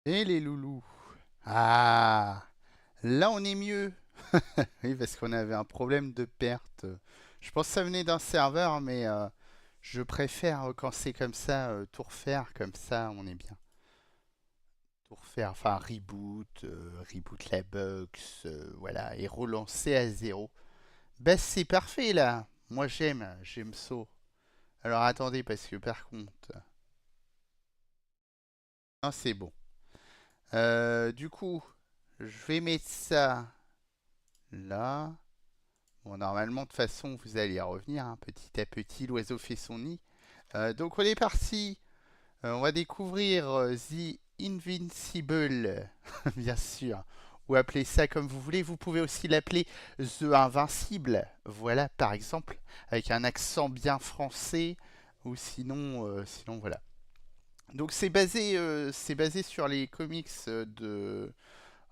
Et les loulous. Ah, là on est mieux. Oui, parce qu'on avait un problème de perte. Je pense que ça venait d'un serveur, mais je préfère quand c'est comme ça, tout refaire, comme ça on est bien. Tout refaire, enfin reboot, reboot la box, voilà, et relancer à zéro. Bah c'est parfait là. Moi j'aime ça. Alors attendez, parce que par contre... Non, c'est bon. Du coup, je vais mettre ça là. Bon, normalement, de toute façon, vous allez y revenir, hein. Petit à petit, l'oiseau fait son nid. Donc, on est parti. On va découvrir The Invincible, bien sûr. Ou appelez ça comme vous voulez. Vous pouvez aussi l'appeler The Invincible. Voilà, par exemple, avec un accent bien français. Ou sinon, sinon voilà. Donc, c'est basé sur les comics de...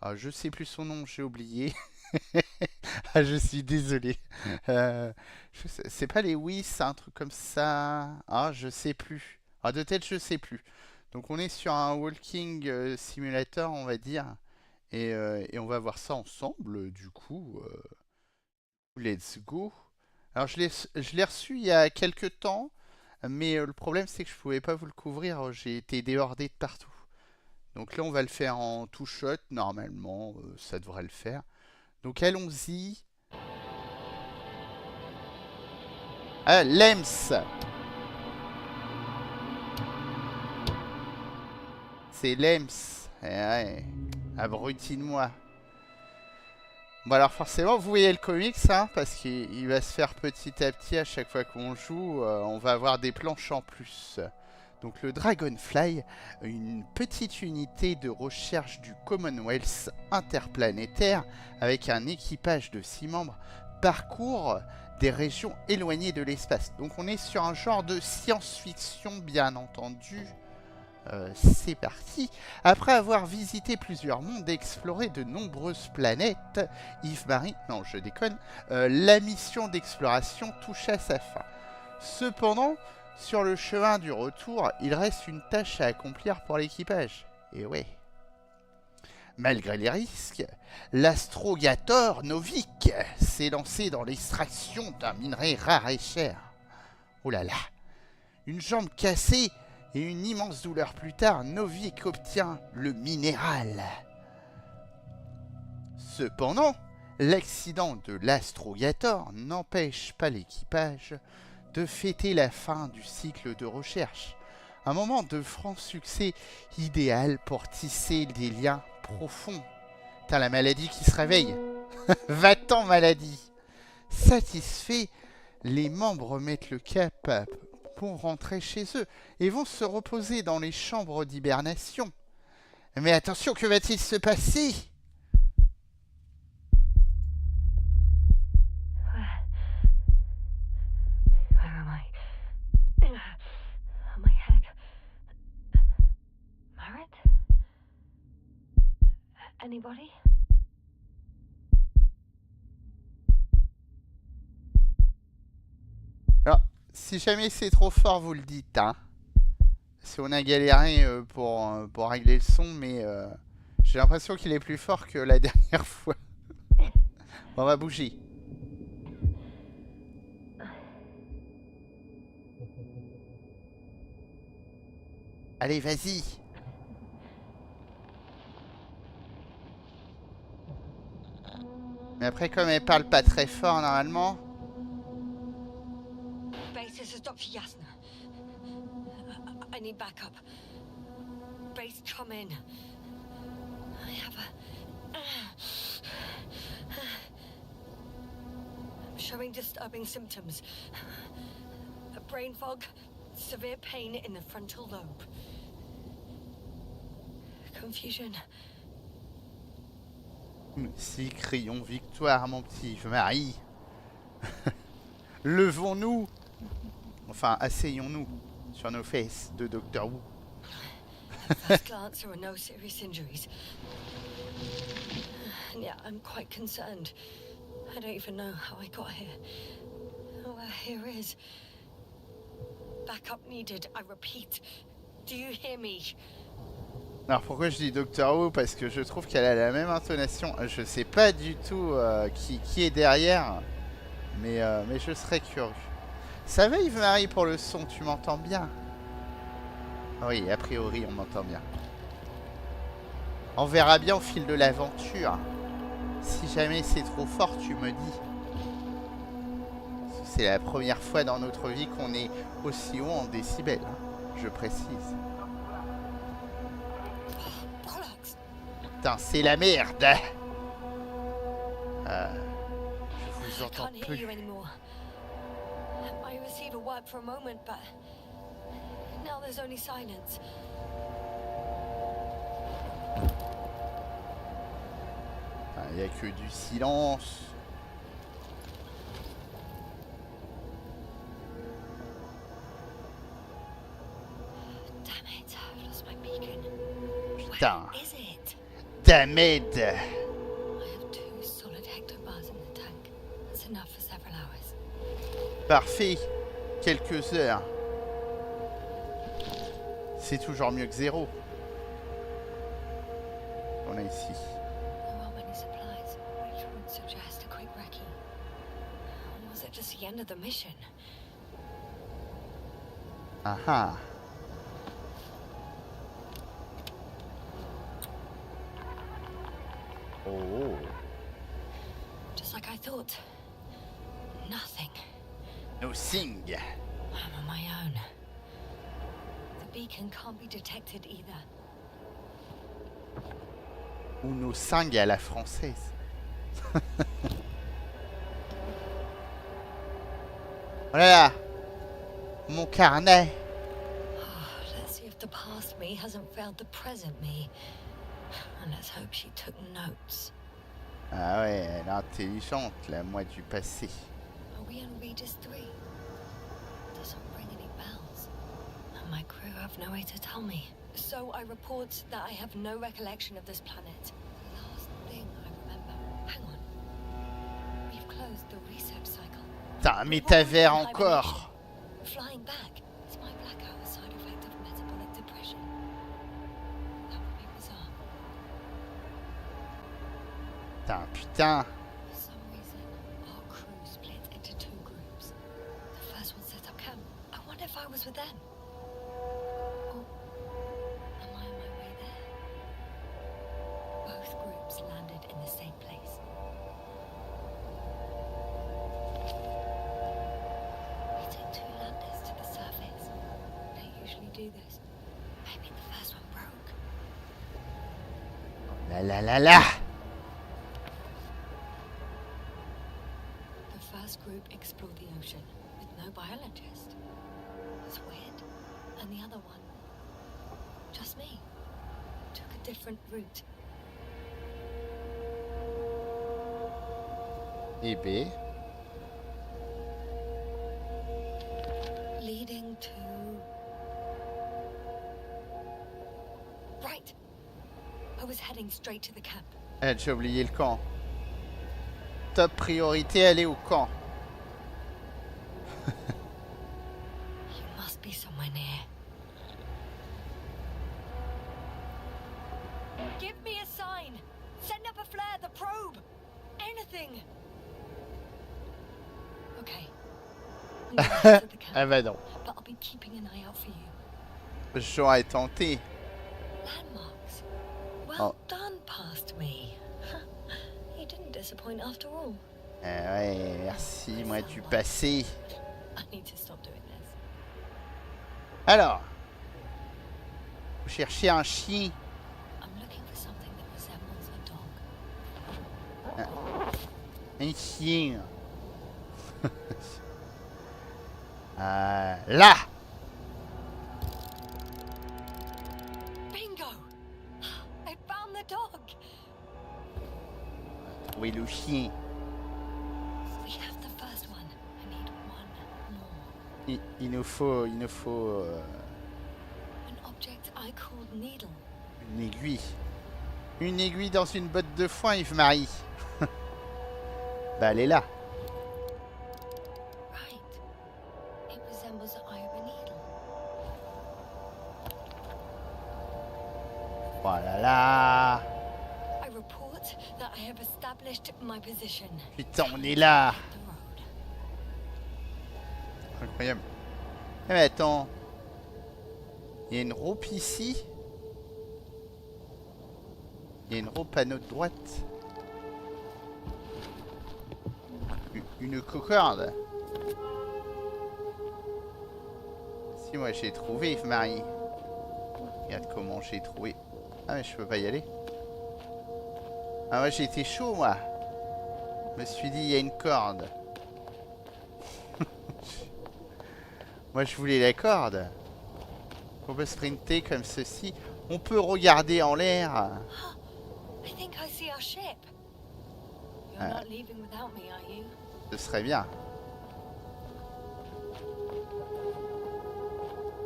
Ah, je sais plus son nom, j'ai oublié. Ah, je suis désolé. Euh, c'est pas les Wii, c'est un truc comme ça. Ah, je sais plus. Ah, de tête, je sais plus. Donc, on est sur un walking simulator, on va dire. Et on va voir ça ensemble, du coup. Let's go. Alors, je l'ai reçu il y a quelques temps. Mais le problème, c'est que je pouvais pas vous le couvrir. J'ai été débordé de partout. Donc là, on va le faire en two shot. Normalement, ça devrait le faire. Donc allons-y. Ah, Lems. C'est Lems. Eh ouais. Abruti de moi. Bon alors forcément, vous voyez le comics, hein, parce qu'il va se faire petit à petit à chaque fois qu'on joue. On va avoir des planches en plus. Donc le Dragonfly, une petite unité de recherche du Commonwealth interplanétaire avec un équipage de 6 membres, parcourt des régions éloignées de l'espace. Donc on est sur un genre de science-fiction bien entendu. C'est parti. Après avoir visité plusieurs mondes et exploré de nombreuses planètes, Yves-Marie, non je déconne, la mission d'exploration touche à sa fin. Cependant, sur le chemin du retour, il reste une tâche à accomplir pour l'équipage. Et ouais. Malgré les risques, l'astrogator Novik s'est lancé dans l'extraction d'un minerai rare et cher. Oh là là. Une jambe cassée et une immense douleur plus tard, Novik obtient le minéral. Cependant, l'accident de l'astrogator n'empêche pas l'équipage de fêter la fin du cycle de recherche. Un moment de franc succès idéal pour tisser des liens profonds. T'as la maladie qui se réveille. Va-t'en maladie. Satisfaits, les membres mettent le cap pour rentrer chez eux et vont se reposer dans les chambres d'hibernation. Mais attention, que va-t-il se passer? Where am I? My head. Margaret? Anybody? Alors, si jamais c'est trop fort, vous le dites, hein. Si on a galéré pour régler le son, mais j'ai l'impression qu'il est plus fort que la dernière fois. On va bouger. Allez, vas-y. Mais après, comme elle parle pas très fort, normalement... Base, this is Dr. Yasna. I need backup. Base, come in. I have I'm showing disturbing symptoms. A brain fog, severe pain in the frontal lobe. Confusion. Si, crions victoire, mon petit Marie. Levons-nous. Enfin, asseyons-nous sur nos fesses de Docteur Who. At first glance, there are no serious injuries. And yet, I'm quite concerned. I don't even know how I got here. Where here is. Backup needed, I repeat. Do you hear me? Alors pourquoi je dis Doctor Who? Parce que je trouve qu'elle a la même intonation. Je sais pas du tout qui est derrière, mais je serais curieux. Ça va Yves-Marie pour le son, tu m'entends bien? Oui, a priori on m'entend bien. On verra bien au fil de l'aventure. Si jamais c'est trop fort, tu me dis. C'est la première fois dans notre vie qu'on est aussi haut en décibels, hein, je précise. Putain, c'est la merde. Je vous entends plus. My receiver worked for a moment, but now there's only silence. Il n'y a que du silence. Damn it, I've lost my beacon. Putain. Where is it? Damn it. I have 2 solid hectobars in the tank. That's enough for several hours. Parfait. Quelques heures. C'est toujours mieux que 0. On a ici. There aren't many supplies, which would suggest a quick recce. Or was it just the end of the mission? Ah. Oh. Just like I thought. Nothing. Nothing. I'm on my own. The beacon can't be detected either. Ou nos singes à la française. Oh là là. Mon carnet. Let's see if the past me hasn't failed the present me. And let's hope she took notes. Ah ouais, elle est intelligente, la moi du passé. Are we on Regis III? Doesn't ring any bells. And my crew have no way to tell me. So I report that I have no recollection of this planet. The last thing I remember. Hang on. We've closed the research cycle. Putain, métavers encore. Flying back. Is my blackout a side effect of metabolic depression? That would be bizarre. Putain. For some reason, our crew split into 2 groups. The first one set up camp. I wonder if I was with them. Or am I on my way there? Both groups landed in the same place. We took 2 landers to the surface. They usually do this. Maybe the first one broke. La la la la. The first group explored the ocean with no biologist. That's weird. And the other one, just me, took a different route. Et B. Leading to... Right. I was heading straight to the camp. J'ai oublié le camp. Top priorité, aller au camp. You must be somewhere near. Give me a sign. Send up a flare, the probe. Anything. Okay. I'm going to head to the camp, Ah bah non. but I'll be keeping an eye out for you. J'aurais tenté. Landmarks. Well Oh. done, past me. You didn't disappoint after all. Ouais, merci, moi du passé. I need to stop doing this. Alors. Vous cherchez un chien. I'm looking for something that resembles a dog. Un chien. Là. Bingo! I found the dog. Oui, le chien. We have the first one. I need one more. Il nous faut An object I called needle. une aiguille. Une aiguille dans une botte de foin, Yves-Marie. Bah, elle est là. Right. It resembles the eye of a needle. Oh là là. I report that I have established my position. Putain, on est là. The road. Incroyable. Eh mais attends. Il y a une rope ici. Il y a une rope à notre droite. Une cocarde. Si moi j'ai trouvé, Marie. Regarde comment j'ai trouvé. Ah mais je peux pas y aller. Ah moi j'ai été chaud moi. Je me suis dit il y a une corde. Moi je voulais la corde. On peut sprinter comme ceci. On peut regarder en l'air. I think I see our ship. You're not leaving without me, are you? Ce serait bien.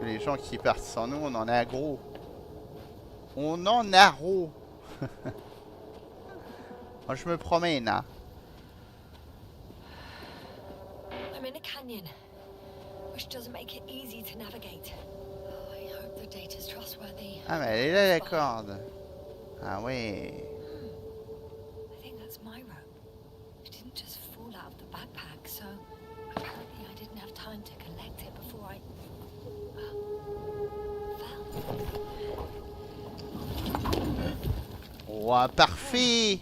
Les gens qui partent sans nous, on en a gros. On en a gros. Moi je me promène. Hein. I'm in a canyon, which doesn't make it easy to navigate. Oh, I hope the data's trustworthy. Ah mais elle est là la corde. Ah ouais. I think that's my rope. It didn't just fall out of the backpack, so apparently I didn't have time to collect it before I fell. Oh, parfait.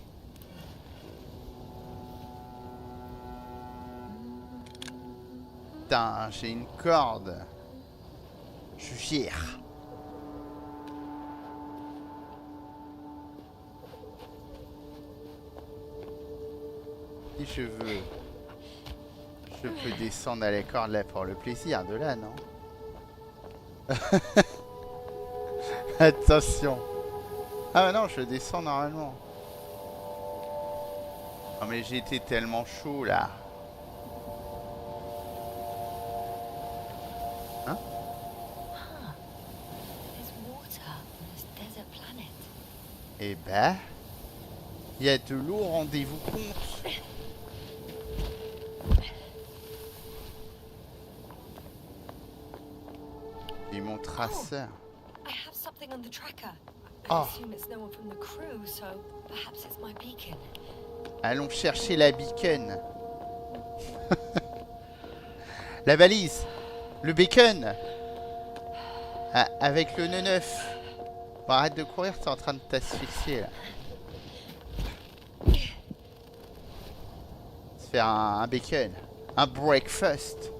Putain, j'ai une corde. Je gère. Si je veux, je peux descendre à la corde là pour le plaisir de là, non? Attention. Ah non, je descends normalement. Oh mais j'ai été tellement chaud là. Hein? There's water on this desert planet. Eh ben, il y a de l'eau, rendez-vous compte. Et mon traceur. I have something on the tracker. I Oh. assume it's no one from the crew, so perhaps it's my beacon. Allons chercher la beacon. La valise. Le bacon. Ah, avec le nœud neuf. Bon, arrête de courir, t'es en train de t'asphyxier là. Se faire un bacon. Un breakfast.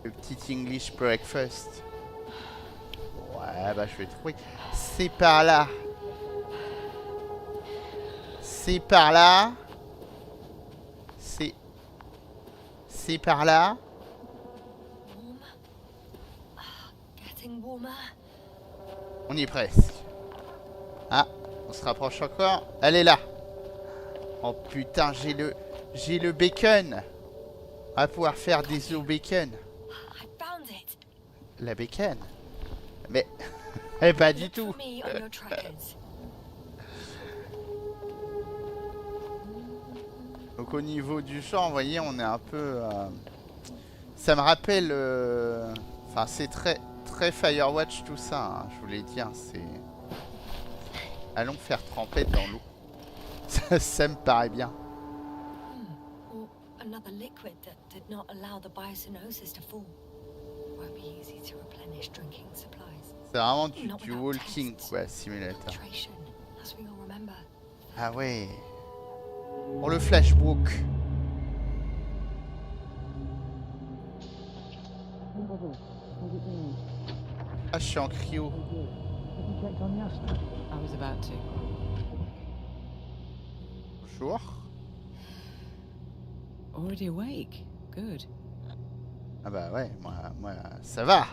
Le petit English breakfast. Ouais, bah je vais trouver. C'est par là. C'est par là. C'est par là. Warm? Getting warmer. On y est presque. Ah, on se rapproche encore. Elle est là. Oh putain, j'ai le bacon. On va pouvoir faire des œufs au bacon. I found it. La bacon. Mais eh, pas du Look tout. for me on your trackers. Donc au niveau du champ, vous voyez, on est un peu... Ça me rappelle... Enfin, c'est très Firewatch tout ça, hein, je vous l'ai dit. Hein, c'est... Allons faire trempette dans l'eau. Ça me paraît bien. Or another liquid that did not allow the biocenosis to fall. Won't be easy to replenish drinking supplies. C'est vraiment Not du without walking, tests. quoi, simulator. Titration, as we all remember. Ah ouais. Pour le flashbook. Ah, je suis en cryo. I was about to. Bonjour. Already awake. Good. Ah bah ouais, moi ça va.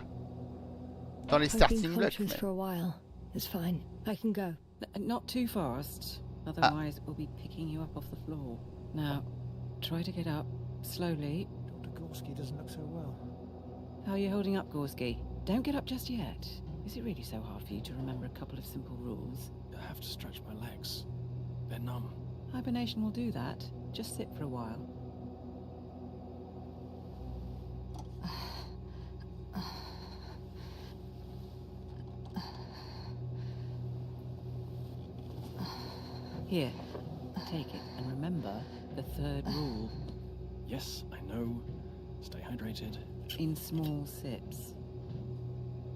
Dans les I've been starting blocks. conscious for a while. It's fine. I can go. Not too fast, otherwise we'll be picking you up off the floor. Now, try to get up slowly. Dr. Gorski doesn't look so well. How are you holding up, Gorski? Don't get up just yet. Is it really so hard for you to remember a couple of simple rules? I have to stretch my legs. They're numb. Hibernation will do that. Just sit for a while. Here, take it and remember the third rule. Yes, I know. Stay hydrated. In small sips.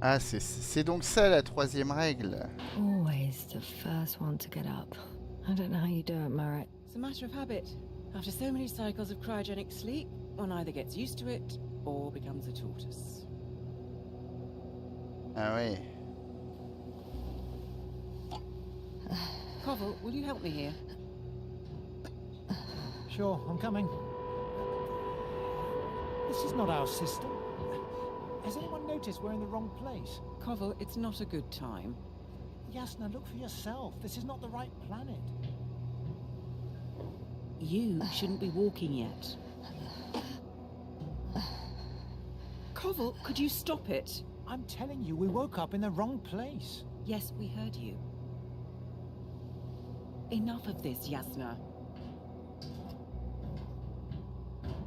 Ah, c'est donc ça la troisième règle. Always the first one to get up. I don't know how you do it, Meute. It's a matter of habit. After so many cycles of cryogenic sleep, one either gets used to it or becomes a tortoise. Ah ouais. Koval, will you help me here? Sure, I'm coming. This is not our system. Has anyone noticed we're in the wrong place? Koval, it's not a good time. Yasna, look for yourself. This is not the right planet. You shouldn't be walking yet. Koval, could you stop it? I'm telling you, we woke up in the wrong place. Yes, we heard you. Enough of this, Yasna.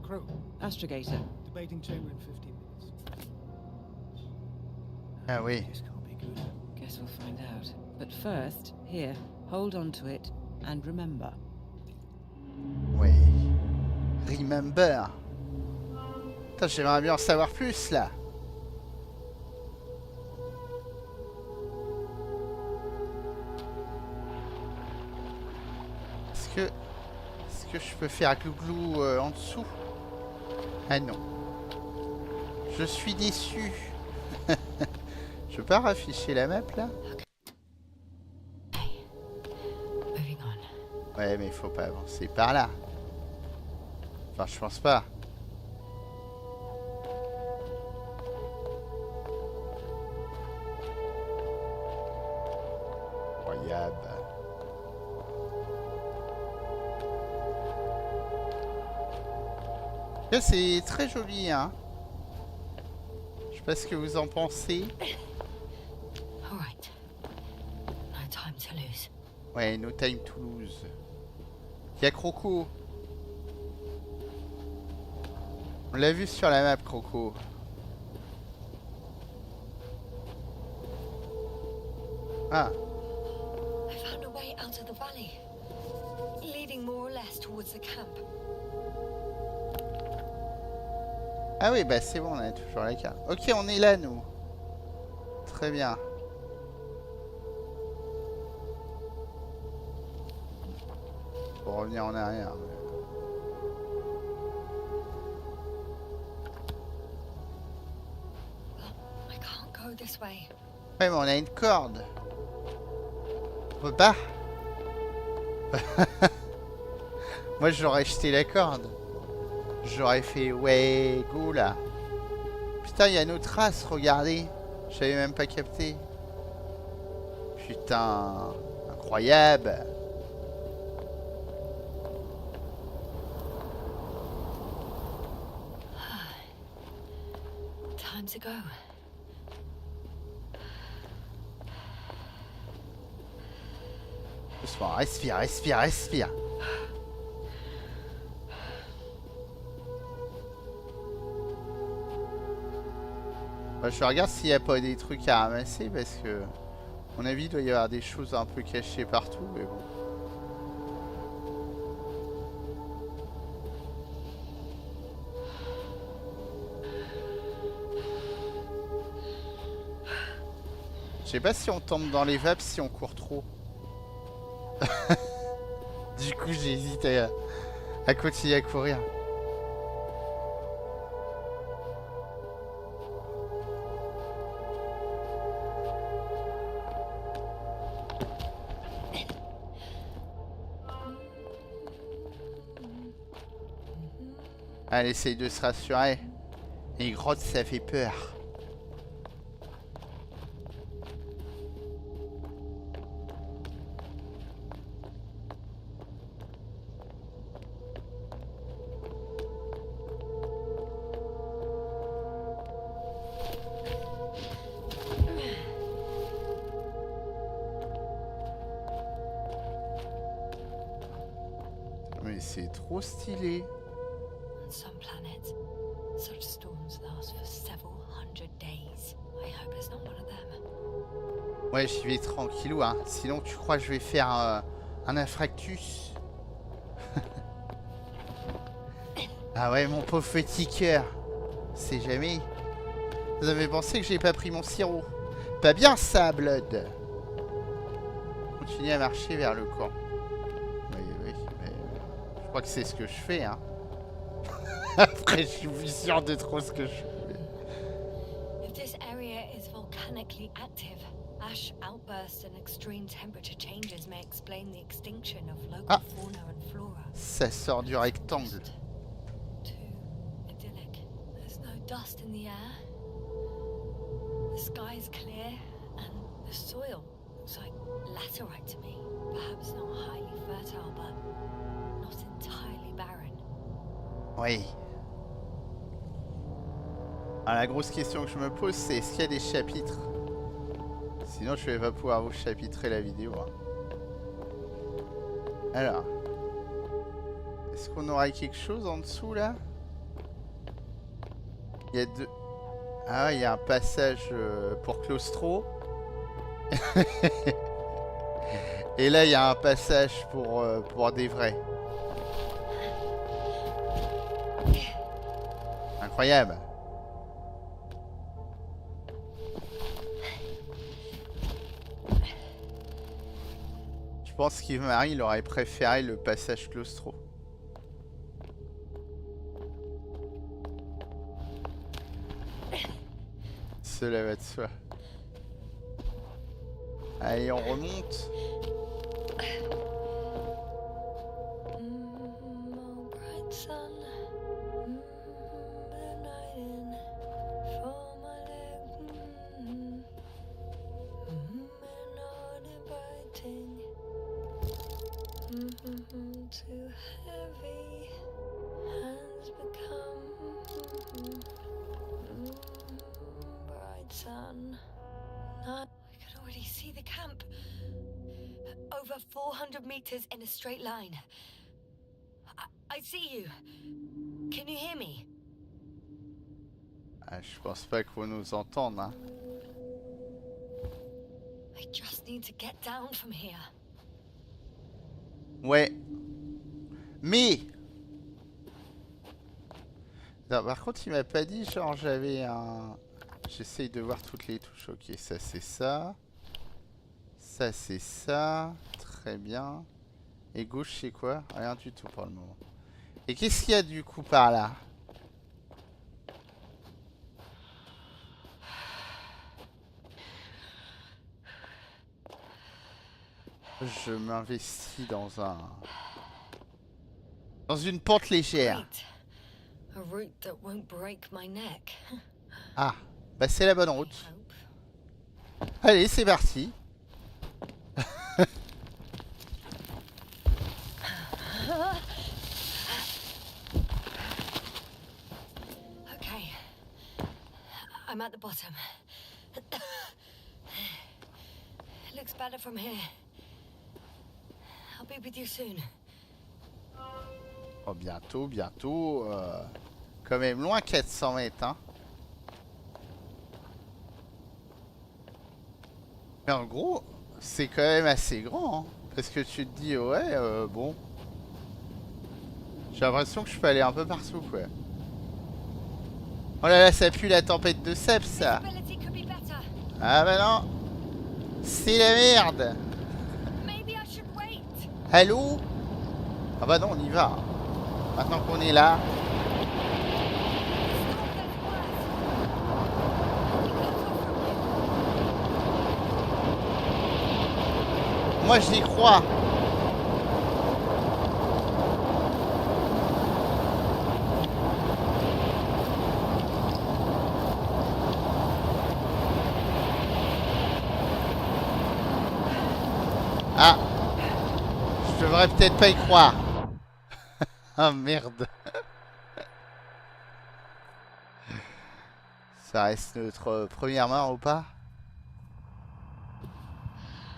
Crew, Astrogator. debating chamber in 15 minutes. Ah oui. This can't be good. Guess we'll find out. But first, here, hold on to it and remember. Ouais. Remember. Putain, j'aimerais bien en savoir plus là. Est-ce que je peux faire glouglou en dessous? Ah non. Je suis déçu. Je peux pas rafficher la map là? Moving on. Ouais, mais il faut pas avancer par là. Enfin, je pense pas. Incroyable. Là, c'est très joli, hein. Je sais pas ce que vous en pensez. All right. No time to lose. Ouais, no time to lose. Il y a Croco. On l'a vu sur la map, Croco. Ah, I found a way out of the valley, leading more or less towards the camp. ah oui, bah c'est bon, on a toujours la carte. Ok, on est là, nous. Très bien. Pour revenir en arrière. I can't go this way. Ouais, mais on a une corde. On peut pas. Moi, j'aurais jeté la corde. J'aurais fait ouais, go là. Putain, il y a nos traces, regardez. J'avais même pas capté. Putain, incroyable. Time to go. Doucement, respire, respire, respire. Bah, je regarde s'il n'y a pas des trucs à ramasser parce que, à mon avis, il doit y avoir des choses un peu cachées partout, mais bon. Je sais pas si on tombe dans les vapes si on court trop. Du coup, j'ai hésité à continuer à courir. Elle essaye de se rassurer. Les grottes, ça fait peur. Mais c'est trop stylé. On some planets, such storms last for several hundred days. I hope it's not one of them. Ouais, j'y vais tranquillou, hein. Sinon, tu crois que je vais faire Un infractus. Ah ouais, mon pauvre petit cœur. C'est jamais. Vous avez pensé que j'ai pas pris mon sirop. Pas bien ça, Blood. Continuez à marcher vers le camp. Oui, oui, mais je crois que c'est ce que je fais, hein. Après, je suis sûr de trop ce que je fais. If this area is volcanically active, ash outbursts and extreme temperature changes may explain the extinction of local fauna and flora. Ça sort du rectangle. Just too idyllic. There's no dust in the air. The sky is clear, and the soil looks like laterite to me. Perhaps not highly fertile, but not entirely barren. Oui. Alors, la grosse question que je me pose, c'est est-ce qu'il y a des chapitres? Sinon, je vais pas pouvoir vous chapitrer la vidéo. Hein. Alors. Est-ce qu'on aurait quelque chose en dessous, là? Il y a deux... Ah, il y a un passage pour claustro. Et là, il y a un passage pour des vrais. Incroyable. Je pense qu'Yves-Marie, il aurait préféré le passage claustro. Cela va de soi. Allez, on remonte. Too heavy, hands become bright sun. I can already see the camp. Over 400 meters in a straight line. I see you. Can you hear me? Ah, je pense pas qu'on nous entende, hein. I just need to get down from here. Ouais. Mais... Non, par contre, il m'a pas dit, genre, j'avais un... J'essaye de voir toutes les touches. Ok, ça, c'est ça. Ça, c'est ça. Très bien. Et gauche, c'est quoi? Rien du tout pour le moment. Et qu'est-ce qu'il y a, du coup, par là? Je m'investis dans une pente légère. A route that won't break my neck. Ah, bah c'est la bonne route. Allez, c'est parti. Okay. I'm at the bottom. Looks better from here. I'll be with you soon. Oh, bientôt, bientôt. Quand même loin, 400 mètres, hein. Mais en gros, c'est quand même assez grand, hein. Parce que tu te dis, ouais, bon. J'ai l'impression que je peux aller un peu partout, quoi. Oh là là, ça pue la tempête de sable, ça. Ah bah non. C'est la merde. Allô? Ah bah non, on y va. Maintenant qu'on est là. Moi j'y crois. Ah. Je devrais peut-être pas y croire. Ah merde. Ça reste notre première main ou pas?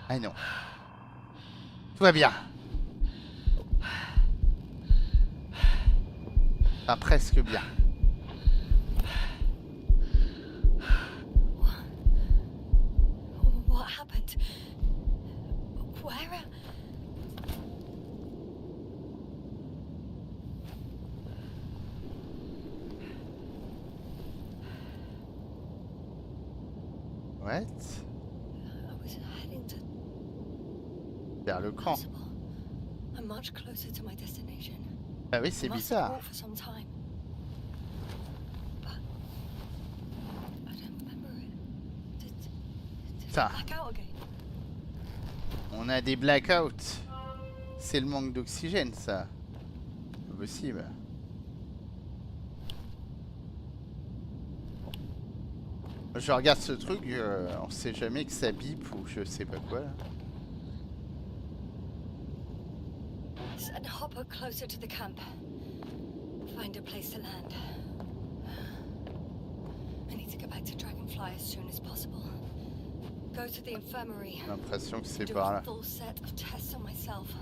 Ah non. Tout va bien. Enfin, presque bien. What happened? Where? What? I was heading to Vers le camp. possible. I'm much closer to my destination. Ah oui, c'est Must have bizarre. walked for some time. But I don't remember it. Did Ça. I black out again? On a des blackouts. C'est le manque d'oxygène, ça. Pas possible. Je regarde ce truc, on sait jamais que ça bip ou je sais pas quoi là. Send Hopper closer to the camp. Find a place to land. I need to get back to Dragonfly as soon as possible. Go to the infirmary. J'ai l'impression que c'est Do par a là. full set of tests on myself.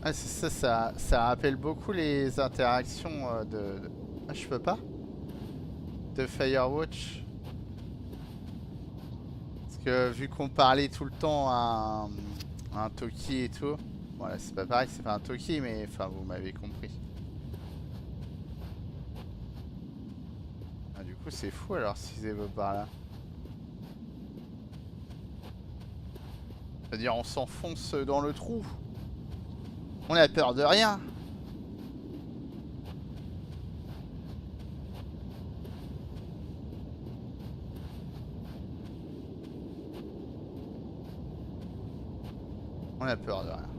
Ah c'est ça, ça rappelle beaucoup les interactions Ah je peux pas? De Firewatch. Parce que vu qu'on parlait tout le temps à un Toki et tout. Voilà, c'est pas pareil, c'est pas un Toki mais enfin vous m'avez compris. Ah du coup c'est fou alors si c'est pas par là. C'est-à-dire on s'enfonce dans le trou. On a peur de rien. On a peur de rien.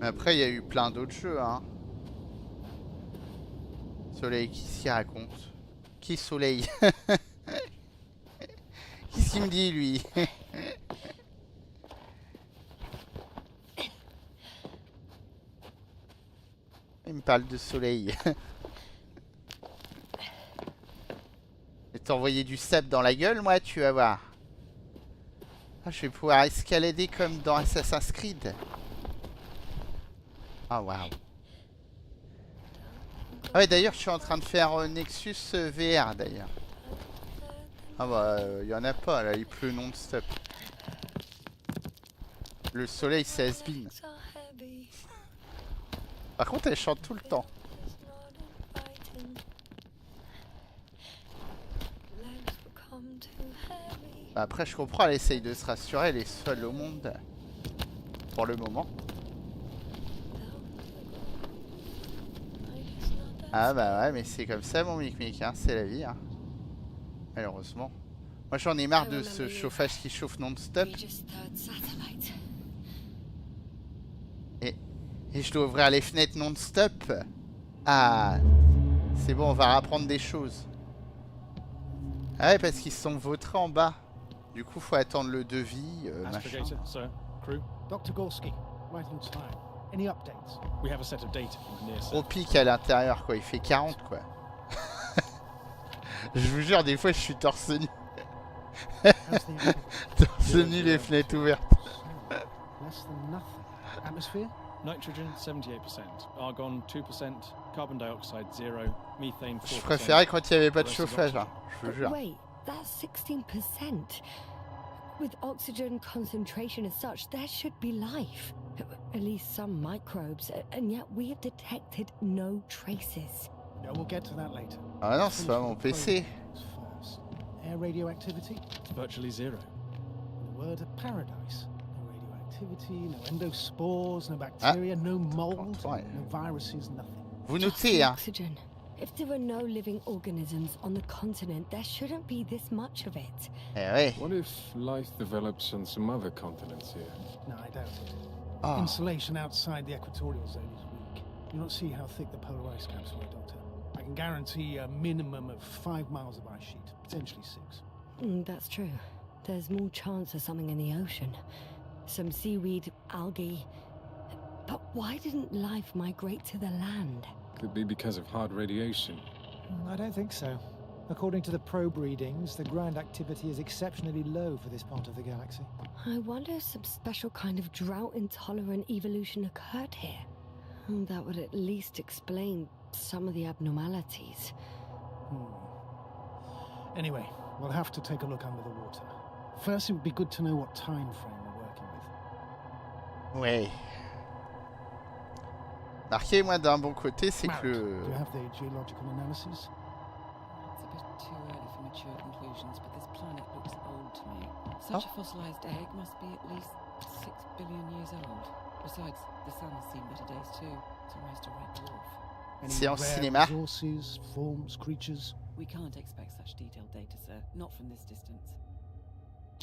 Mais après, il y a eu plein d'autres jeux, hein. Soleil, qui s'y raconte? Qui Soleil? Qu'est-ce qu'il me dit, lui? Il me parle de Soleil. Je vais t'envoyer du sable dans la gueule, moi, tu vas voir. Ah, je vais pouvoir escalader comme dans Assassin's Creed. Ah, waouh. Ah ouais, d'ailleurs, je suis en train de faire Nexus VR, d'ailleurs. Ah bah, y en a pas, là, il pleut non-stop. Le soleil, c'est has-been. Legs are heavy. Par contre, elle chante tout le temps. It's not inviting. Legs become too heavy. Bah, après, je comprends, elle essaye de se rassurer, elle est seule au monde. Pour le moment. Ah bah ouais, mais c'est comme ça, mon mic-mic, hein, c'est la vie, hein. Malheureusement. Moi, j'en ai marre de ce chauffage qui chauffe non-stop. Regis III satellite. Et je dois ouvrir les fenêtres non-stop. Ah, c'est bon, on va apprendre des choses. Ah ouais, parce qu'ils se sont vautrés en bas. Du coup, faut attendre le devis, machin. Navigator, sir. Crew. Dr. Gorski, right on time. Any updates? We have a set of data from near Gros pic à l'intérieur, quoi. Il fait 40, quoi. Je vous jure, des fois, je suis torse nu. How's the airport? Torse nu, les fenêtres ouvertes. So, less than nothing. Atmosphere? Nitrogen 78%, argon 2%, carbon dioxide 0, methane 4%. Je préférais quand il n'y avait pas de chauffage, hein. Je vous jure. Wait, that's 16%. With oxygen concentration as such, there should be life. At least some microbes, and yet we have detected no traces. No, we'll get to that later. Ah non, c'est pas mon Finish PC. the probe first. Air radioactivity? Virtually zero. The word of paradise. No radioactivity, no endospores, no bacteria, no mold, Ouais. no viruses, nothing. Vous Just notez, the hein. oxygen. If there were no living organisms on the continent, there shouldn't be this much of it. Eh ouais. What if life develops on some other continents here? No, I doubt it. Ah. Insulation outside the equatorial zone is weak. You don't see how thick the polar ice caps were, Doctor. I can guarantee a minimum of 5 miles of ice sheet, potentially 6. That's true. There's more chance of something in the ocean. Some seaweed, algae. But why didn't life migrate to the land? Could be because of hard radiation. I don't think so. According to the probe readings, the ground activity is exceptionally low for this part of the galaxy. I wonder if some special kind of drought-intolerant evolution occurred here. That would at least explain some of the abnormalities. Anyway, we'll have to take a look under the water. First, it would be good to know what time frame we're working with. Ouais. Marquez, moi, d'un bon côté, c'est Marek, que do you have the geological analysis? It's a bit too early for mature conclusions, but this planet looks old to me. Such a fossilized egg must be at least 6 billion years old. Besides, the sun's seen better days too. It's almost a red dwarf. Any Séance rare cinéma. resources, forms, creatures? We can't expect such detailed data, sir. Not from this distance.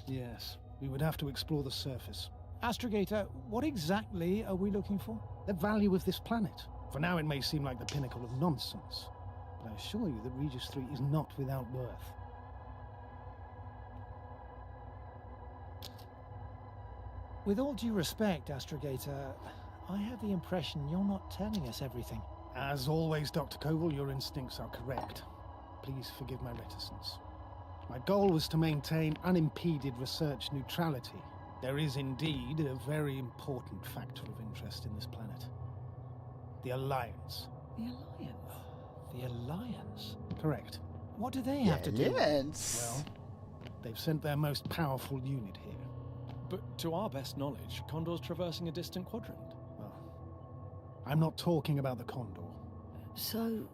Yes, we would have to explore the surface. Astrogator, what exactly are we looking for? The value of this planet. For now, it may seem like the pinnacle of nonsense, but I assure you that Regis III is not without worth. With all due respect, Astrogator, I have the impression you're not telling us everything. As always, Dr. Koval, your instincts are correct. Please forgive my reticence. My goal was to maintain unimpeded research neutrality. There is indeed a very important factor of interest in this planet. The Alliance. The Alliance? The Alliance? Correct. What do they have to do? Alliance. Well, they've sent their most powerful unit here. But to our best knowledge, Condor's traversing a distant quadrant. Well, I'm not talking about the Condor. So,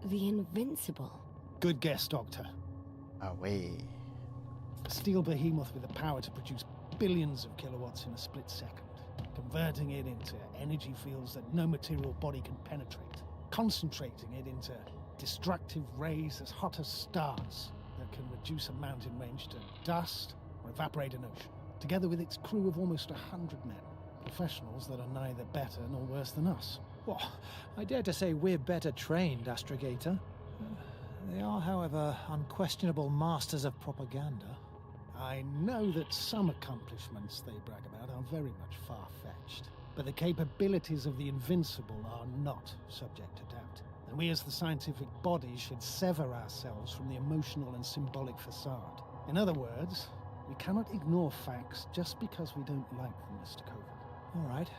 the Invincible. Good guess, Doctor. Ah ouais. A steel behemoth with the power to produce billions of kilowatts in a split second, converting it into energy fields that no material body can penetrate, concentrating it into destructive rays as hot as stars that can reduce a mountain range to dust or evaporate an ocean, together with its crew of almost 100 men, professionals that are neither better nor worse than us. Well, I dare to say we're better trained, Astrogator. They are, however, unquestionable masters of propaganda. I know that some accomplishments they brag about are very much far-fetched, but the capabilities of the Invincible are not subject to doubt. And we as the scientific body should sever ourselves from the emotional and symbolic facade. In other words, we cannot ignore facts just because we don't like them, Mr. Koval. All right.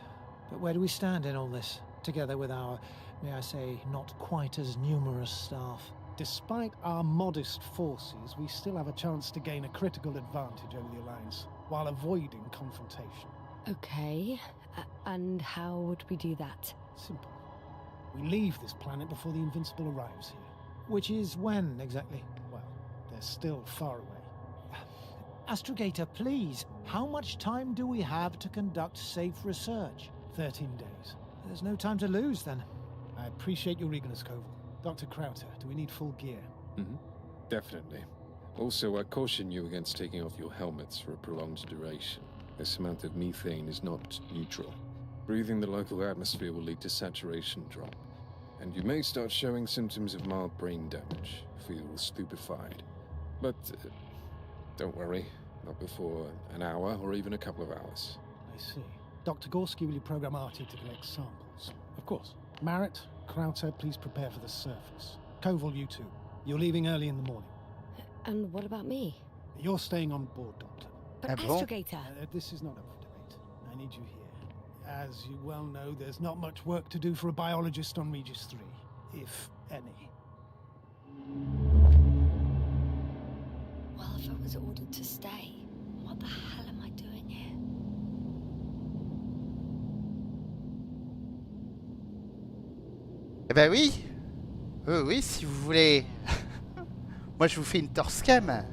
But where do we stand in all this, together with our, may I say, not quite as numerous staff? Despite our modest forces, we still have a chance to gain a critical advantage over the Alliance, while avoiding confrontation. Okay, and how would we do that? Simple. We leave this planet before the Invincible arrives here. Which is when, exactly? Well, they're still far away. Astrogator, please, how much time do we have to conduct safe research? 13 days. There's no time to lose, then. I appreciate your eagerness, Koval. Dr. Crowther, do we need full gear? Definitely. Also, I caution you against taking off your helmets for a prolonged duration. This amount of methane is not neutral. Breathing the local atmosphere will lead to saturation drop, and you may start showing symptoms of mild brain damage, feel stupefied. But don't worry, not before an hour or even a couple of hours. I see. Dr. Gorski, will you program Artie to collect samples? Of course. Marrett, Crowther, please prepare for the surface. Koval, you too. You're leaving early in the morning. And what about me? You're staying on board, Doctor. But Ah bon? Astrogator... This is not up for debate. I need you here. As you well know, there's not much work to do for a biologist on Regis III, if any. Well, if I was ordered to stay, what the hell am I doing here? Eh ben oui. Oui, si vous voulez. Moi, je vous fais une torse cam.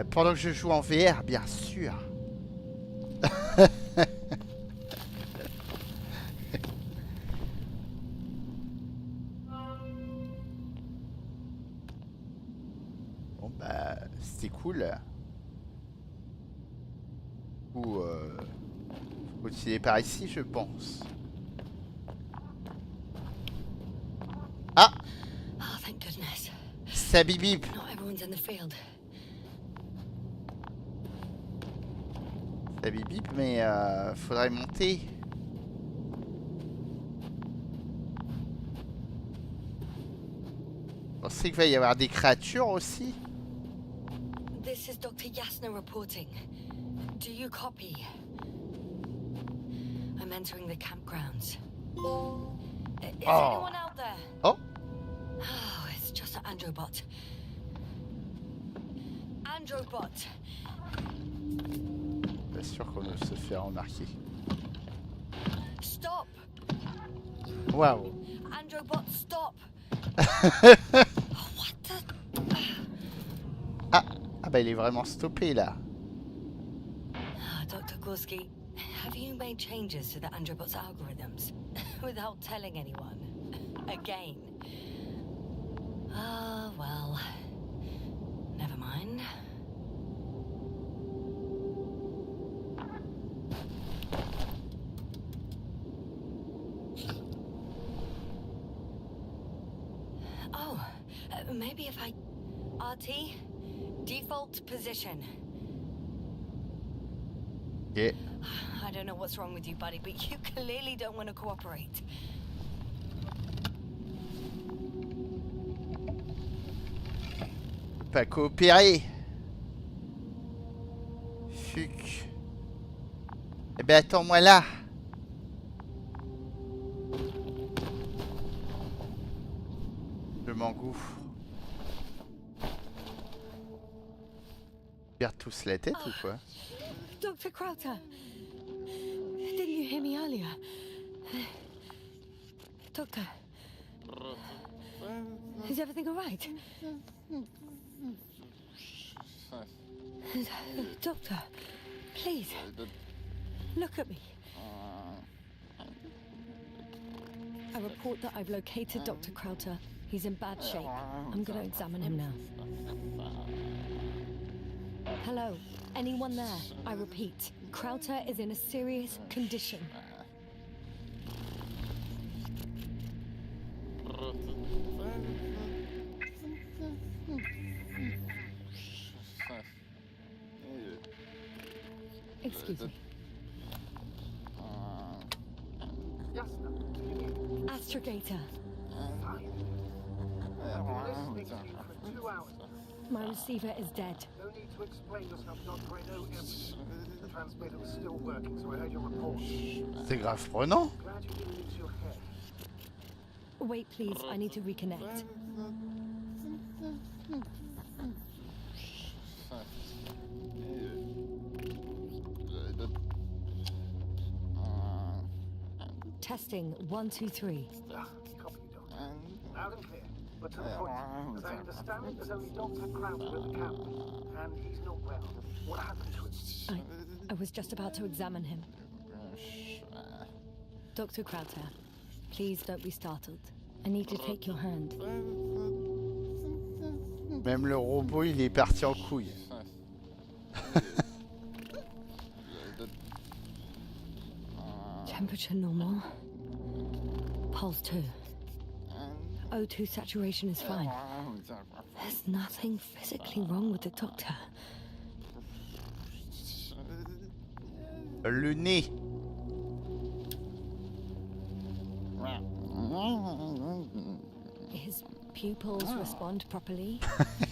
Pendant que je joue en VR, bien sûr. Bon, bah, c'était cool. Ou continuer par ici, je pense. Ah! Oh, thank goodness. Ça bip. Not everyone's in the field. Ça bip, mais faudrait monter. Vous pensez qu'il va y avoir des créatures aussi? This is Dr. Yasna reporting. Do you copy? I'm entering the campgrounds. Is anyone out there? Oh! Oh, it's just an Androbot. Androbot! Pas sûr qu'on va se faire remarquer. Stop! Waouh. Androbot, stop! What the... Ah, bah il est vraiment stoppé là. Dr. Gorski, have you made changes to the Androbot's algorithms without telling anyone? Again? Ah, well... Never mind. Oh, maybe if I... RT? Default position. Yeah. I don't know what's wrong with you, buddy, but you clearly don't want to cooperate. Pas coopérer. Fuck. Eh ben attends-moi là. Je m'engouffre. Ils perdent tous la tête ou quoi? Dr. Crowther, didn't you hear me earlier? Doctor, is everything all right? Doctor, please, look at me. I report that I've located Dr. Crowther. He's in bad shape. I'm going to examine him now. Hello? Anyone there? I repeat, Crowther is in a serious condition. Excuse me. Astrogator. My receiver is dead. No need to explain yourself, Doctor. I know everything. The transmitter was still working, so I heard your report. C'est grave prenant. Glad you didn't lose your head. Wait, please. I need to reconnect. Testing 1, 2, 3. Copy, Doctor. Loud and clear. But to the point. As I understand it, there's only Dr. Crowther at the camp. And he's not well. What happened to him? I was just about to examine him. Dr. Crowther, please don't be startled. I need to take your hand. Même le robot, il est parti en couille. Temperature normal. Pulse 2. O2 saturation is fine. There's nothing physically wrong with the doctor. Le nez. His pupils respond properly.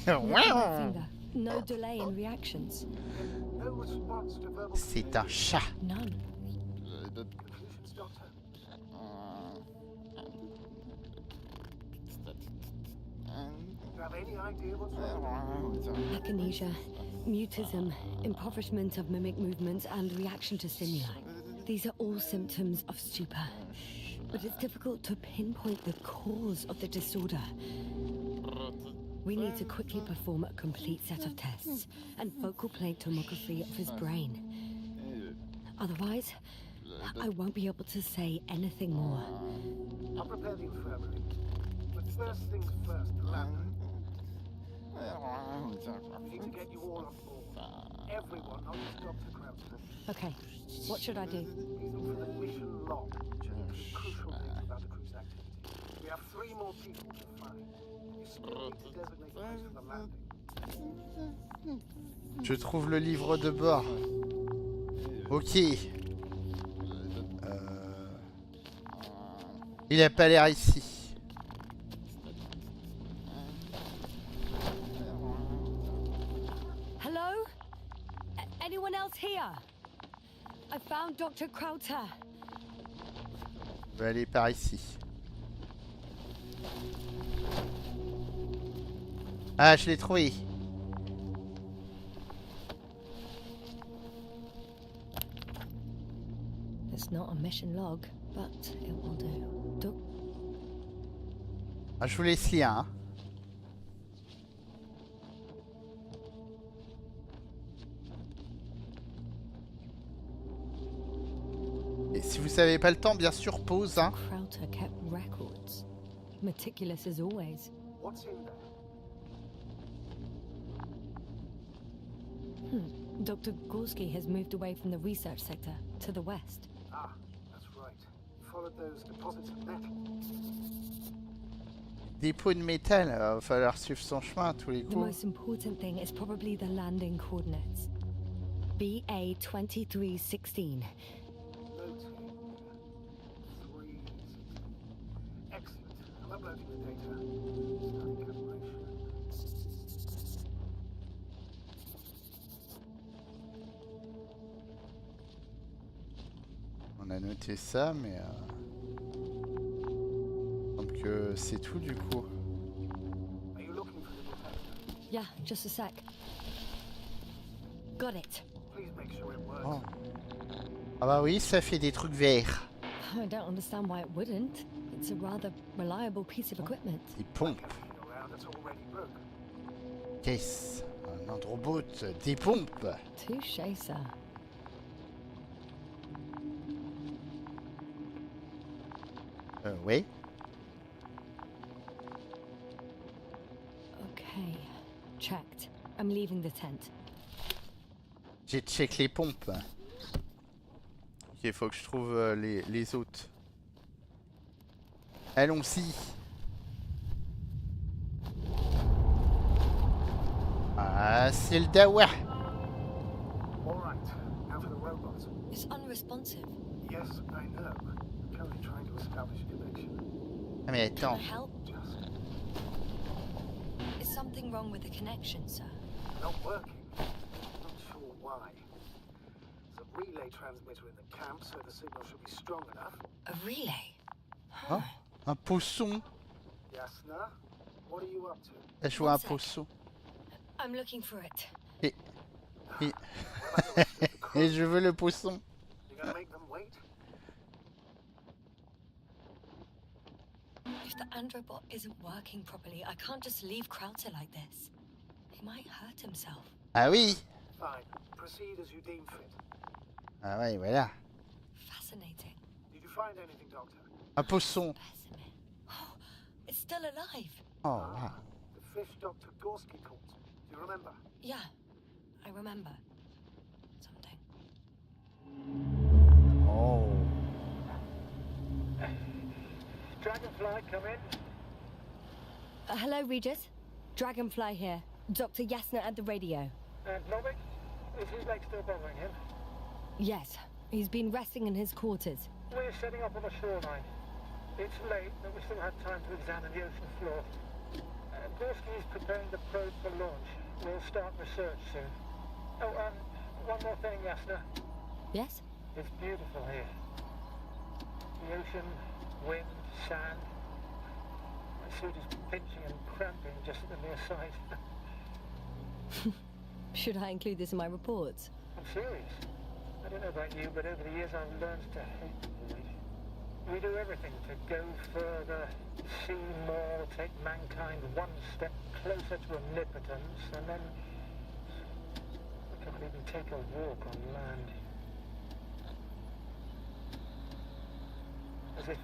Finger. No delay in reactions. No response to verbal C'est un chat. None. conclusions, Doctor. Do you have any idea what's wrong? Akinesia, mutism, impoverishment of mimic movements, and reaction to stimuli. These are all symptoms of stupor. But it's difficult to pinpoint the cause of the disorder. We need to quickly perform a complete set of tests and focal plane tomography of his brain. Otherwise, I won't be able to say anything more. I'll prepare the infirmary. But first things first, the lab. We need to get you all on board. Everyone, not just Dr. Crowther. Okay, what should I do? Please look for the mission log, which includes crucial things about the crew's activity. We have 3 more people to find. You still need to designate the place for the landing. Je trouve le livre de bord. Ok. Il a pas l'air ici. Hello? Anyone else here? I found Dr. Crowther. Je vais aller par ici. Ah, je l'ai trouvé. It's not a mission log, but it will do. Ah, je vous laisse lire, hein. Et si vous n'avez pas le temps, bien sûr, pause, hein. Krauter kept records, meticulous as always. What's in there? Dr. Gorski has moved away from the research sector to the west. Ah, that's right. Followed those deposits of metal. Dépôt de métal, va falloir suivre son chemin à tous les The coups. most important thing is probably the landing coordinates. BA 2316. Note 3. Excellent. I'm uploading the data. Starting calibration. On a noté ça, mais... Donc c'est tout du coup. Are you looking for the detector? Yeah, just a sec. Got it. Please make sure it works. Oh. Ah bah oui, ça fait des trucs verts. I don't understand why it wouldn't. It's a rather reliable piece of equipment. Des pompes. Something around that's already broken. Caisse. Un androbout. Des pompes. Touché, sir. Oui. Okay, checked. I'm leaving the tent. J'ai check les pompes. Ok, il faut que je trouve les autres. Allons-y. Ah, c'est le dawa. All right. Now for the robot. It's unresponsive. Yes, I know. I'm currently trying to establish a connection. Ah mais Can I attends. help? Just Is something wrong with the connection, sir? not working. Not sure why. There's a relay transmitter in the camp, so the signal should be strong enough. A relay? Oh, un poisson. Yasna, what are you up to? Je vois un One sec. poisson. I'm looking for it. Et je veux le poisson. You gonna make them wait? If the androbot isn't working properly, I can't just leave Krauter like this. He might hurt himself. Ah oui. Fine. Proceed as you deem fit. Ah ouais, voilà. Fascinating. Did you find anything, Doctor? Un poisson. Specimen. Oh, it's still alive. Oh, wow. The fish Dr. Gorski caught. Do you remember? Yeah, I remember. Something. Oh. Dragonfly, come in. Hello, Regis. Dragonfly here. Dr. Yasna at the radio. And Novik? Is his leg still bothering him? Yes, he's been resting in his quarters. We're setting up on the shoreline. It's late, but we still have time to examine the ocean floor. Gorski is preparing the probe for launch. We'll start research soon. Oh, one more thing, Yasna. Yes? It's beautiful here. The ocean, wind, sand. My suit is pinching and cramping just at the mere sight. Should I include this in my reports? I'm serious. I don't know about you, but over the years I've learned to hate the void. We do everything to go further, see more, take mankind one step closer to omnipotence, and then we can't even take a walk on land. As if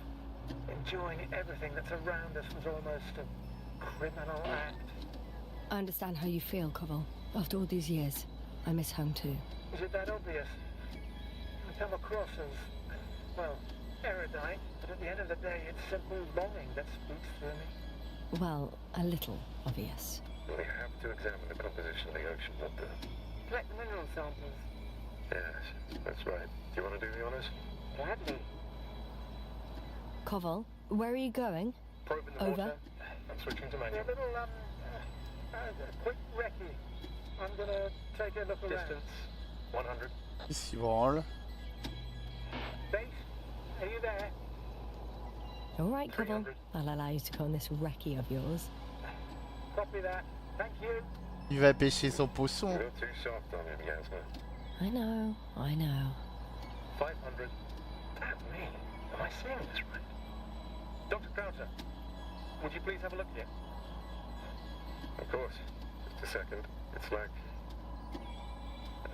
enjoying everything that's around us was almost a criminal act. I understand how you feel, Koval. After all these years, I miss home too. Is it that obvious? I come across as, well, erudite, but at the end of the day, it's simple longing that speaks through me. Well, a little obvious. We have to examine the composition of the ocean, Doctor. Collect the mineral samples. Yes, that's right. Do you want to do the honors? Gladly. Koval, where are you going? Probing the Over. water. I'm switching to A manual. little, quick recce. I'm gonna take a look around. Distance 100. Il s'y branle. Base, are you there? All right, Koval. 300. I'll allow you to go on this recce of yours. Copy that. Thank you. Il va pêcher son poisson. You're too soft on him, Yasna. I know. 500. At me. Am I seeing this right? Dr. Crowther, would you please have a look here? Of course. Just a second. It's like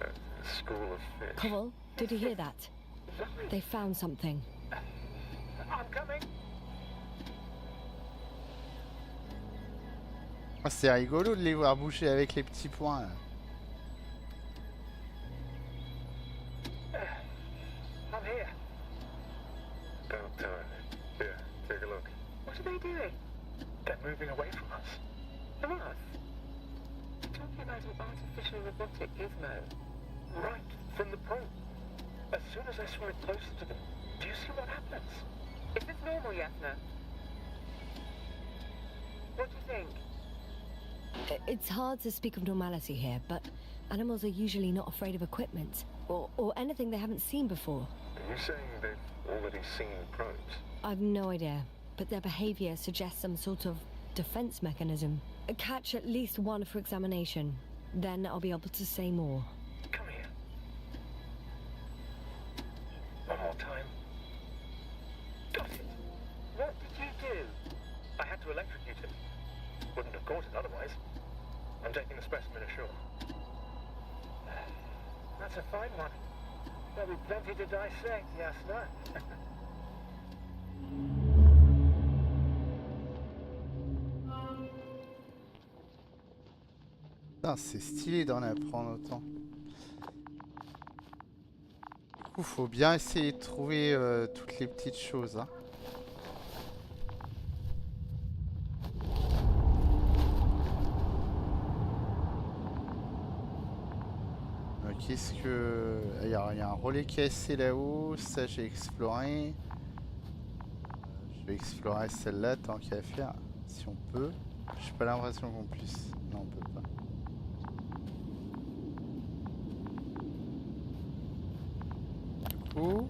a school of fish. Cole, did you hear that? They found something. I'm coming. Oh, c'est rigolo de les voir bouger avec les petits points là. I'm here. About time. Here, take a look. What are they doing? They're moving away from us. From us? You're talking about an artificial robotic gizmo. Right from the point. As soon as I swim it closer to them, do you see what happens? Is this normal, Yasna? What do you think? It's hard to speak of normality here, but animals are usually not afraid of equipment or anything they haven't seen before. Are you saying they've already seen probes? I've no idea, but their behavior suggests some sort of defense mechanism. Catch at least one for examination, then I'll be able to say more. Come here. One more time. Got it. What did you do? I had to electrocute it. Wouldn't have caught it otherwise. I'm taking the specimen ashore. That's a fine one. There'll be plenty to dissect, Yasna. Putain, c'est stylé d'en apprendre autant. Du coup, faut bien essayer de trouver toutes les petites choses. Hein. Qu'est-ce que... Il y a un relais cassé là-haut, ça j'ai exploré. Je vais explorer celle-là tant qu'à faire, si on peut. J'ai pas l'impression qu'on puisse... Non, on peut pas. Du coup...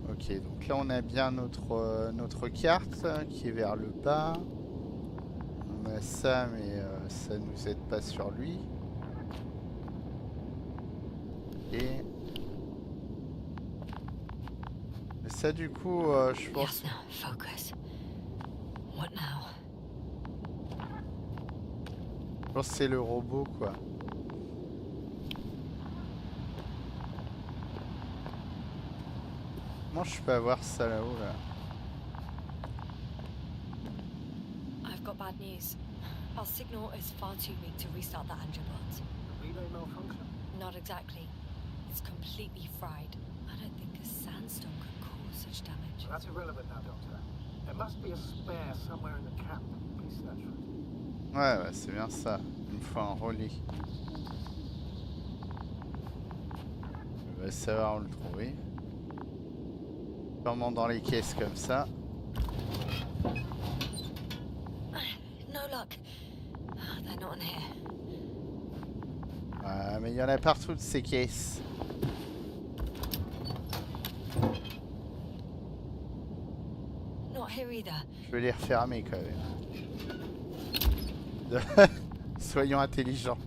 Ok, donc là on a bien notre carte qui est vers le bas. On a ça, mais ça nous aide pas sur lui. Et ça du coup je pense... Yasna, focus. What now? Je pense que c'est le robot quoi. Comment je peux avoir ça là-haut là? I've got bad news. Our signal is far too weak to restart the Angelbot. Relay malfunction? Not exactly. It's completely fried. I don't think a sandstorm could cause such damage. Well, that's irrelevant now, Doctor. There must be a spare somewhere in the camp. Please search for it. Ouais, bah, c'est bien ça. Il me faut un relais. Je vais savoir où le trouver. Sûrement dans les caisses comme ça. No luck. They're not in here. Ouais, mais il y en a partout de ces caisses. Not here either. Je vais les refermer quand même. Soyons intelligents.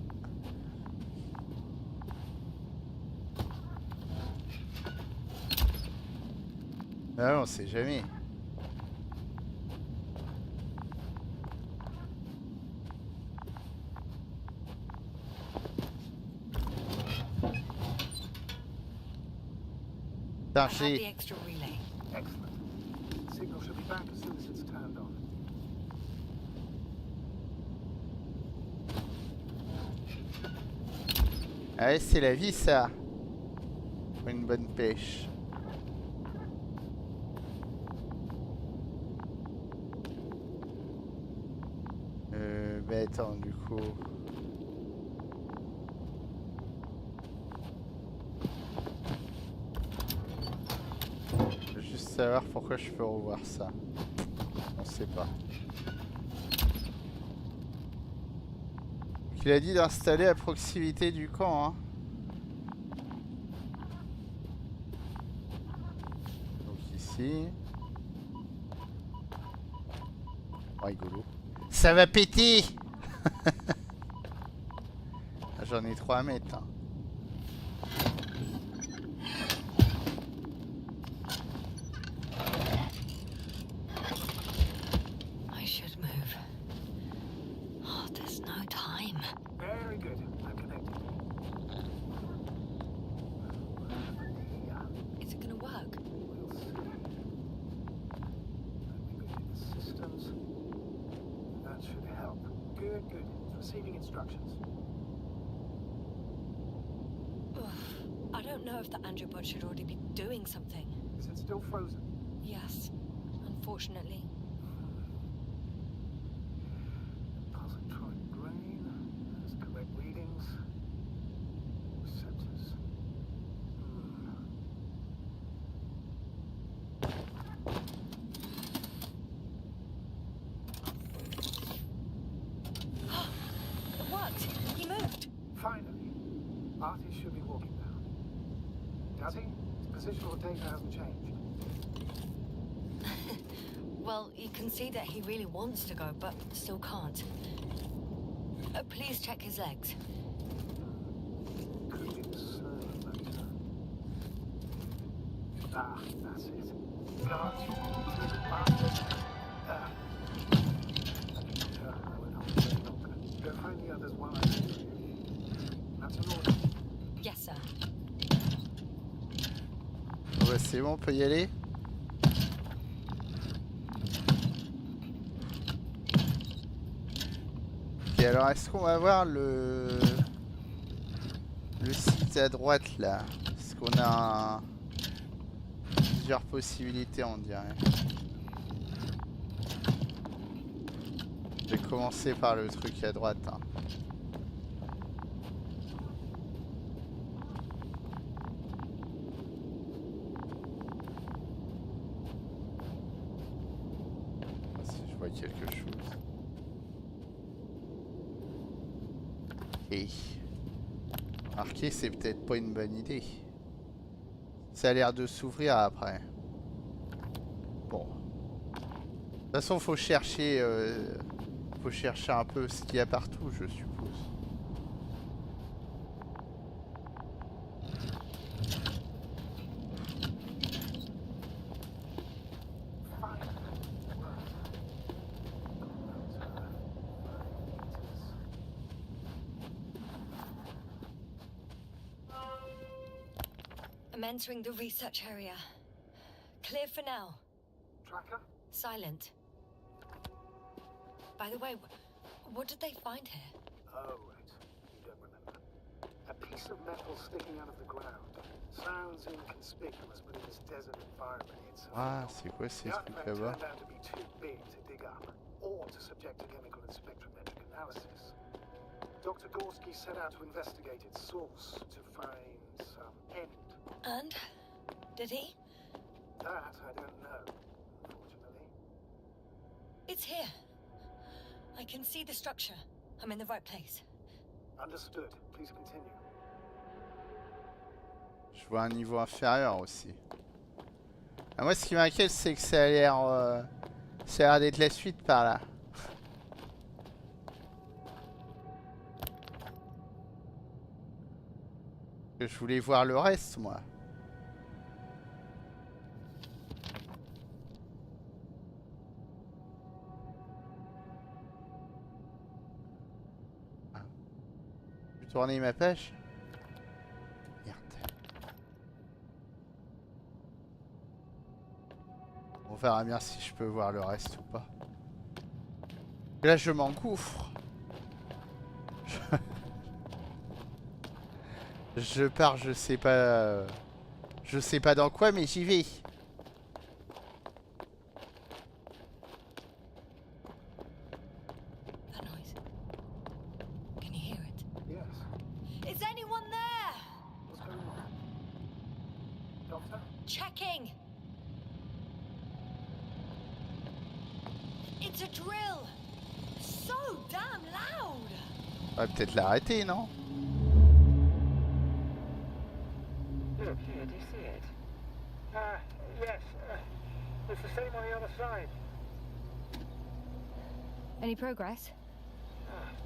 Ah, on sait jamais. I have the extra relay. Excellent. Signal should be back as soon as it's turned on. Ouais, c'est la vie ça. Pour une bonne pêche. Bah attends, du coup... Je veux juste savoir pourquoi je peux revoir ça. On sait pas. Il a dit d'installer à proximité du camp, hein. Donc ici... Oh, rigolo. Ça va péter. J'en ai 3 à mettre. Hein. receiving instructions. Ugh, I don't know if the androbot should already be doing something. Is it still frozen? Yes, unfortunately. Positron brain. That's correct readings. Receptors. What? He moved. Finally. Artie should be walking now. Does he? His position on the data hasn't changed. Well, you can see that he really wants to go, but still can't. Please check his legs. Could be the server motor. Ah, that's it. Guards. Go find the others while I'm here. That's an order. Yes, sir. Bon, bah, c'est bon, on peut y aller. Et alors, est-ce qu'on va voir le site à droite là? Est-ce qu'on a plusieurs possibilités, on dirait. Je vais commencer par le truc à droite. Hein. Si je vois quelque chose. Et marquer, c'est peut-être pas une bonne idée. Ça a l'air de s'ouvrir après. Bon. De toute façon, faut chercher un peu ce qu'il y a partout, je suppose. I'm entering the research area. Clear for now. Tracker? Silent. By the way, what did they find here? Oh, right. You don't remember. A piece of metal sticking out of the ground. Sounds inconspicuous, but in this desert environment, it's... Ah, c'est quoi ces The trucs artifact là-bas? turned out to be too big to dig up, or to subject to chemical and spectrometric analysis. Dr. Gorski set out to investigate its source, to find some end. And? Did he? That I don't know, unfortunately. It's here. I can see the structure. I'm in the right place. Understood. Please continue. Je vois un niveau inférieur aussi. Ah, moi, ce qui m'inquiète, c'est que ça a l'air d'être la suite par là. Je voulais voir le reste, moi. Ah. Je vais tourner ma page. Merde. On verra bien si je peux voir le reste ou pas. Là, je m'engouffre. Je pars, je sais pas dans quoi, mais j'y vais. That noise. Can you hear it? Yes. Is anyone there? What's going on? Doctor? Checking. It's a drill. So damn loud. On va peut-être l'arrêter, non? Look here, do you see it? Yes. It's the same on the other side. Any progress?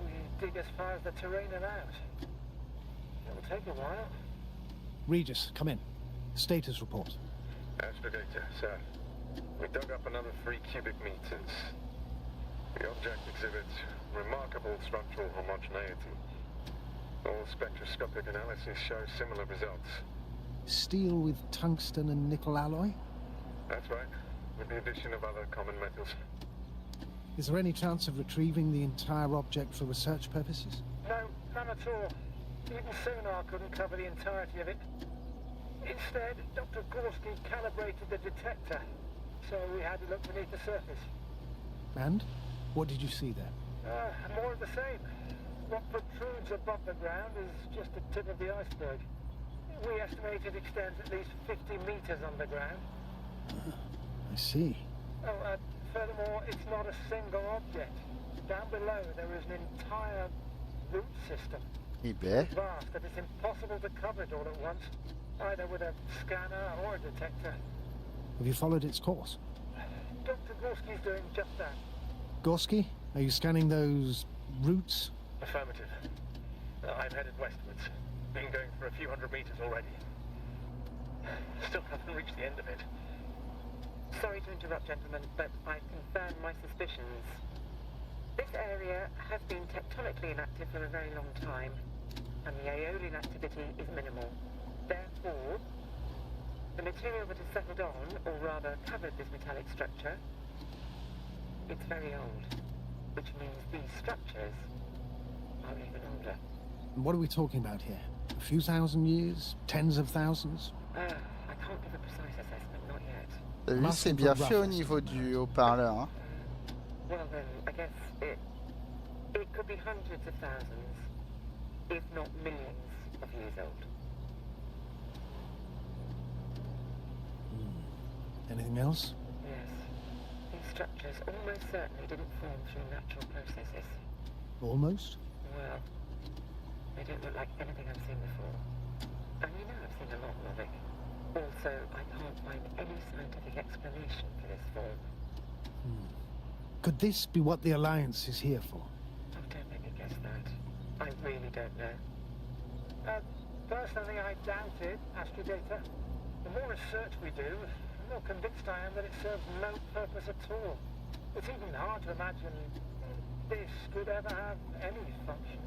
We dig as far as the terrain allows. It'll take a while. Regis, come in. Status report. Astrogator, sir. We dug up another 3 cubic meters. The object exhibits remarkable structural homogeneity. All spectroscopic analysis show similar results. Steel with tungsten and nickel alloy? That's right, with the addition of other common metals. Is there any chance of retrieving the entire object for research purposes? No, none at all. Even sonar couldn't cover the entirety of it. Instead, Dr. Gorski calibrated the detector, so we had to look beneath the surface. And? What did you see there? More of the same. What protrudes above the ground is just the tip of the iceberg. We estimate it extends at least 50 meters underground. I see. Oh, furthermore, it's not a single object. Down below, there is an entire root system. Eh ben. So vast that it's impossible to cover it all at once, either with a scanner or a detector. Have you followed its course? Dr. Gorski's doing just that. Gorski, are you scanning those roots? Affirmative. I'm headed westwards. Been going for a few hundred meters already. Still haven't reached the end of it. Sorry to interrupt, gentlemen, but I've confirmed my suspicions. This area has been tectonically inactive for a very long time, and the aeolian activity is minimal. Therefore, the material that has settled on, or rather covered this metallic structure, it's very old, which means these structures are even older. And what are we talking about here? A few thousand years? Tens of thousands? I can't give a precise assessment, not yet. T'as vu, c'est bien fait au niveau du haut-parleur. Hein. Well then, I guess it could be hundreds of thousands, if not millions of years old. Anything else? Yes. These structures almost certainly didn't form through natural processes. Almost? Well, they don't look like anything I've seen before. And you know I've seen a lot, Lovick. Also, I can't find any scientific explanation for this form. Could this be what the Alliance is here for? Oh, don't make me guess that. I really don't know. Personally, I doubt it, Astrogator. The more research we do, the more convinced I am that it serves no purpose at all. It's even hard to imagine this could ever have any function.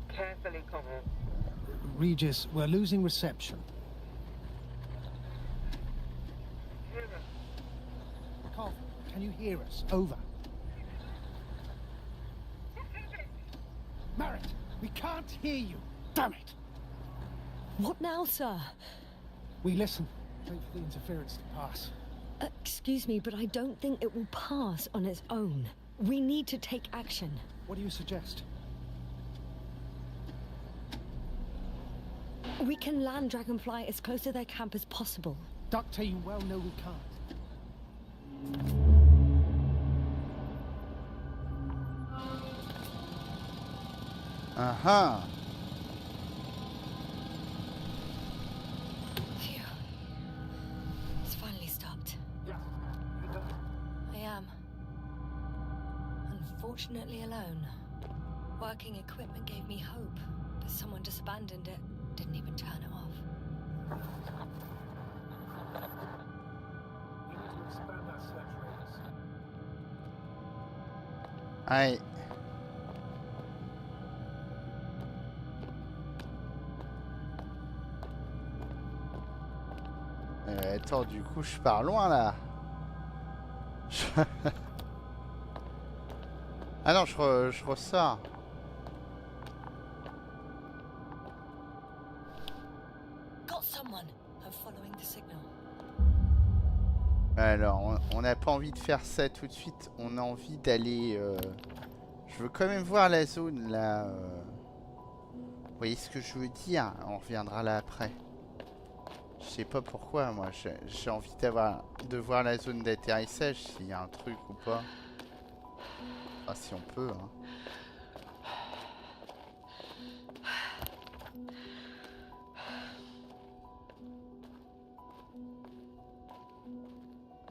Carefully, Connell. Regis, we're losing reception. Carl, can you hear us? Over. Merritt, we can't hear you. Damn it. What now, sir? We listen. Wait for the interference to pass. Excuse me, but I don't think it will pass on its own. We need to take action. What do you suggest? We can land Dragonfly as close to their camp as possible. Doctor, you well know we can't. Uh-huh. Phew. It's finally stopped. I am. Unfortunately alone. Working equipment gave me hope, but someone just abandoned it. Didn't even turn it off. We need to expand our search radius. Aïe. Attends, du coup, je pars loin là. Ah non, je ressors. Got someone. I'm following the signal. Alors, on n'a pas envie de faire ça tout de suite. On a envie d'aller... Je veux quand même voir la zone là. Vous voyez ce que je veux dire? On reviendra là après. Je sais pas pourquoi, moi. J'ai envie de voir la zone d'atterrissage, s'il y a un truc ou pas. Enfin, si on peut, hein.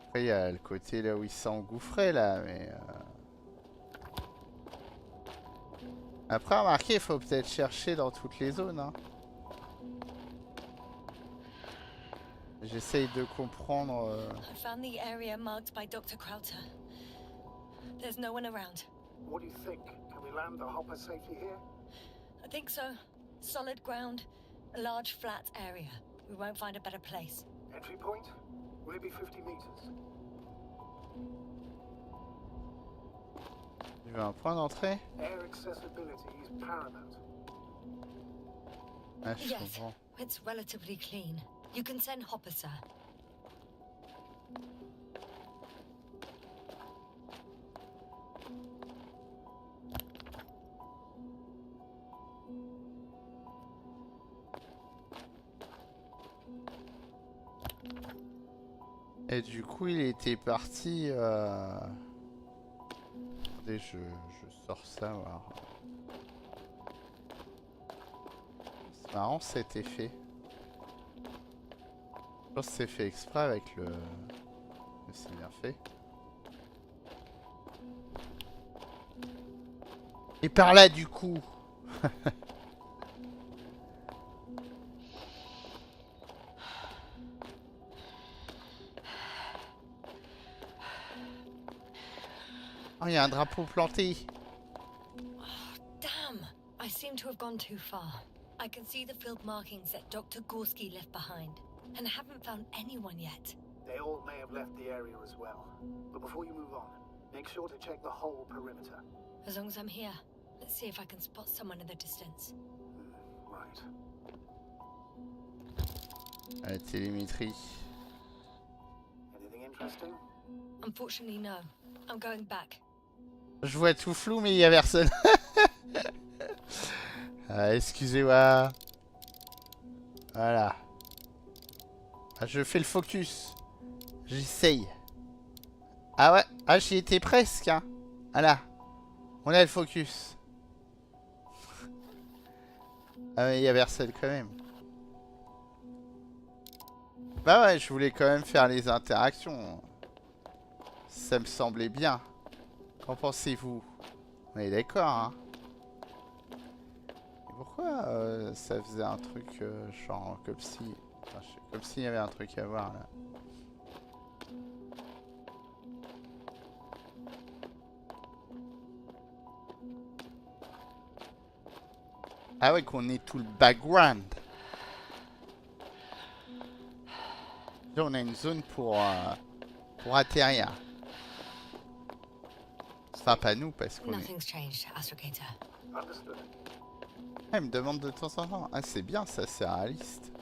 Après, il y a le côté là où il s'est engouffré, là, mais... Après, remarquez, il faut peut-être chercher dans toutes les zones, hein. J'essaye de comprendre... I found the area marked by Dr. Krauter. There's no one around. What do you think? Can we land the hopper safely here? I think so. Solid ground, a large flat area. We won't find a better place. Entry point? Will it be 50 meters? Il veut un point d'entrée? Air accessibility is paramount. Ah, je Yes, comprends. it's relatively clean. You can send Hopper, sir. Et du coup, il était parti. Attendez, je sors ça. Voir. C'est marrant cet effet. Je pense que c'est fait exprès avec le. Mais c'est bien fait. Et par là, du coup. Oh, il y a un drapeau planté. Damn! I seem to have gone too far. I can see the field markings that Dr. Gorski left behind, and I haven't found anyone yet. They all may have left the area as well. But before you move on, make sure to check the whole perimeter. As long as I'm here, let's see if I can spot someone in the distance. Right. La télémétrie. Anything interesting? Unfortunately, no. I'm going back. Je vois tout flou, mais il y a personne. Ah, excusez-moi. Voilà. Ah, je fais le focus. J'essaye. Ah ouais. Ah, j'y étais presque. Hein. Voilà. On a le focus. Ah, mais il y a personne quand même. Bah ouais, je voulais quand même faire les interactions. Ça me semblait bien. Qu'en pensez-vous? On est d'accord, hein? Et pourquoi ça faisait un truc genre comme si... Enfin, comme s'il y avait un truc à voir là. Ah ouais, qu'on ait tout le background. Là, on a une zone pour atterrir. Enfin, pas nous, parce qu'on est... Nothing's changed, Astrogator. Understood. Ah, il me demande de temps en temps. Ah, c'est bien, ça, c'est réaliste.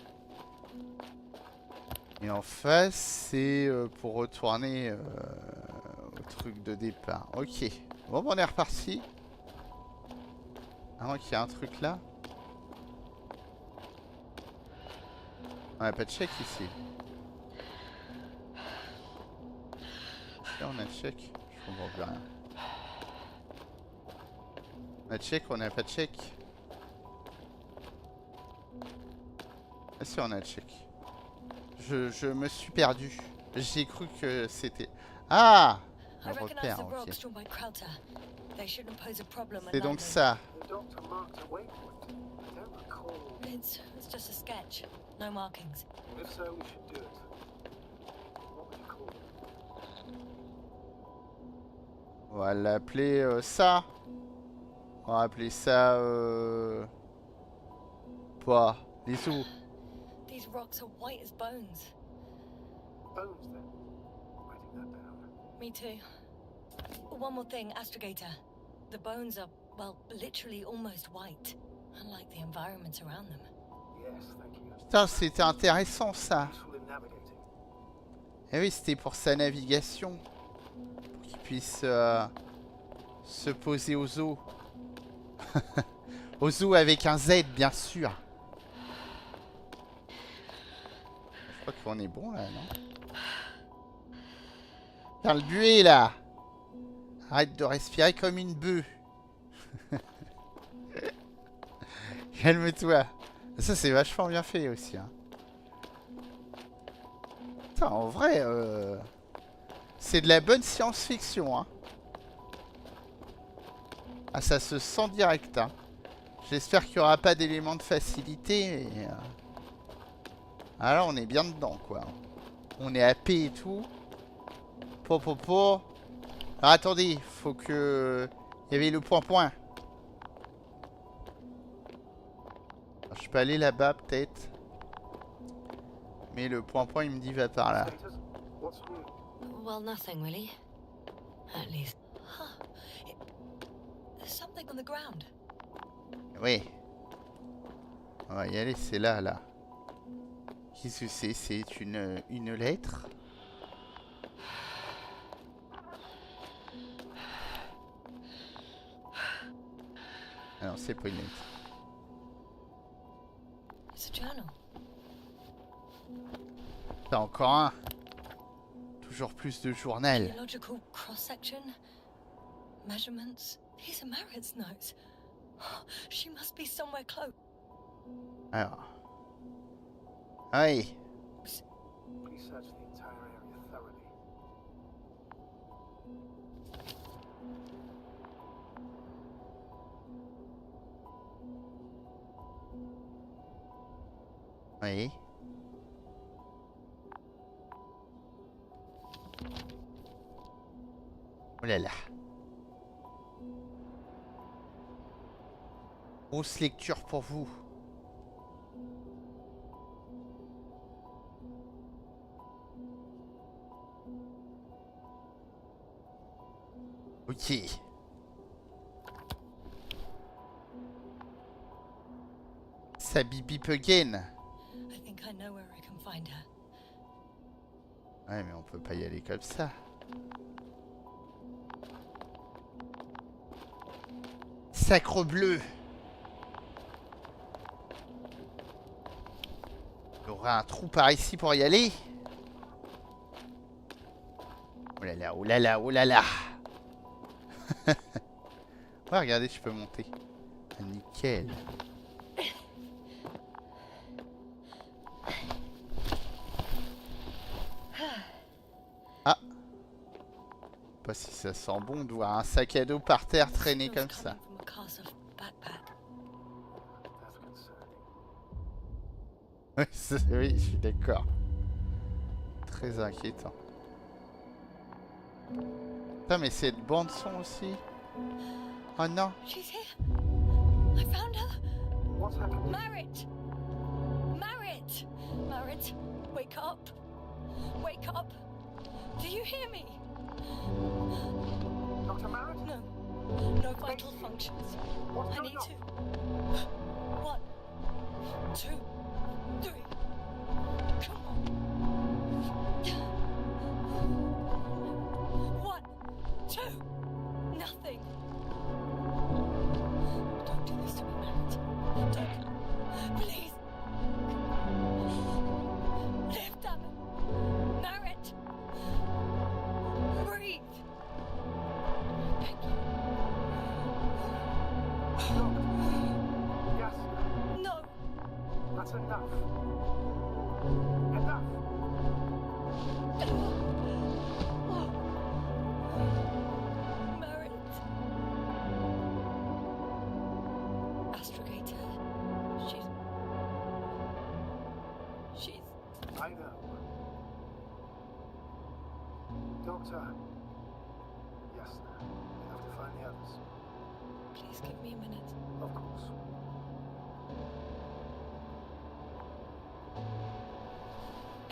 Et en face, c'est pour retourner au truc de départ. Ok. Bon, on est reparti. À moins qu'il y ait un truc là. On n'a pas de chèque ici. Là, on a le chèque. Je comprends plus rien. On a de chèque, on n'a pas de chèque. Ah si, on a de chèque. Je me suis perdu. J'ai cru que c'était... Ah! I Un recognize repère, the ok. rocks drawn by Krauter. They shouldn't pose a problem. C'est donc landing. ça. The doctor marked a waypoint. I don't recall. It's just a sketch. No markings. If so, we should do it. What would you call it? On va l'appeler ça. On va appeler ça... Quoi? Les os. These rocks are white as bones. Bones, then. Writing that down. Me too. One more thing, Astrogator. The bones are, well, literally almost white. Unlike the environment around them. Yes, thank you. Putain, c'était intéressant ça. Useful in navigating. Eh oui, c'était pour sa navigation. Pour qu'il puisse se poser aux eaux. Aux eaux avec un Z, bien sûr. Je crois qu'on est bon là, non? Putain, le buée là. Arrête de respirer comme une bœuf. Calme-toi. Ça, c'est vachement bien fait aussi. Hein. Putain, en vrai, c'est de la bonne science-fiction. Hein. Ah, ça se sent direct. Hein. J'espère qu'il n'y aura pas d'éléments de facilité. Mais, alors, on est bien dedans, quoi. On est happé et tout. Po. Alors, Ah, attendez, faut que... Il y avait le point-point. Alors, je peux aller là-bas, peut-être. Mais le point-point, il me dit va par là. Well, nothing really. At least. Huh. There's something on the ground. Oui. On va y aller, c'est là, là. Qu'est-ce que c'est? C'est une lettre? Ah non, c'est pas une lettre. It's a journal. T'as encore un. Toujours plus de journal. Geological cross-section. Measurements. These are Marit's notes. She must be somewhere close. Alors. Oui. Please search the entire area thoroughly. Oui. Oh là là. Grosse lecture pour vous. Ok. Ça bip bip again. I think I know where I can find her. Ouais, mais on peut pas y aller comme ça. Sacre bleu. Il y aura un trou par ici pour y aller. Oh là là, oh là là, oh là là. Ouais, regardez, je peux monter. Ah, nickel. Ah. Pas si ça sent bon de voir un sac à dos par terre traîner comme ça. Oui, oui, je suis d'accord. Très inquiétant. Putain, mais c'est de bande son aussi. Oh non. She's here. I found her. What's happening? Marit. Marit. Marit, wake up. Wake up. Do you hear me? Dr. Marit? No. No vital functions. What's I going need on? to. 1, 2, 3. Come on. 1, 2. Nothing. Don't do this to me, Marit. Don't. Please. Live, damn it. Marit. Breathe. Thank you. Yes, No. that's enough. Enough. Merit. Astrogator. She's. I know. Doctor. Yes, sir. We have to find the others. Please give me a minute. Of course.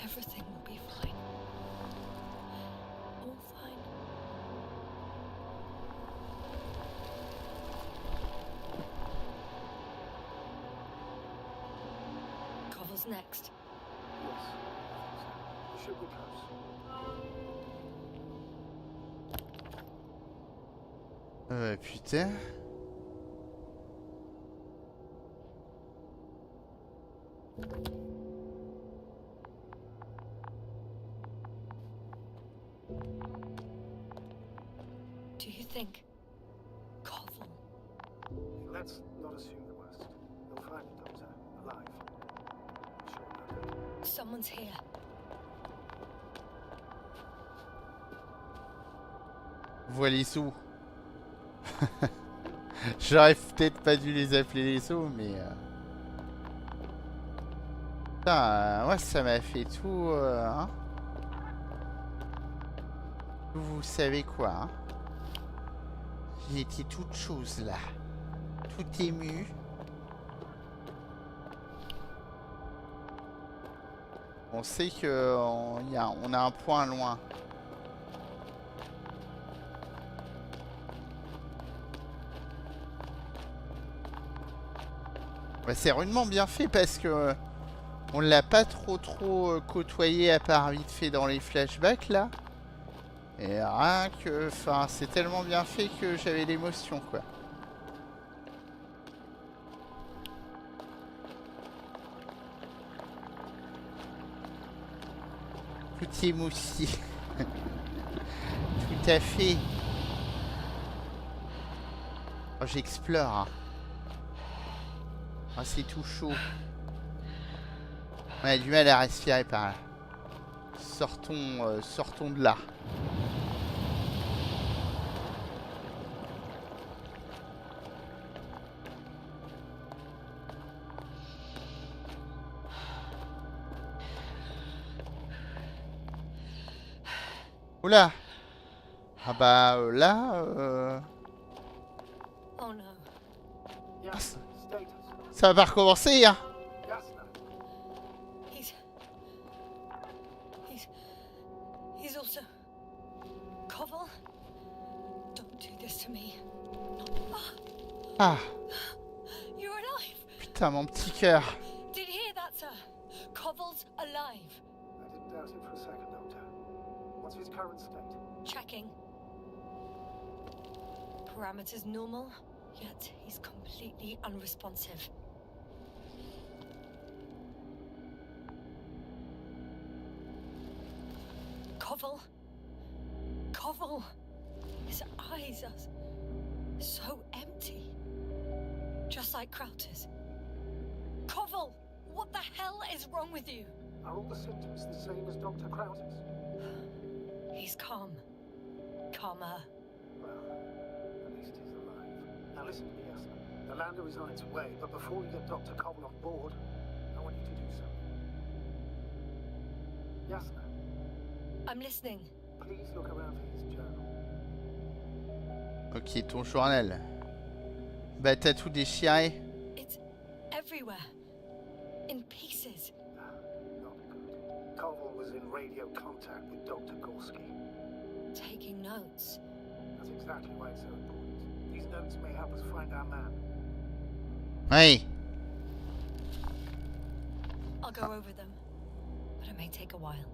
Everything will be fine. All fine. Cover's next. Yes. We should be close. Putain. Do you think? Covel. Let's not assume the worst. You'll find the doctor alive. Sure about that. Someone's here. Voilà les sous. J'aurais peut-être pas dû les appeler les sous, mais... Putain, moi ça m'a fait tout... hein. Vous savez quoi, hein. J'ai été toute chose là. Tout ému. On sait que on a un point loin. Bah, c'est rudement bien fait parce que on l'a pas trop côtoyé à part vite fait dans les flashbacks là. Et rien que, enfin, c'est tellement bien fait que j'avais l'émotion quoi. Tout émoustillé. Tout à fait. Oh, j'explore. Hein. Oh, c'est tout chaud. On a du mal à respirer par là. Sortons de là. Oula. Ah bah là... Oh no. Ah, ça va pas recommencer hein. He's also... Koval? Don't do this to me. Ah. You're alive! Putain, mon petit cœur. Did you hear that, sir? Koval's alive. I didn't doubt it for a second, Doctor. What's his current state? Checking. Parameters normal, yet he's completely unresponsive. Koval. His eyes are so empty. Just like Krauter's. Koval, what the hell is wrong with you? Are all the symptoms the same as Dr. Krauter's? He's calm. Calmer. Well, at least he's alive. Now listen to me, Yasna. The lander is on its way, but before we get Dr. Koval on board, I want you to do something. Yasna. I'm listening. Please look around for his journal. Ok, ton journal. Bah t'as tout déchiré. It's everywhere. In pieces. Not good. Koval was in radio contact with Dr. Gorski. Taking notes. That's exactly why it's so important. These notes may help us find our man. Oui. I'll go over them, but it may take a while.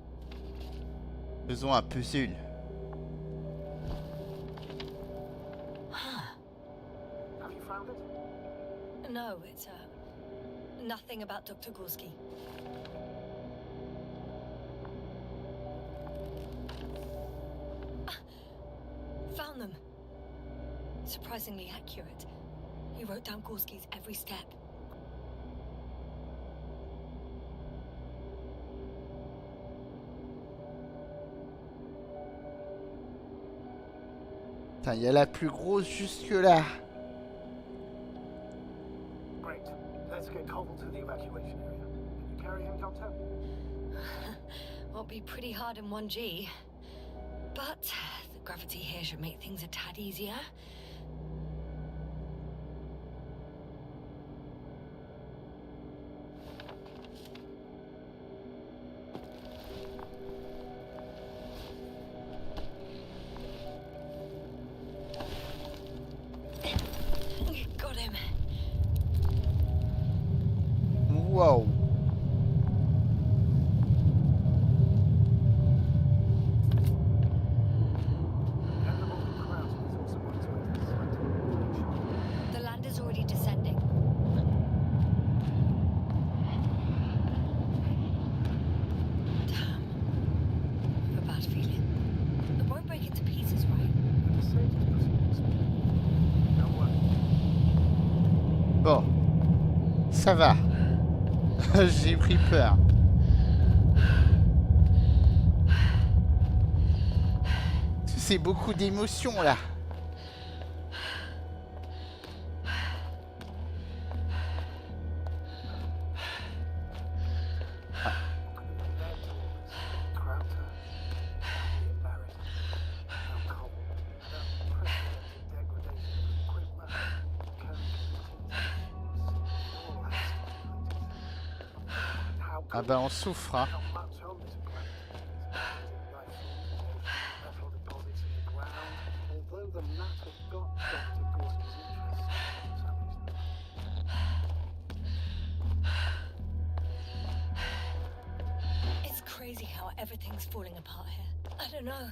Faisons un puzzle. Have you found it? No, it's nothing about Dr. Gorski. Found them. Surprisingly accurate. He wrote down Gorski's every step. Putain, il y a la plus grosse jusque là. Great. Let's get Koval to the evacuation area. Can you carry him, Doctor? Won't be pretty hard in 1G. But the gravity here should make things a tad easier. Got him. Wow. The land is already descending. Damn. I have a bad feeling. It won't break into pieces, right? Bon. Ça va. J'ai pris peur. C'est beaucoup d'émotions là. Ah bah on souffre, hein. It's crazy how everything's falling apart here. I don't know.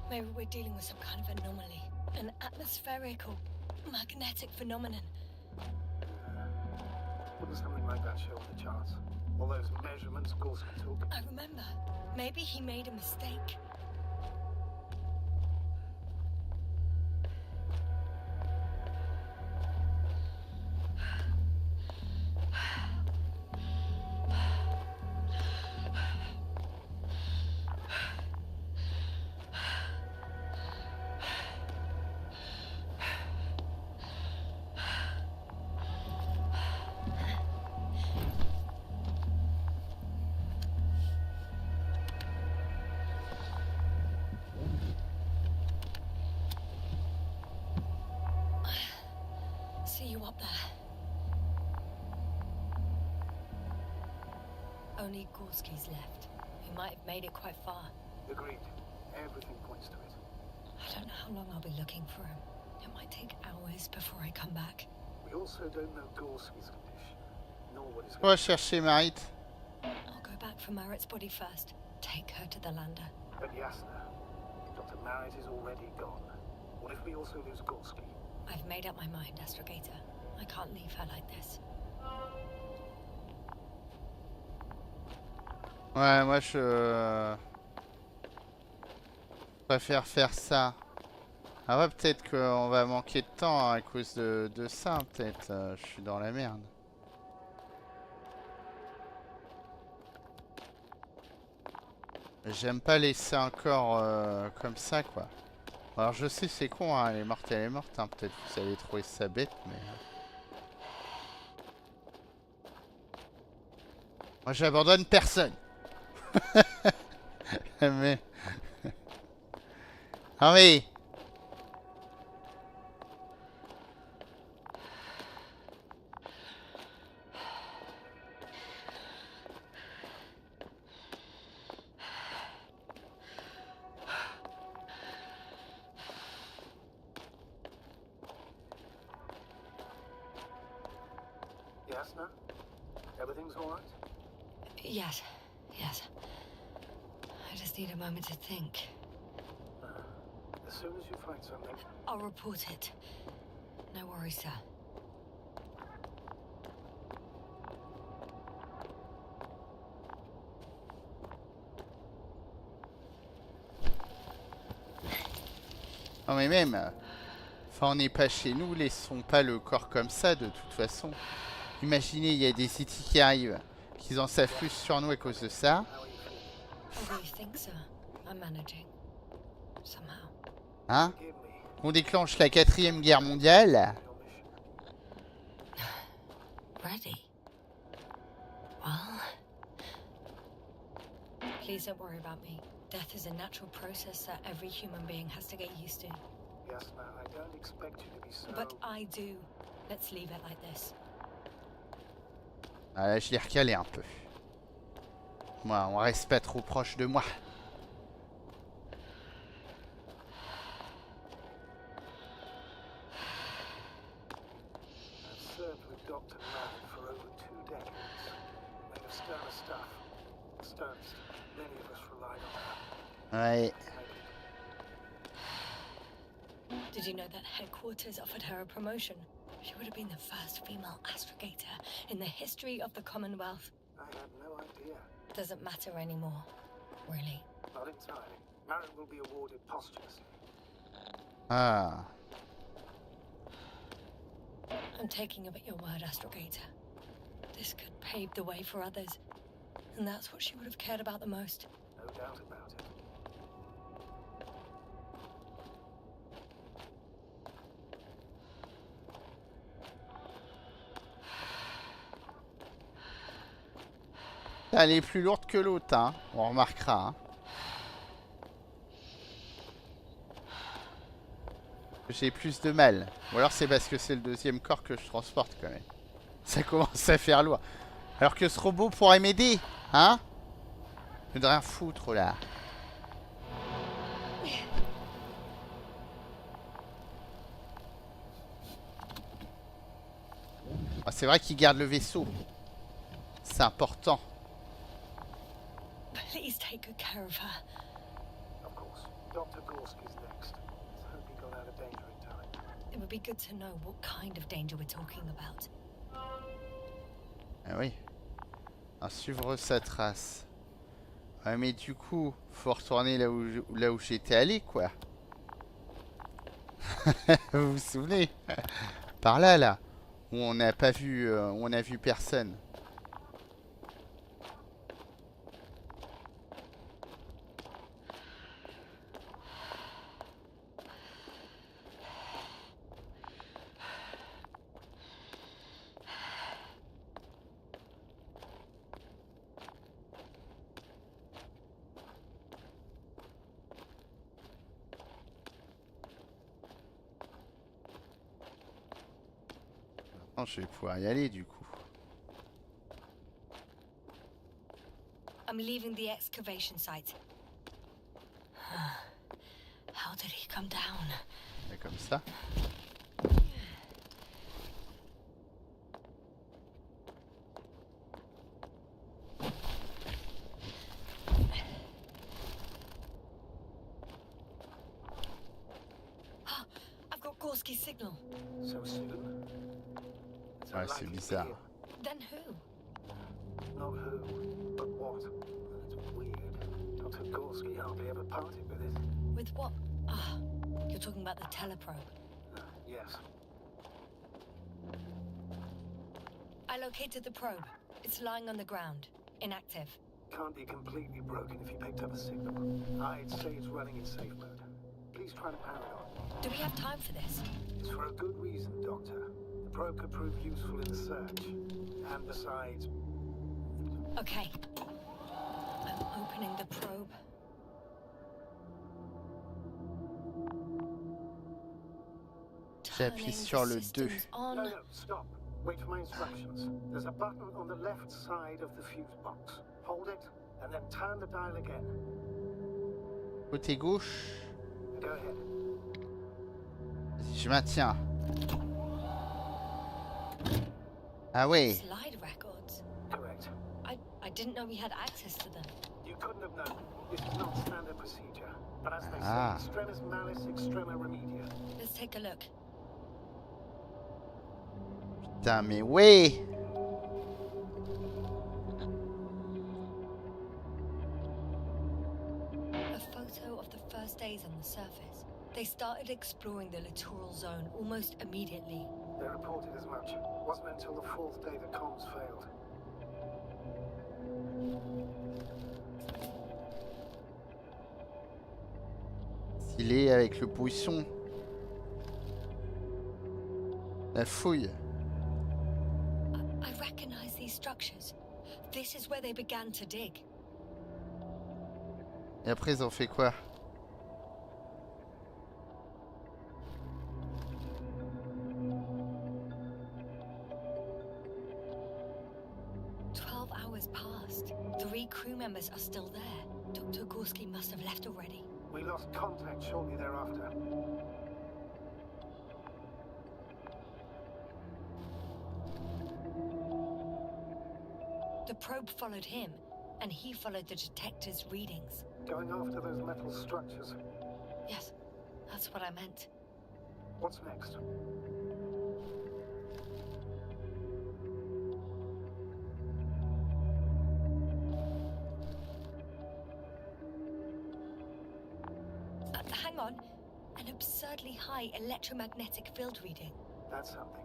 Maybe we're dealing with some kind of anomaly. An atmospheric or magnetic phenomenon. Wouldn't something like that show on the charts? All those measurements Gorski took? I remember. Maybe he made a mistake. See you up there. Only Gorski's left. We might have made it quite far. Agreed. Everything points to it. I don't know how long I'll be looking for him. It might take hours before I come back. We also don't know Gorski's condition, nor what is On va chercher Meute. I'll go back for Marit's body first. Take her to the lander. But Yasna, Dr. Marit is already gone. What if we also lose Gorski? I've made up my mind, Astrogator. I can't leave her like this. Ouais, moi je préfère faire ça. Après peut-être qu'on va manquer de temps à cause de ça, peut-être. Je suis dans la merde. J'aime pas laisser encore comme ça, quoi. Alors je sais c'est con, hein, elle est morte, hein. Peut-être que vous allez trouver ça bête, mais... Moi j'abandonne personne. Mais... Ah oui. Yasna? Everything's all right? Yes, yes. I just need a moment to think. As soon as you find something... I'll report it. No worries, sir. Non mais même... Enfin on n'est pas chez nous, laissons pas le corps comme ça de toute façon. Imaginez, il y a des cités qui arrivent, qu'ils en savent plus sur nous à cause de ça. How do you think, sir? I'm managing. Somehow. Hein? On déclenche la 4e guerre mondiale. Ready? Well... Please don't worry about me. Death is a natural process that every human being has to get used to. Yasna, I don't expect you to be so... But I do. Let's leave it like this. Ah là, je l'ai recalé un peu. Moi, on reste pas trop proche de moi. I've served with Dr. Marit for over 2 decades. Made of sterner stuff. Sternest. Many of us relied on her. Ouais. Did you know that headquarters offered her a promotion? She would have been the first female astrogator in the history of the Commonwealth. I had no idea. Doesn't matter anymore, really. Not entirely. Marit will be awarded posthumously. Ah. I'm taking you at your word, Astrogator. This could pave the way for others. And that's what she would have cared about the most. No doubt about it. Elle est plus lourde que l'autre, hein. On remarquera. Hein. J'ai plus de mal. Ou alors c'est parce que c'est le 2e corps que je transporte quand même. Ça commence à faire lourd. Alors que ce robot pourrait m'aider, hein? Je ne rien foutre là. Ah, c'est vrai qu'il garde le vaisseau. C'est important. Please take good care of her. Of course. Dr. Gorski's next. Let's hope he got out of danger in time. It would be good to know what kind of danger we're talking about. Ah oui. Alors, suivre sa trace. Ouais, mais du coup, faut retourner là où j'étais allé, quoi. Vous vous souvenez? Par là, là. Où on n'a pas vu, où on a vu personne. Maintenant, je vais pouvoir y aller, du coup. I'm leaving the excavation site. How did he come down? Et comme ça. I've got Gorski's signal. So soon. It's Ouais, c'est unlikely bizarre. here. Then who? Not who, but what. It's weird. Dr. Gorski hardly ever parted with it. With what? Ah, you're talking about the teleprobe. Yes. I located the probe. It's lying on the ground, inactive. Can't be completely broken if you picked up a signal. I'd say it's running in safe mode. Please try to power it on. Do we have time for this? It's for a good reason, Doctor. The probe could prove useful in the search. And besides... Okay. I'm opening the probe. J'appuie Turning sur the le 2. systems on. No, stop. Wait for my instructions. There's a button on the left side of the fuse box. Hold it, and then turn the dial again. Côté gauche. Go ahead. Vas-y, je maintiens. Ah ouais. Slide records. Correct. I didn't know we had access to them. You couldn't have known. This is not standard procedure. But as they Ah. say, extremis malice, extrema remedia. Let's take a look. Putain, mais ouais. A photo of the first days on the surface. They started exploring the littoral zone almost immediately. They reported as much. Wasn't until the fourth day the comms failed. S'il est avec le buisson. La fouille. I recognize these structures. This is where they began to dig. Et après, ils ont fait quoi? Hours passed. 3 crew members are still there. Dr. Gorski must have left already. We lost contact shortly thereafter. The probe followed him, and he followed the detector's readings. Going after those metal structures. Yes, that's what I meant. What's next? Hang on. An absurdly high electromagnetic field reading. That's something.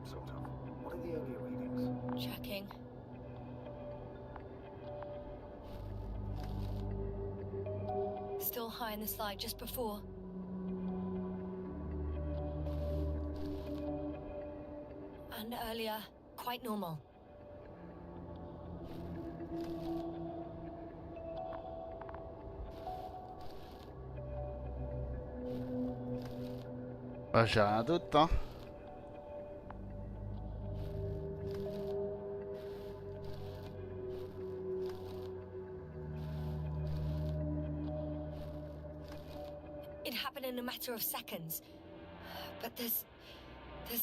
Sort of. What are the earlier readings? Checking. Still high in the slide just before. And earlier, quite normal. Bah, j'ai rien d'autre, hein. It happened in a matter of seconds. But there's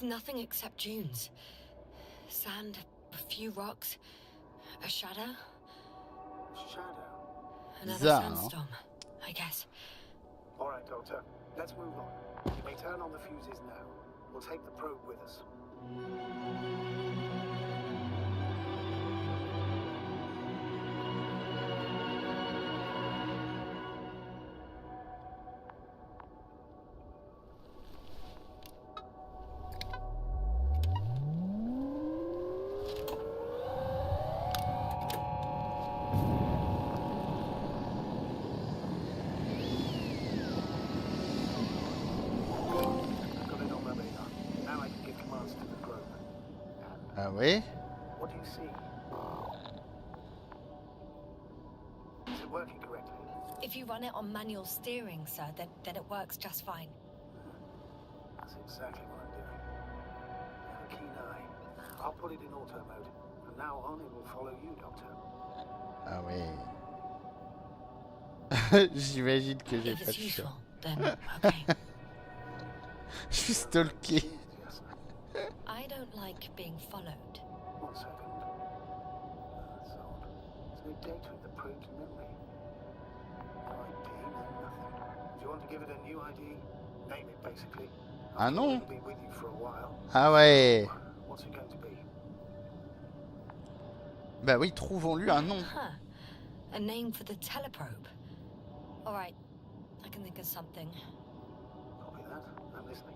nothing except dunes. Sand, a few rocks, a shadow. Shadow. Another Bizarre, hein? sandstorm, I guess. All right, Doctor. Let's move on. You may turn on the fuses now. We'll take the probe with us. Ah ouais? What do you see? Is it working correctly? If you run it on manual steering, sir, then it works just fine. That's exactly what I'm doing. Have a keen eye. I'll put it in auto mode. From now on, it will follow you, Doctor. Ah ouais. J'imagine que j'ai If pas it's de useful, choix. then okay. Je suis stalké. Yes. I don't like being followed. 1 second. That's odd. There's no data in the probe's memory. No ID, no nothing. Do you want to give it a new ID? Name it, basically. Ah non? It'll be with you for a while. Ah ouais. What's it going to be? Bah oui, trouvons-lui un nom. Huh. A name for the teleprobe. All right, I can think of something. Copy that. I'm listening.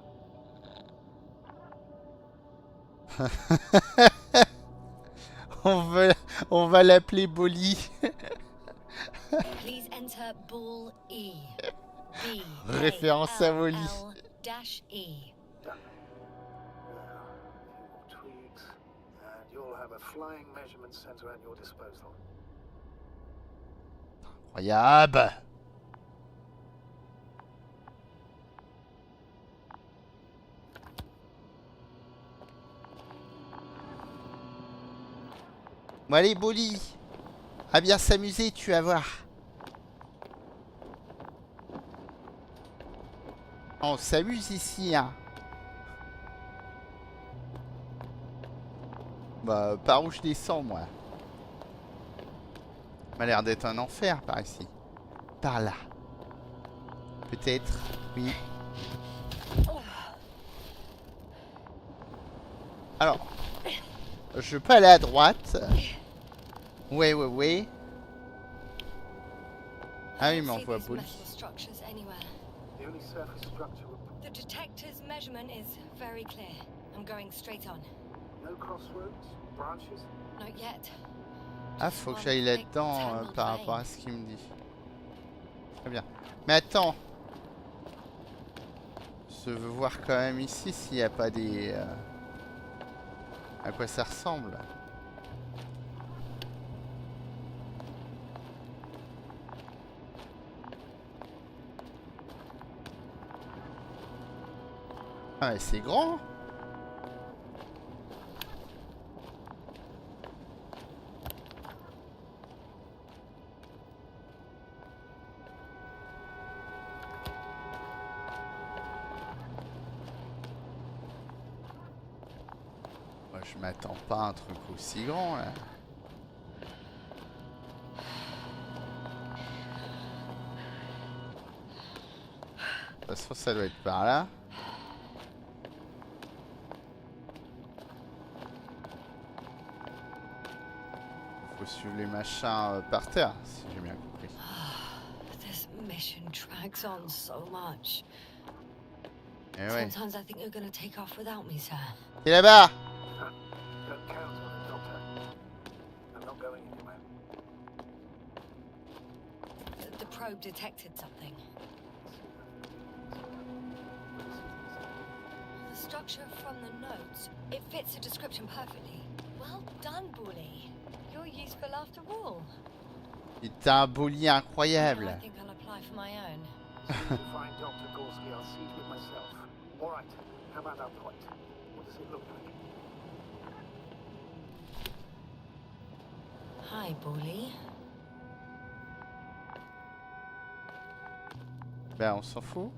On va l'appeler Bolly. Please enter ball E. B. Référence à Bolly. -E. Done. Now, a few more tweaks, and you'll have a flying measurement center at your disposal. Incroyable. Bon allez Bolly, à bien s'amuser, tu vas voir. On s'amuse ici, hein. Bah par où je descends moi? M'a l'air d'être un enfer par ici. Par là. Peut-être, oui. Alors, je peux aller à droite. Ouais. Ah oui, mais on voit Bolly. The only surface structure would The detector's measurement is very clear. I'm going straight on. no crossroads, branches. Not yet. Ah, faut que j'aille là-dedans par rapport à ce qu'il me dit. Très bien. Mais attends. Je veux voir quand même ici s'il n'y a pas des... à quoi ça ressemble. Ah, mais c'est grand. Moi, je m'attends pas à un truc aussi grand là. De toute façon, ça doit être par là. Faut suivre les machins par terre, si j'ai bien compris. This mission drags on so much. Eh ouais. Sometimes I think you're gonna take off without me, sir. Et là-bas! Don't count on it, Doctor. I'm not going anywhere. The probe detected something. The structure from the notes. It fits the description perfectly. Well done, Bully. You're useful after all. C'est un Bolly Now incroyable. I think I'll apply for my own. To find Dr. Gorski, I'll see to it myself. All right. How about our point? What does it look like? Hi, Bully. Ben on s'en fout.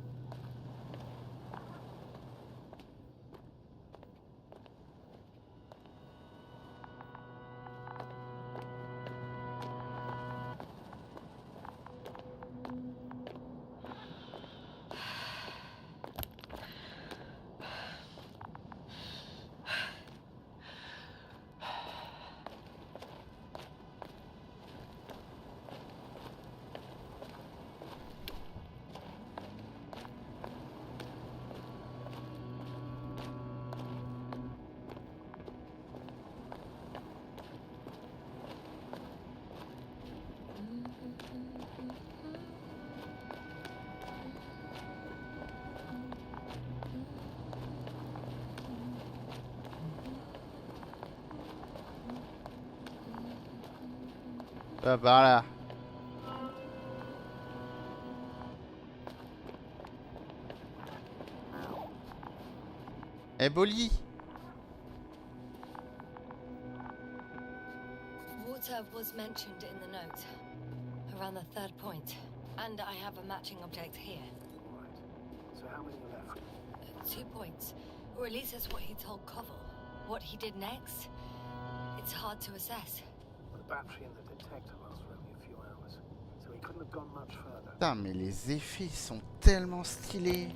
Bah, par là. Eh, Bolly. Water was mentioned in the note, around the third point. And I have a matching object here. So how many are left? 2 points. Or at least that's what he told Koval. What he did next, it's hard to assess. The battery in the detector lasts for only a few hours, so he couldn't have gone much further. Putain, mais les effets sont tellement stylés.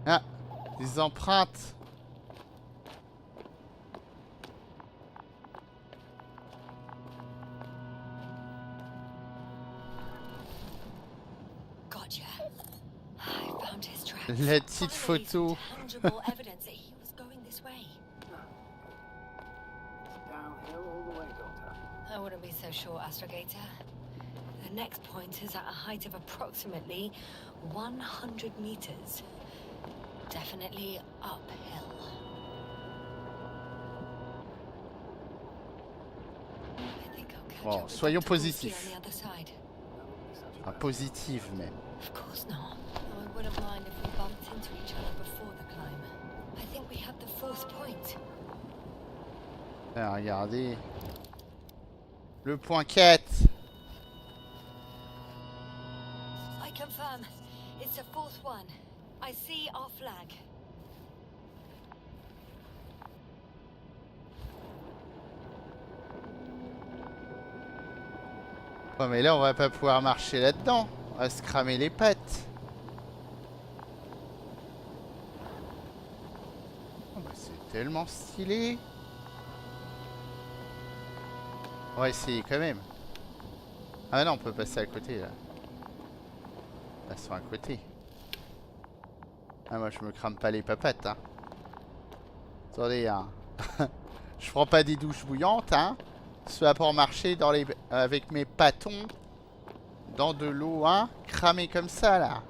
Ah, des empreintes. Gotcha. I found his tracks. La petite Finally, photo. some tangible evidence that he was going this way. It's downhill all the way, Doctor. I wouldn't be so sure, Astrogator. The next point is at a height of approximately 100 meters. Definitely uphill. I think I'll catch Bon, up with soyons Dr. Wolski positifs. on the other side. Ah, positive même. Of course not. Though I wouldn't mind if we bumped into each other before the climb. I think we have the fourth point. Ah, regardez. Le point 4. I confirm. It's the fourth one. I see our flag. Oh, mais là, on va pas pouvoir marcher là-dedans. On va se cramer les pattes. Oh, bah, c'est tellement stylé. On va essayer quand même. Ah non, on peut passer à côté là. Passons à côté. Ah, moi je me crame pas les papates, hein. Attendez, hein. Je prends pas des douches bouillantes, hein. Soit pour marcher dans les... avec mes pâtons dans de l'eau, hein. Cramé comme ça, là.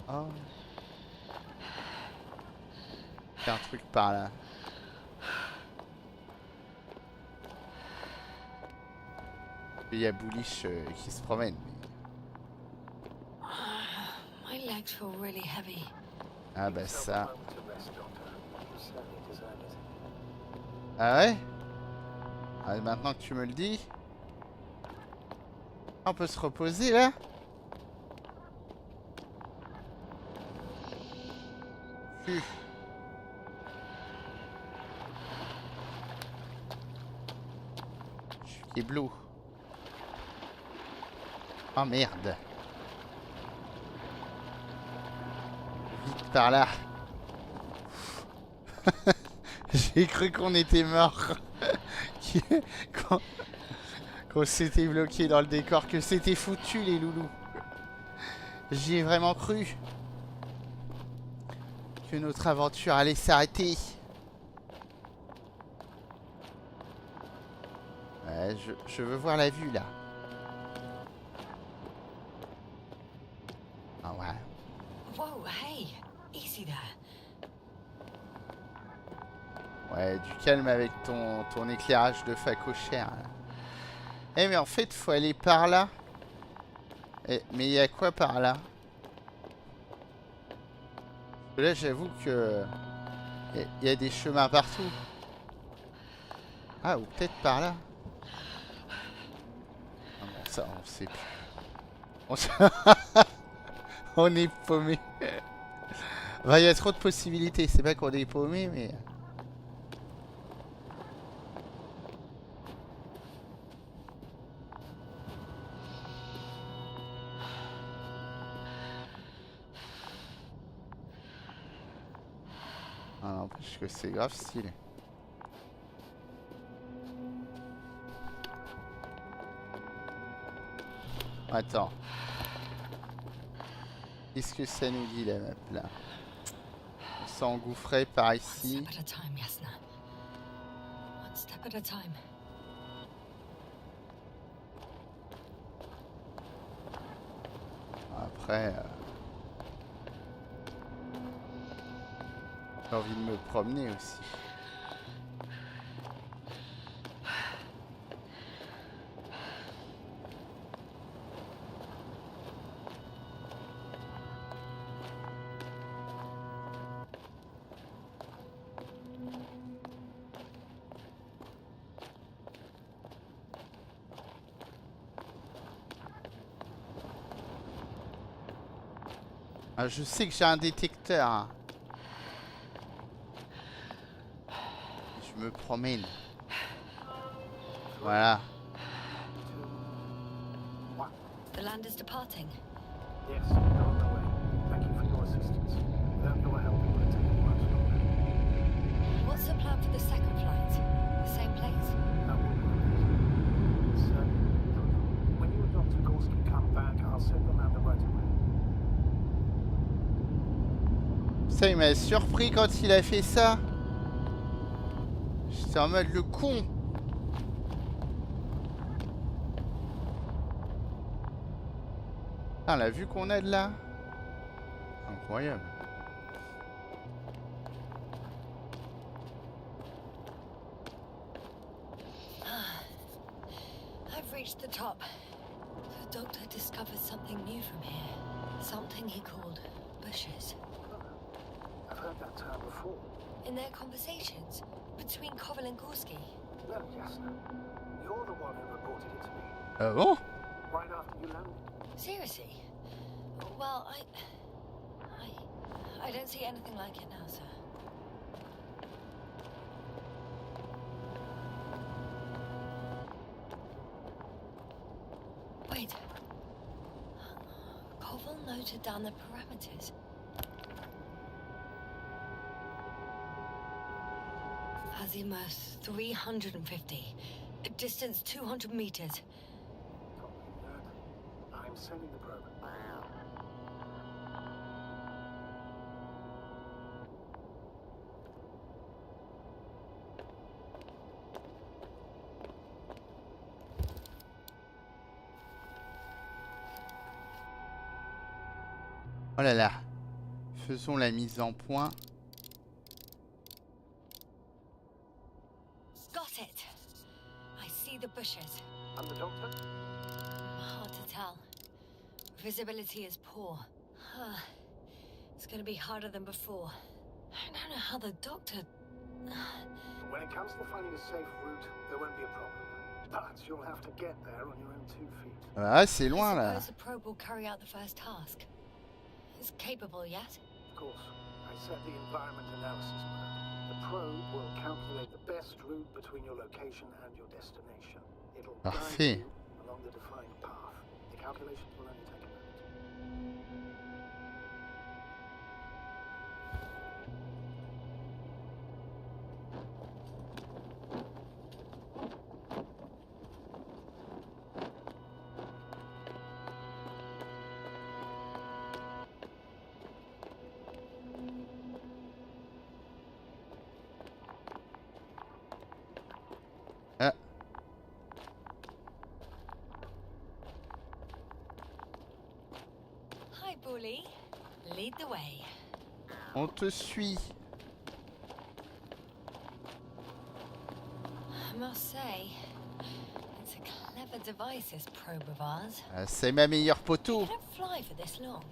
Oh. Il y a un truc par là. Il y a Bullish qui se promène. My legs feel really heavy. Ah bah ça. Moment to rest, Doctor. You certainly deserve it. Ah ouais? Ah, maintenant que tu me le dis. On peut se reposer là? Phew. Je suis ébloui. Oh merde. Vite par là. J'ai cru qu'on était mort. Qu'on s'était bloqué dans le décor, que c'était foutu les loulous. J'y ai vraiment cru. Que notre aventure allait s'arrêter. Ouais, je veux voir la vue là. Ah ouais. Whoa, hey, easy there. Ouais, du calme avec ton éclairage de facochère. Là. Eh mais en fait, faut aller par là. Mais il y a quoi par là? Parce que là, j'avoue que il y a des chemins partout. Ah, ou peut-être par là. Ah bon, ça, on sait plus. On est paumé. Bah, il y a trop de possibilités. C'est pas qu'on est paumé, mais... Ah, n'empêche que c'est grave stylé. Attends. Qu'est-ce que ça nous dit la map là? On s'engouffrait par ici. One step at a time, Yasna. One step at a time. Après, j'ai envie de me promener aussi. Ah, je sais que j'ai un détecteur. Hein. Je me promène. Voilà. The land is departing. Yes, you're on the way. Thank you for your assistance. Without your help, it would have taken much longer. What's the plan for the second flight? The same place? That will be great. So, when you and Dr. Gorski come back, I'll send them out the right away. Ça, il m'a surpris quand il a fait ça. J'étais en mode le con. Ah, la vue qu'on a de là. Incroyable. I've reached the top. The doctor discovered something new from here. Something he called bushes. I've heard that term before. In their conversations between Koval and Gorski. No, Jasna. You're the one who reported it to me. Ah bon? Right after you landed. Seriously? Well, I don't see anything like it now, sir. Wait. Koval noted down the parameters. Azimuth 350. Distance 200 meters. I'm sending the probe. Oh là là. Faisons la mise en point. Got it. I see the bushes. I'm the doctor? Hard to tell. Visibility is poor. It's gonna be harder than before. I don't know how the doctor... When it comes to finding a safe route, there won't be a problem. But you'll have to get there on your own 2 feet. Ah, c'est loin I là. suppose the probe will carry out the first task. It's capable yet? Of course, I set the environment analysis mode. The probe will calculate the best route between your location and your destination. It'll Parfait. guide you along the defined path. The calculations will only take a minute. Crawley, lead the way. On te suit. I must say, it's a clever device, this probe of ours. C'est ma meilleure You poteau. couldn't fly for this long.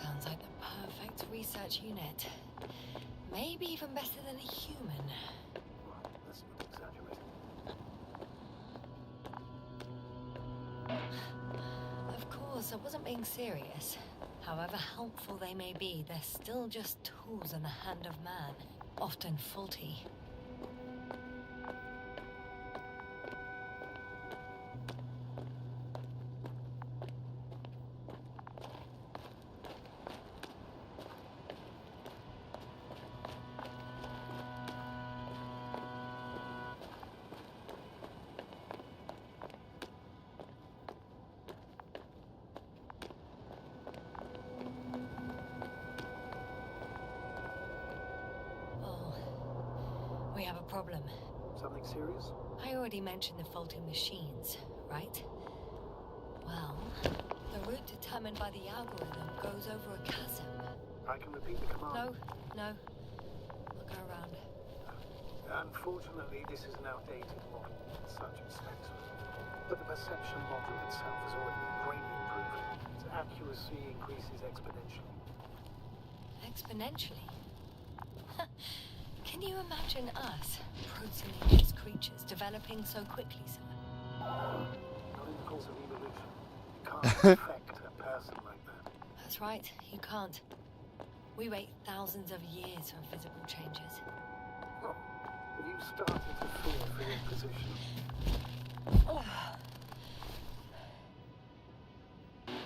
Sounds like the perfect research unit. Maybe even better than a human. Let's not exaggerate. Of course, I wasn't being serious. However helpful they may be, they're still just tools in the hand of man, often faulty. We have a problem. Something serious? I already mentioned the faulty machines, right? Well, the route determined by the algorithm goes over a chasm. I can repeat the command. No. I'll go around. Unfortunately, this is an outdated model in such respects. But the perception model itself has already been greatly improved. Its accuracy increases exponentially. Exponentially? Can you imagine us, proteinaceous creatures, developing so quickly, sir? Not in the course of evolution. You can't affect a person like that. That's right, you can't. We wait thousands of years for visible changes. Oh, have you started to fear for your position?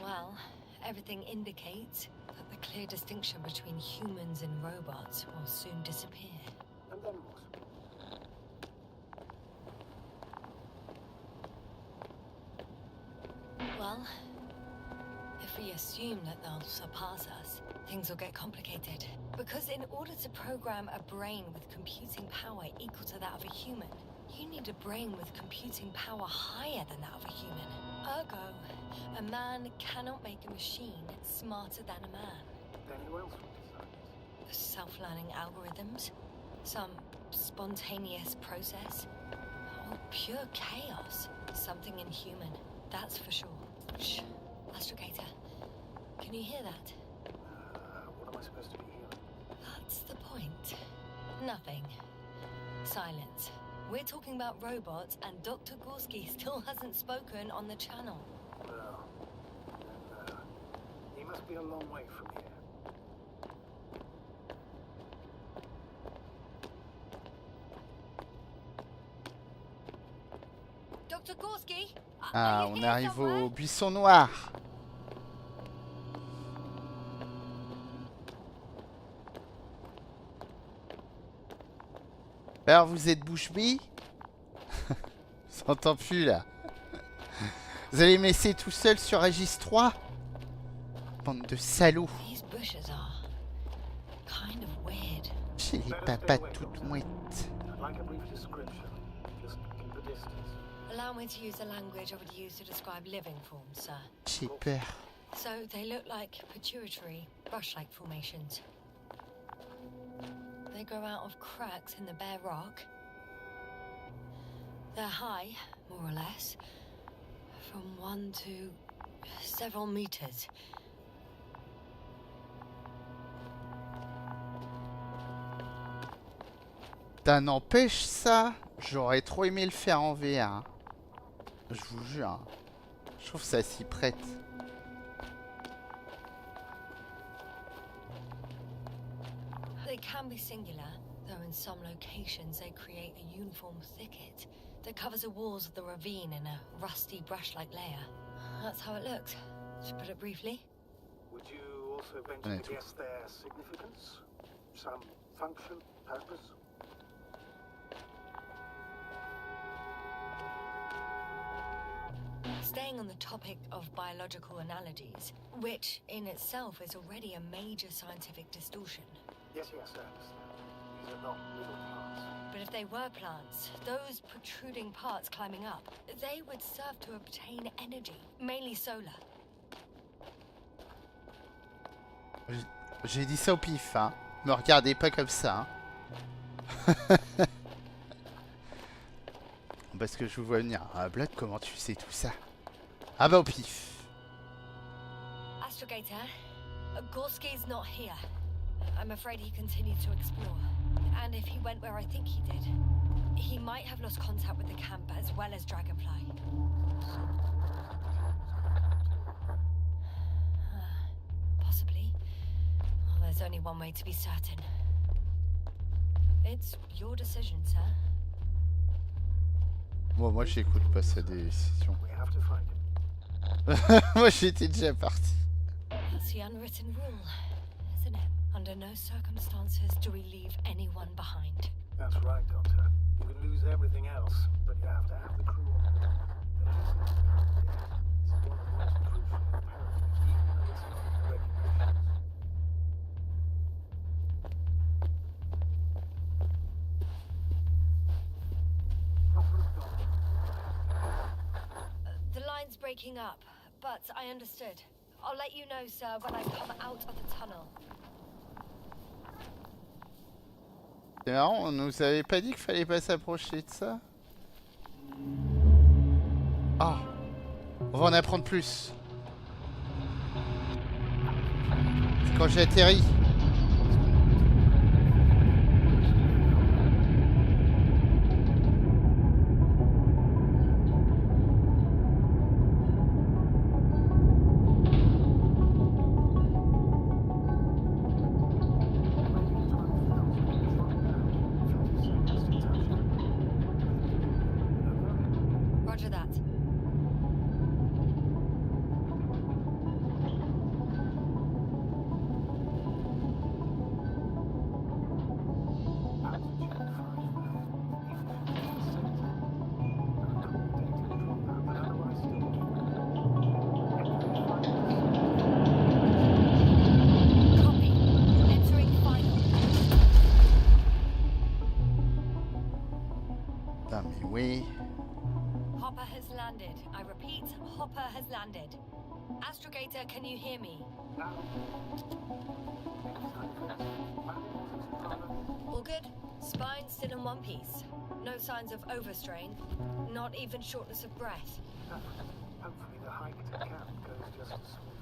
Well, everything indicates that the clear distinction between humans and robots will soon disappear. And then what? Well, if we assume that they'll surpass us, things will get complicated. Because in order to program a brain with computing power equal to that of a human, you need a brain with computing power higher than that of a human. Ergo, a man cannot make a machine smarter than a man. Then who else would design it? Self-learning algorithms, some spontaneous process, or pure chaos. Something inhuman, that's for sure. Shh, Astrogator, can you hear that? What am I supposed to be hearing? That's the point. Nothing. Silence. We're talking about robots, and Dr. Gorski still hasn't spoken on the channel. Well, then, he must be a long way from here. Dr. Gorski? Ah, on arrive au buisson noir. Alors, vous êtes bouche bée? On s'entend plus, là. Vous allez me laisser tout seul sur Regis III? Bande de salauds. These bushes are kind of weird. J'ai les papates toutes mouettes. I'd like a brief description. Just keep the distance. Allow me to use the language I would use to describe living forms, sir. J'ai peur. So they look like pituitary, brush-like formations. They grow out of cracks in the bare rock. They're high, more or less, from 1 to several meters. Ça n'empêche ça, j'aurais trop aimé le faire en VR. Hein. Je vous jure. Hein. Je trouve ça s'y prête. They can be singular, though in some locations they create a uniform thicket that covers the walls of the ravine in a rusty brush-like layer. That's how it looks, to put it briefly. Would you also venture to guess their significance? Some function, purpose? Staying on the topic of biological analogies, which in itself is already a major scientific distortion. Yes, I understand. These are not little parts. But if they were plants, those protruding parts climbing up, they would serve to obtain energy, mainly solar. J'ai dit ça au pif, hein. Me regardez pas comme ça, hein. Parce que je vous vois venir. Ah, Blood, comment tu sais tout ça? Ah bah au pif. Astrogator, Gorski's not here. I'm afraid he continued to explore. And if he went where I think he did, he might have lost contact with the camp as well as Dragonfly. Possibly. Well, there's only one way to be certain. It's your decision, sir. Bon, moi j'écoute pas sa décision. Moi j'étais déjà parti. That's the unwritten rule, isn't it? Under no circumstances do we leave anyone behind. That's right, Doctor. You can lose everything else, but you have to have the crew on board. This is one of the most crucial imperatives, even though it's not in the regulations. The line's breaking up, but I understood. I'll let you know, sir, when I come out of the tunnel. C'est marrant, on nous avait pas dit qu'il fallait pas s'approcher de ça. Ah, on va en apprendre plus. C'est quand j'ai atterri. Roger that. Copy. Entering final. Putain, mais oui. Hopper has landed. I repeat, Hopper has landed. Astrogator, can you hear me? All good? Spine still in one piece. No signs of overstrain. Not even shortness of breath. Hopefully the hike to camp goes just as smooth.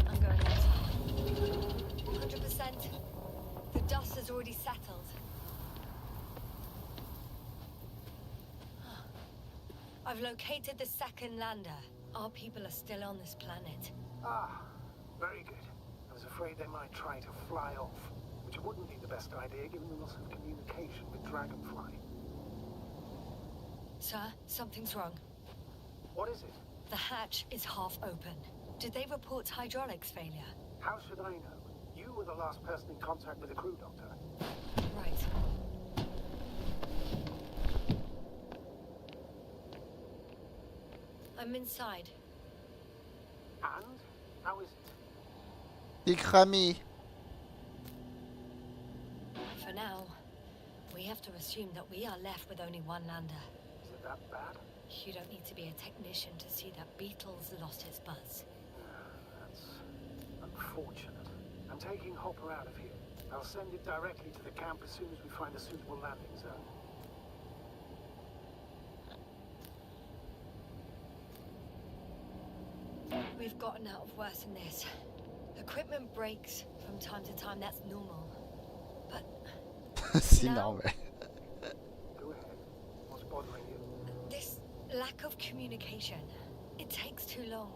I'm going outside. 100%. The dust has already settled. I've located the second lander. Our people are still on this planet. Ah, very good. I was afraid they might try to fly off, which wouldn't be the best idea given the loss of communication with Dragonfly. Sir, something's wrong. What is it? The hatch is half open. Did they report hydraulics failure? How should I know? You were the last person in contact with the crew, Doctor. Right. I'm inside. And? How is it? Il est cramé. For now, we have to assume that we are left with only one lander. Is it that bad? You don't need to be a technician to see that Beetle's lost his buzz. That's unfortunate. I'm taking Hopper out of here. I'll send it directly to the camp as soon as we find a suitable landing zone. We've gotten out of worse than this. Equipment breaks from time to time, that's normal. But C'est now, normal. Go ahead. What's bothering you? this lack of communication, it takes too long.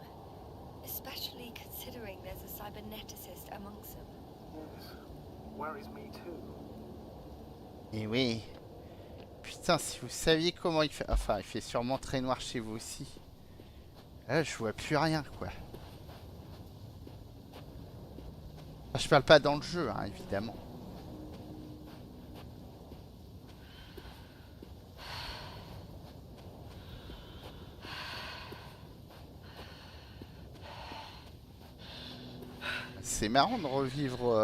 Especially considering there's a cyberneticist amongst them. Yes. Worries me too. Et oui. Putain, si vous saviez comment il fait... Enfin, il fait sûrement très noir chez vous aussi. Là, je vois plus rien, quoi. Enfin, je parle pas dans le jeu, hein, évidemment. c'est marrant de revivre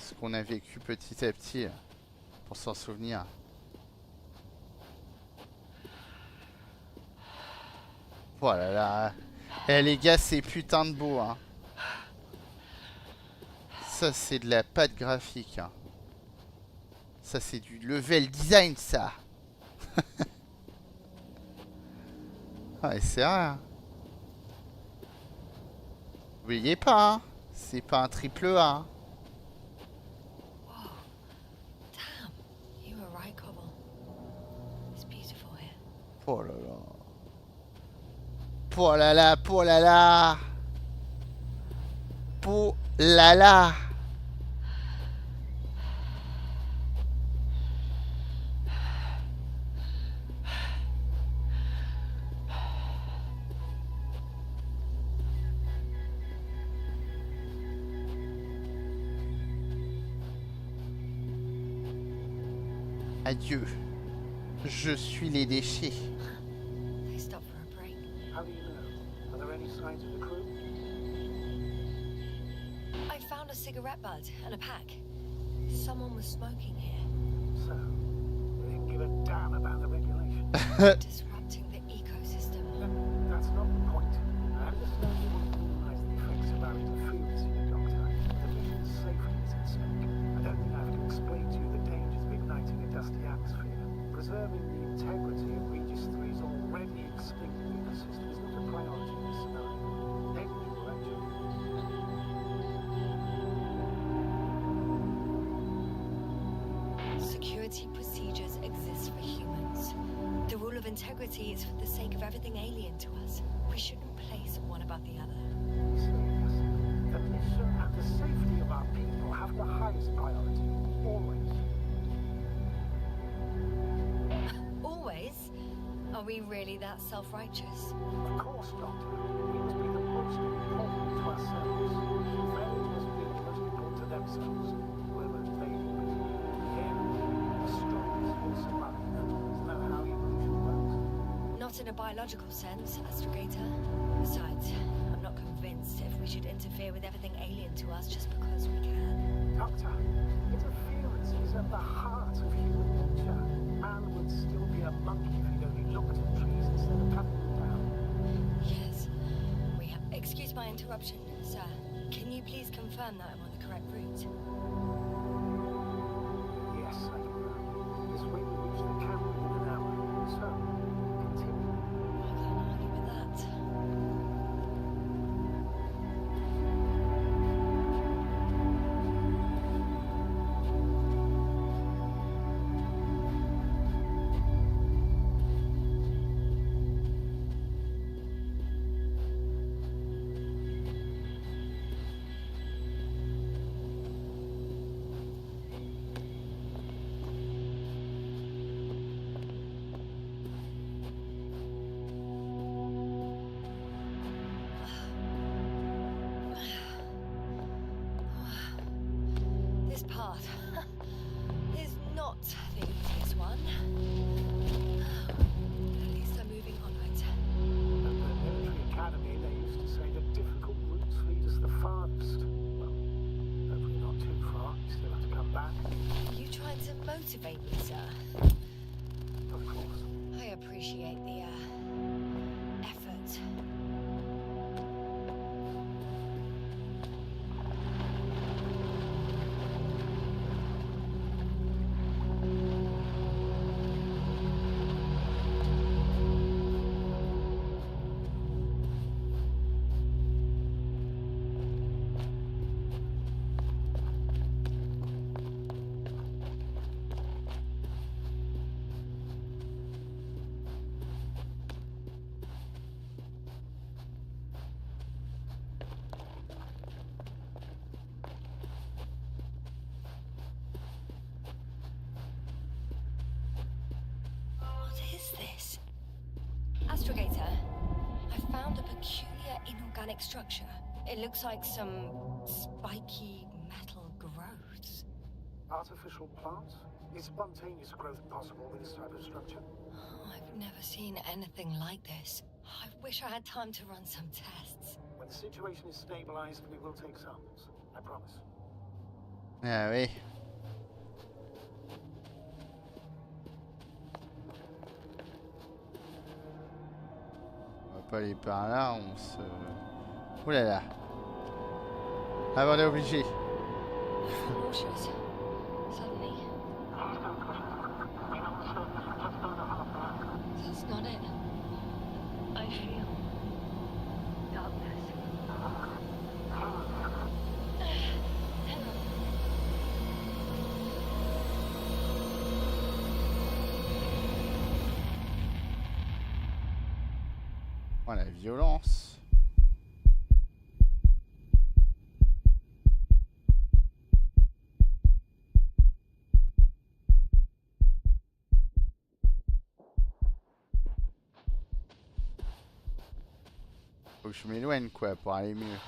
ce qu'on a vécu petit à petit pour s'en souvenir. Voilà là. Eh les gars, c'est putain de beau, hein. Ça, c'est de la patte graphique. Hein. Ça, c'est du level design, ça. Ouais, c'est vrai. Hein. N'oubliez pas, hein. C'est pas un triple A. Hein. Oh là là. Oh là là, oh là là. Oh là là. Adieu. Je suis les déchets. They stopped for a break. How do you know? Are there any signs of the crew? I found a cigarette butt and a pack. Someone was smoking here. So, they didn't give a damn about the regulations. Disrupting the ecosystem. That's not the point. I understand you want to minimize the effects of our interference in the Doctor. The mission's safety is at stake. I don't think I have to explain to you the dangers of igniting a dusty atmosphere. Preserving the integrity of Regis III's already extinct ecosystem is not a priority in this scenario. Any direction. Security procedures exist for humans. The rule of integrity is for the sake of everything alien to us. We shouldn't place one above the other. Serious. The mission and the safety of our people have the highest priority. Always. Always? Are we really that self-righteous? Of course, Doctor. We must be the most important to ourselves. They must be the most important to themselves. Whoever they may be. The strongest will survive. Isn't that how evolution works? Not in a biological sense, Astrogator. Besides, I'm not convinced if we should interfere with everything alien to us just because we can. Doctor, interference is at the heart of human nature. Man would still be a monkey if he'd only looked at trees instead of cutting them down. Yes. We have... Excuse my interruption, sir. Can you please confirm that I'm on the correct route? Yes, I can. This way we reach the camp within an hour. So, continue. I can't argue with that. This path is not the easiest one. At least I'm moving onwards. At the military academy, they used to say that difficult routes lead us the farthest. Well, hopefully not too far. You still have to come back. Are you trying to motivate me, sir? Of course. I appreciate the, effort. What is this? Astrogator, I found a peculiar inorganic structure. It looks like some spiky metal growths. Artificial plants? Is spontaneous growth possible with this type of structure? Oh, I've never seen anything like this. I wish I had time to run some tests. When the situation is stabilized, we will take samples. I promise. Ah oui. On va pas aller par là, on se... Ouh là là. Ah, on est obligé. Nauseous. Suddenly. That's not it. I feel darkness. Oh, la violence. Faut que je m'éloigne quoi pour aller mieux.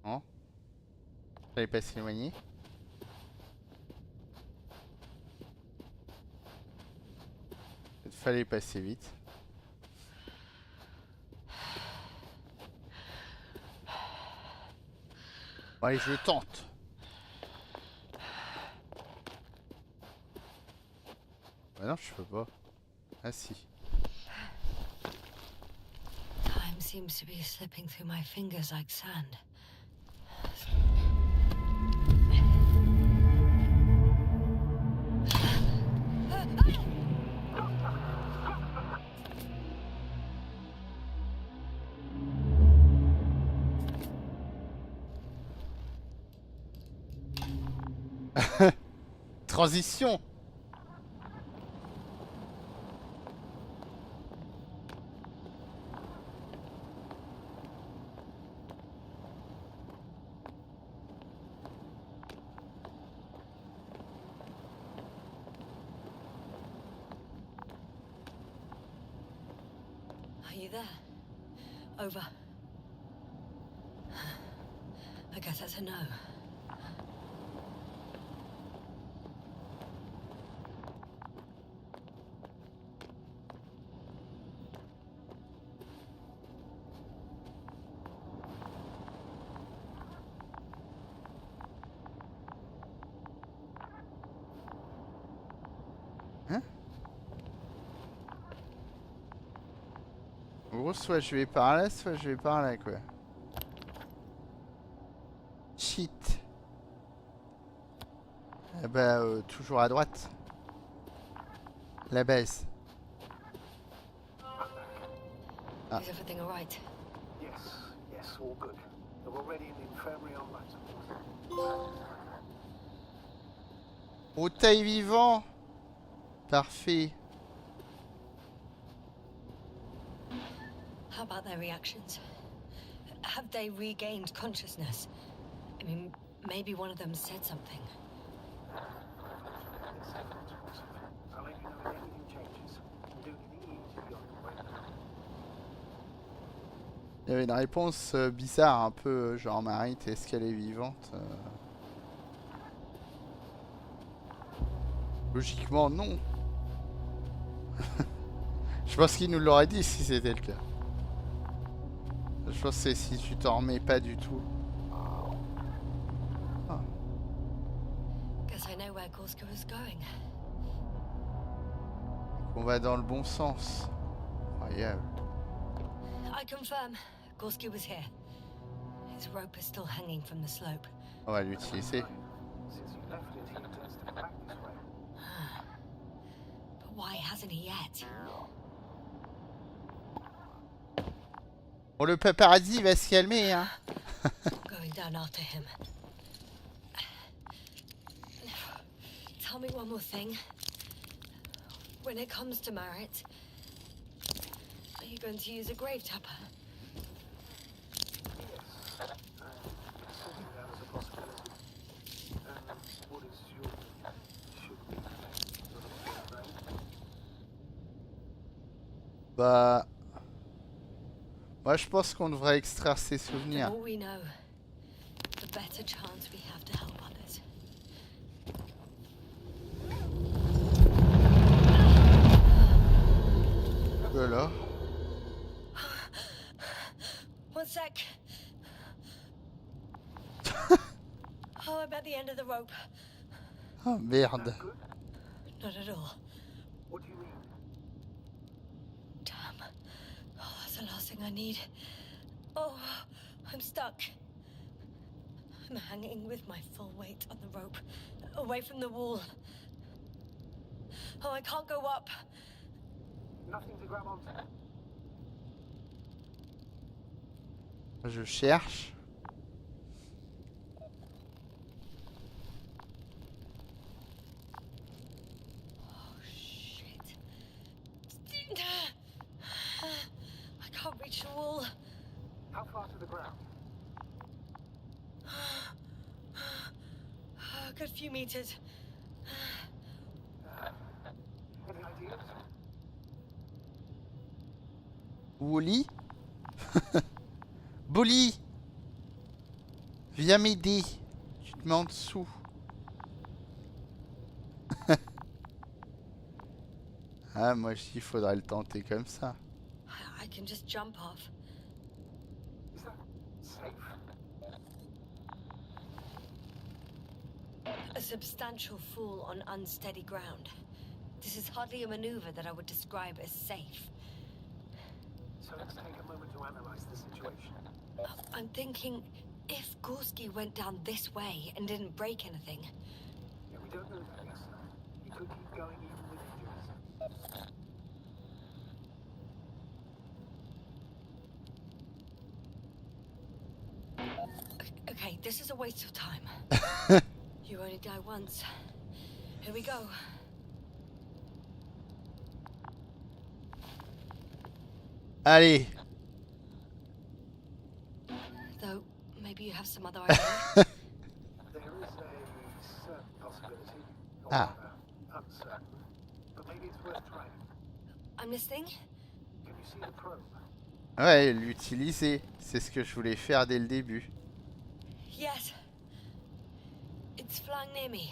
Non? Fallait pas s'éloigner. Il fallait passer vite. Bon, allez, je tente. Bah non, je peux pas. Ah si. Time seems to be slipping through my fingers like sand. Transition. Are you there? Over. I guess that's a no. Hein? En gros, soit je vais par là, soit je vais par là, quoi. Shit. Ah bah, toujours à droite. La base. Ah. Is everything all right? Yes, yes, all good. We're already in the infirmary on life support. Fauteuil vivant. Parfait. How about their reactions? Have they regained consciousness? I mean, maybe one of them said something. I'll let you know if anything changes. I'm doing it easy on the way. Il y avait une réponse bizarre, un peu genre Marie, est-ce qu'elle est vivante? Logiquement, non. Je pense qu'il nous l'aurait dit si c'était le cas. Je pense que c'est si tu t'en remets pas du tout. Ah. Guess I know where Gorska was going. On va dans le bon sens. Incroyable. I confirm, Gorska was here. His rope is still hanging from the slope. On va l'utiliser. Since you left it, he intends to come back this way. But why hasn't he yet? Bon, le paparazzi va se calmer, hein. Going down after him. Tell me one more thing. When it comes to Marit, are you going to use a grave tapper? Certainly that is a possibility. What is your... should we... Bah... Moi, je pense qu'on devrait extraire ses The souvenirs. more we know, the better chance we have to help others. là là. One sec. Oh, I'm at the end of the rope. Oh merde. Not at all. What do you mean? Damn. Oh, that's the last thing I need. Oh, I'm stuck. I'm hanging with my full weight on the rope, away from the wall. Oh, I can't go up. Nothing to grab onto. Je cherche. Oh, shit. I can't reach the wall. How far to the ground? A good few meters. Any ideas? Wally. Bolly. Viens m'aider. Tu te mets en dessous. Ah, moi je dis il faudrait le tenter comme ça. I can just jump off. Is that safe? A substantial fall on unsteady ground. This is hardly a maneuver that I would describe as safe. So let's take a moment to analyze the situation. I'm thinking, if Gorski went down this way and didn't break anything, Yeah, we don't know that, yes. He could keep going even with injuries. okay, this is a waste of time. You only die once. Here we go. Allez. Though, maybe you have some other idea. There is a certain possibility, or Ah. rather, uncertain, but maybe it's worth trying. I'm listening. Can you see the probe? Ouais, l'utiliser. C'est ce que je voulais faire dès le début. Yes. It's flying near me.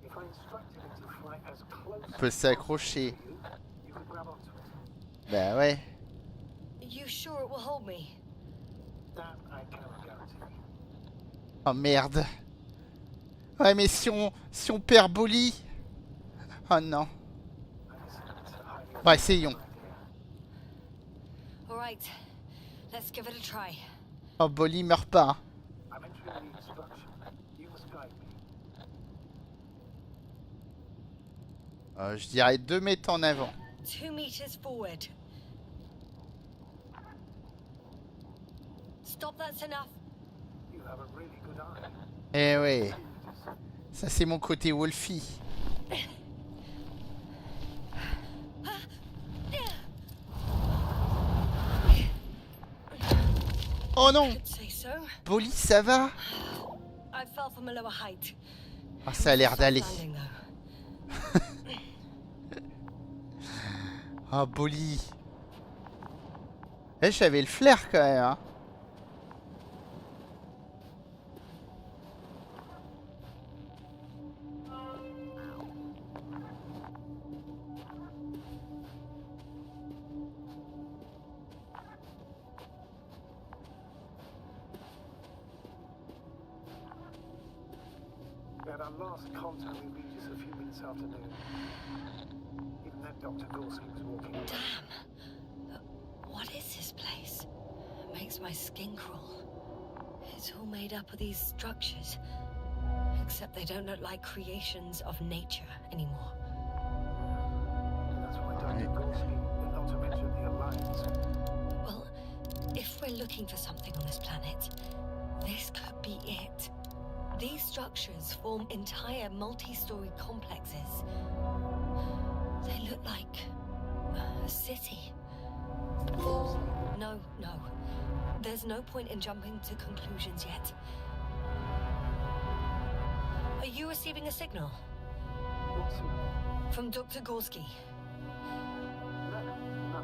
If I instructed it to fly as close On peut s'accrocher. to you, you could grab onto it. Bah ouais. You sure it will hold me? That I cannot guarantee. Oh merde. Ouais, mais si on perd Bolly. Oh non. Bah essayons. All right. Let's give it a try. Oh, Bolly meurt pas. I'm entering the instruction. You must guide me. Je dirais 2 mètres en avant. 2 meters forward. Stop, that's enough. You have a really good eye. Eh ouais. Ça c'est mon côté Wolfie. Oh non. I'd say so. Bolly, ça va? I fell from a lower height. Ah, ça a l'air d'aller. Landing, though. Ah, Bolly. Eh, j'avais le flair quand même, hein. We had our last contact with Regis a few minutes after noon. Even then, Dr. Gorski was walking away. Damn. What is this place? It makes my skin crawl. It's all made up of these structures. Except they don't look like creations of nature anymore. And that's why Dr. Gorski, not to mention the Alliance, Well, if we're looking for something on this planet, this could be it. These structures form entire multi-story complexes. They look like a city. No. There's no point in jumping to conclusions yet. Are you receiving a signal? what's it? From Dr. Gorski. No.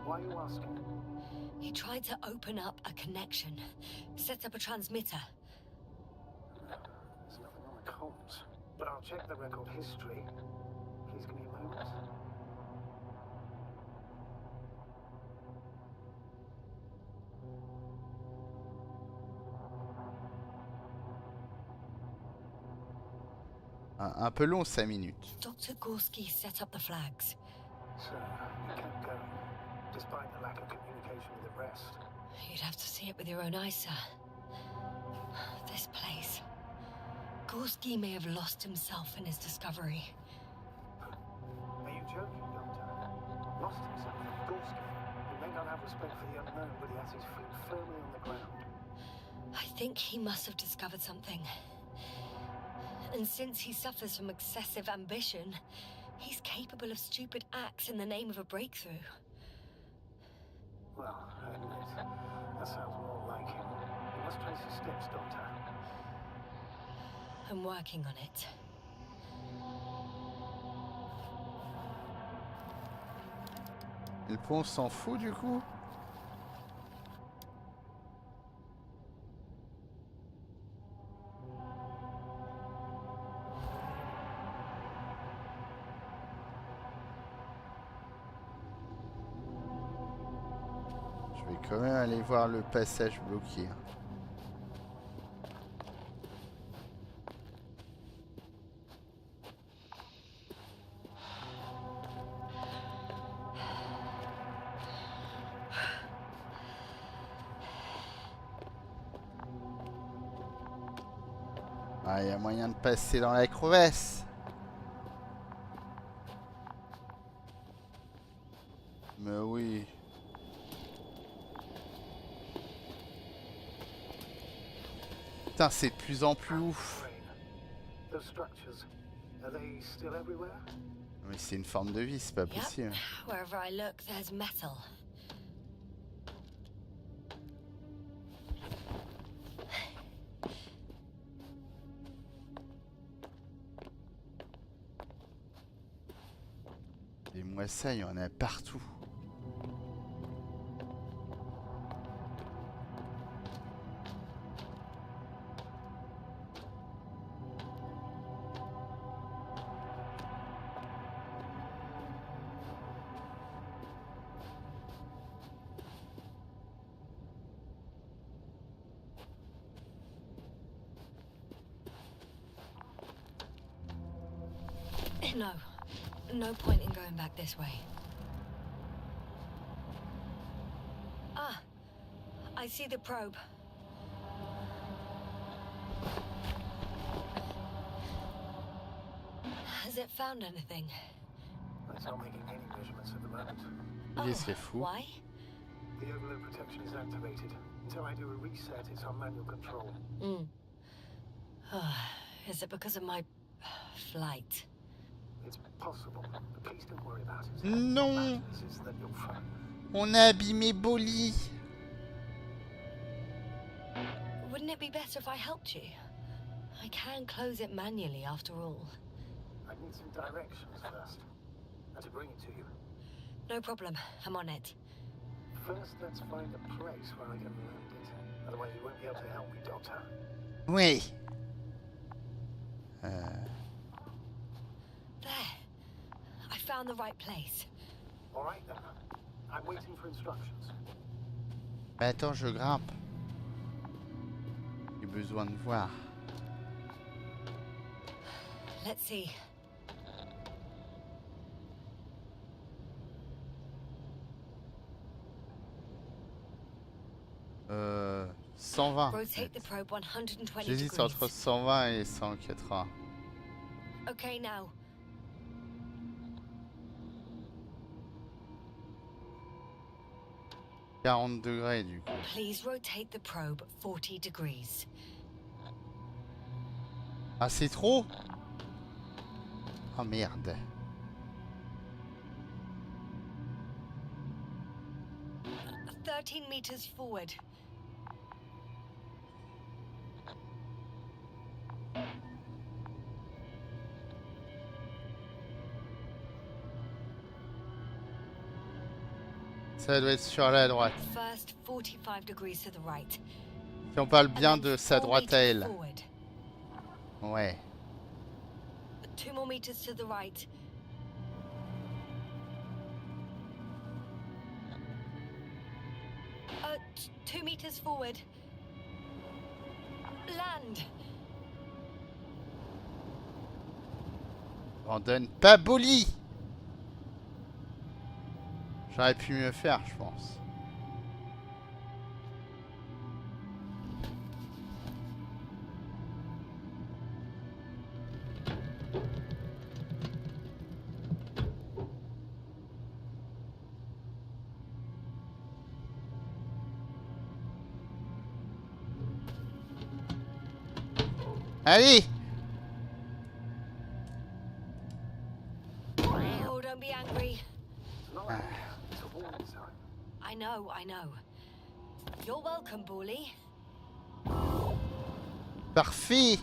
Why are you asking? He tried to open up a connection, set up a transmitter. There's nothing on the comms, but I'll check the record history. Please give me a moment. Un peu long, 5 minutes. Dr. Gorski set up the flags. So, you kept going, despite the lack of communication with the rest. You'd have to see it with your own eyes, sir. This place. Gorski may have lost himself in his discovery. Are you joking, Doctor? Lost himself in Gorski. He may not have respect for the unknown, but he has his feet firmly on the ground. I think he must have discovered something. And since he suffers from excessive ambition, he's capable of stupid acts in the name of a breakthrough. Well, I admit, that sounds more like him. You must trace his steps, Doctor. I'm working on it. Et le pont s'en fout du coup? Je vais quand même aller voir le passage bloqué. Ah, il y a moyen de passer dans la crevasse. Mais oui. Putain, c'est de plus en plus ouf. Those structures, are they still everywhere? Mais c'est une forme de vie, c'est pas possible. Yep. Wherever I look, there's metal. Et moi ça, il y en a partout. No. No point in going back this way. Ah, I see the probe. Has it found anything? It's not making any measurements at the moment. Qu'est-ce qu'il est fou? Why? The overload protection is activated. Until I do a reset, it's on manual control. Is it because of my flight? It's possible, but please don't worry about it. Non. What matters is that you're fine. On a abîmé Bolly. Wouldn't it be better if I helped you? I can close it manually after all. I need some directions first. And to bring it to you. No problem. I'm on it. First, let's find a place where I can land it. Otherwise, you won't be able to help me, Doctor. Oui. There. I found the right place. All right, then. I'm waiting for instructions. Bah attends, je grimpe. J'ai besoin de voir. Let's see. Euh, 120. Rotate the probe 120 J'hésite degrees. entre 120 et 180. Okay, now. « 40 degrés du coup. Please rotate the probe 40 degrees. Ah, c'est trop? Oh merde. « 13 meters forward. Ça doit être sur la droite. First 45 degrees to the right. Si on parle bien And then de sa 4 droite à meters elle. forward. Ouais. 2 more meters to the right. Uh, 2 meters forward. Land. Abandonne pas Bolly. J'aurais pu mieux faire, je pense. Allez! Oh, don't be angry. I know. You're welcome, Bully. Parfait!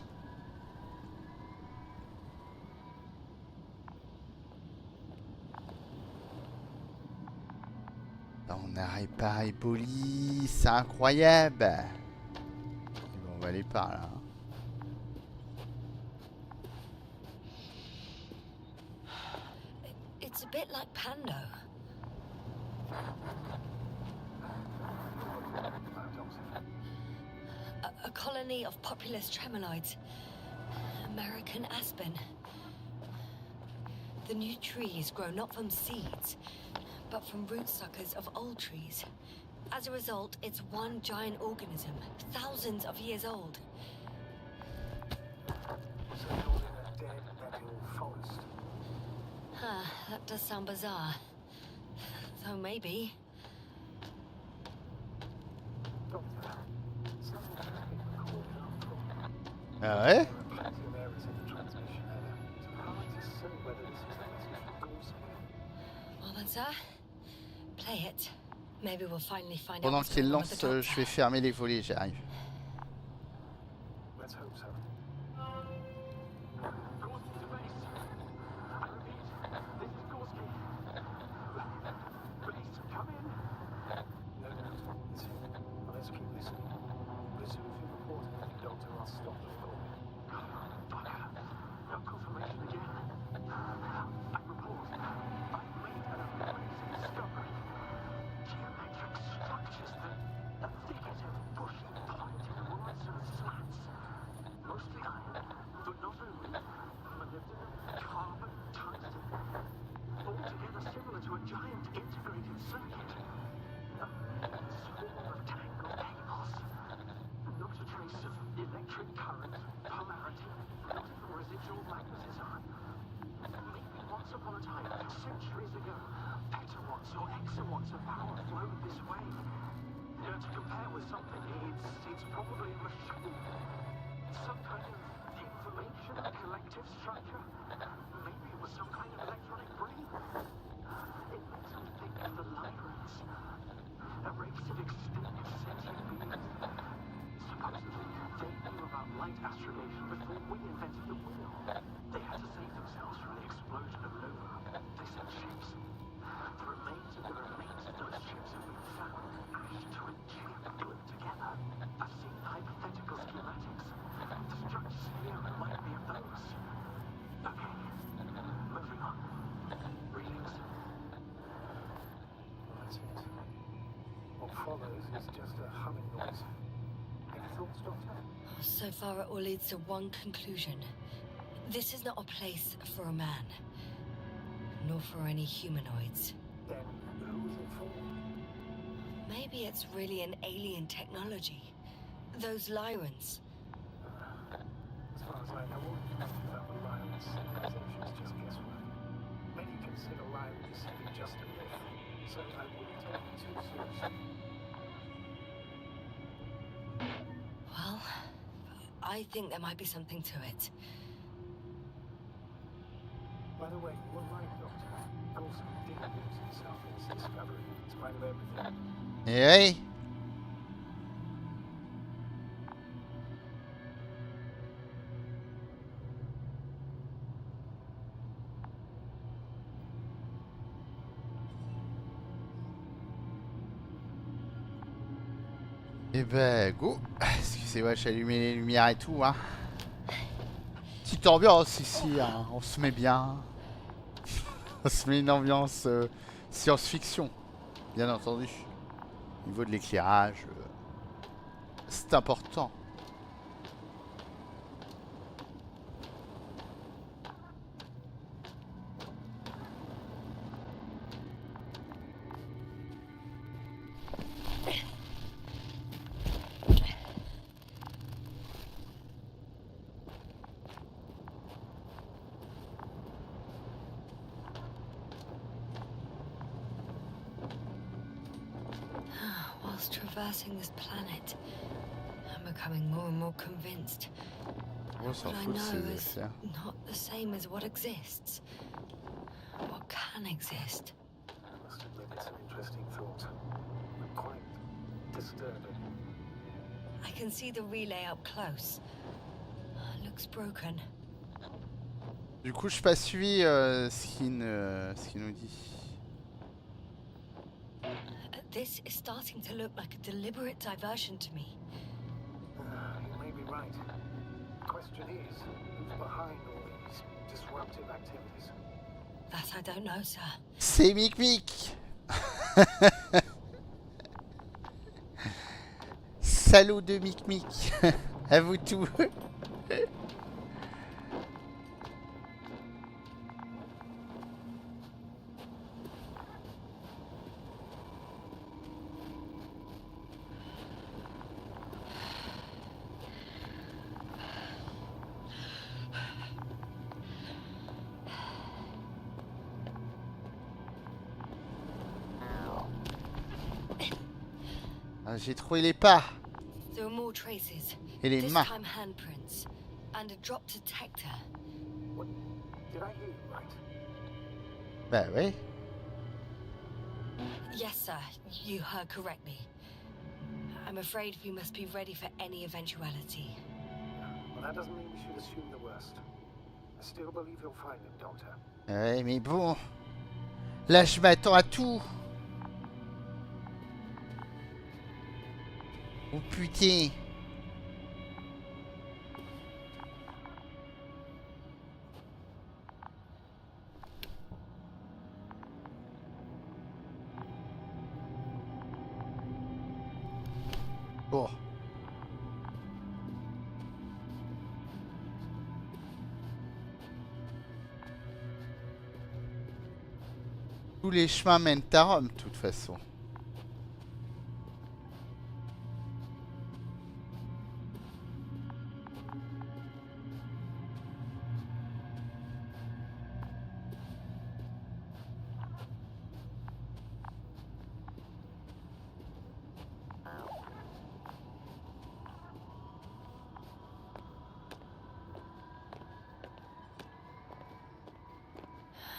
On a réparé Bolly, c'est incroyable! Bon, on va aller par là. It's a bit like Pando. A colony of populous tremoloids. American aspen. The new trees grow not from seeds, but from root-suckers of old trees. As a result, it's one giant organism, thousands of years old. That does sound bizarre. Though maybe. Ah ouais? Well then, sir, play it. Maybe we'll finally find out Pendant what's qu'il going on lance, with the doctor. je vais fermer les volets, j'arrive. So far, it all leads to one conclusion. This is not a place for a man, nor for any humanoids. Maybe it's really an alien technology. Those Lyrans. As far as I know, all information about the Lion civilization is just guesswork. Many consider Lions to be just a myth, so I wouldn't take it too seriously. Well, I think there might be something to it. By the way, you were right, Doctor. Coulson did lose himself in his discovery, in spite of everything. Et oui. Et ben go. Excusez-moi, j'ai allumé les lumières et tout, hein. Petite ambiance ici, hein. On se met bien. On se met une ambiance science-fiction, bien entendu. Au niveau de l'éclairage, c'est important. else traversing this planet. I'm becoming more and more convinced. On s'en What I fout de know ces is affaires. not the same as what exists. What can exist. I must admit it's an interesting thought. Quite disturbing. I can see the relay up close. Looks broken. Du coup, je n'ai pas suivi ce qu'il nous dit. This is starting to look like a deliberate diversion to me. You may be right. The question is, who's behind all these disruptive activities? That I don't know, sir. C'est Mic. Salaud de Mic. À vous tous. Ah, j'ai trouvé les pas There are more traces. et les This mains. time handprints. And a drop detector. What? Did I hear you right? Bah ouais. Yes, sir. You heard correctly. I'm afraid we must be ready for any eventuality. Well, that doesn't mean we should assume the worst. I still believe you'll find him, Doctor. Ouais, mais bon. Là, je m'attends à tout. Oh putain. Bon. Tous les chemins mènent à Rome, de toute façon.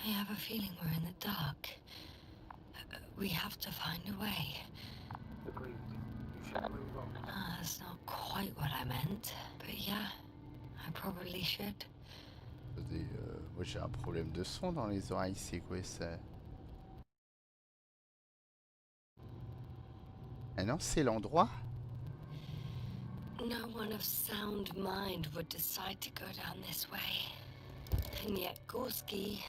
I have a feeling we're in the dark. We have to find a way. Agreed. You should move on. That's not quite what I meant. But yeah, I probably should. Moi j'ai un problème de son dans les oreilles, c'est quoi ça? Ah non, c'est l'endroit? No one of sound mind would decide to go down this way. And yet Gorski...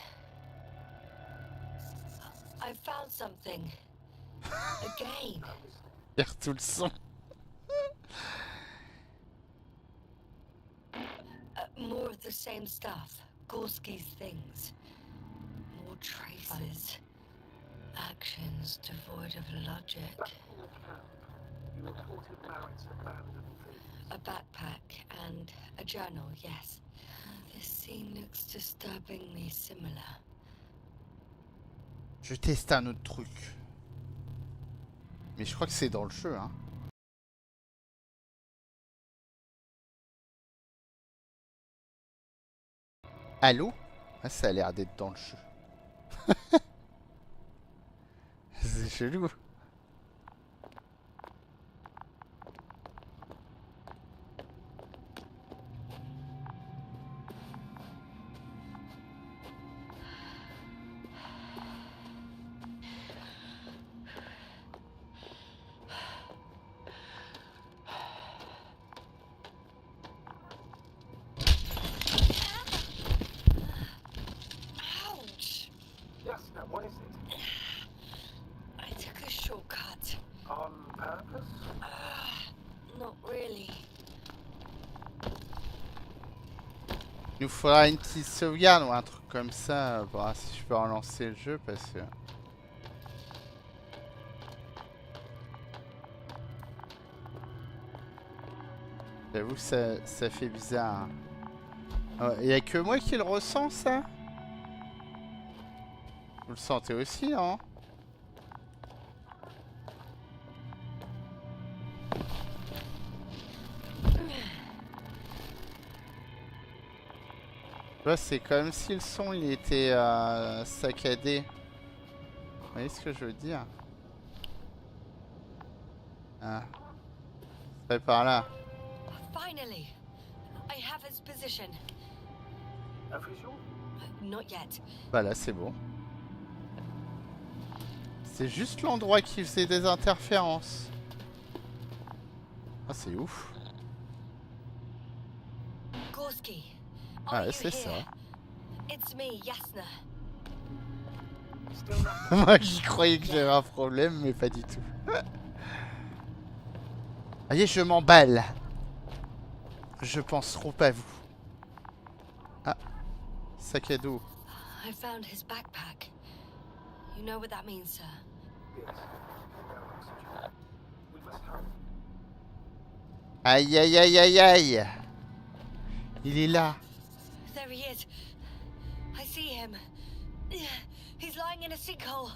I found something. Again. Perd tout le son. More of the same stuff. Gorski's things. More traces. Actions devoid of logic. You reported Barrett's abandoned things. A backpack and a journal, yes. This scene looks disturbingly similar. Je teste un autre truc. Mais je crois que c'est dans le jeu, hein. Allô? Ah, ça a l'air d'être dans le jeu. C'est chelou. Ouch! Yes, now what is it? I took a shortcut. On purpose? Not really. Il nous faudra une petite sauvegarde ou un truc comme ça pour voir si je peux relancer le jeu parce que... J'avoue que ça fait bizarre. Il n'y a que moi qui le ressens, ça? Vous le sentez aussi, hein? Tu vois, c'est comme si le son il était saccadé. Vous voyez ce que je veux dire? Ah. C'est par là. Finally, I have his position. Not yet. Voilà, c'est bon. C'est juste l'endroit qui faisait des interférences. Ah, c'est ouf. Gorski, Ah, are you c'est ça. here? It's me, Yasna. Moi, j'y croyais que j'avais un problème, mais pas du tout. Voyez, je m'emballe. Je pense trop à vous. Ah, sac à dos. I found his backpack. You know what that means, sir? Aïe, aïe, aïe, aïe, aïe. Il est là. There he is. I see him. He's lying in a sinkhole.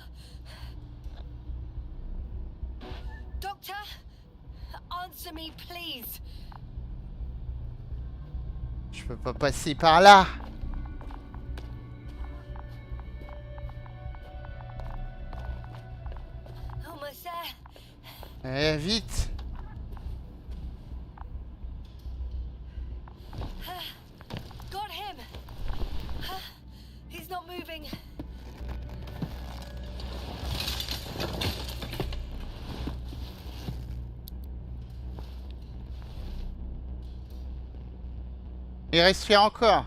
Doctor, answer me, please. Je peux pas passer par là. Almost there. Eh, vite. Got him. He's not moving. Il respire encore.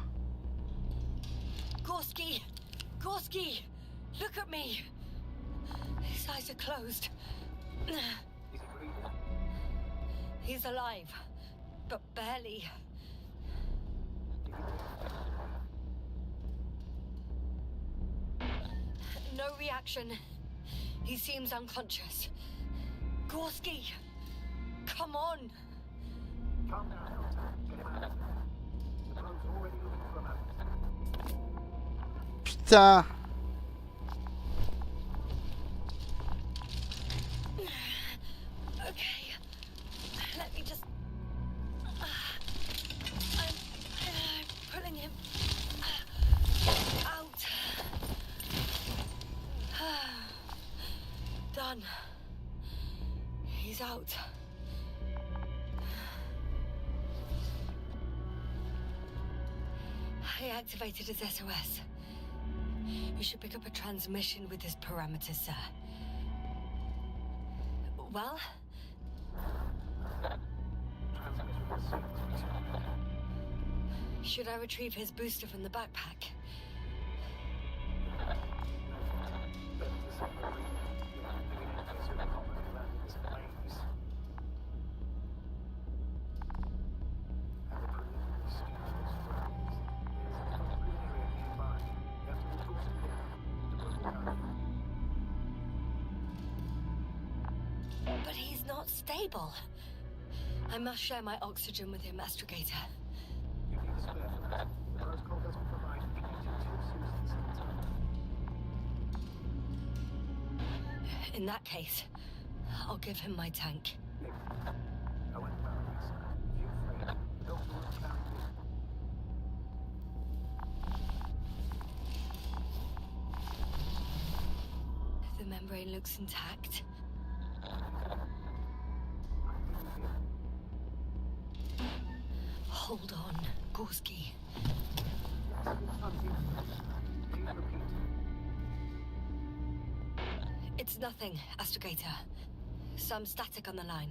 Gorski! Gorski! Look at me! His eyes are closed. He's alive, but barely. No reaction. He seems unconscious. Gorski! Come on! Calm down, Doctor. Get him out of there. The probe's already looking for a moment. Putain. Okay. Let me just... I'm pulling him out. Done. He's out. I activated his SOS. You should pick up a transmission with his parameters, sir. Well? Should I retrieve his booster from the backpack? But he's not stable. I must share my oxygen with him, Astrogator. You need a spare for that. The protocol doesn't provide heating two suits at the same time. In that case, I'll give him my tank. I went about it, sir. Feel free. The doctor will carry you. The membrane looks intact. Hold on, Gorski. It's nothing, Astrogator. Some static on the line.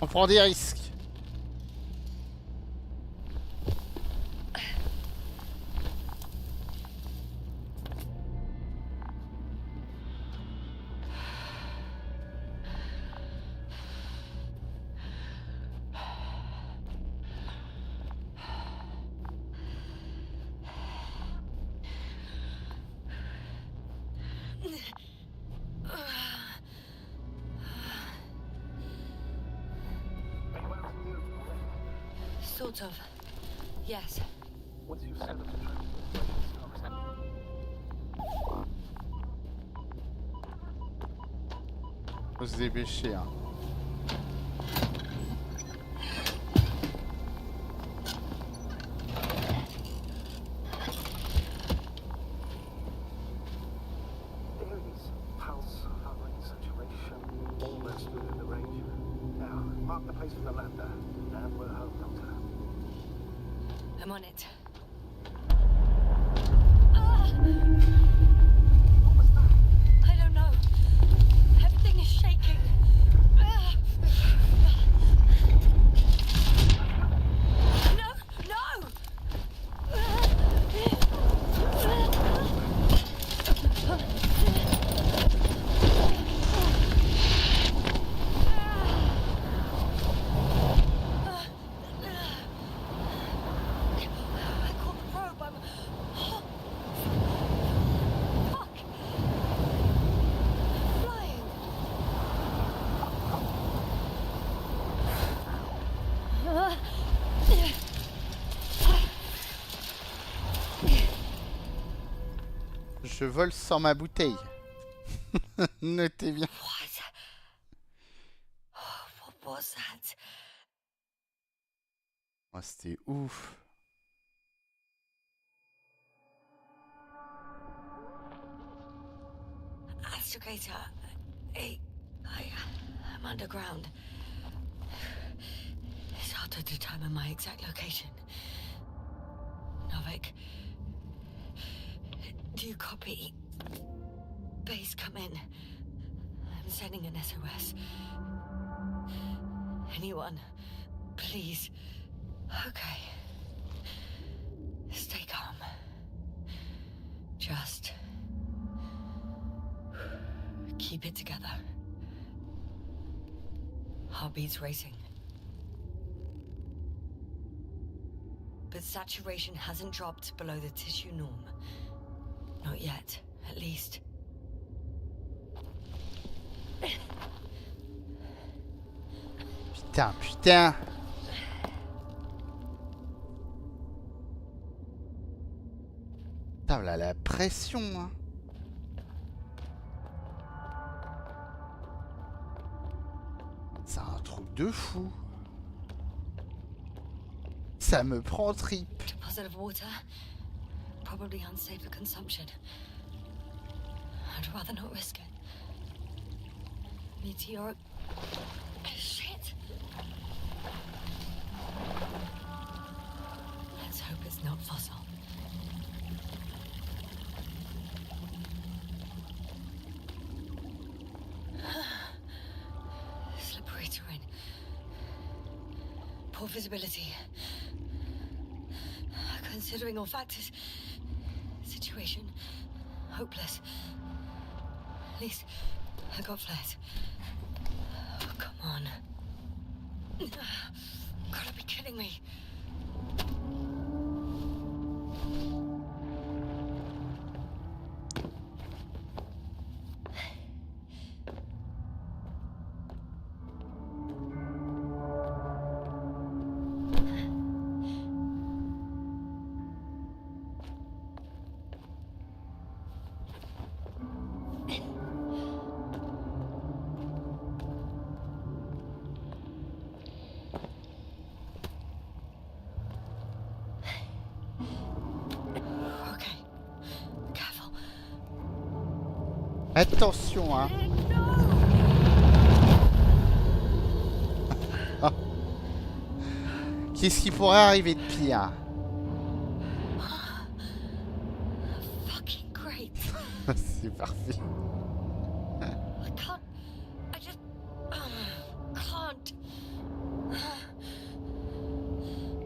On prend des risques. Sort of. Yes. Once you've set up the transport, Faut se dépêcher, hein. Theories, pulse, hovering saturation, almost within the range. Now, mark the place for the lander, and we're home, Doctor. I'm on it. What was that? I don't know. Everything is shaking. No, no! I caught the probe. I'm... Fuck! Flying! Je vole sans ma bouteille. Notez bien. What? Oh, what was that? Oh, c'était ouf. Astrogator, I'm underground. It's hard to determine my exact location. Novik, do you copy? Base, come in. I'm sending an SOS. Anyone, please. Okay. Stay calm. Just keep it together. Heartbeats racing. But saturation hasn't dropped below the tissue norm. Not yet, at least. Putain, putain. Putain, là, la pression, hein. C'est un truc de fou. Ça me prend au trip. Deposit of water. Probably unsafe for consumption. I'd rather not risk it. Meteoric... Shit! Let's hope it's not fossil. Slippery terrain. Poor visibility. Considering all factors, situation hopeless. At least I got flares. Oh, come on. Gotta be kidding me. Attention, hein. Qu'est-ce qui pourrait arriver de pire? Fucking great. C'est parfait. I can't. I just can't.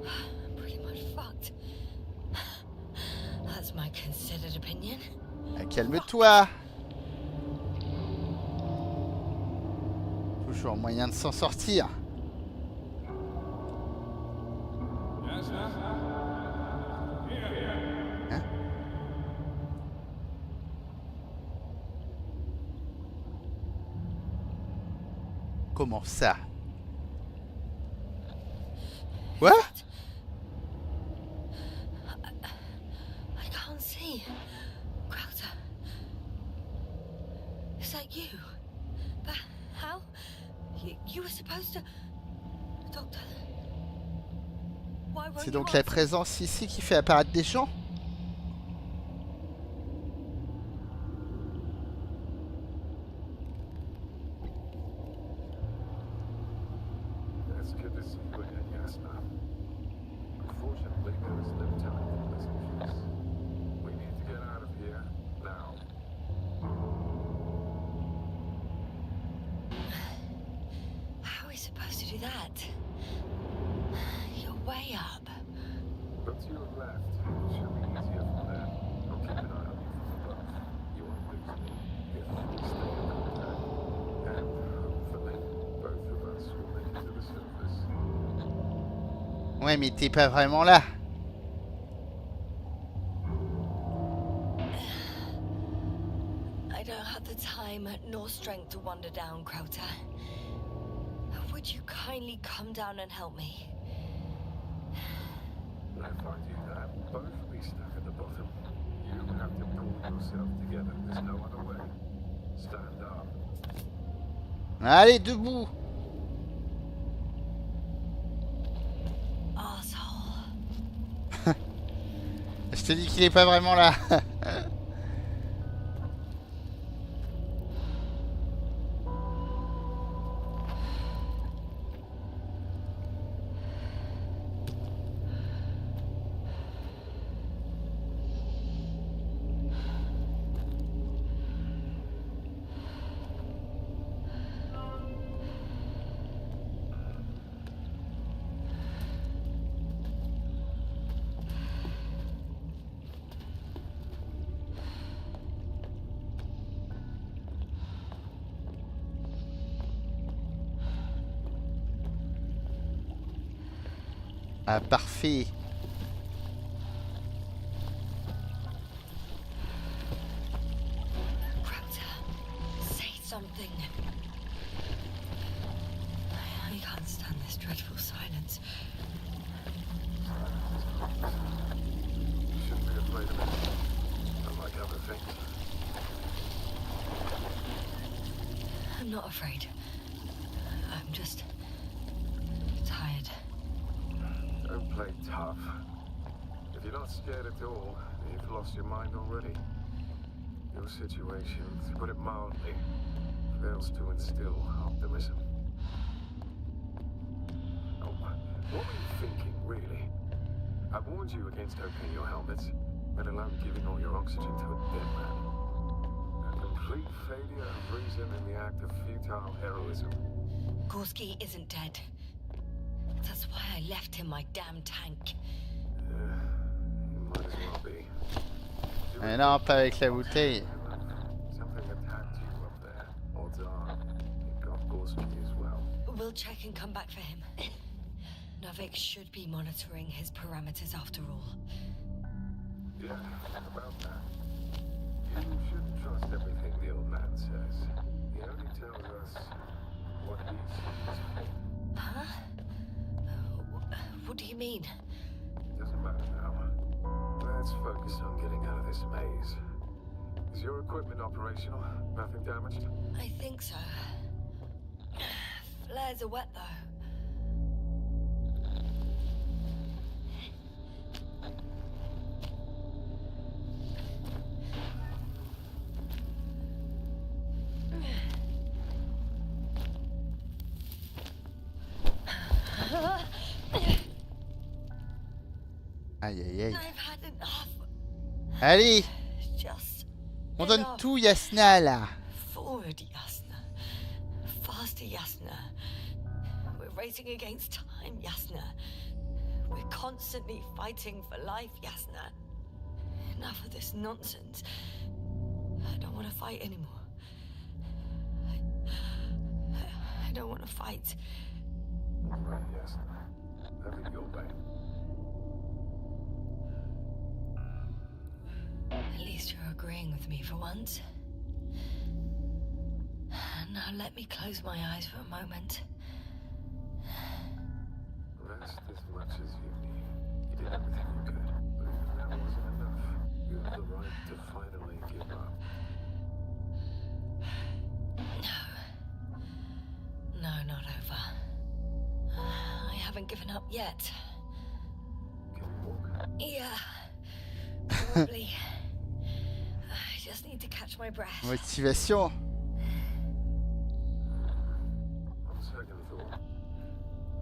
I'm pretty much fucked. That's my considered opinion. Ah, calme-toi. Toujours moyen de s'en sortir. Hein? Comment ça? What? I can't see. Crowther. Is that you? But how? You were supposed to... Doctor... Why won't C'est you donc la answer? présence ici qui fait apparaître des gens? It's good to see you again, Jasna. Unfortunately, there is no time for pleasantries. We need to get out of here now. How are we supposed to do that? You're way up. Look to your left. It should be easier from there. I'll keep an eye on you from above. You won't lose me if we stay in contact. And hopefully, both of us will make it to the surface. Ouais, mais t'es pas vraiment là. I don't have the time nor strength to wander down, Crota. Would you kindly come down and help me? I find you that both be stuck at the bottom. You have to pull yourself together. There's no other way. Stand up. Allez, debout. Asshole. Je te dis qu'il est pas vraiment là. Ah, parfait. Crota, say something. I can't stand this dreadful silence. You shouldn't be afraid of it. Unlike other things. I'm not afraid. I'm just tired. Don't play tough. If you're not scared at all, you've lost your mind already. Your situation, to put it mildly, fails to instill optimism. Oh, what were you thinking, really? I warned you against opening your helmets, let alone giving all your oxygen to a dead man. A complete failure of reason in the act of futile heroism. Gorski isn't dead. That's why I left him my damn tank. You might as well be. Mais non, pas avec la bouteille. Something attacked you up there. Odds are it got Gorski as well. We'll check and come back for him. Novik should be monitoring his parameters after all. Yeah, about that. You shouldn't trust everything the old man says. He only tells us what he sees fit. Huh? What do you mean? Doesn't matter now. Let's focus on getting out of this maze. Is your equipment operational? Nothing damaged? I think so. Flares are wet though. Aïe, aïe, aïe. I've had enough. Allez, Just on donne enough. tout, Jasna, là. Forward, Jasna. Faster, Jasna. We're racing against time, Jasna. We're constantly fighting for life, Jasna. Enough of this nonsense. I don't want to fight anymore. I don't want to fight. Right, yes. Have it your way. At least you're agreeing with me for once. Now let me close my eyes for a moment. Rest as much as you need. You did everything you could. But even that wasn't enough. You have the right to finally give up. No. No, not over haven't given up yet. Can you walk? Yeah, probably. I just need to catch my breath. Motivation. On second thought,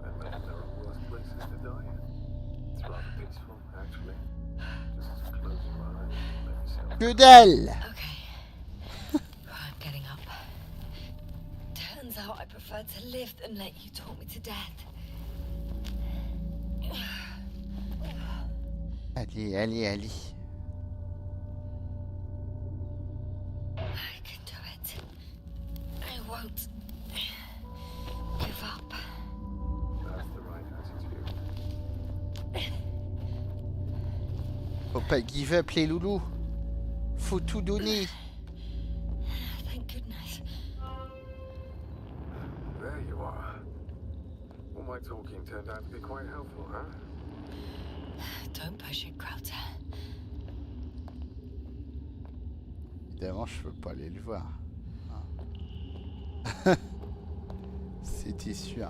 I imagine there are worse places to die. It's rather peaceful, actually. Just closing my eyes and let yourself. Que dalle. Okay. I'm getting up. Turns out I prefer to live than let you talk me to death. Allez, allez, allez. I can do it. I won't give up. That's the right attitude. Faut pas give up les loulous. Faut tout donner. Thank goodness. There you are. All my talking turned out to be quite helpful, huh? Don't push it, Crowther. Évidemment, je peux pas aller le voir. Ah. C'était sûr.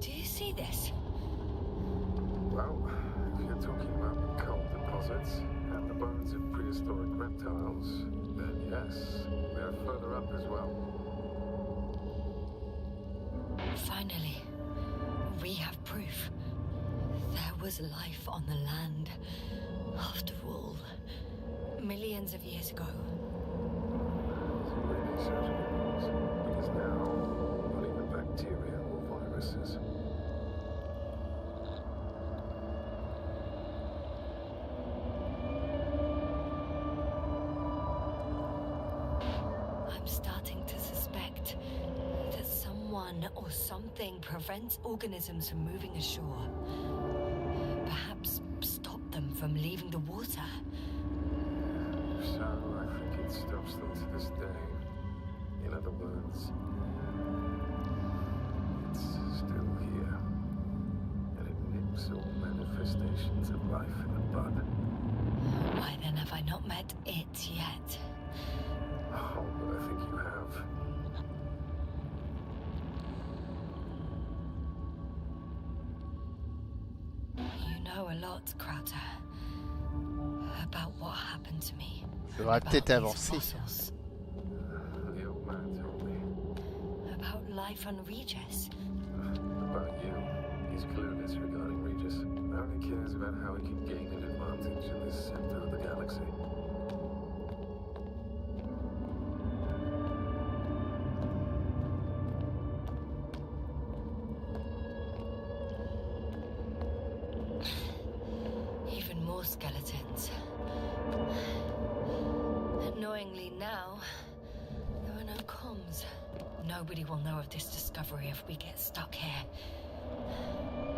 Do you see this? Well, if you're talking about coal deposits and the bones of prehistoric reptiles, then yes, they're further up as well. Finally, we have proof. There was life on the land. After all, millions of years ago. It's really surgical news, because now, not even bacteria or viruses. I'm starting to suspect that someone or something prevents organisms from moving ashore. Perhaps stop them from leaving the water. So, I think it stops them to this day. In other words, it's still here. And it nips all manifestations of life in the bud. Why then have I not met it yet? Oh, but I think you have. You know a lot, Crowther, about what happened to me. Faudra About peut-être these avancer. fossils, The old man told me. about life on Regis. About you. He's clueless regarding Regis. Only cares about how he can gain an advantage in this sector of the galaxy. Even more skeletons. Annoyingly now, there are no comms. Nobody will know of this discovery if we get stuck here.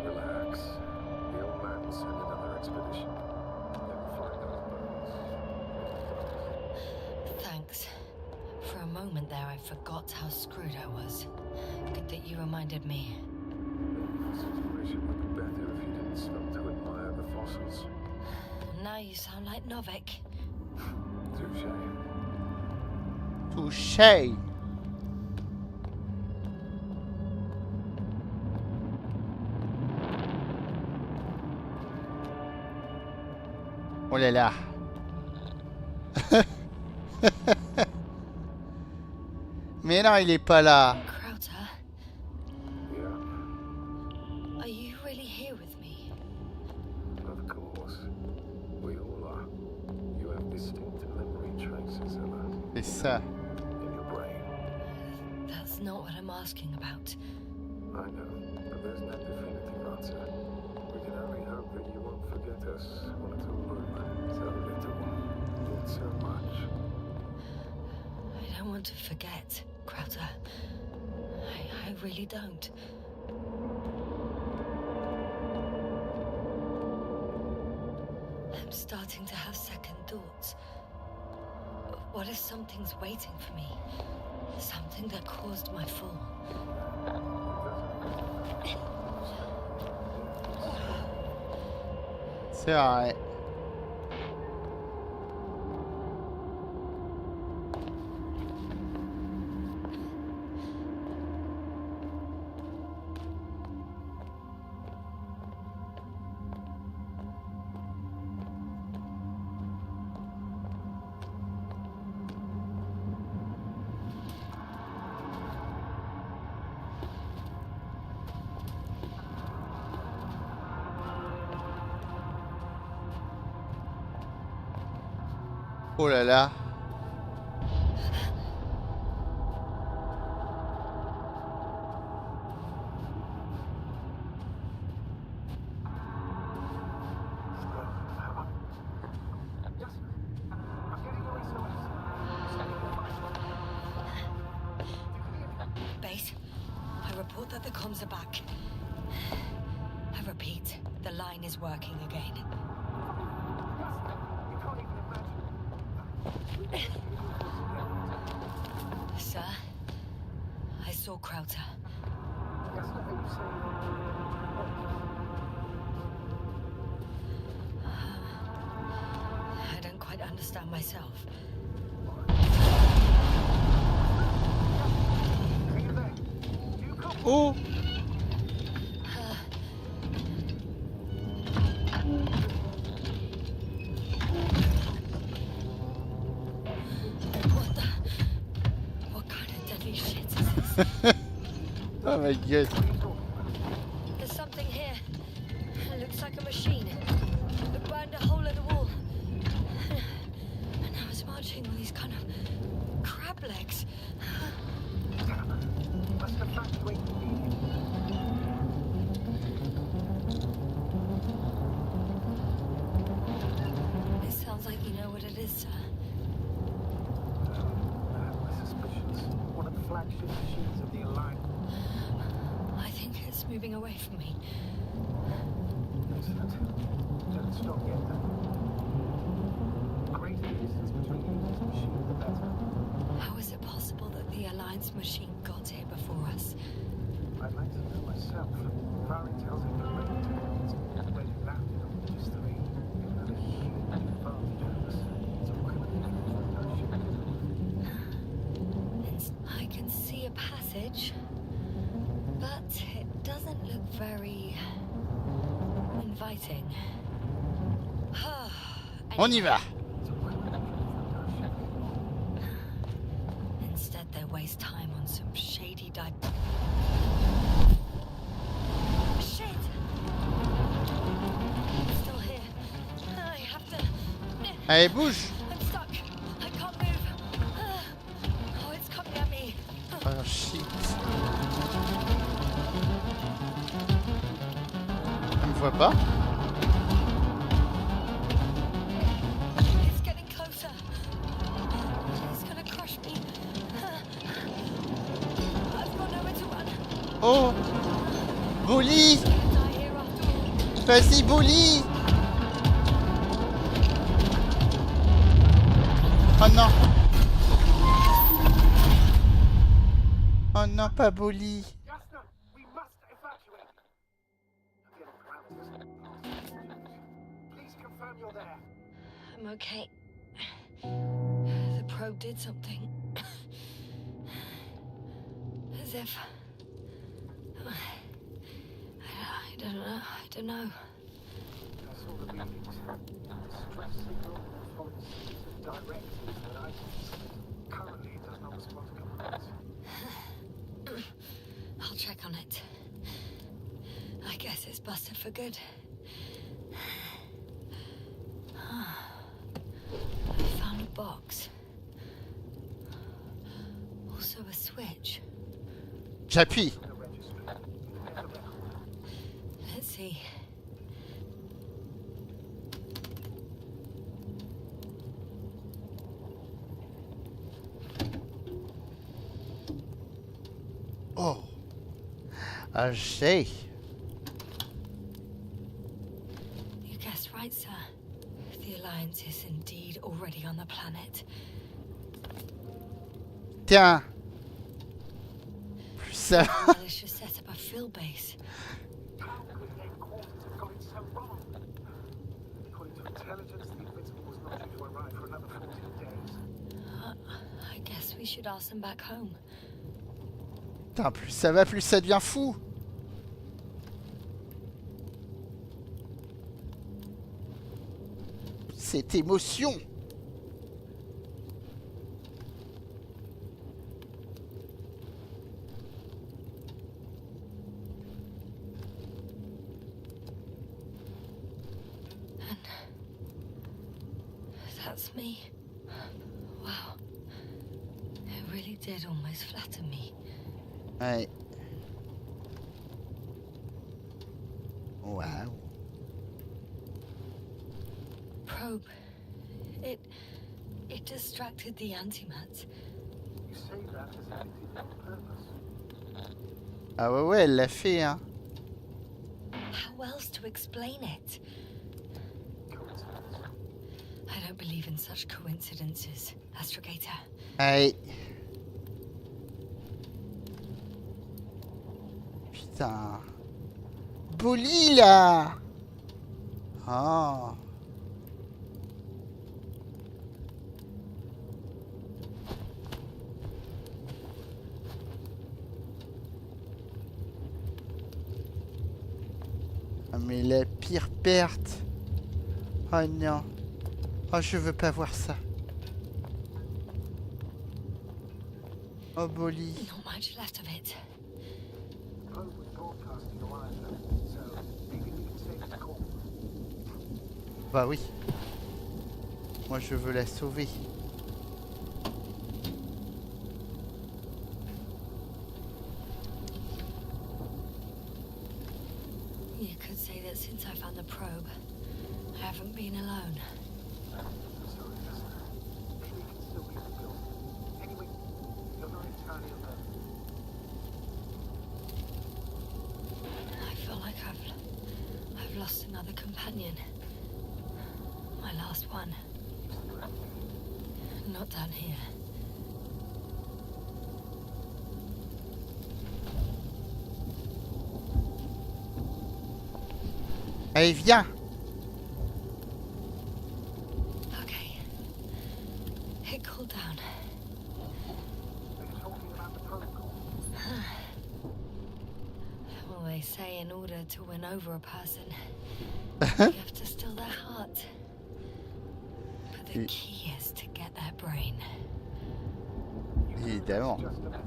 Relax. The old man will send another expedition. They'll find those bones. Thanks. For a moment there, I forgot how screwed I was. Good that you reminded me. Maybe the situation would be better if you didn't stop to admire the fossils. Now you sound like Novik. Touche. Touché. Oh là là. Mais non, il est pas là. Crowther, Yeah, are you really here with me? of course. We all are. You have distinct memory traces of us C'est ça. in your brain. That's not what I'm asking about. I know, but there's no definitive answer. We can only hope that you won't forget us when it's all over. So little, yet so much. I don't want to forget, Crowther. I really don't. I'm starting to have second thoughts. What if something's waiting for me? Something that caused my fall. C'est vrai. Oh là là. Base, I report that the comms are back. I repeat, the line is working again. Sir, I saw Krauter. I don't quite understand myself. Oh. What kind of deadly shit is this? Oh my god. There's something here. It looks like a machine. It burned a hole in the wall. And now it's marching with these kind of crab legs. It sounds like you know what it is, sir. My suspicions. One of the flagship machines of the Alliance. I think it's moving away from me. Excellent. Don't stop yet, though. The greater the distance between you and this machine, the better. How is it possible that the Alliance machine got here before us? I'd like to know myself. Valerie tells it correctly. When it landed on Regis III, it had a huge advantage over us. So why would it confront our ship? I can see a passage, but it doesn't look very inviting. On y va. Instead, they waste time on some shady Shit! It's still here. I have to. Allez, bouge. I'm stuck. I can't move. Oh, it's coming at me. Oh shit. Elle me voit pas. It's getting closer. It's gonna crush me. I've got nowhere to run. Oh. Bully. I'm gonna die here after all. Vas-y, bully. Oh non. Oh non, pas bully. Jasna, we must evacuate. Again, parameters. Please confirm you're there. I'm okay. The probe did something. As if. I don't know. I saw the readings. Stress signal from a series of directives that I currently it does not respond to commands. I'll check on it. I guess it's busted for good. I found a box. Also a switch. J'appuie. Let's see. Oh. Ah, j'ai. You guessed right, sir. The Alliance is indeed already on the planet. Tiens. Plus ça. Malicious set up a field base. How could the headquarters have got it so wrong? According to intelligence, the Invincible was not due to arrive for another 14 days. I guess we should ask them back home. Putain, plus ça va, plus ça devient fou. Cette émotion. That's me. did almost flatter me. Ouais. Wow. Probe. It distracted the antimats. You say that as if it did on purpose. Ah ouais, ouais, elle l'a fait, hein. How else to explain it? Coincidence. I don't believe in such coincidences, Astrogator. Allez. Putain. Bolly, là. Oh. Ah, mais la pire perte. Oh non. Oh, je veux pas voir ça. Oh, Bolly. Not much left of it. Probe was broadcasting your iPhone, so maybe we can save the call. Bah oui. Moi, je veux la sauver. You could say that since I found the probe, I haven't been alone. Sorry, listener. Maybe you can still be in the building. Anyway, you're not entirely alone. I feel like I've lost another companion. My last one. Not down here. Allez, viens. Okay. It cooled down. Are you talking about the protocol? Well, they say in order to win over a person, you have to steal their heart. But the key is to get their brain. Évidemment. Just a minute.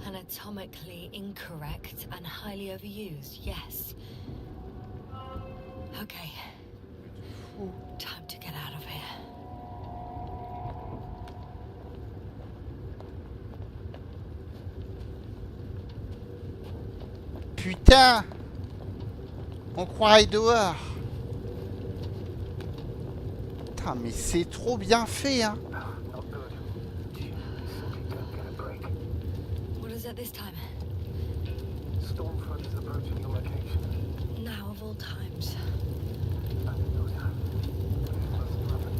Anatomically incorrect and highly overused, yes. Okay. Time to get out of here. Putain. On croirait dehors. Putain, mais c'est trop bien fait, hein. Not good. You simply don't get a break. What is it this time? Stormfront is approaching your location. Now of all times. I don't know that. But it must happen.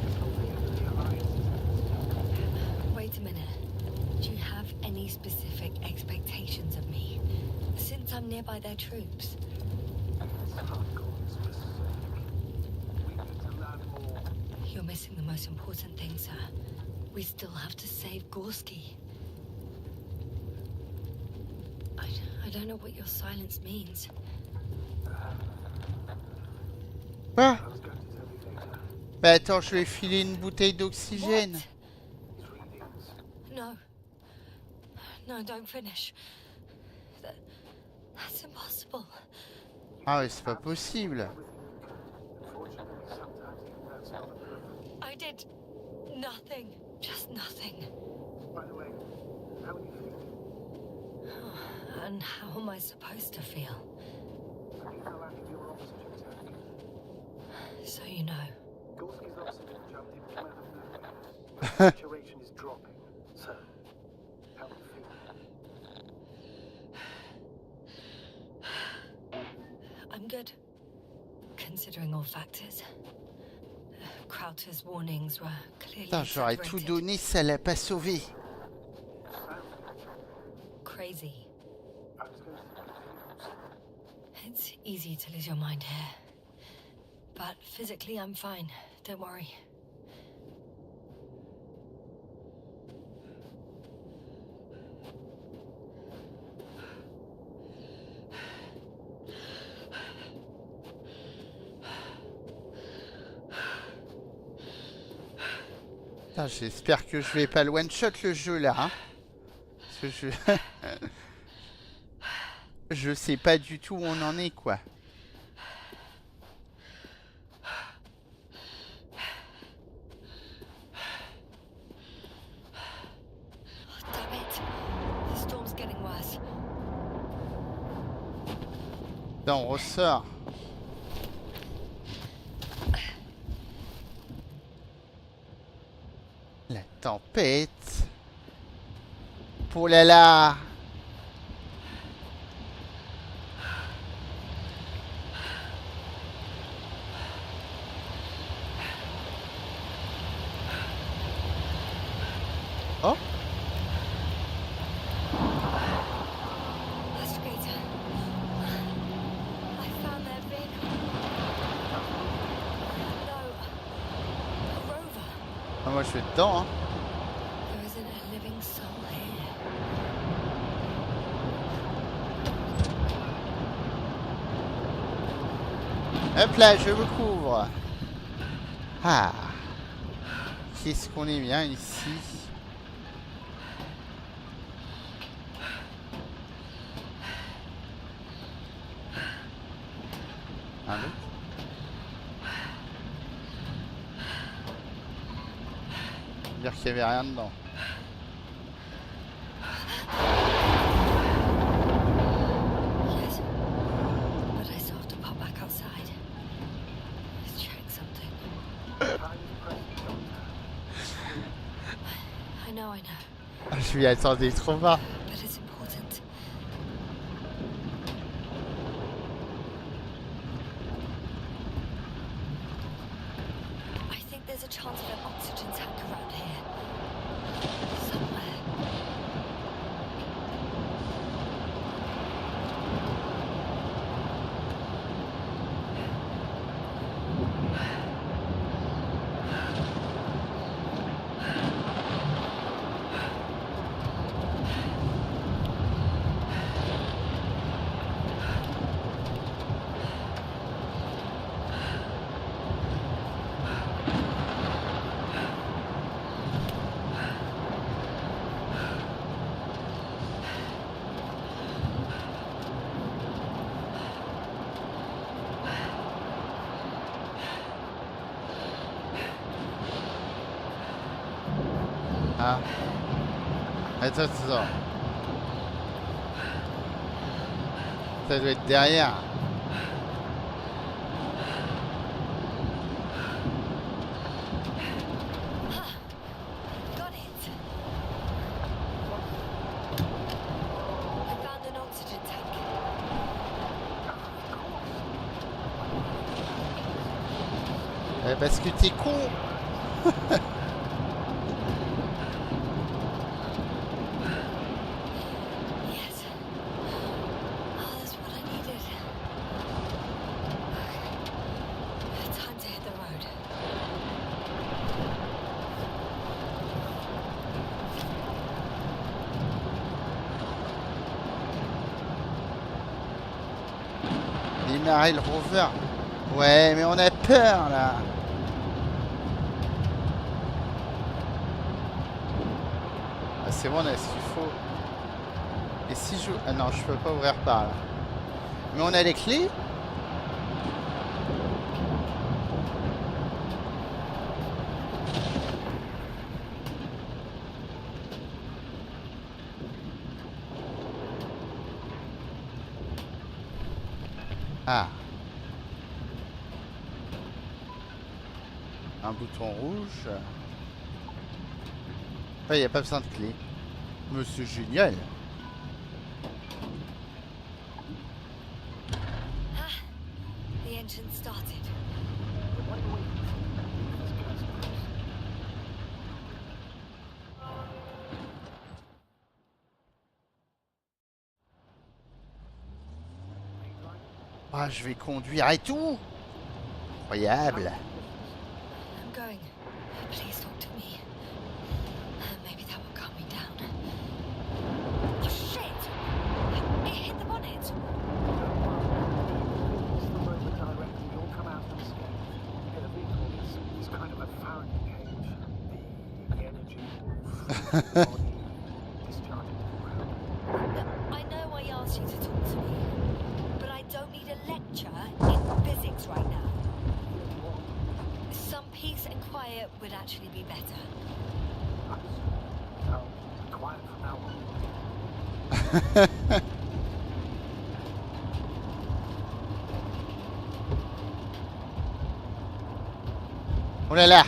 It's not the end of the Alliance. Wait a minute. Do you have any specific expectations of me? Since I'm nearby their troops. It's hardcore specific. We need to learn more. You're missing the most important thing, sir. We still have to save Gorski. I don't know what your silence means. Quoi? I was going to tell you later. Bah attends, je vais filer une bouteille d'oxygène. What? These readings. No. No, don't finish. That's impossible. Ah ouais, c'est pas possible. Unfortunately, sometimes even that's not enough. I did nothing. Just nothing. By the way, how are you feeling? And how am I supposed to feel? Have you fell out of your oxygen tank? So you know. Gorski's oxygen jumped in out of nowhere. The saturation is dropping. So, how are you feeling? I'm good. Considering all factors. Crowther's warnings were clearly Putain, j'aurais tout exaggerated. donné, ça l'a pas sauvé. Crazy. I was going to confuse. It's easy to lose your mind here. But physically I'm fine. Don't worry. Putain, j'espère que je vais pas le one-shot le jeu là. Hein. Parce que je... je sais pas du tout où on en est quoi. getting worse. Là, on ressort. La tempête. Oh là là. Oh. Investigator. I found their vehicle. No. A rover. Ah, moi je suis dedans, hein. There isn't a living soul here. Hop là, je me couvre. Ah. Qu'est-ce qu'on est bien ici. Un autre. Dire qu'il n'y avait rien dedans. Yes. But I still have to pop back outside. Let's check something. I know. Je m'y attendais trop bas. But it's important. I think there's a chance of an oxygen tank around here. Somewhere. Ah. Attends. Ça doit être derrière. Got it. I found an oxygen tank. Parce que t'es con. Yes. Oh, that's what I needed. Okay. Time to hit the road. Démarrer le rover. Ouais, mais on a peur là. Ah, c'est bon, on a ce qu'il faut. Et si je... Ah non, je peux pas ouvrir par là. Mais on a les clés. Ah. Un bouton rouge. Il n'y a pas besoin de clé. Mais c'est génial. Ah, the engine started. Ah, je vais conduire et tout. Incroyable. I'm going. Please talk to me. Maybe that will calm me down. Oh shit! It hit the bonnet. It's the moment directly you'll come out unscathed. Yeah, the vehicle is kind of a Faraday cage. The energy will the body discharge into the ground. I know I asked you to talk to me, but I don't need a lecture in physics right now. Some peace and quiet would actually be better. So, quiet from now on. Oh là là.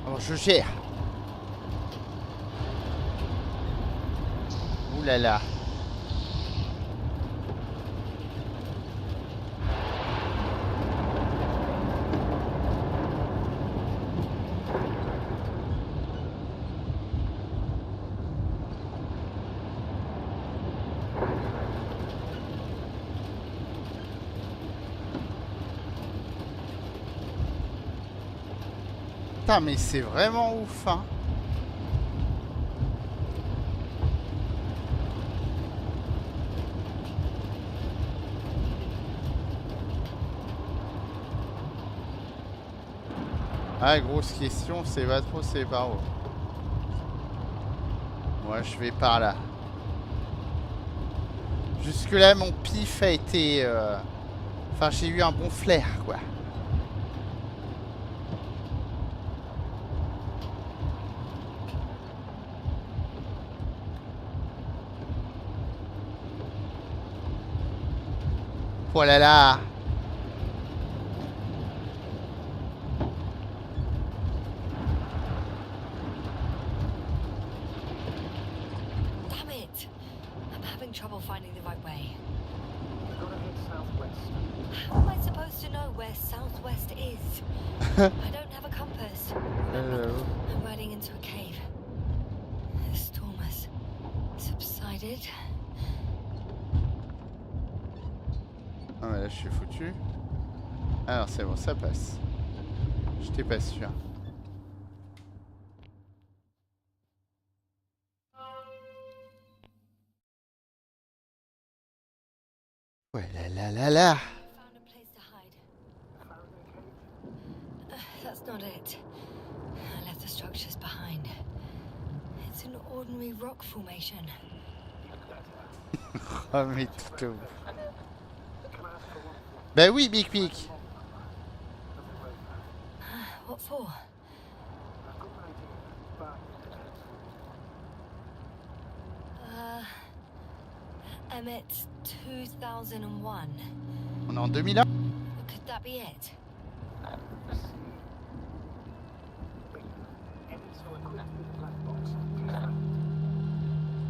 Oh, je gère. Ouh là là. Putain, mais c'est vraiment ouf, hein. Ah, grosse question, c'est pas trop, c'est par où? Moi, je vais par là. Jusque-là, mon pif a été... Enfin, j'ai eu un bon flair, quoi. Oh là là. Damn it! I'm having trouble finding the right way. You've got to head southwest. How am I supposed to know where southwest is? I don't have a compass. Remember, I'm riding into a cave. The storm has subsided. Ah mais là je suis foutu. Alors c'est bon, ça passe. J'étais pas sûr. Ouais là là là là. Found a place to hide. That's not it. I left the structures behind. It's an ordinary rock formation. Oh mais tout. Bah oui, Big Pic. What for? Emmet 2001. On est en 2001. Could that be it?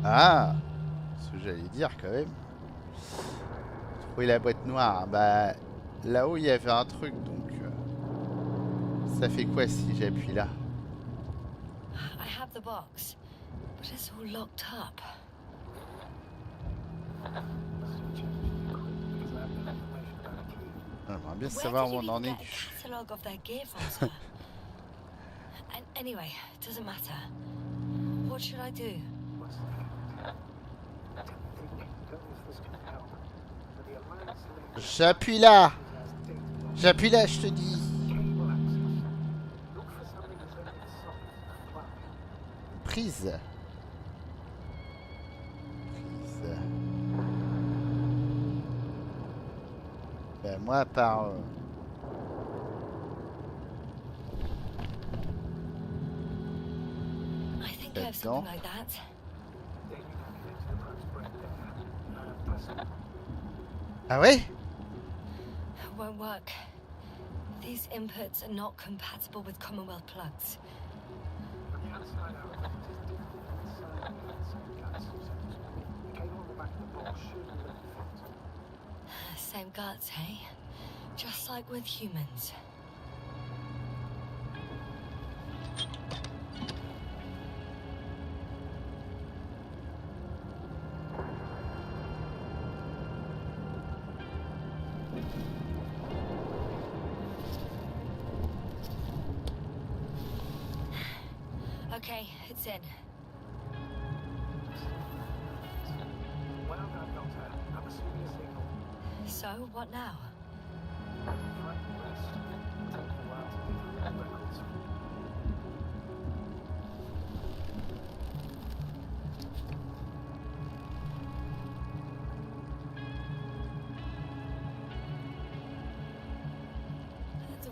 Ah, ce que j'allais dire quand même. Trouver la boîte noire. Bah là-haut il y avait un truc donc. Ça fait quoi si j'appuie là? I have the box, but it's all locked up. J'aimerais bien Where savoir did où you on en even est. get a catalogue of their gear from, sir? Anyway, it doesn't matter. What should I do? J'appuie là. J'appuie là, je te dis. Prise. Prise. Ben moi à part... I think I have something like that. Ah ouais? Won't work. These inputs are not compatible with Commonwealth plugs. Same guts, hey? Just like with humans. Okay, it's in. Well done, Doctor. I'm assuming a signal. So, what now? Right, rest. It'll take a while to dig through the records.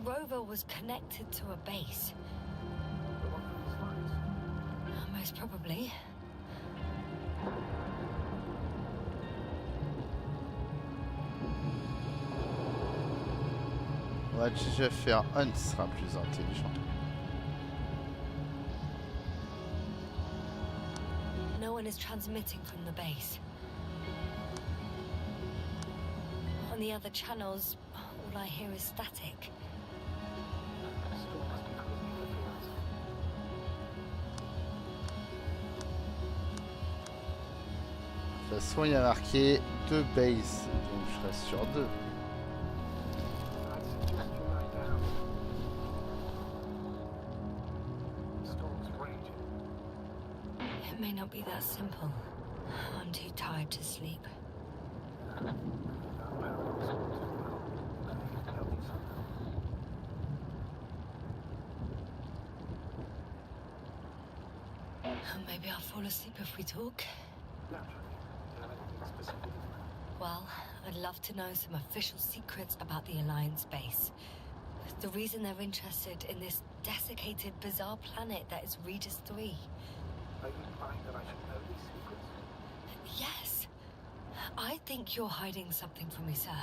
rover was connected to a base. The one from the slides. Most probably. On va déjà faire un, ce sera plus intelligent. No one is transmitting from the base. On the other channels, all I hear is static. Storm must be causing interference. De toute façon, il y a marqué 2 bases, donc je reste sur 2. I'd suggest you lie down. Storm's raging. It may not be that simple. I'm too tired to sleep. That power response will help you somehow. Maybe I'll fall asleep if we talk. Naturally. Do you have anything specific in mind? Well, I'd love to know some official secrets about the Alliance base. The reason they're interested in this desiccated, bizarre planet that is Regis III. Are you implying that I should know these secrets? Yes. I think you're hiding something from me, sir.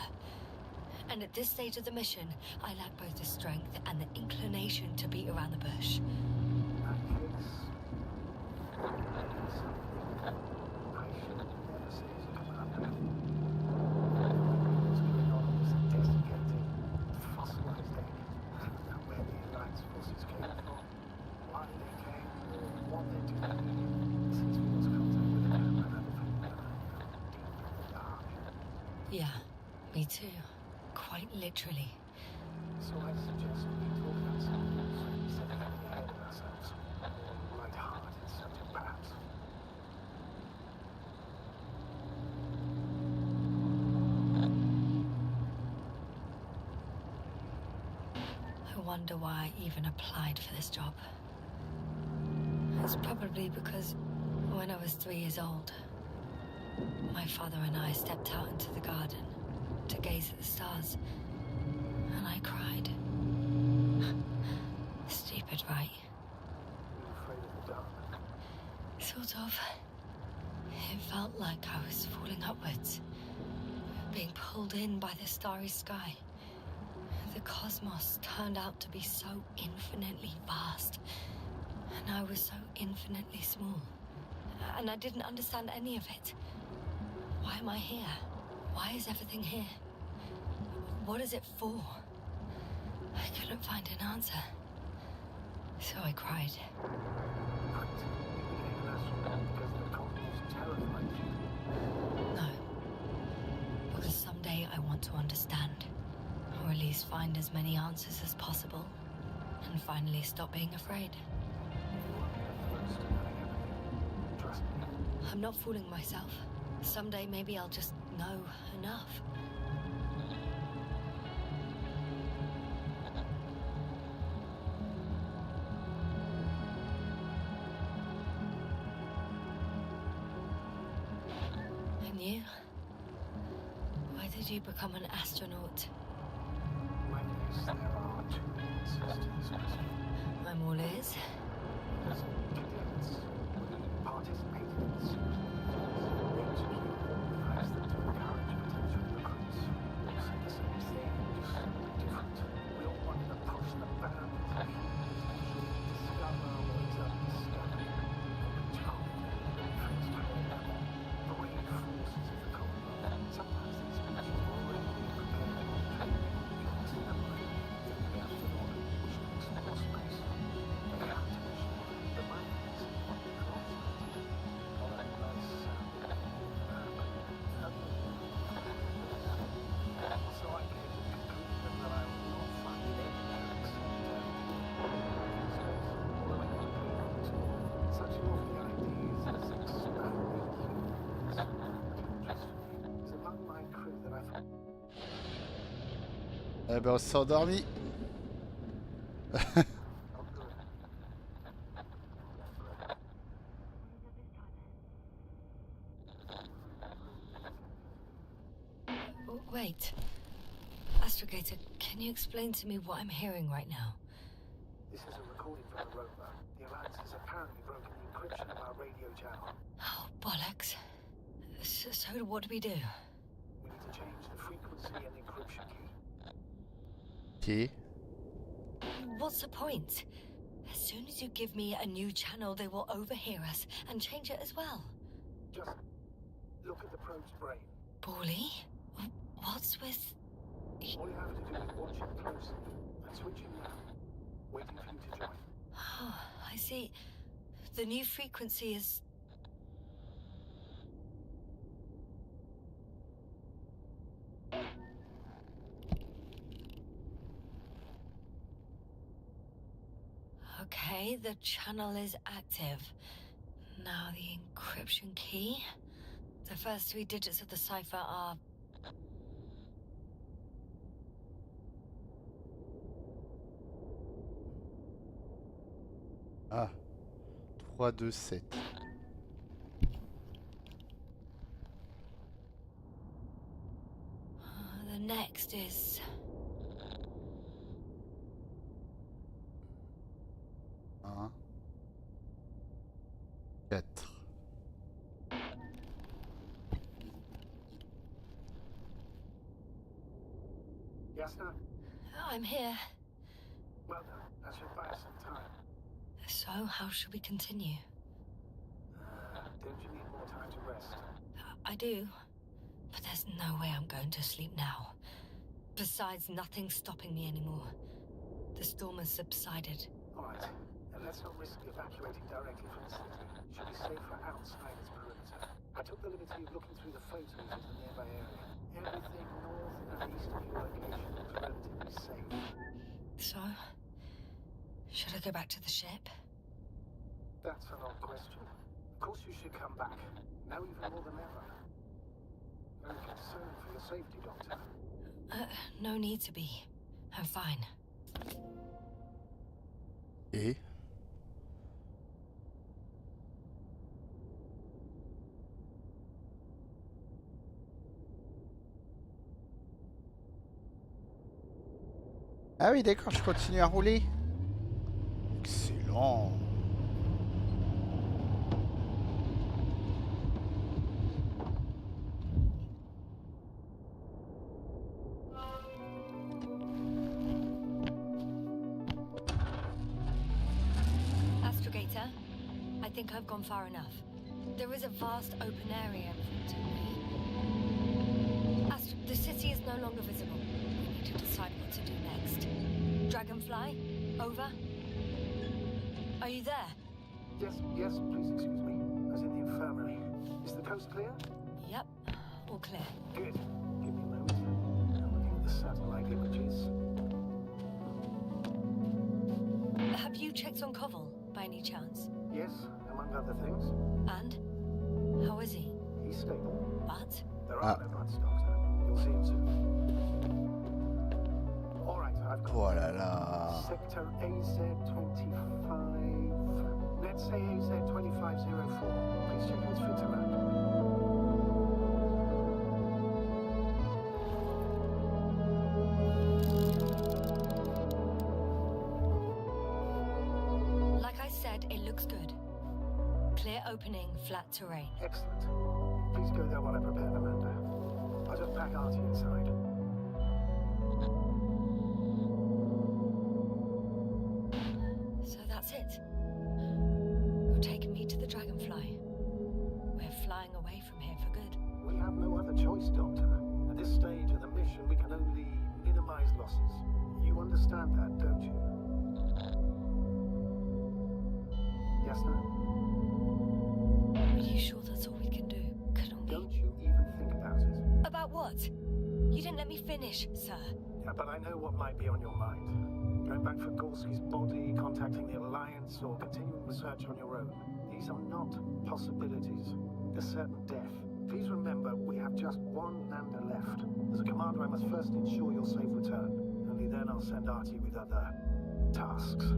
And at this stage of the mission, I lack both the strength and the inclination to beat around the bush. In that case, maybe something I should never say to Commander. What's going on with this desiccated, fossilized egg? Where the Alliance forces came from? Why they came? What they're doing? Since we lost contact with the camera, I have a feeling that I'm deep in the dark. Yeah, me too. Quite literally. So I suggest we talk about something instead of getting ahead of ourselves. Light-hearted subject, perhaps. I wonder why I even applied for this job. It's probably because when I was 3 years old, my father and I stepped out into the garden to gaze at the stars, and I cried. Stupid, right? You're afraid of the dark. Sort of. It felt like I was falling upwards, being pulled in by the starry sky. The cosmos turned out to be so infinitely vast, and I was so infinitely small. And I didn't understand any of it. Why am I here? Why is everything here? What is it for? I couldn't find an answer. So I cried. But you became an astronaut because the cosmos terrified you. No. Because someday I want to understand. Or at least find as many answers as possible. And finally stop being afraid. You won't be the first to knowing everything. Trust me. I'm not fooling myself. Someday maybe I'll just know enough. And you? Why did you become an astronaut? My guess there are two answers to this question. I'm all ears. As cadets, we participated in the series. We execute organized them to encourage potential recruits. We all said the same thing, just different. We all wanted to push the boundaries of human potential, discover what is undiscovered, and reach home. Friends carried out the brave forces of the Commonwealth. Sometimes these missions were already being prepared and training. Jobs in the mind, the astronaut, which to explore space. They have to mission the mind. So I came to the conclusion that I would not find it anywhere except space. Although I never came on to such lofty ideas as expanding humans. Just it's among my crew that I thought. Eh ben, on s'est endormi. Wait. Astrogator, can you explain to me what I'm hearing right now? This is a recording from the rover. The Alliance has apparently broken the encryption of our radio channel. Oh, bollocks. So what do we do? We need to change the frequency and encryption key. Ok. What's the point? As soon as you give me a new channel, they will overhear us and change it as well. Just look at the probe's brain. Bally? What's with... All you have to do is watch it closely and switch in now, waiting for you to join. Oh, I see. The new frequency is... Okay, the channel is active. Now the encryption key. The first 3 digits of the cipher are... Ah. 3, 2, 7. The next is... 1, 4. Yes, sir? I'm here. Well done. That should buy us some time. So, how should we continue? Don't you need more time to rest? I do. But there's no way I'm going to sleep now. Besides, nothing's stopping me anymore. The storm has subsided. All right. And let's not risk evacuating directly from the city. Should be safer outside its perimeter. I took the liberty of looking through the photos of the nearby area. Everything north and east of your location looks relatively safe. So, should I go back to the ship? That's an odd question. Of course you should come back. Now even more than ever. Very concerned for your safety, Doctor. No need to be. I'm fine. Et ah oui, d'accord, je continue à rouler. Excellent. Astrogator, I think I've gone far enough. There is a vast open area in front of me. The city is no longer visible. We need to decide what to do next. Dragonfly, over. Are you there? Yes, please excuse me. I was in the infirmary. Is the coast clear? Yep, all clear. Good. Give me a moment. I'm looking at the satellite images. Have you checked on Koval, by any chance? Yes, among other things. And? How is he? He's stable. But? There are no buts, Doctor. You'll see him soon. All right, I've got Oh là là. Sector AZ25. Let's say AZ2504. Please check what's fit around. Like I said, it looks good. Clear opening, flat terrain. Excellent. Please go there while I prepare the lander. I'll just pack Artie inside. So that's it. You're taking me to the Dragonfly. We're flying away from here for good. We have no other choice, Doctor. At this stage of the mission, we can only minimize losses. You understand that, don't you? Yes, sir? Are you sure that's all we can do? Couldn't we? Don't you even think about it. About what? You didn't let me finish, sir. Yeah, but I know what might be on your mind. Going back for Gorski's body, contacting the Alliance, or continuing research on your own. These are not possibilities. They're certain death. Please remember, we have just one lander left. As a commander, I must first ensure your safe return. Only then I'll send Artie with other tasks.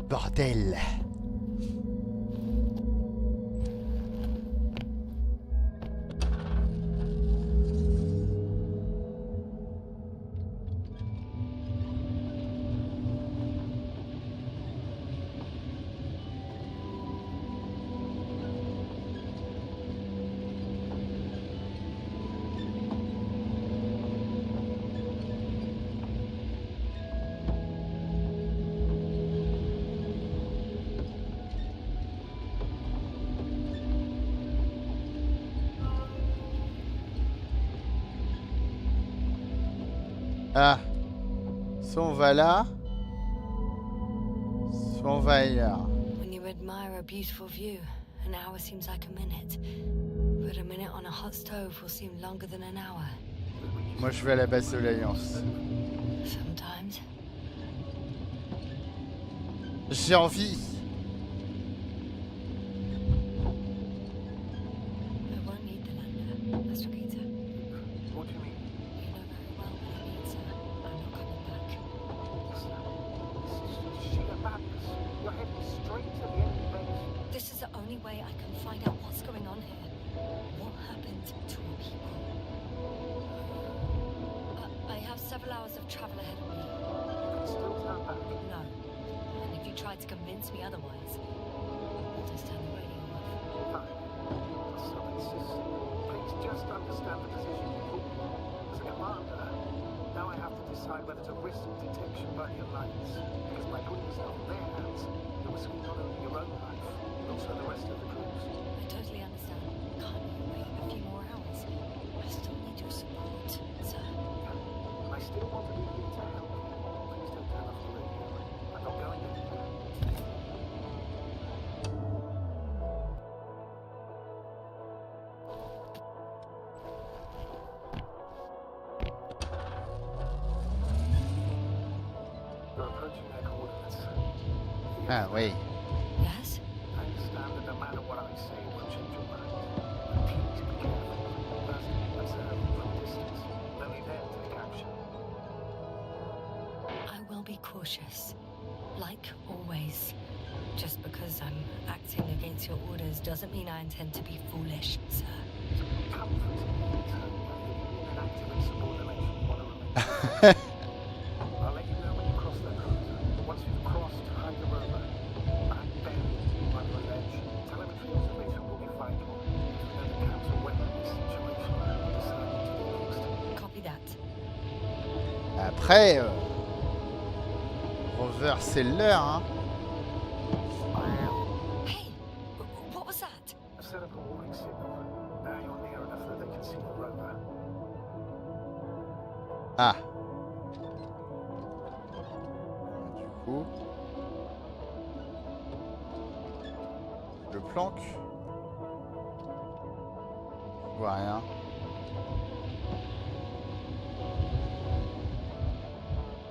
Bordel. Ah, soit on va là, soit on va ailleurs. When you admire a beautiful view, an hour seems like a minute. But a minute on a hot stove will seem longer than an hour. Moi je vais à la base de l'Alliance. Sometimes. J'ai envie. I won't need the lander, Astrogata. What do you mean? You know very well what I need, sir. I'm not coming back. This is sheer madness. You're heading straight to the enemy base. This is the only way I can find out what's going on here. What happened to our people? I have several hours of travel ahead of me. You can still turn back. No. And if you try to convince me otherwise, I'll just turn the radio off. Fine. So insist. Please just understand the position you put me in. As a commander, now I have to decide whether to risk detection by the Alliance. Because by putting yourself in their hands, you're risking not only your own life, but also the rest of the crew's. I totally understand. Can't you wait a few more hours? I still need your support, sir. I still want to be here to help you. Please don't turn off the radio. I'm not going anywhere. You're approaching their coordinates. Ah oui. Yes? I understand that no matter what I say, it will change your mind. But please be careful. First, observe from a distance. Only then take action. I will be cautious. Like always. Just because I'm acting against your orders doesn't mean I intend to be foolish, sir. Comfort in return. An active and support relation you want to remain. I'll let you know when you cross that road. Once you've crossed, hide the rover. Back then, under a ledge. Telemetry observation will be vital. If you know the council weapon in this situation, decide what to do next. Copy that. Après, Rover c'est l'heure hein. Hey! What was that? I've set up a warning signal. Now you're near enough that they can see the rover. Ah. Du coup, je le planque. Je vois rien.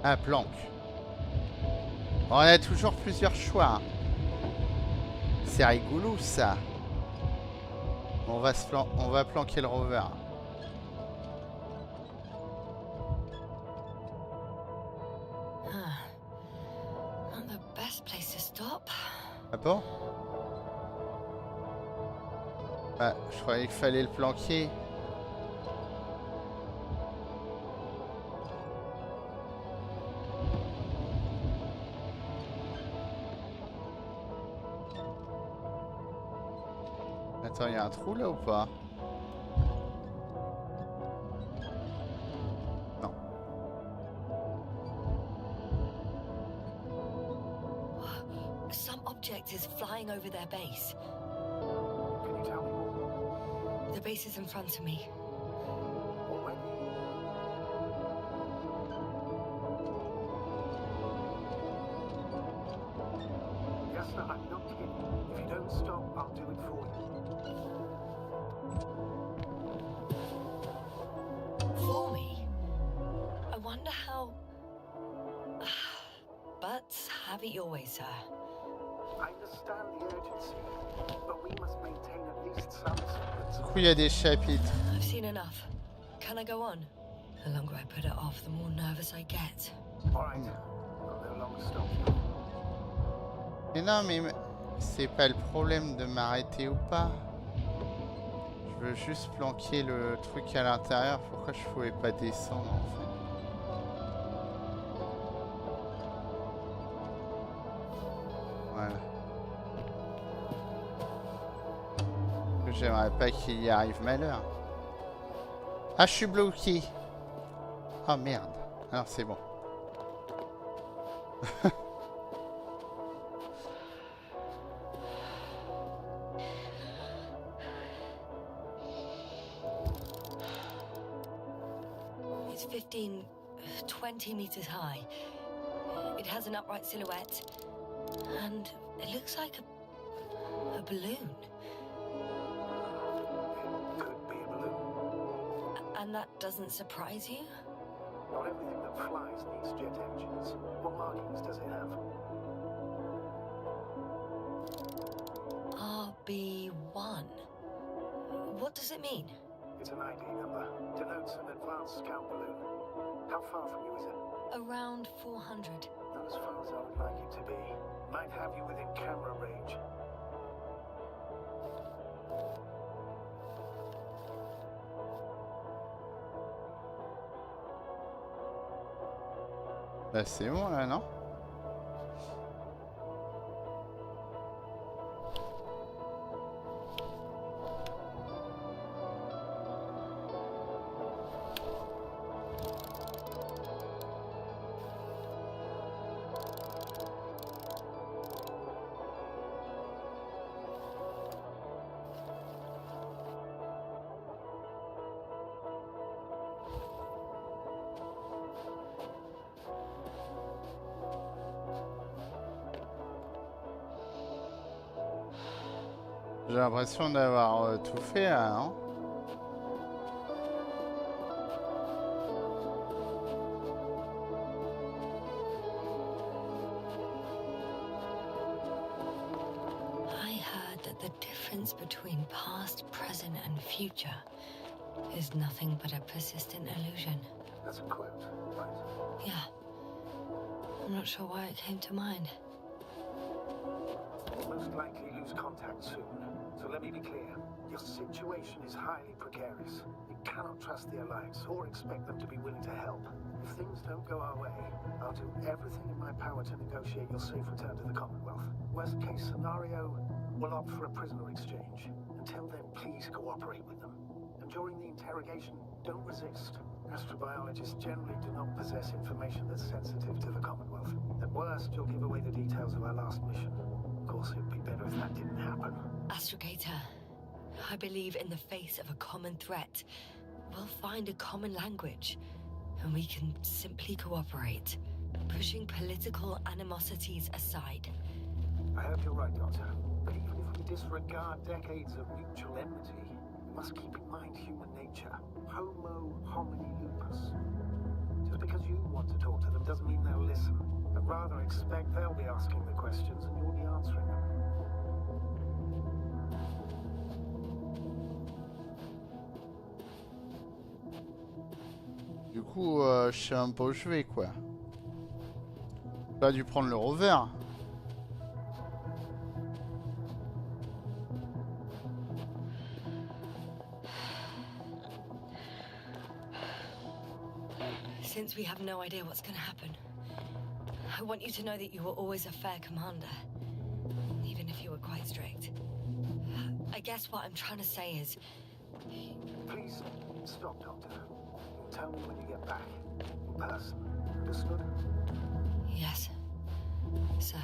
Ah, planque. On a toujours plusieurs choix. C'est rigolo ça. On va planquer le rover. Not the best place to stop. Ah bon? Ah, je croyais qu'il fallait le planquer. Attends, il y a un trou là ou pas? Non. Some object is flying over their base. Can you tell me more? The base is in front of me. Already? Yes, sir, I'm not kidding. If you don't stop, I'll do it for you. For me? I wonder how... But have it your way, sir. I understand the urgency, but we must maintain at least some semblance Du of... coup, il y a des chapitres. I've seen enough. Can I go on? The longer I put it off, the more nervous I get. All right, I'll no longer stop you. Mais non, mais c'est pas le problème de m'arrêter ou pas. Je veux juste planquer le truc à l'intérieur. Pourquoi je pouvais pas descendre en fait? Voilà. J'aimerais pas qu'il y arrive malheur. Ah, je suis bloqué. Oh merde. Alors c'est bon. It's 20 meters high. It has an upright silhouette, and it looks like a balloon. Could be a balloon. And that doesn't surprise you? Not everything that flies needs jet engines. What markings does it have? RB1. What does it mean? It's an ID number. Denotes an advanced scout balloon. How far from you is it? Around 400. Not as far as I would like it to be. Might have you within camera range. Bah c'est bon là, non? J'ai l'impression d'avoir tout fait là, non? I heard that the difference between past, present, and future is nothing but a persistent illusion. That's a quote, right? Yeah. I'm not sure why it came to mind. We'll most likely lose contact soon. So let me be clear. Your situation is highly precarious. You cannot trust the Alliance or expect them to be willing to help. If things don't go our way, I'll do everything in my power to negotiate your safe return to the Commonwealth. Worst case scenario, we'll opt for a prisoner exchange. Until then, please cooperate with them. And during the interrogation, don't resist. Astrobiologists generally do not possess information that's sensitive to the Commonwealth. At worst, you'll give away the details of our last mission. Of course, it'd be better if that didn't happen. Astrogator, I believe in the face of a common threat, we'll find a common language, and we can simply cooperate, pushing political animosities aside. I hope you're right, Doctor. But even if we disregard decades of mutual enmity, we must keep in mind human nature. Homo homini lupus. Just because you want to talk to them doesn't mean they'll listen. I'd rather expect they'll be asking the questions and you'll be answering them. Du coup, je sais un peu où je vais quoi. J'ai dû prendre le rover. Since we have no idea what's going to happen, I want you to know that you were always a fair commander, even if you were quite strict. I guess what I'm trying to say is... Please, stop, Doctor. Tell me when you get back. In person. Understood? Yes, sir.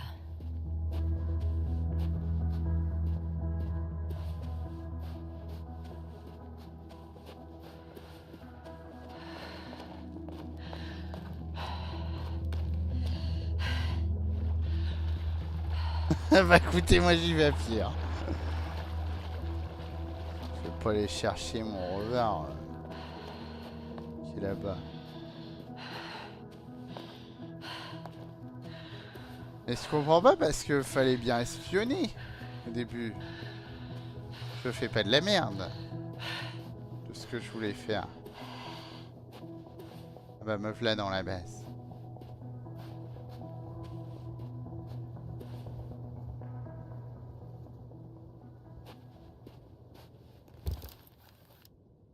Bah écoutez, moi j'y vais à pied. Hein. Je vais pas aller chercher mon rover qui est là-bas. Mais je comprends pas parce que fallait bien espionner au début. Je fais pas de la merde. Tout ce que je voulais faire. Ah bah me voilà dans la base.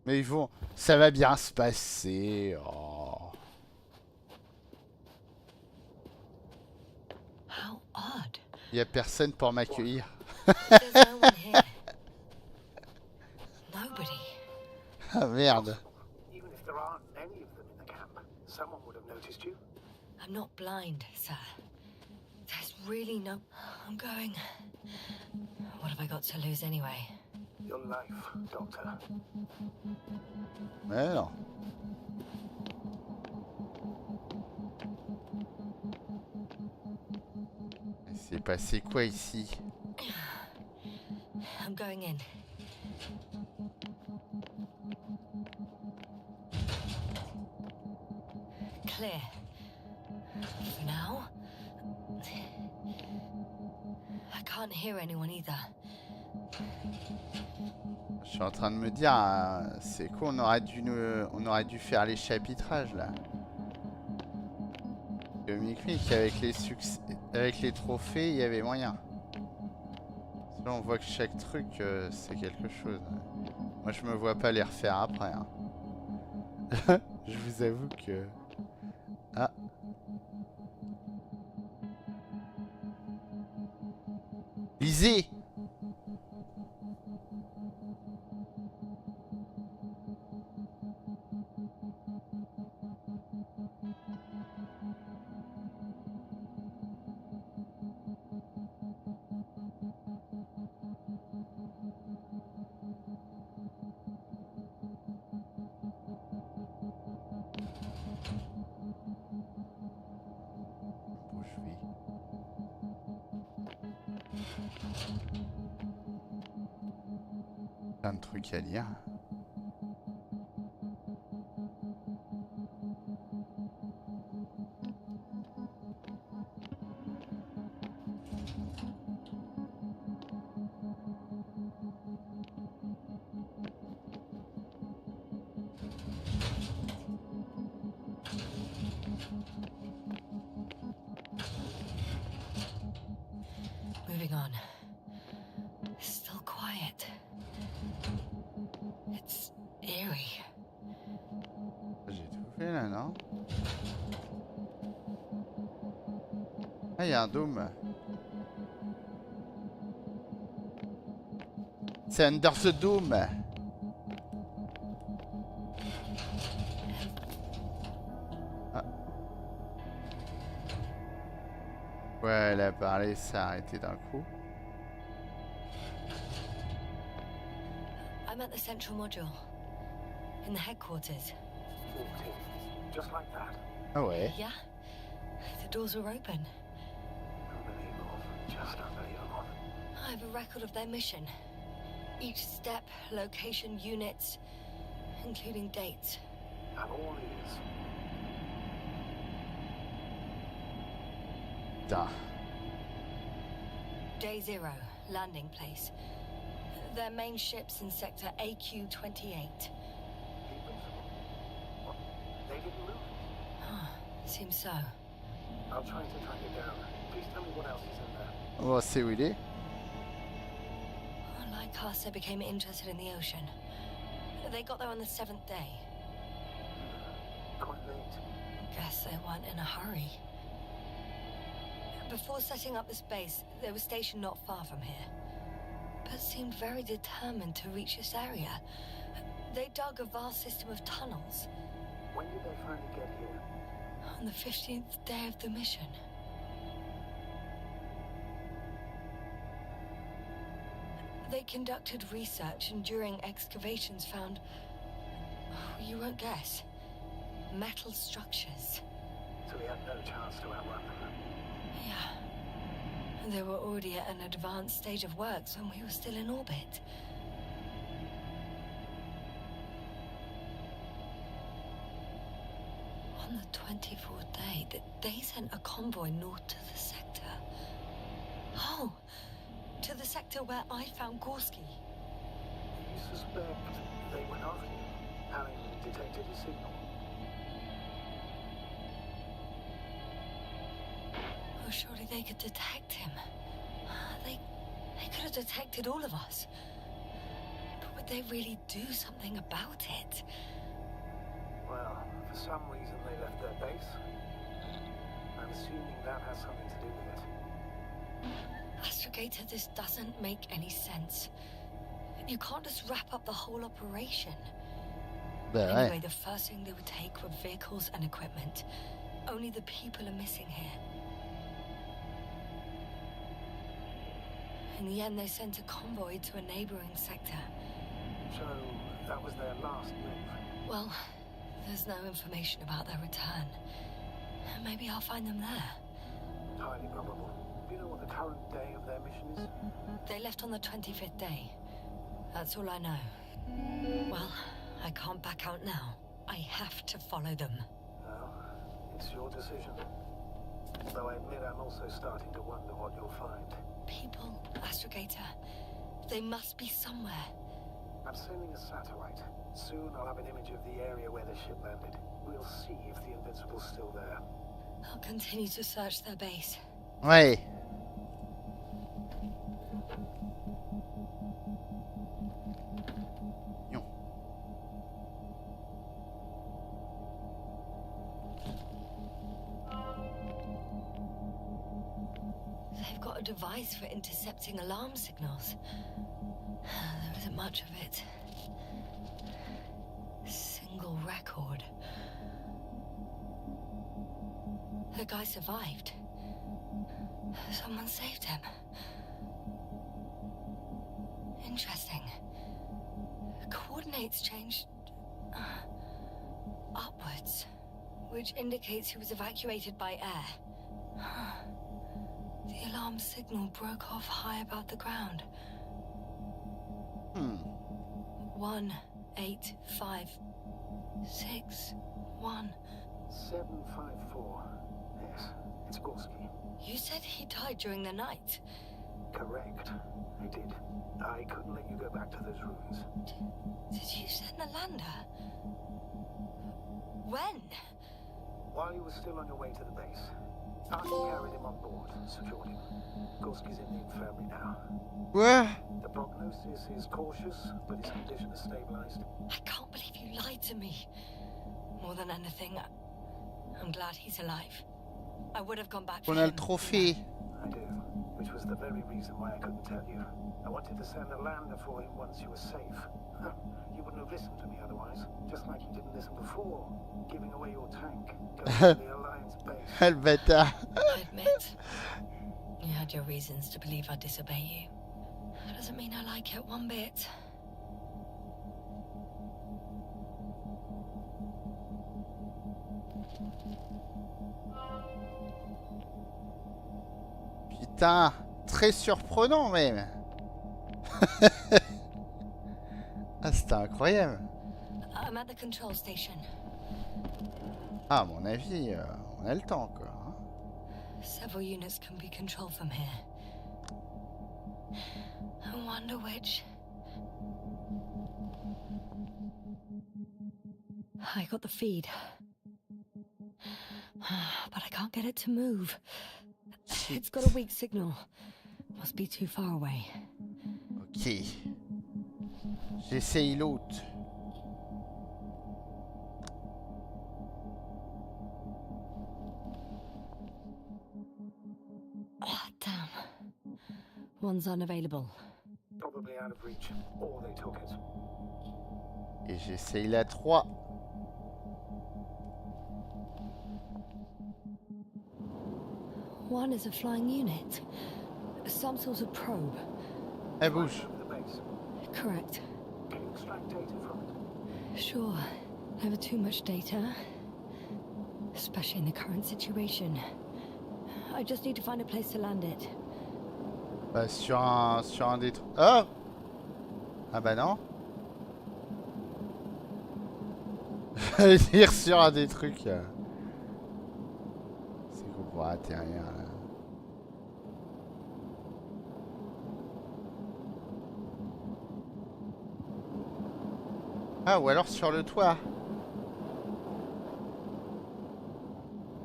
Mais ils vont... Ça va bien se passer. Oh. How odd. Il y a personne pour m'accueillir. There's no one here. Nobody. Ah merde. Even if there aren't any of them in the camp, someone would have noticed you. I'm not blind, sir. There's really no... I'm going. What have I got to lose anyway? Your life, Doctor. Mais non. C'est passé quoi ici? I'm going in. Clear. For now. I can't hear anyone either. Je suis en train de me dire, c'est quoi, on aurait dû faire les chapitrages là. Magnifique, avec les trophées, il y avait moyen. Là, on voit que chaque truc, c'est quelque chose. Moi, je me vois pas les refaire après. Hein. Je vous avoue que... Ah. Lisez! Où je vais? Plein de trucs à lire. Moving on. Still quiet. It's eerie. J'ai tout fait là, non? Ah, il y a un dôme. C'est Under the Dome. Ah. Ouais, elle a parlé, ça a arrêté d'un coup. I'm at the central module. In the headquarters. 14. Just like that. Ah ouais. Yeah? The doors were open. Unbelievable. Just unbelievable. I have a record of their mission. Each step, location, units, including dates. I'm all ears. Putain. Day 0, landing place. Their main ship's in sector AQ-28. Invincible. What? They didn't move? Seems so. I'll try to track it down. Please tell me what else is in there. On va see où il est. Like us, they became interested in the ocean. They got there on the 7th day. Quite late. Guess they weren't in a hurry. Before setting up this base, they were stationed not far from here, but seemed very determined to reach this area. They dug a vast system of tunnels. When did they finally get here? On the 15th day of the mission. They conducted research and during excavations found, you won't guess, metal structures. So we had no chance to outrun them. Yeah. They were already at an advanced stage of works when we were still in orbit. On the 24th day, they sent a convoy north to the sector. Oh! To the sector where I found Gorski. You suspect they went after you, having detected a signal? Oh, surely they could detect him. They could have detected all of us. But with Could they really do something about it? Well, for some reason they left their base. I'm assuming that has something to do with it. Astrogator, this doesn't make any sense. You can't just wrap up the whole operation. Bah Anyway, ouais. the first thing they would take were vehicles and equipment. Only the people are missing here. In the end, they sent a convoy to a neighboring sector. So that was their last move. Well, there's no information about their return. Maybe I'll find them there. Highly probable. Do you know what the current day of their mission is? They left on the 25th day. That's all I know. Well, I can't back out now. I have to follow them. Well, it's your decision. Though I admit I'm also starting to wonder what you'll find. People, Astrogator. They must be somewhere. I'm sending a satellite. Soon I'll have an image of the area where the ship landed. We'll see if the Invincible's still there. I'll continue to search their base. Ouais. Non. They've got a device for intercepting alarm signals. There isn't much of it. Single record. The guy survived. Someone saved him. Interesting. Coordinates changed upwards, which indicates he was evacuated by air. The alarm signal broke off high above the ground. 1, 8, 5, 6, 1. 754. Yes, it's Gorski. You said he died during the night. Correct. I did. I couldn't let you go back to those ruins. Did you send the lander? When? While you were still on your way to the base, I carried him on board, secured him. Gorski's in the infirmary now. Quoi? The prognosis is cautious, but his condition is stabilized. I can't believe you lied to me. More than anything, I'm glad he's alive. I would have gone back for On a le him. trophée. I do, which was the very reason why I couldn't tell you. I wanted to send a lander for him once you were safe. You wouldn't have listened to me otherwise, just like you didn't listen before, giving away your tank, going to the Alliance base. Le bâtard. I admit, you had your reasons to believe I'd disobey you. Doesn't mean I like it one bit. Putain, très surprenant même. Ah, c'était incroyable. I'm at the control station. Ah, à mon avis, on a le temps, quoi. hein. Several units can be controlled from here. I wonder which. I got the feed. But I can't get it to move. It's got a weak signal. Must be too far away. Ok. J'essaye l'autre. Ah, damn. One's unavailable. Probably out of reach, or they took it. Et j'essaye la 3. One is a flying unit. Some sort of probe. Elle bouge. Over the base. Correct. Can you extract data from it? Sure. Never too much data. Especially in the current situation. I just need to find a place to land it. Bah, sur un des trucs. Oh! Ah bah non. J'allais dire sur un des trucs. C'est qu'on pourra atterrir là. Ah, ou alors sur le toit.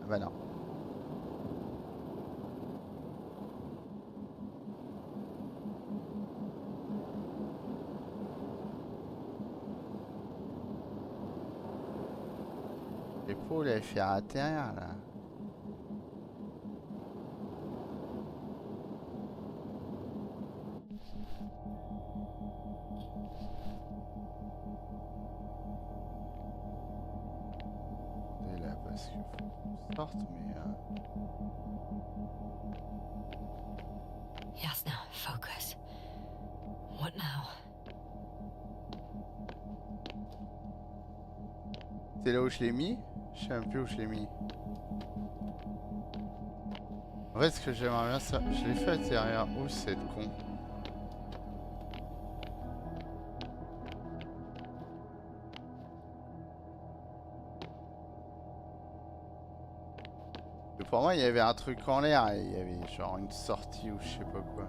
Ah bah non. L'épaule, elle fait atterrir là. Et là, parce qu'il faut qu'on sorte, mais. Yes, now, focus. What now? C'est là où je l'ai mis? Je sais même plus où je l'ai mis. En fait, ce que j'aimerais bien, ça, je l'ai fait atterrir où cette con? Et pour moi, il y avait un truc en l'air et il y avait genre une sortie ou je sais pas quoi.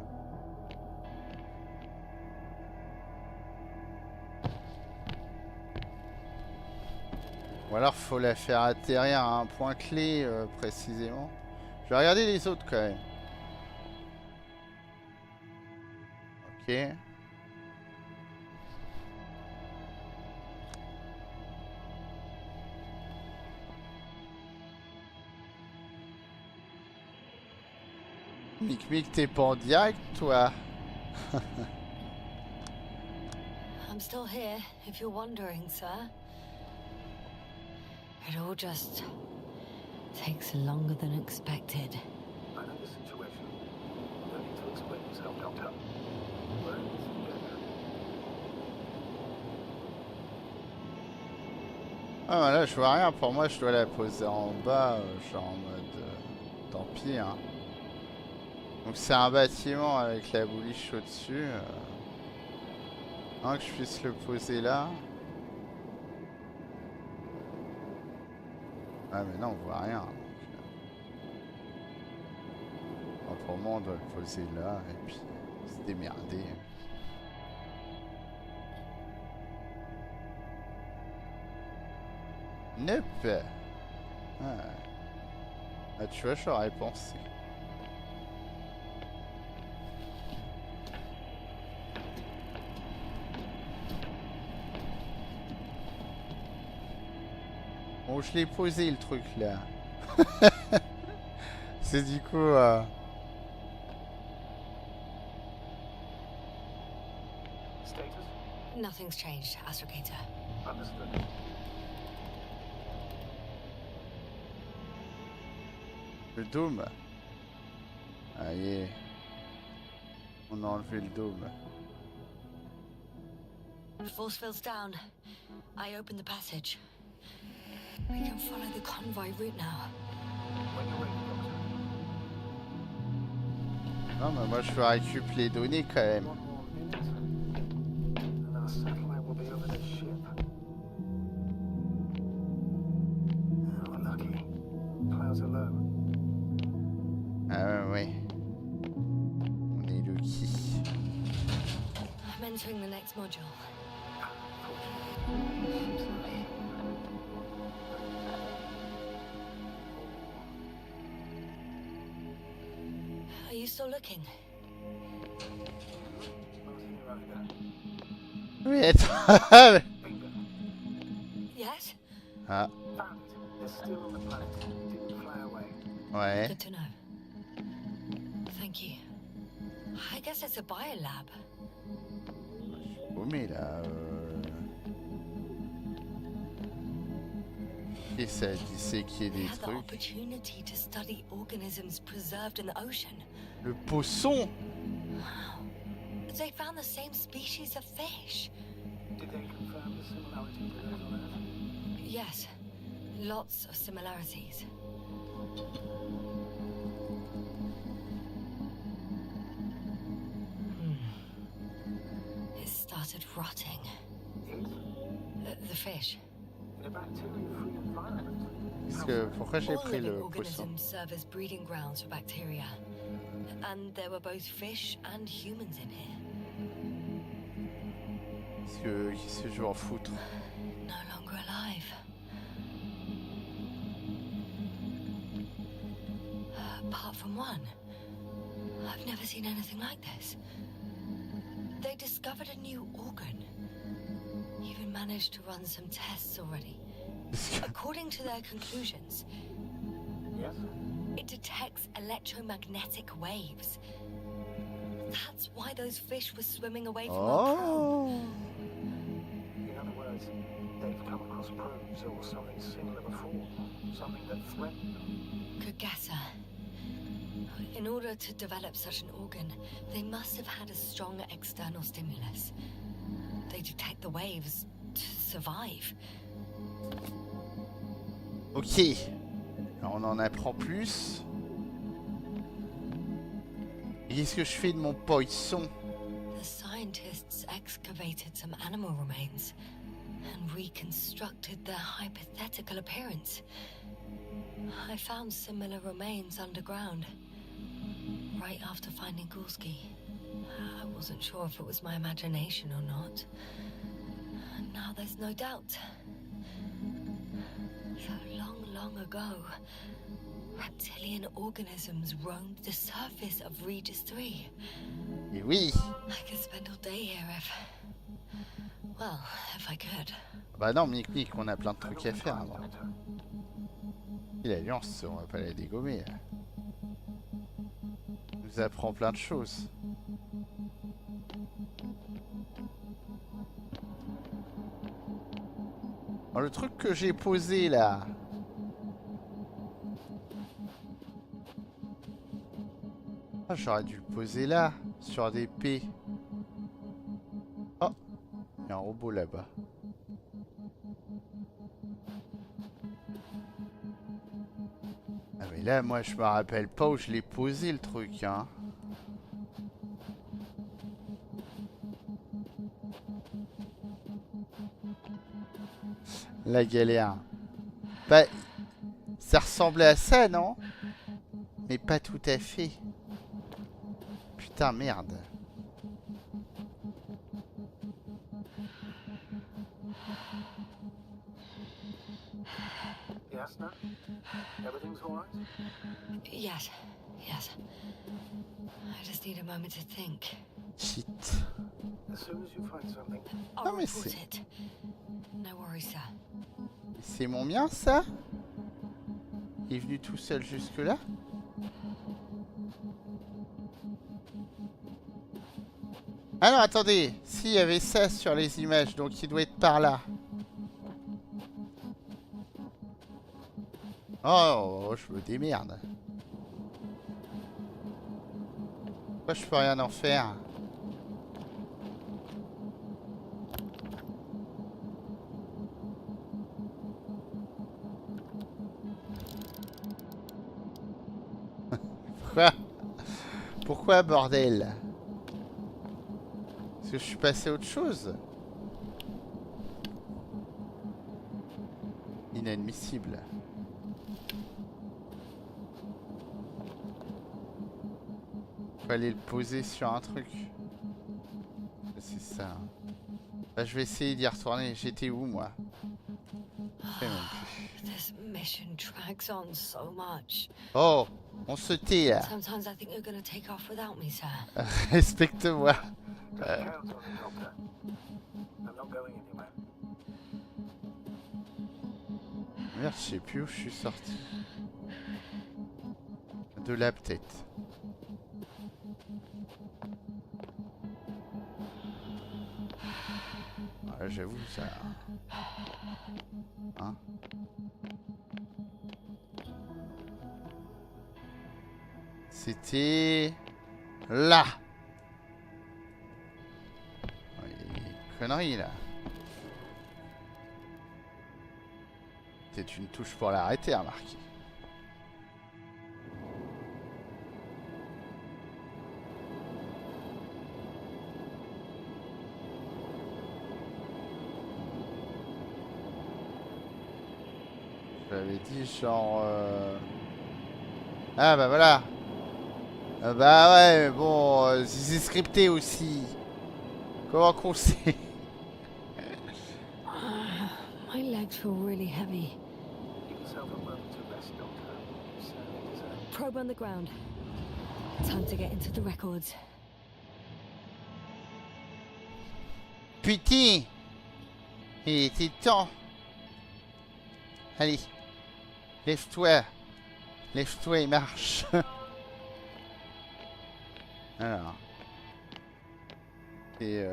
Ou alors faut la faire atterrir à un point clé précisément. Je vais regarder les autres quand même. Ok. Mic, t'es pas en direct toi? I'm still here, if you're wondering, sir. It all just takes longer than expected. I know the situation. No need to explain yourself, Doctor. We're in this together. Ah bah là je vois rien, pour moi je dois la poser en bas, genre en mode tant pis hein. Donc c'est un bâtiment avec la bouliche au-dessus. Que je puisse le poser là. Ah mais non on voit rien. Donc, pour moi on doit le poser là et puis se démerder. Nope. Ah tu vois j'aurais pensé. Bon, je l'ai posé le truc là. C'est du coup. Status? Nothing's changed, Astrogator. Understood. Le dôme. Ah y est. On a enlevé le dôme. Force field's down. I opened the passage. We can follow the convoy route now. When you're ready, Doctor. Non mais moi je veux récupérer les données quand même. One more minute, and our satellite will be over this ship. Oh, lucky. Clouds are low. Ah ouais. On est lucky. I'm entering the next module. Are you still looking? Oui, attends. Bingo. Yes? Ah, Found it. They're still on the planet. Didn't fly away. ouais. Good to know. Thank you. I guess it's a biolab. Oh mais là. Et ça dit qu'il y ait We des had the trucs. opportunity to study organisms preserved in the ocean. Le poisson. Wow. They found the same species of fish. Did they confirm the similarity to those on Earth? Yes, lots of similarities. It started rotting. The fish. In a bacteria-free environment. Parce que, pourquoi j'ai All pris living le poisson? organisms serve as breeding grounds for bacteria. And there were both fish and humans in here. Parce que qu'est-ce que je vais en foutre? No longer alive. Apart from one, I've never seen anything like this. They discovered a new organ. Even managed to run some tests already. According to their conclusions, Yes? it detects electromagnetic waves. That's why those fish were swimming away from our prow. Oh. In other words, they've come across probes or something similar before. Something that threatened them. Good guess, sir. In order to develop such an organ, they must have had a strong external stimulus. They detect the waves to survive. Ok. Alors, on en apprend plus. Et qu'est-ce que je fais de mon poisson? The scientists excavated some animal remains and reconstructed their hypothetical appearance. I found similar remains underground, right after finding Gulski. I wasn't sure if it was my imagination or not. Now there's no doubt. So long ago, reptilian organisms roamed the surface of Regis III. Et oui. I could spend all day here if I could. Bah non, Mick, on a plein de trucs à faire avant. Et l'Alliance, on va pas la dégommer. Là. On nous apprend plein de choses. Alors, le truc que j'ai posé là. Ah, j'aurais dû le poser là, sur des P. Oh, il y a un robot là-bas. Ah mais là, moi, je me rappelle pas où je l'ai posé le truc, hein. La galère. Bah, ça ressemblait à ça, non? Mais pas tout à fait. Putain, merde. Yes, no? Everything's all right? Yes. I just need a moment to think. Shit. As soon as you find something, I'll Non, mais report c'est- it. No worries, sir. C'est mon mien, ça? Il est venu tout seul jusque-là? Ah non, attendez. Si, il y avait ça sur les images, donc il doit être par là. Oh, je me démerde. Pourquoi je peux rien en faire? Pourquoi, bordel? Est-ce que je suis passé à autre chose? Inadmissible. Fallait le poser sur un truc. C'est ça. Bah, je vais essayer d'y retourner. J'étais où, moi? Je sais même plus. This mission drags on so much. Oh, on se tait là. Sometimes I think you're gonna take off without me, sir. Respecte-moi. don't count on it, Doctor. I'm not going anywhere. Merde, je sais plus où je suis sorti. De là, peut-être. Ouais, j'avoue, ça... Hein? C'était... Là! Oh, il y a des conneries, là. C'est une touche pour l'arrêter, remarquez. J'avais dit genre... Ah bah voilà. Bah ouais, bon, c'est scripté aussi. Comment qu'on sait? My legs feel really heavy. Give yourself a moment to rest, Doctor. You certainly deserve it. Probe on the ground. Time to get into the records. Putain! Il était temps. Allez. Lève-toi. Lève-toi et marche. Alors. Et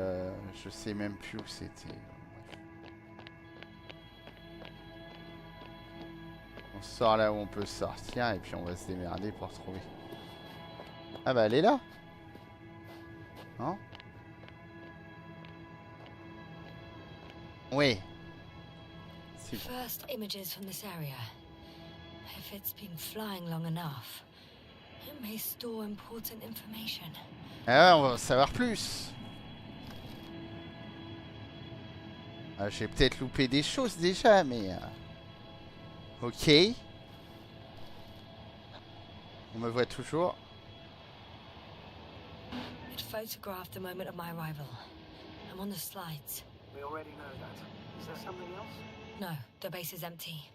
je sais même plus où c'était. On sort là où on peut sortir et puis on va se démerder pour trouver. Ah bah elle est là. Non? Oui. C'est bon. First images from this area. If it's been flying long enough, it may store important information. Ah ouais, on va en savoir plus. Ah, j'ai peut-être loupé des choses déjà, mais... Ok. On me voit toujours. It photographed the moment of my arrival. I'm on the slides. We already know that. Is there something else? No, the base is empty.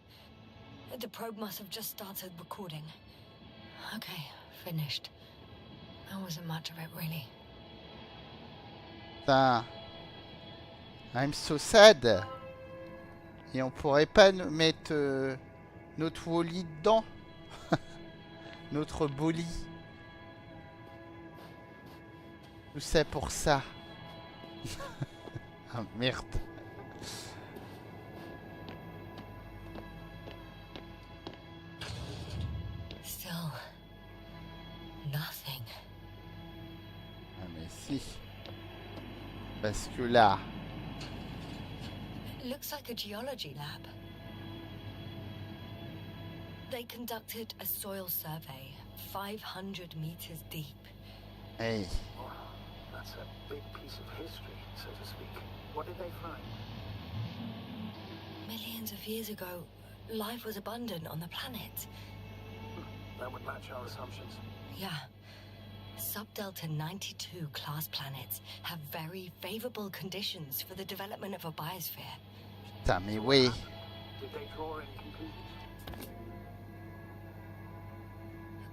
The probe must have just started recording. Okay, finished. There wasn't much of it, really. Putain. I'm so sad. Et on pourrait pas mettre notre Wally dedans. Notre Bolly. Tout ça pour ça. Ah merde. Still, nothing. Ah mais si. Parce que là... It looks like a geology lab. They conducted a soil survey, 500 meters deep. Hey. Wow, that's a big piece of history, so to speak. What did they find? Millions of years ago, life was abundant on the planet. That would match our assumptions. Yeah. Subdelta 92 class planets have very favorable conditions for the development of a biosphere. Putain mais oui. Did they draw any conclusions?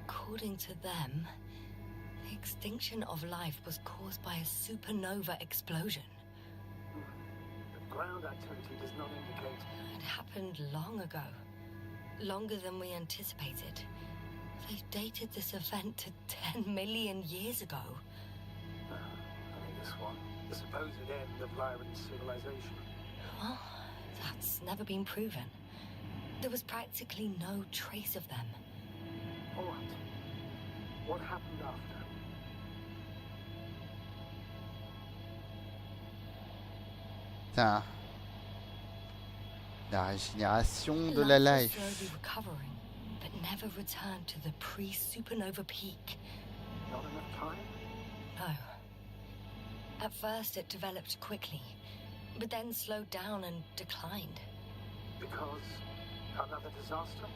According to them, the extinction of life was caused by a supernova explosion. The ground activity does not indicate... It happened long ago. Longer than we anticipated. They've dated this event to 10 million years ago. I mean, this one. The supposed end of Lyran's civilization. Well, that's never been proven. There was practically no trace of them. All right. What happened after? Putain. La régénération de la Life was life. slowly recovering, but never returned to the pre-supernova peak. Not enough time? No. At first it developed quickly, but then slowed down and declined. Because another disaster?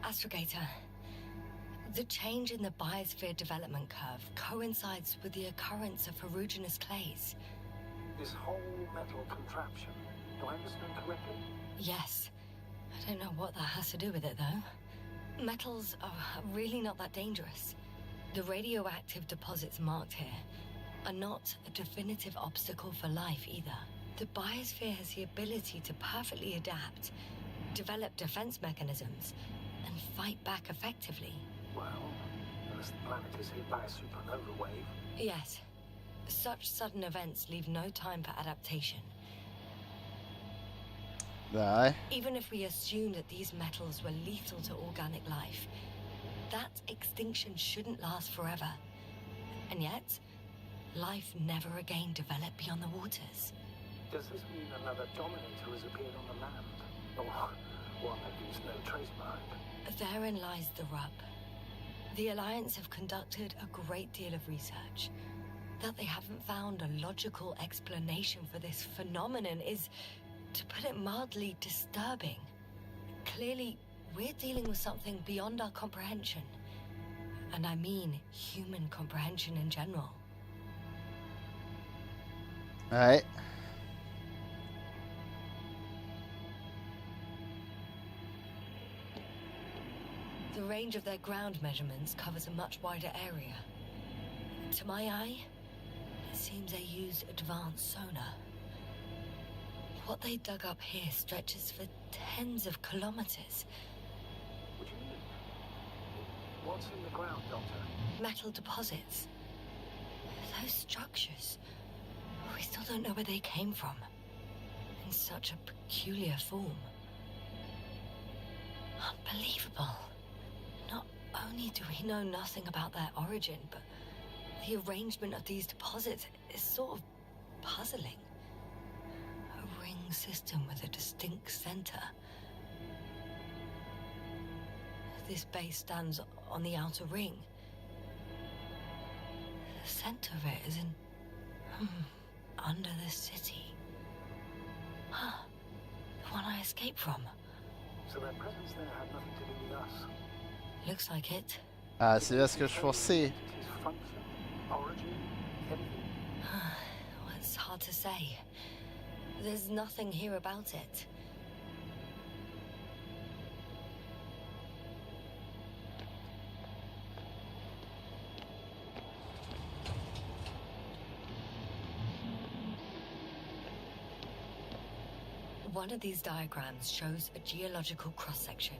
Astrogator, the change in the biosphere development curve coincides with the occurrence of ferruginous clays. This whole metal contraption. Do I understand correctly? Yes. I don't know what that has to do with it, though. Metals are really not that dangerous. The radioactive deposits marked here are not a definitive obstacle for life either. The biosphere has the ability to perfectly adapt, develop defense mechanisms, and fight back effectively. Well, unless the planet is hit by a supernova wave. Yes. Such sudden events leave no time for adaptation. Bah ouais. Even if we assume that these metals were lethal to organic life, that extinction shouldn't last forever. And yet, life never again developed beyond the waters. Does this mean another dominator has appeared on the land? Or one that leaves no trace behind? Therein lies the rub. The Alliance have conducted a great deal of research. That they haven't found a logical explanation for this phenomenon is, to put it mildly, disturbing. Clearly, we're dealing with something beyond our comprehension. And I mean human comprehension in general. Ouais. The range of their ground measurements covers a much wider area. To my eye, it seems they use advanced sonar. What they dug up here stretches for tens of kilometers. What do you mean? What's in the ground, Doctor? Metal deposits. Those structures. We still don't know where they came from. In such a peculiar form. Unbelievable. Not only do we know nothing about their origin, but the arrangement of these deposits is sort of puzzling. A ring system with a distinct center. This base stands on the outer ring. The center of it is in... under the city. Huh. The one I escaped from. So their presence there had nothing to do with us. Looks like it. Ah, c'est bien ce que je pensais. Entity's function, origin, anything. Well, it's hard to say. There's nothing here about it. One of these diagrams shows a geological cross-section.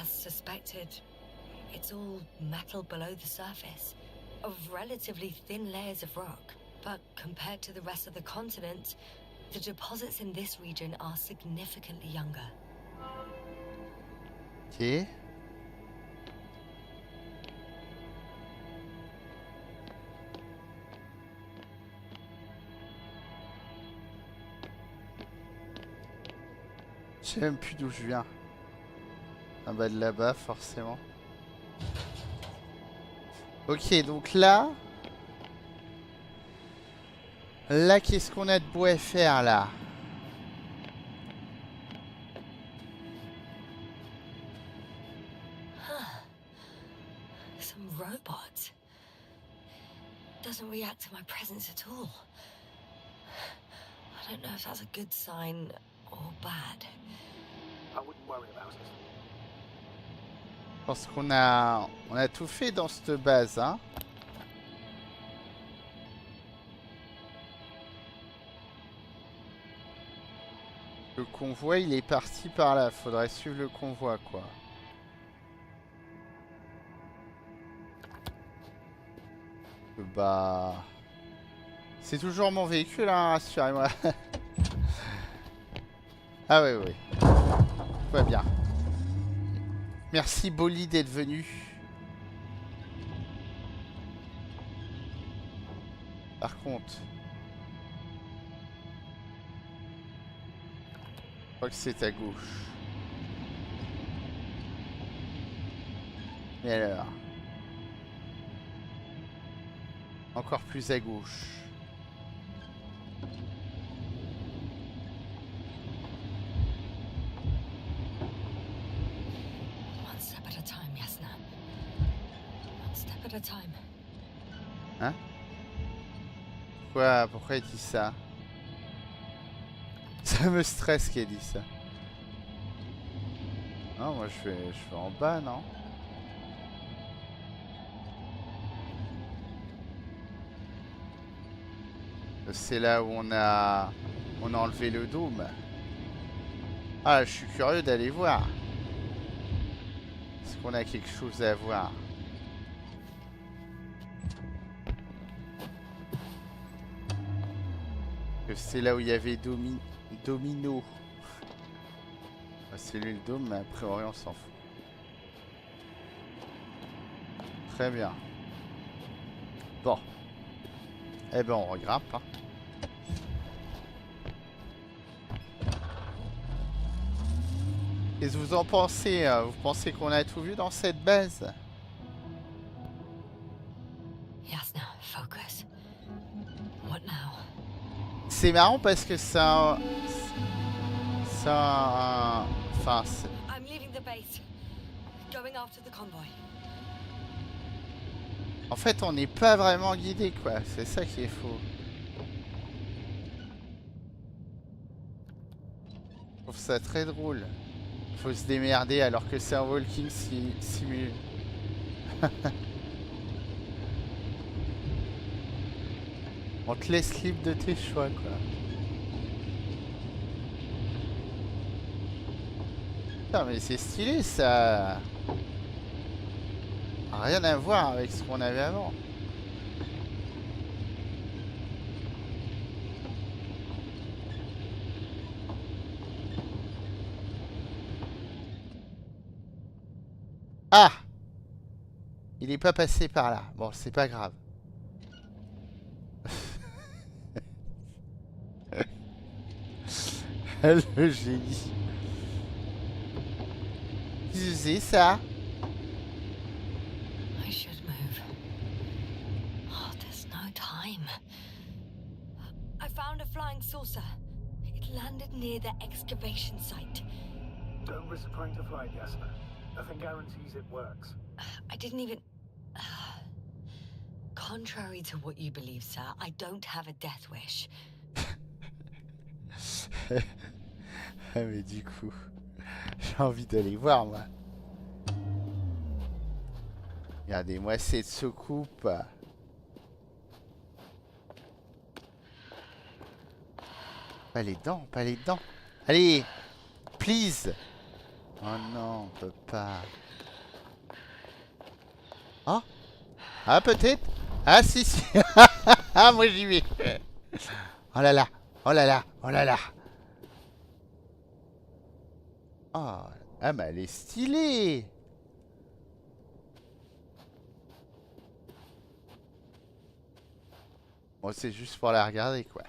As suspected, it's all metal below the surface, of relatively thin layers of rock. But compared to the rest of the continent, the deposits in this region are significantly younger. Ok. Je sais même plus d'où je viens. Ah bah de là-bas forcément. Ok, donc là... Là, qu'est-ce qu'on a de beau à faire là? Some robot. Doesn't react to my presence at all. I don't know if that's a good sign or bad. I wouldn't worry about it. Je pense qu'on a tout fait dans cette base, hein. Le convoi, il est parti par là. Faudrait suivre le convoi, quoi. Bah... C'est toujours mon véhicule, hein, rassurez-moi. Ah oui, oui. Tout va bien. Merci, Bolly, d'être venu. Par contre... Je crois que c'est à gauche. Et alors? Encore plus à gauche. One step at a time, Yasna. One step at a time. Hein? Pourquoi il dit ça? Ça me stresse qu'elle dit ça. Non, moi je vais en bas, non? C'est là où on a enlevé le dôme. Ah, je suis curieux d'aller voir. Est-ce qu'on a quelque chose à voir? C'est là où il y avait Domino. C'est lui le dôme, mais a priori on s'en fout. Très bien. Bon. Eh ben on regrimpe. Hein. Qu'est-ce que vous en pensez? Vous pensez qu'on a tout vu dans cette base? Yasna, focus. What now? C'est marrant parce que ça... Enfin... I'm leaving the base. Going after the convoy. En fait, on n'est pas vraiment guidé, quoi. C'est ça qui est faux. Je trouve ça très drôle. Faut se démerder alors que c'est un walking simule. On te laisse libre de tes choix, quoi. Non mais c'est stylé ça. Rien à voir avec ce qu'on avait avant. Ah! Il est pas passé par là. Bon, c'est pas grave. Le génie. C'est ça. I should move. Oh, there's no time. I found a flying saucer. It landed near the excavation site. Don't risk trying to fly, Jasper. Nothing guarantees it works. I didn't even... Contrary to what you believe, sir, I don't have a death wish. Ah mais du coup, j'ai envie d'aller voir moi. Regardez-moi cette soucoupe. Pas les dents, pas les dents. Allez, please. Oh non, on peut pas. Oh. Ah peut-être. Ah si si. Ah moi j'y vais. Oh là là, oh là là, oh là là. Oh, ah mais elle est stylée. Bon, c'est juste pour la regarder quoi.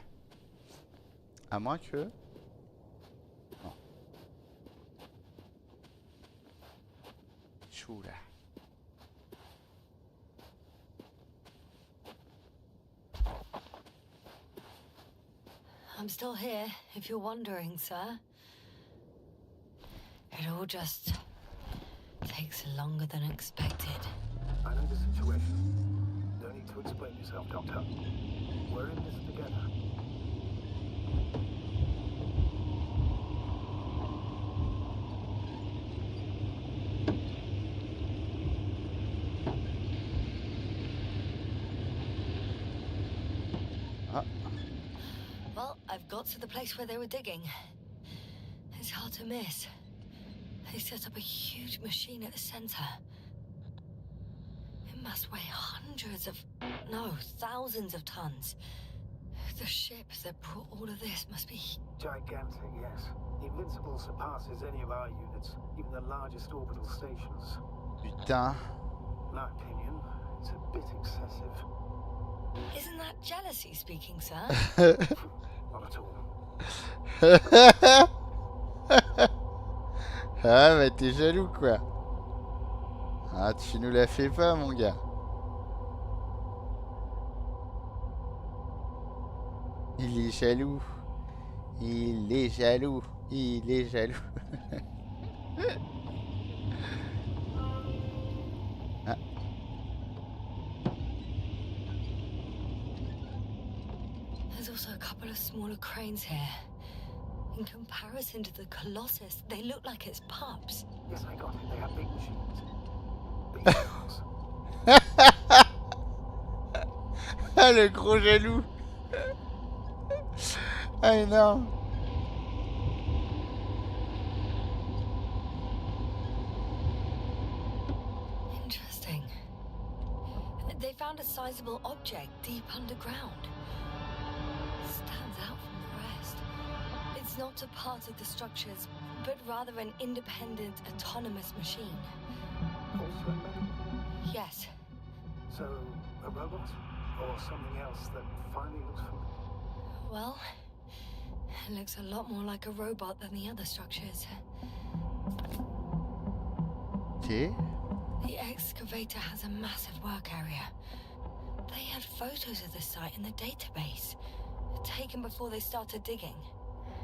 À moins que... Non. Chou là. I'm still here, if you're wondering, sir. It all just takes longer than expected. I know the situation. No need to explain yourself, Doctor. We're in this together. Well, I've got to the place where they were digging. It's hard to miss. They set up a huge machine at the center. It must weigh hundreds of, no, thousands of tons. The ship that brought all of this must be... Gigantic, yes. The Invincible surpasses any of our units, even the largest orbital stations. Putain. In my opinion, it's a bit excessive. Isn't that jealousy speaking, sir? Not at all. Ah bah t'es jaloux quoi. Ah tu nous la fais pas mon gars. Il est jaloux. Il est jaloux. Il est jaloux. Ah. There's also a couple of smaller cranes here. In comparison to the Colossus, they look like it's pups. Yes, I got it. They have big machines. Big machines. Ah le gros jaloux. Ah non. Interesting. They found a sizable object deep underground. Stands out from the rest. It's not a part of the structures, but rather an independent, autonomous machine. Also medical. Yes. So, a robot? Or something else that finally looks familiar? Well, it looks a lot more like a robot than the other structures. Ok. The excavator has a massive work area. They had photos of the site in the database, taken before they started digging.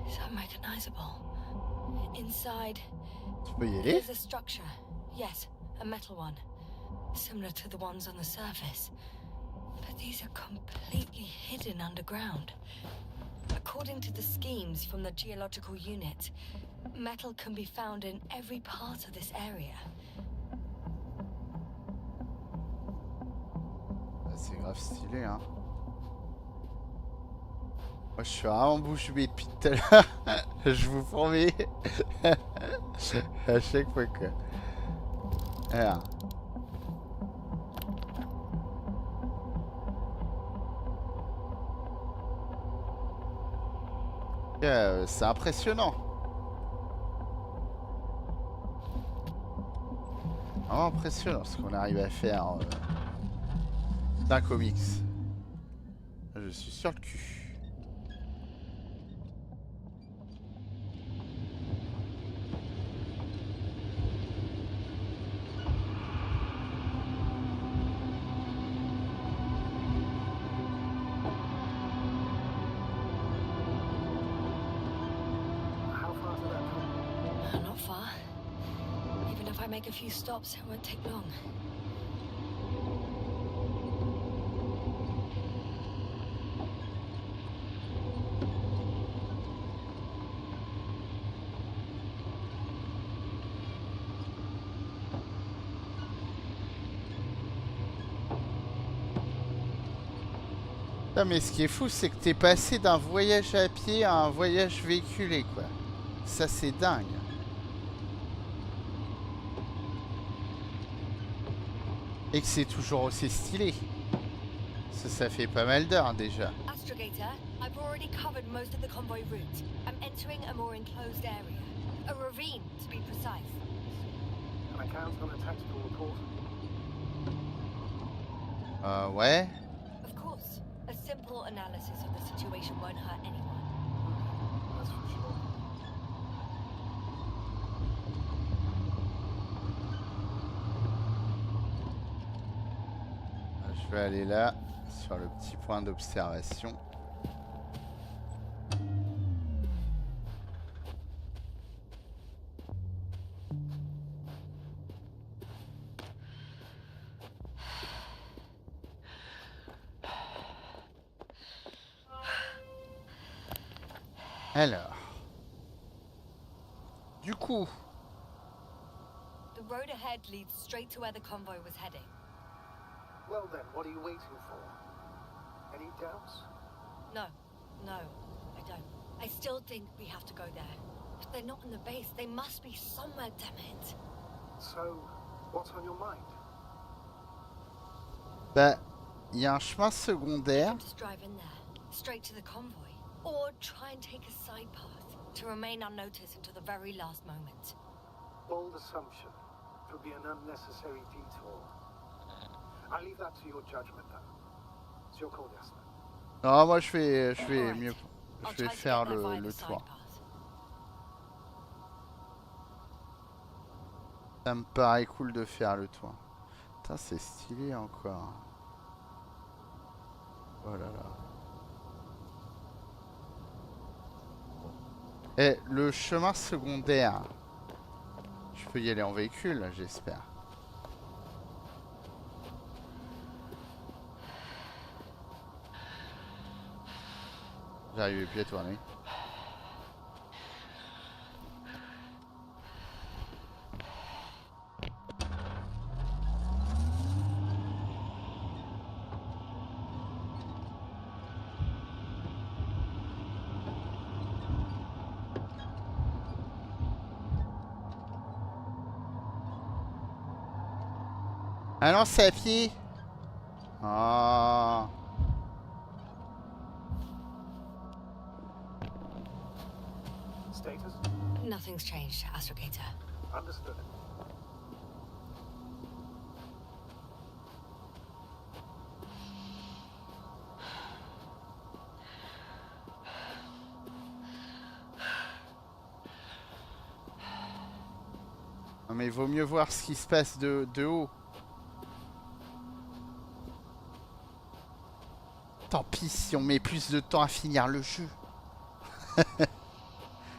It's unrecognizable. Inside, Tu peux y aller? there's a structure. Yes, a metal one. Similar to the ones on the surface. But these are completely hidden underground. According to the schemes from the geological unit, metal can be found in every part of this area. C'est grave stylé hein. Moi je suis vraiment bouche bée depuis tout à l'heure. Je vous promets. À chaque fois que... Alors. C'est impressionnant. Vraiment impressionnant ce qu'on arrive à faire d'un comics. Je suis sur le cul. Not far. Even if I make a few stops, it won't take long. Non mais ce qui est fou, c'est que t'es passé d'un voyage à pied à un voyage véhiculé, quoi. Ça, c'est dingue. Et que c'est toujours aussi stylé. Ça fait pas mal d'heures déjà. Astrogator, I've already covered most of the convoy route. I'm entering a more enclosed area. A ravine, to be precise. An account on a tactical report. Ouais. Of course, a simple analysis of the situation won't hurt anyone. That's for sure. Je vais aller là, sur le petit point d'observation. Alors, du coup, The road ahead leads straight to where the convoy was heading. Well then, what are you waiting for? Any doubts? No, I don't. I still think we have to go there. But they're not in the base. They must be somewhere, damn it. So, what's on your mind? bah, il y a un chemin secondaire. Just drive in there, straight to the convoy. Or try and take a side path to remain unnoticed until the very last moment. Bold assumption. It would be an unnecessary detour. I leave that to your judgment, then. It's your call, Jasper. Non, moi je vais mieux, I'll je vais try to faire get there via le the side tour. path. Ça me paraît cool de faire le tour. Putain, c'est stylé encore. Oh là là. Et le chemin secondaire, je peux y aller en véhicule, j'espère. J'arrivais plus à tourner. Ah non, c'est à pied. Ah. Status? Nothing's changed, Astrogator. Understood. Non mais il vaut mieux voir ce qui se passe de haut. Tant pis si on met plus de temps à finir le jeu.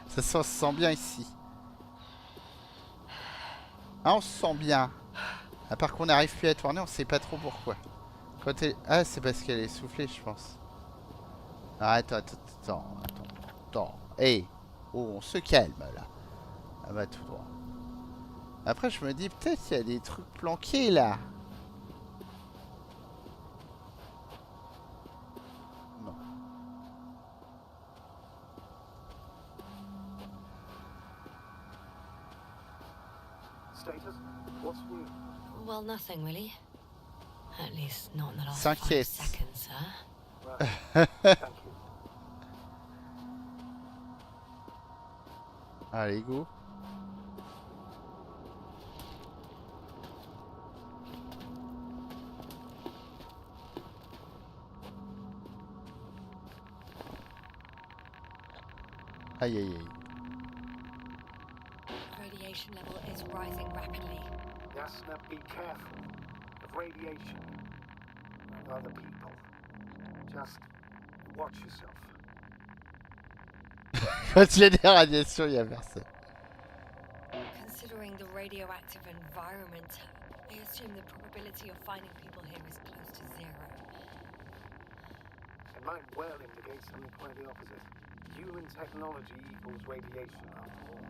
Ça se sent bien ici. Ah, on se sent bien. À part qu'on n'arrive plus à tourner, on sait pas trop pourquoi. Quand elle... Ah, c'est parce qu'elle est soufflée, je pense. Ah, attends. Hey. Oh, on se calme, là. Ah bah, tout droit. Après, je me dis, peut-être qu'il y a des trucs planqués, là. Non. Status? What's new? Well, nothing really. At least not in the last 5 S'inquiète. seconds, sir. Right. Thank you. Allez, go. Aïe, aïe, aïe. Radiation level is rising rapidly. Yes, now be careful of radiation of other people. Just watch yourself. Quand il y a des radiations, il y a personne. Considering the radioactive environment, I assume the probability of finding people here is close to 0. It might well indicate something quite the opposite. Human technology equals radiation after all.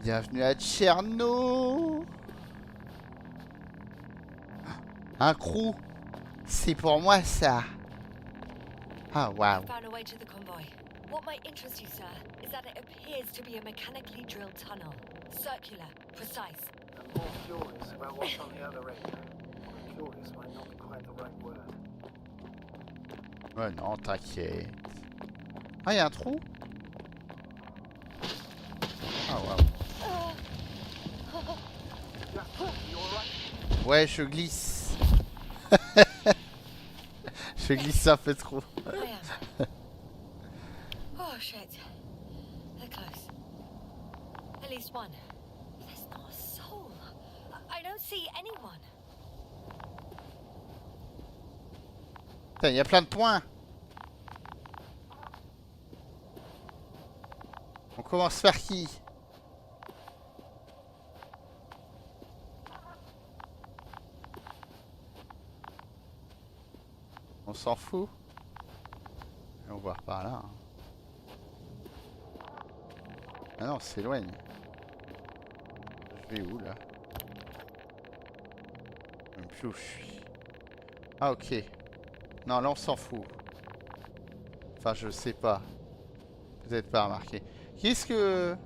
Bienvenue à Tcherno. Un crew. C'est pour moi ça. Ah, wow. Found a way to the convoy. What might interest you, sir, is that it appears to be a mechanically drilled tunnel. Circular, precise. I'm more curious about what's on the other end. Curious might not be quite the right word. Ouais, non, t'inquiète. Ah, il y a un trou? Ah, wow. Ouais, je glisse. Je glisse un peu trop. I am. Oh, shit. They're close. At least one. There's not a soul. I don't see anyone. Putain, il y a plein de points. On commence par qui? On s'en fout. Et on va par là. Hein. Ah non, c'est loin. Je vais où là? Même plus où je suis. Ah ok. Non, là on s'en fout. Enfin, je sais pas. Peut-être pas remarqué. Qu'est-ce que...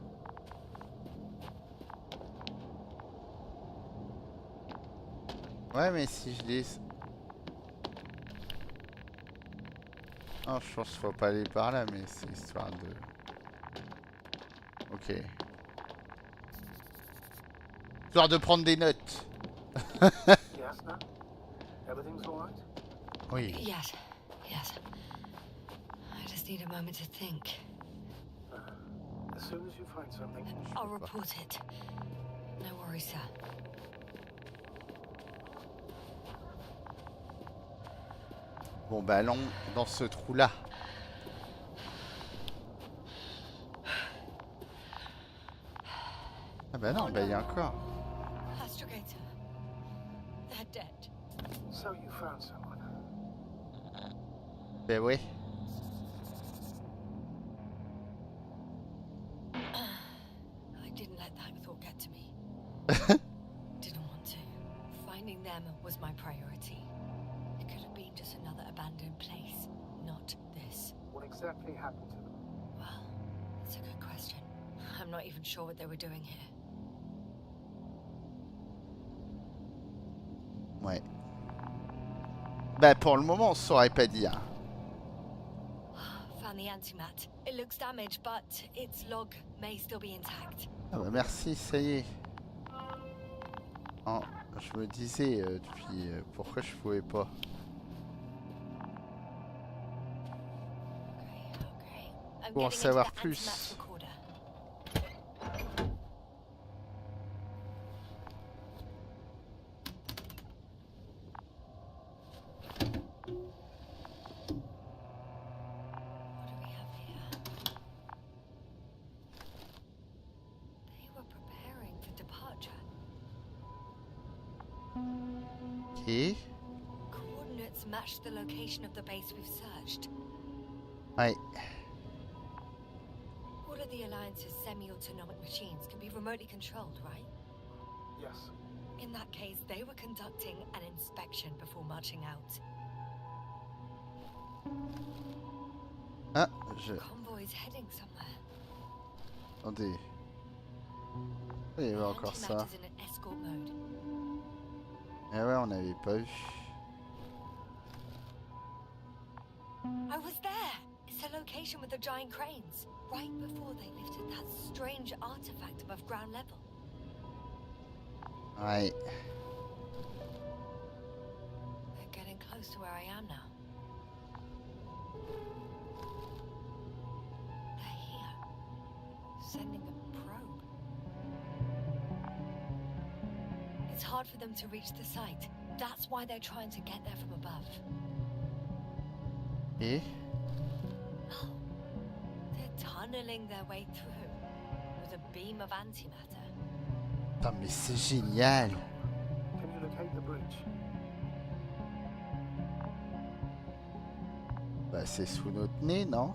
Ouais, mais si je dis... Oh, je pense qu'il faut pas aller par là, mais c'est histoire de... Ok. Histoire de prendre des notes. Yes, now? Everything's all right? Oui. Yes, yes. I just need a moment to think. As soon as you find something, I'll report it. No worries, sir. Bon, bah allons dans ce trou-là. Ah bah non, bah il y a encore. Astrogator. They're dead. so you found someone. Ben oui. I didn't let that thought get to me. Didn't want to. Finding them was my priority. It could have been just another abandoned place, not this. What exactly happened to them? Well, that's a good question. I'm not even sure what they were doing here. Ouais. Bah pour le moment on saurait pas dire. Found the antimat. It looks damaged, but its log may still be intact. Ah bah merci, ça y est. Oh, je me disais depuis pourquoi je pouvais pas. Okay. I'm Pour en getting into savoir the plus. antimat recorder. What do we have here? They were preparing for departure. Ok. Coordinates match the location of the base we've searched. Ouais. All of the Alliance's semi-autonomic machines can be remotely controlled, right? Yes. In that case, they were conducting an inspection before marching out. Ah, je... Convoy's heading somewhere. Attendez. Il y avait The encore ça. antimatter is in an escort mode. Eh ouais, on n'avait pas vu. I was there. It's the location with the giant cranes. Right before they lifted that strange artifact above ground level. Ouais. They're getting close to where I am now. They're here. Sending a probe. It's hard for them to reach the site. That's why they're trying to get there from above. Et Oh, they're tunneling their way through with a beam of antimatter. putain, mais c'est génial. Can you locate the bridge? Bah c'est sous notre nez, non?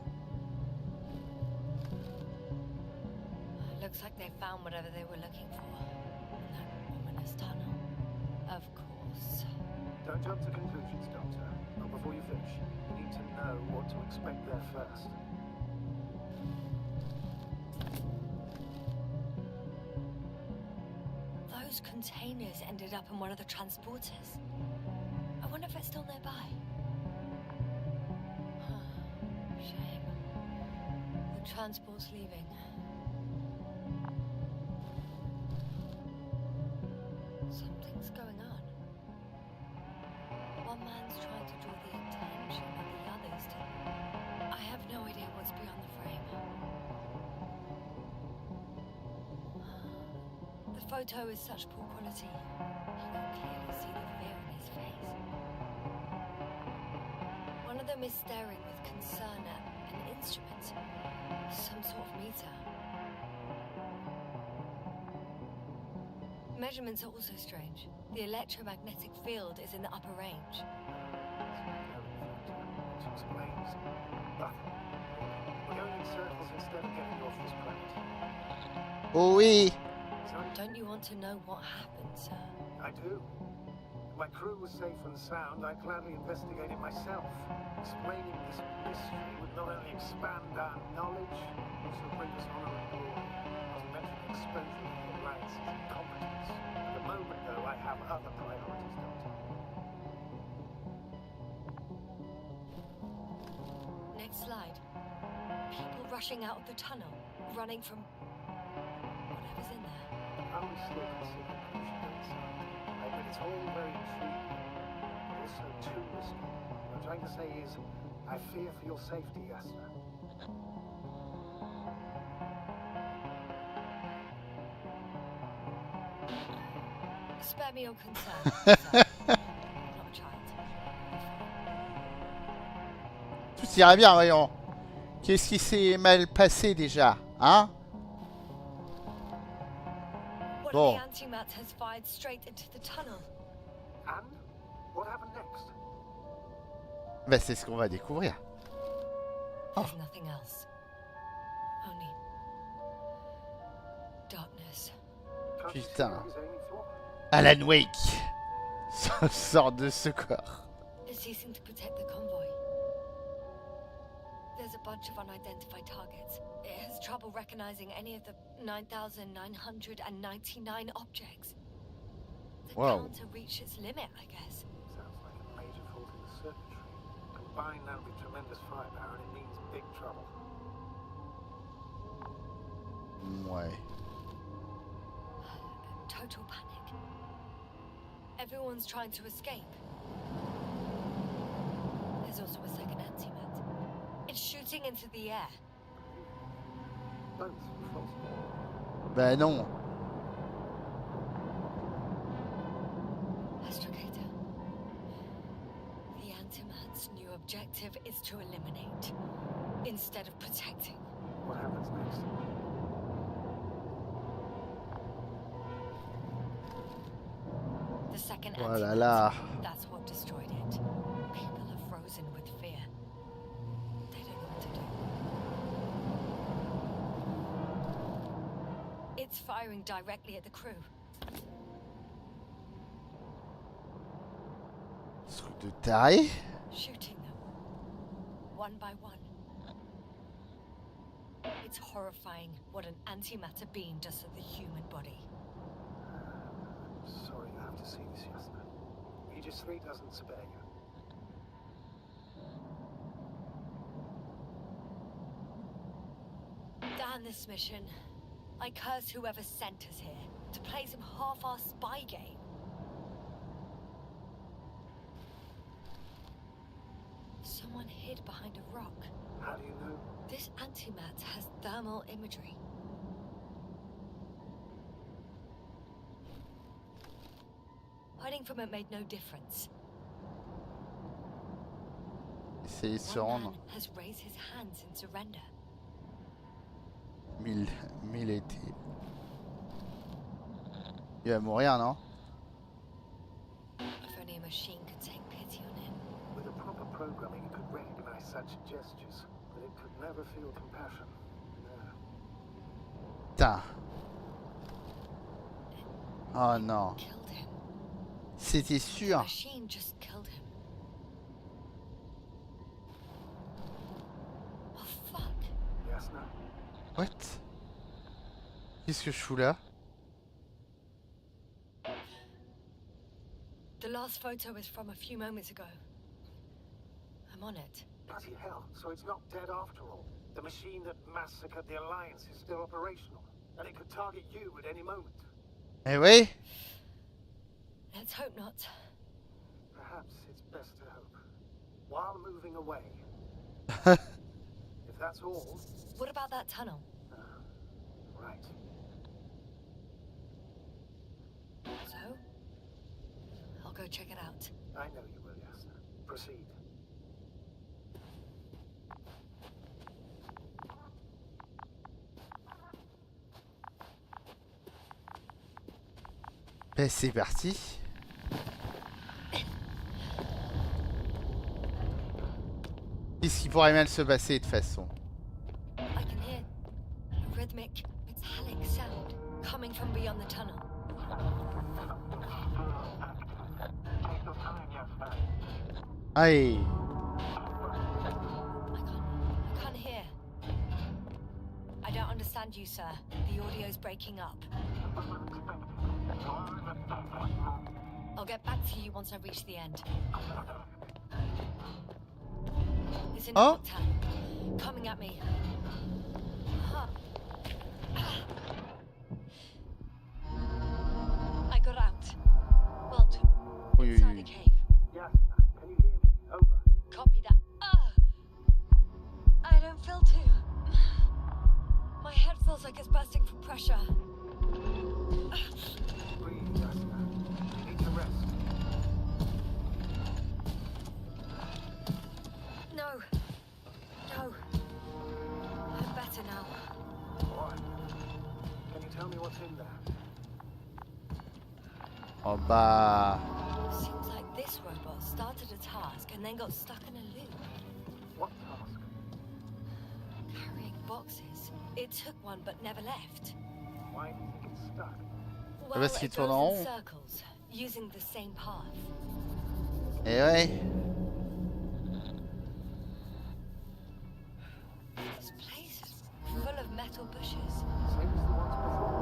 Looks like they found whatever they were looking for in that ominous tunnel. Of course. Don't jump to conclusions, Doctor. Not before you finish. You need to know what to expect there first. Those containers ended up in one of the transporters. I wonder if it's still nearby. Shame. The transport's leaving. Something's going on. One man's trying to draw the attention of the others to... I have no idea what's beyond the frame. The photo is such poor quality. You can clearly see the fear in his face. One of them is staring with concern at an instrument. Some sort of meter. Measurements are also strange. The electromagnetic field is in the upper range. Which explains nothing. We're going in circles instead of getting off this planet. Oh oui. Don't you want to know what happened, sir? I do. If my crew was safe and sound, I'd gladly investigate it myself. Explaining this mystery would not only expand our knowledge, but also bring us honor and glory. Not to mention exposure of the alliance's incompetence. At the moment, though, I have other priorities, Doctor. Next slide. People rushing out of the tunnel, running from whatever's in there. I would still consider pushing outside. I admit it's all very intriguing, but also too risky. What I'm trying to say is, I fear for your safety, Yasna. Spare me your concern, sir. I'm not a child. Tout ira bien, voyons. Qu'est-ce qui s'est mal passé déjà, hein? One Bon. of the antimatter has fired straight into the tunnel. And? What happened next? Bah c'est ce qu'on va découvrir. There's nothing else. Only darkness. Can't you see Putain. what he's aiming for? Alan Wake sort de ce corps. It's ceasing to protect the convoy. There's a bunch of unidentified targets. It has trouble recognizing any of the 9,999 objects. The Wow. counter reached its limit, I guess. Sounds like a major fault in the circuitry. Combine that with tremendous firepower and it means big trouble. Ouais. Total panic. Everyone's trying to escape. There's also a second antimatter. It's shooting into the air. Both false. Bah non. Astrogator. The antimat's new objective is to eliminate, instead of protecting. What happens next? The second Oh là antimatter, là. that's what destroyed it. People are frozen with fear. They don't know what to do. It's firing directly at the crew. Truc de taré. Shooting them. One by one. It's horrifying what an antimatter beam does to the human body. Sorry you have to see this, Yasna. Regis III doesn't spare you. Damn this mission. I curse whoever sent us here to play some half-assed spy game. Someone hid behind a rock. How do you know? This antimat has thermal imagery. Hiding from it made no difference. Essayez de se One rendre. man has raised his hands in surrender. 1000 étés. Il va mourir, non? If only a machine could take pity on him. With the proper programming, it could recognize such gestures, but it could never feel compassion. No. Putain. Oh non. Killed him. C'était The sûr. machine just killed him. Oh fuck. Yasna? What? Qu'est-ce que je fous là? The last photo is from a few moments ago. I'm on it. Bloody hell, so it's not dead after all. The machine that massacred the Alliance is still operational, and it could target you at any moment. Eh oui. Let's hope not. Perhaps it's best to hope. While moving away. If that's all, What about that tunnel? right. So? I'll go check it out. I know you will, Yasna. Proceed. Ben c'est parti. Qu'est-ce qui pourrait mal se passer de toute façon? I can hear a rhythmic, metallic sound coming from beyond the tunnel. Aïe. I can't hear. I don't understand you, sir. The audio's breaking up. I'll get back to you once I reach the end. It's in a Oh. nocturne, coming at me. Huh. I got out. Well, Oui, oui, inside oui. the cave. Yasna, can you hear me? Over. Copy that. I don't feel too. My head feels like it's bursting from pressure. Breathe, Yasna. You need to rest. No. No. I'm better now. Alright. Can you tell me what's in there? Oh bah. Seems like this robot started a task and then got stuck in a loop. What task? Carrying boxes. It took one but never left. Why do you think it's stuck? Well, parce qu'il it tourne goes en in rond. circles, using the same path. Eh ouais. This place is full of metal bushes. Same as the ones before.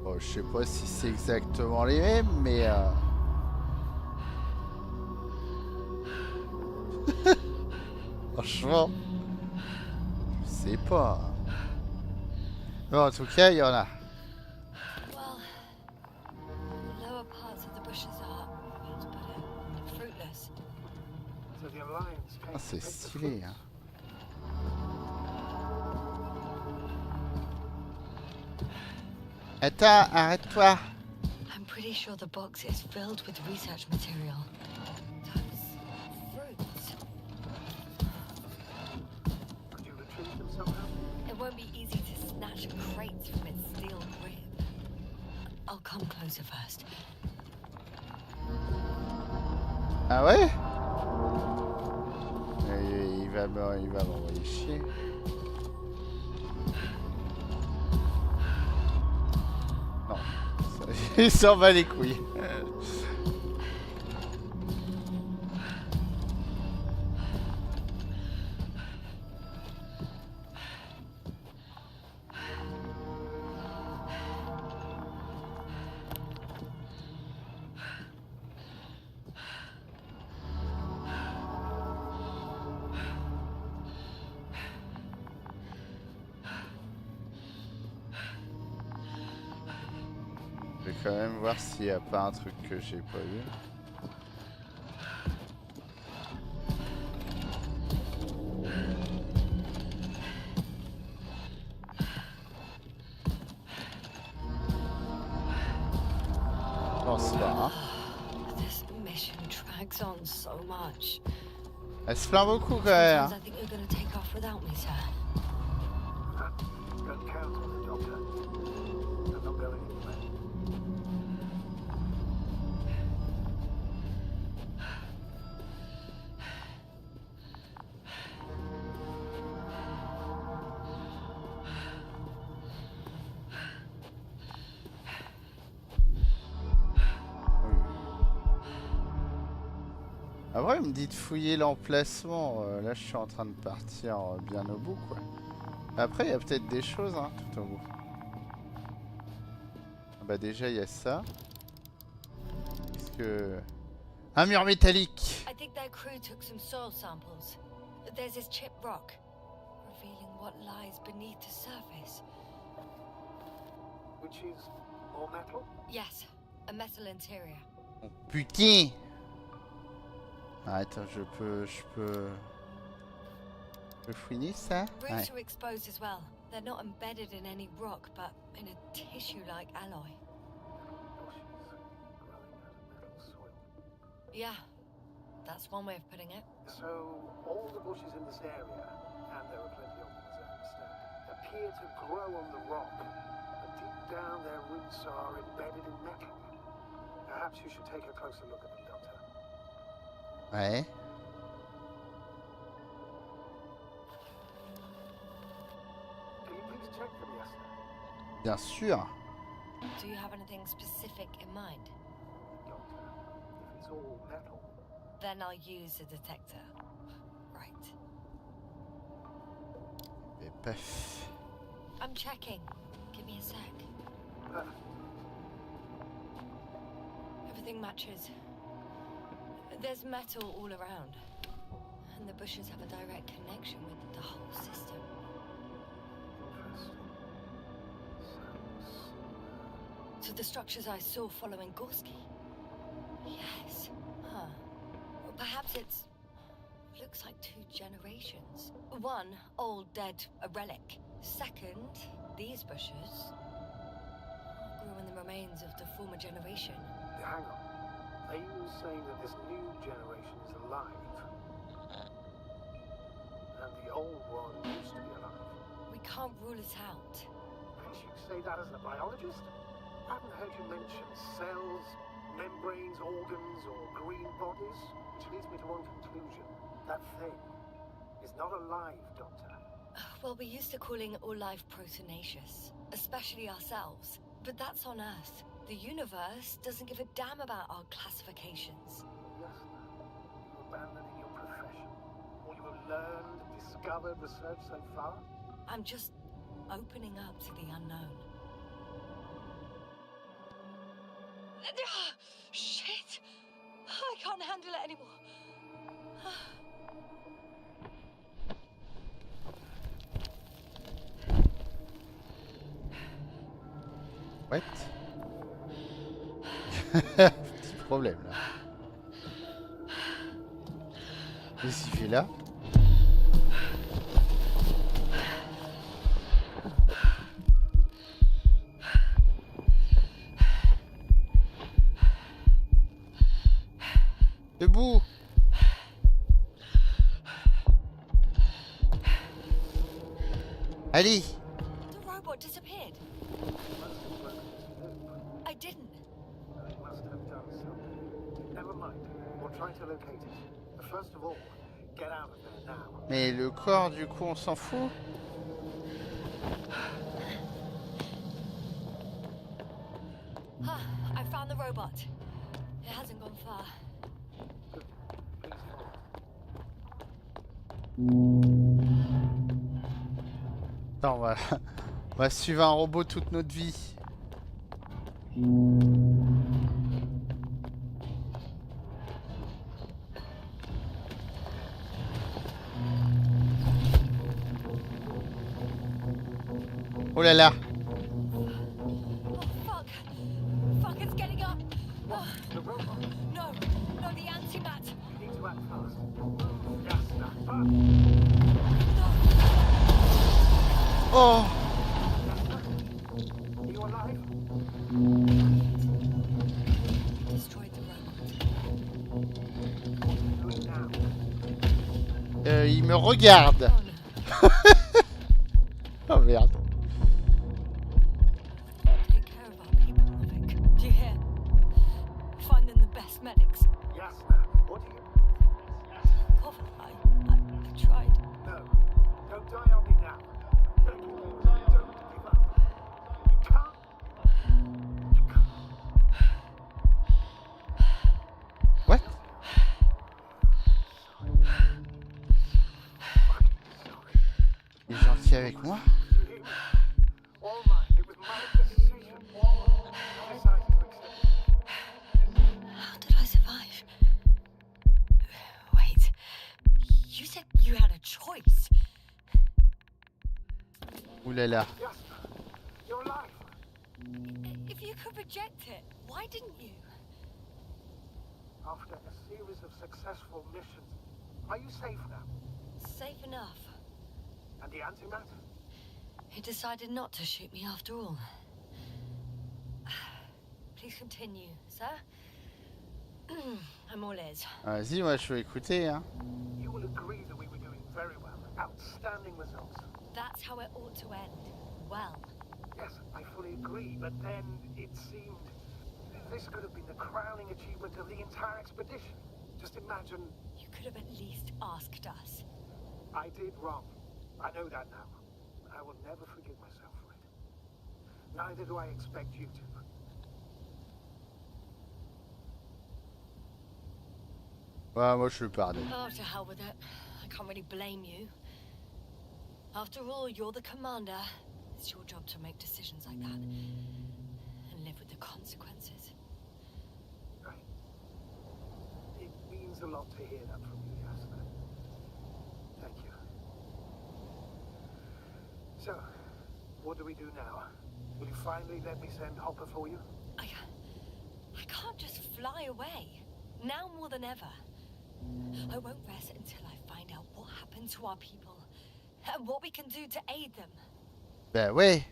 Bon, je sais pas si c'est exactement les mêmes, mais franchement, je sais pas. Bon, en tout cas, il y en a. Well, the lower parts of the bushes are, how to put it, fruitless. So the Alliance came Ah, to c'est take the stylé, fruit. hein. Attends, arrête-toi. I'm pretty sure the box is filled with research material. Those fruits. Could you retrieve them somehow? It won't be easy to snatch a crate from its steel grip. I'll come closer first. Ah ouais? Il va m'envoyer chier. Non, il s'en bat les couilles. quand même voir s'il n'y a pas un truc que j'ai pas vu. Je pense pas, hein. This mission drags on so much. Elle se plaint beaucoup quand même. Sometimes I think you're gonna take off without me, sir. Don't count on the doctor. I'm not going anywhere. Après, il me dit de fouiller l'emplacement. Là, je suis en train de partir bien au bout, quoi. Après, il y a peut-être des choses, hein, tout au bout. Ah bah déjà, il y a ça. Qu'est-ce que... Un mur métallique. I think their crew took some soil samples. There's this chip rock, revealing what lies beneath the surface. Which is more metal? Yes, a metal interior. Oh, putain. Ah, attends, je peux fouiner ça? Roots Ouais. are exposed as well. They're not embedded in any rock, but in a tissue-like alloy. Bushes growing out of metal soil. Yeah, that's one way of putting it. So, all the bushes in this area, and there are plenty of them as I understand, appear to grow on the rock, but deep down their roots are embedded in metal. Perhaps you should take a closer look at them, Doctor. Ouais. Can you please check them, yes, sir? Bien sûr. Do you have anything specific in mind? Doctor, if it's all metal, Then I'll use a detector. Right. Mais paf. I'm checking. Give me a sec. perfect. Everything matches. There's metal all around. And the bushes have a direct connection with the whole system. Interesting. To the structures I saw following Gorski. Yes. Huh. Or perhaps it's... looks like 2 generations. One, old, dead, a relic. Second, these bushes grew in the remains of the former generation. Hang on. Are you saying that this new generation is alive? And the old one used to be alive? We can't rule it out. Can't you say that as a biologist? I haven't heard you mention cells, membranes, organs, or green bodies, which leads me to one conclusion. That thing is not alive, Doctor. Well, we're used to calling all life proteinaceous, especially ourselves. But that's on Earth. The universe doesn't give a damn about our classifications. Yes, you're abandoning your profession. All you have learned, discovered, researched so far? I'm just opening up to the unknown. Shit! I can't handle it anymore. What? Petit problème là. Qu'est-ce qu'il fait là? Debout! Allez! The robot disappeared. I didn't. It must have done something. Never mind. We'll try to locate it. But first of all, get out of there now. Mais le corps, du coup, on s'en fout? I found the robot. It hasn't gone far. Please follow. Attends, on va suivre un robot toute notre vie. Oh là là! Oh, fuck! Fuck! Oh! Are you alive? Destroyed the robot. What are you doing now? Il me regarde. Oh no. Oh merde. Take care of our people, Novik. Do you hear? Find them the best medics. Yes, sir. What do you... Pavel, I tried. No. Don't die on me now. Don't give up. You can't. You can't. What? Il est gentil avec moi? All mine. It was my decision. I decided to accept it. How did I survive? Wait. You said you had a choice. Ouh là là. Yes, sir. You're alive. If you could reject it, why didn't you? After a series of successful missions, are you safe now? Safe enough. And the antimatter? He decided not to shoot me after all. Please continue, sir. I'm all ears. Vas-y, moi je vais écouter, hein. You will agree that we were doing very well. Outstanding results. That's how it ought to end. Well. Yes, I fully agree, but then it seemed this could have been the crowning achievement of the entire expedition. Just imagine... You could have at least asked us. I did wrong. I know that now. I will never forgive myself for it. Neither do I expect you to. Ouais, moi je le pardonne. Oh, to hell with it. I can't really blame you. After all, you're the commander. It's your job to make decisions like that. And live with the consequences. Right. It means a lot to hear that from you, Jasper. Thank you. So, what do we do now? Will you finally let me send Hopper for you? I can't just fly away. Now more than ever. I won't rest until I find out what happened to our people. And what we can do to aid them. Ben ouais.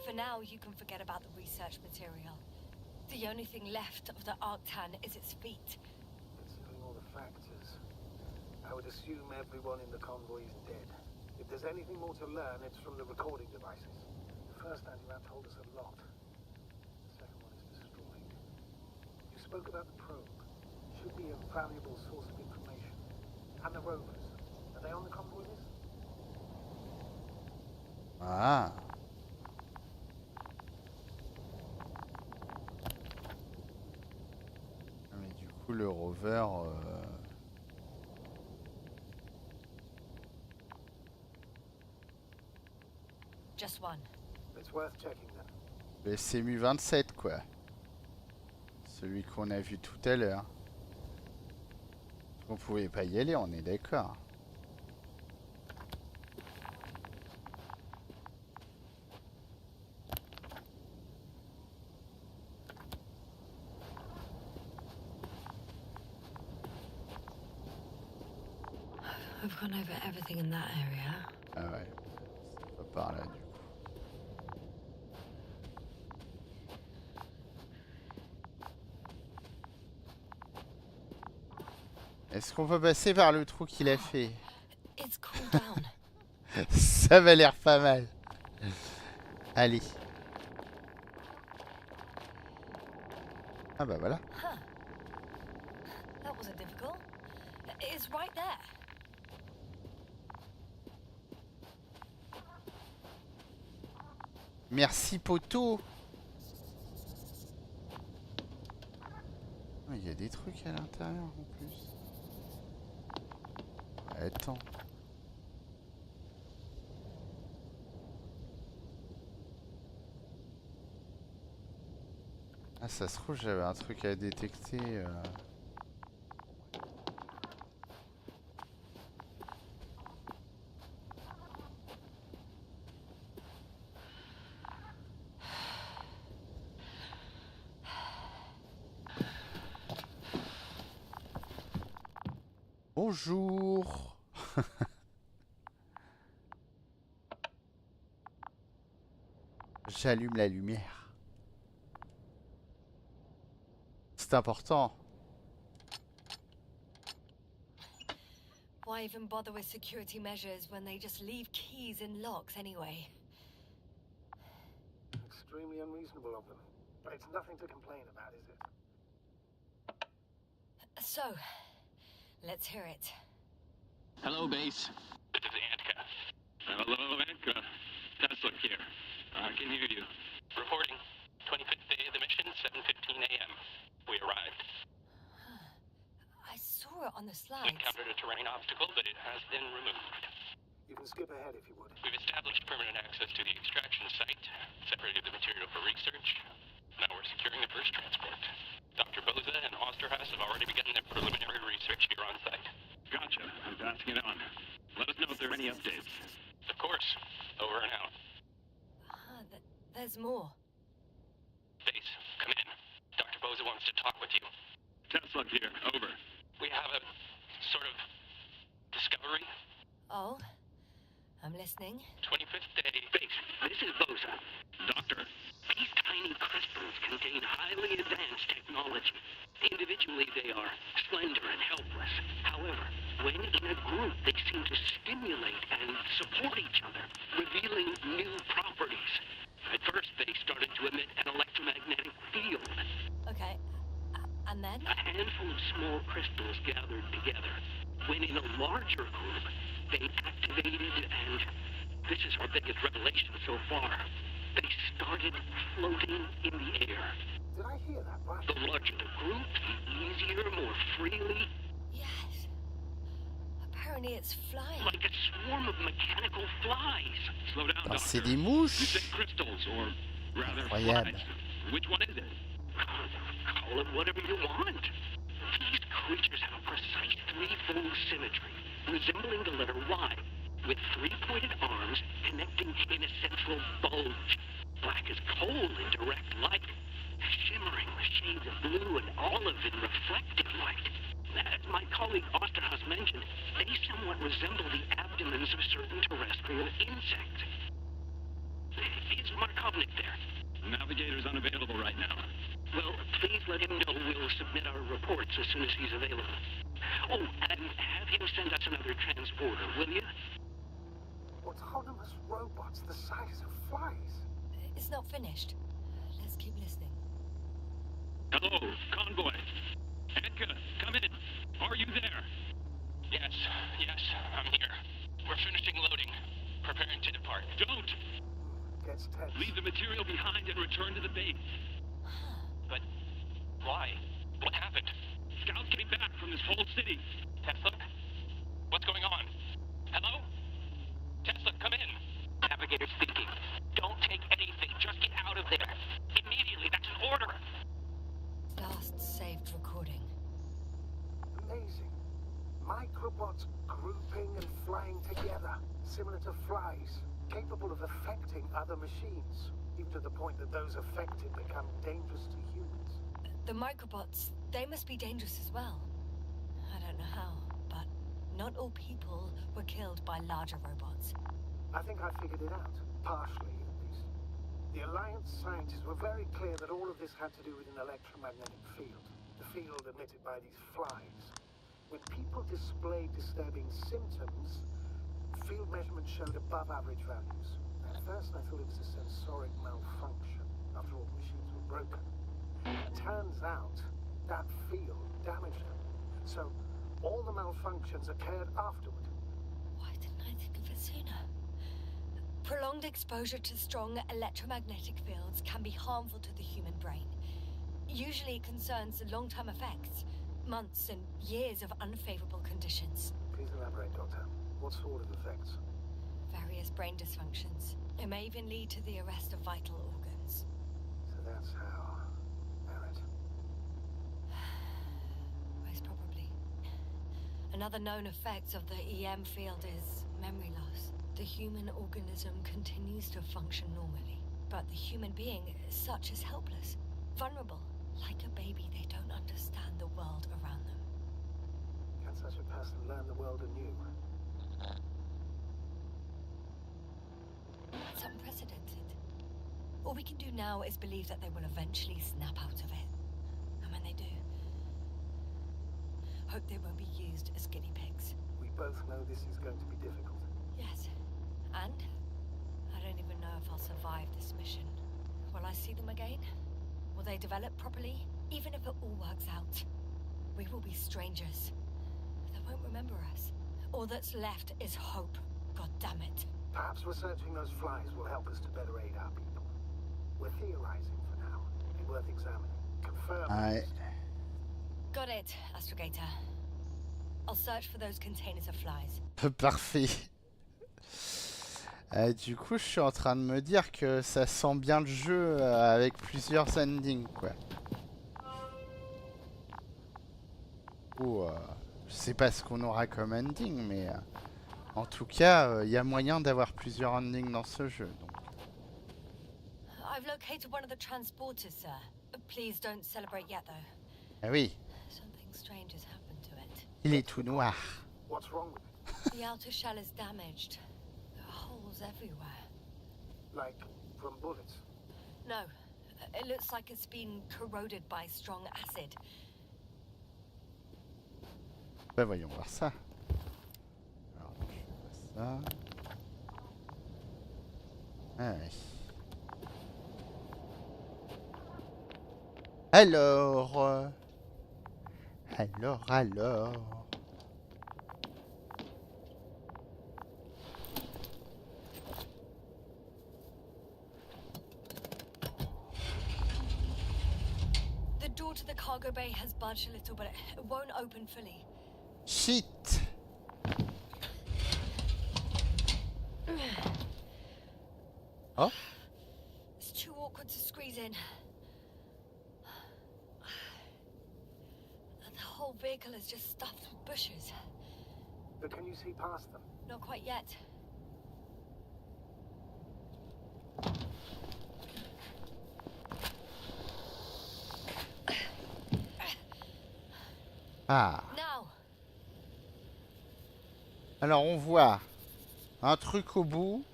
For now, you can forget about the research material. The only thing left of the Arctan is its feet. Considering all the factors, I would assume everyone in the convoy is dead. If there's anything more to learn, it's from the recording devices. The first anti-map told us a lot. The second one is destroyed. You spoke about the probe. Should be a valuable source of information. And the rovers. Are they on the convoy list? Ah. Mais du coup, le rover... Just one. It's worth checking then. Le CMU-27, quoi. Celui qu'on a vu tout à l'heure. On pouvait pas y aller, on est d'accord. I've gone over everything in that area. Ah ouais. C'est pas par là, du coup. Est-ce qu'on peut passer par le trou qu'il a fait? It's cooled down. Ça m'a l'air pas mal. Allez. Ah bah voilà. Huh. That wasn't difficult. It's right there. Merci poteau. Il y a des trucs à l'intérieur en plus. Attends. Ah, ça se trouve, j'avais un truc à détecter. Bonjour. J'allume la lumière. C'est important. Why even bother with security measures when they just leave keys in locks anyway? Extremely unreasonable of them. But it's nothing to complain about, is it? So, let's hear it. Hello, base. This is Antka. Hello, Antka. Tesla here. I can hear you. Reporting. 25th day of the mission, 7:15 a.m. We arrived. I saw it on the slides. Encountered a terrain obstacle, but it has been removed. You can skip ahead if you would. We've established permanent access to the extraction site, separated the material for research. Now we're securing the first transport. Dr. Boza and Osterhaus have already begun their preliminary research here on site. Gotcha. I'm passing it on. Let us know if there are any updates. Of course. Over and out. There's more. Base, come in. Dr. Boza wants to talk with you. Tesla here. Over. We have a sort of discovery. Oh? I'm listening. 25th day. Base, this is Boza. Doctor, these tiny crystals contain highly advanced technology. Individually, they are slender and helpless. However, when in a group, they seem to stimulate and support each other, revealing new properties. At first, they started to emit an electromagnetic field. Okay. And then? A handful of small crystals gathered together. When in a larger group, they activated and... this is our biggest revelation so far. They started floating in the air. Did I hear that right? The larger the group, the easier, more freely. Yes. Apparently it's flying. Like a swarm of mechanical flies. Slow down, Ah, Doctor. c'est des You mouches. said crystals, or rather Incroyable. flies. Which one is it? Call it whatever you want. These creatures have a precise threefold symmetry, resembling the letter Y, with three-pointed arms connecting in a central bulge. Black as coal in direct light, shimmering with shades of blue and olive in reflected light. As my colleague Osterhaus mentioned, they somewhat resemble the abdomens of certain terrestrial insects. Is Markovnik there? Navigator's unavailable right now. Well, please let him know we'll submit our reports as soon as he's available. Oh, and have him send us another transporter, will you? Autonomous robots the size of flies. It's not finished. Let's keep listening. Hello, convoy. Edka, come in. Are you there? Yes, I'm here. We're finishing loading. Preparing to depart. Don't! Gets tense. Leave the material behind and return to the base. But why? What happened? Scouts came back from this whole city. Tesla? What's going on? Hello? Tesla, come in. Navigator speaking. Don't take anything. Just get out of there. Immediately. That's an order. Last saved recording. Amazing. Microbots grouping and flying together, similar to flies, capable of affecting other machines, even to the point that those affected become dangerous to humans. The microbots, they must be dangerous as well. I don't know how, but not all people were killed by larger robots. I think I figured it out, partially at least. The Alliance scientists were very clear that all of this had to do with an electromagnetic field, the field emitted by these flies. When people displayed disturbing symptoms, field measurements showed above average values. At first I thought it was a sensoric malfunction. After all, the machines were broken. It turns out that field damaged them. So all the malfunctions occurred afterward. Why didn't I think of it sooner? Prolonged exposure to strong electromagnetic fields can be harmful to the human brain. Usually it concerns long-term effects, months and years of unfavorable conditions. Please elaborate, Doctor. What sort of effects? Various brain dysfunctions. It may even lead to the arrest of vital organs. So that's how... Merit. Most probably. Another known effect of the EM field is memory loss. The human organism continues to function normally, but the human being as such is helpless, vulnerable. Like a baby, they don't understand the world around them. Can such a person learn the world anew? It's unprecedented. All we can do now is believe that they will eventually snap out of it. And when they do, hope they won't be used as guinea pigs. We both know this is going to be difficult. Yes. And I don't even know if I'll survive this mission. Will I see them again? Will they develop properly? Even if it all works out, we will be strangers. They won't remember us. All that's left is hope. God damn it. Perhaps researching those flies will help us to better aid our people. We're theorizing for now. It'd be worth examining. Confirm. Got it, Astrogator. I'll search for those containers of flies. Parfait. Du coup, je suis en train de me dire que ça sent bien le jeu avec plusieurs endings, quoi. Ou, je sais pas ce qu'on aura comme ending, mais en tout cas, il y a moyen d'avoir plusieurs endings dans ce jeu. Donc. I've located one of the transporters, sir. Please don't celebrate yet, though. Ah oui. Something strange has happened to it. Il est tout noir. What's wrong with it? The outer shell is damaged. There are holes everywhere. Like from bullets? No. It looks like it's been corroded by strong acid. Bah voyons voir ça. Alors, je fais ça. Ah oui. Alors. The door to the cargo bay has budged a little, but it won't open fully. Shit. Oh. It's too awkward to squeeze in. The whole vehicle is just stuffed with bushes. But can you see past them? Not quite yet. Ah. Now. Alors on voit un truc au bout,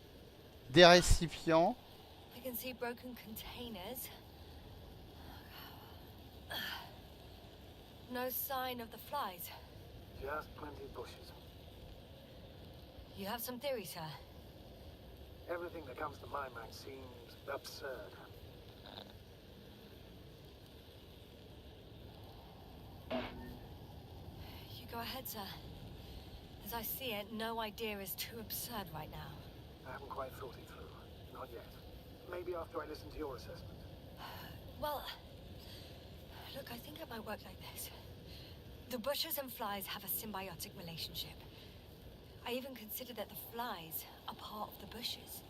des récipients. I can see broken containers. No sign of the flies. Just plenty of bushes. You have some theory, sir? Everything that comes to my mind seems absurd. You go ahead, sir. As I see it, no idea is too absurd right now. I haven't quite thought it through. Not yet. Maybe after I listen to your assessment. Well, look, I think it might work like this. The bushes and flies have a symbiotic relationship. I even consider that the flies are part of the bushes.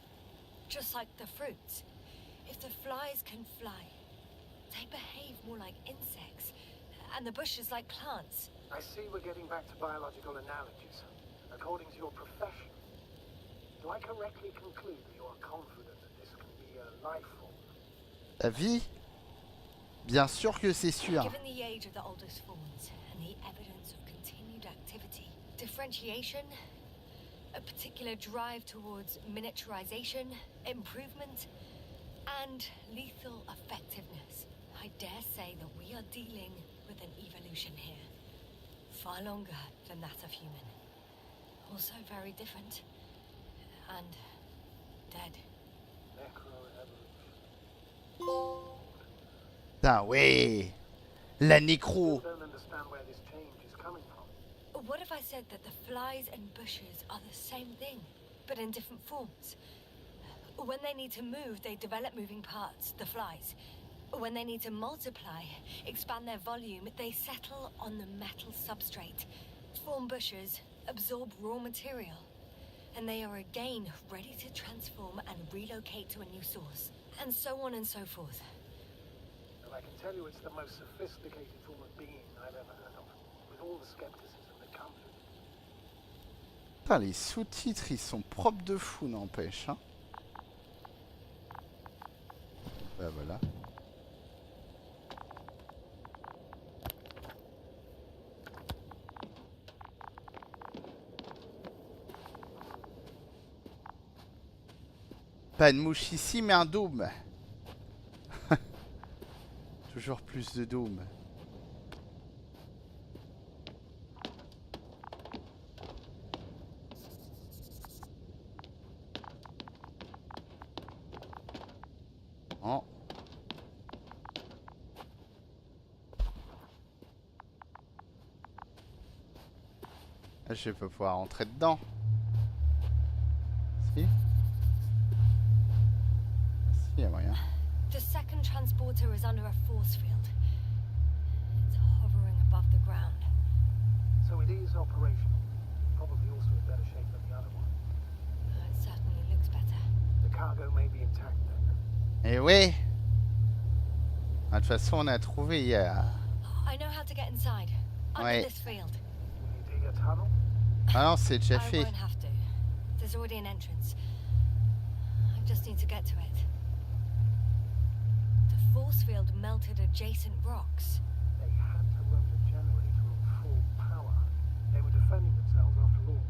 Just like the fruits. If the flies can fly, they behave more like insects, and the bushes like plants. I see we're getting back to biological analogies. According to your profession, do I correctly conclude that you are confident that this can be a life form? La vie? Bien sûr que c'est sûr. Given the age of the oldest forms and the evidence of continued activity, differentiation, a particular drive towards miniaturization, improvement, and lethal effectiveness, I dare say that we are dealing with an evolution here. Far longer than that of human. Also very different. And dead. Ah ouais. La nécro. I don't understand where this change is coming from. What if I said that the flies and bushes are the same thing, but in different forms? When they need to move, they develop moving parts, the flies. When they need to multiply, expand their volume, they settle on the metal substrate, form bushes, absorb raw material. And they are again ready to transform and relocate to a new source. And so on and so forth. And I can tell you it's the most sophisticated form of being I've ever heard of, with all the skepticism that comes with it. Putain, les sous-titres, ils sont propres de fou, n'empêche. Hein. Bah voilà. Pas de mouche ici, mais un dôme. Toujours plus de dômes. Oh. Ah, je vais pas pouvoir rentrer dedans. Si. Il y a moyen. The second transporter is under a force field. It's hovering above the ground. So it is operational. Probably also in better shape than the other one. It certainly looks better. The cargo may be intact then. Eh oui. De toute façon, on a trouvé il y a... I know how to get inside. Under Ouais. this field. Will you dig a tunnel? Ah non, c'est déjà I fait. won't have to. There's already an entrance. I just need to get to it. The force field melted adjacent rocks. They had to run the generator on full power. They were defending themselves after all.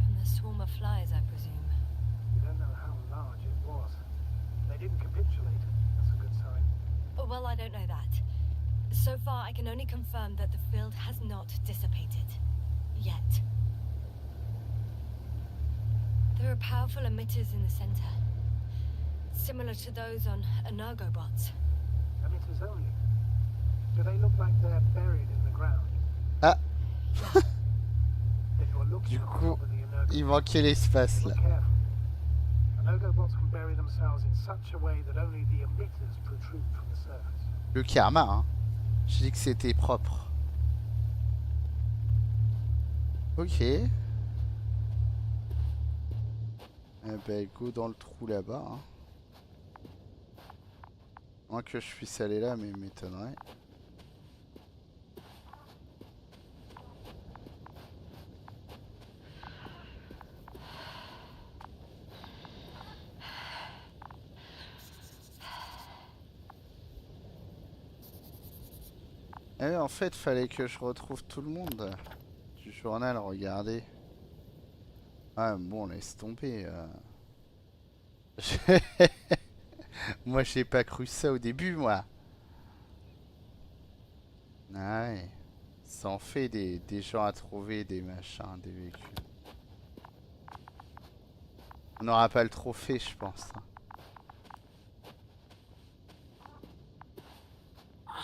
From the swarm of flies, I presume. We don't know how large it was. They didn't capitulate. That's a good sign. Oh, well, I don't know that. So far, I can only confirm that the field has not dissipated. Yet. There are powerful emitters in the center. Similar to those on energobots. Emitters only. Do they look like they're buried in the ground? Ah, Then you're looking du at coup, probably the il energobots. manquait l'espace là. Look careful. Energobots can bury themselves in such a way that only the emitters protrude from the surface. Le karma, hein. J'ai dit que c'était propre. Ok. Eh ben, go dans le trou là-bas. Hein. Moins que je puisse aller là, mais m'étonnerait. Eh, en fait, fallait que je retrouve tout le monde du journal, regardez. Ah bon, laisse tomber. Moi, j'ai pas cru ça au début, moi. Ouais. Ça en fait des gens à trouver, des machins, des véhicules. On n'aura pas le trophée, je pense. Hein.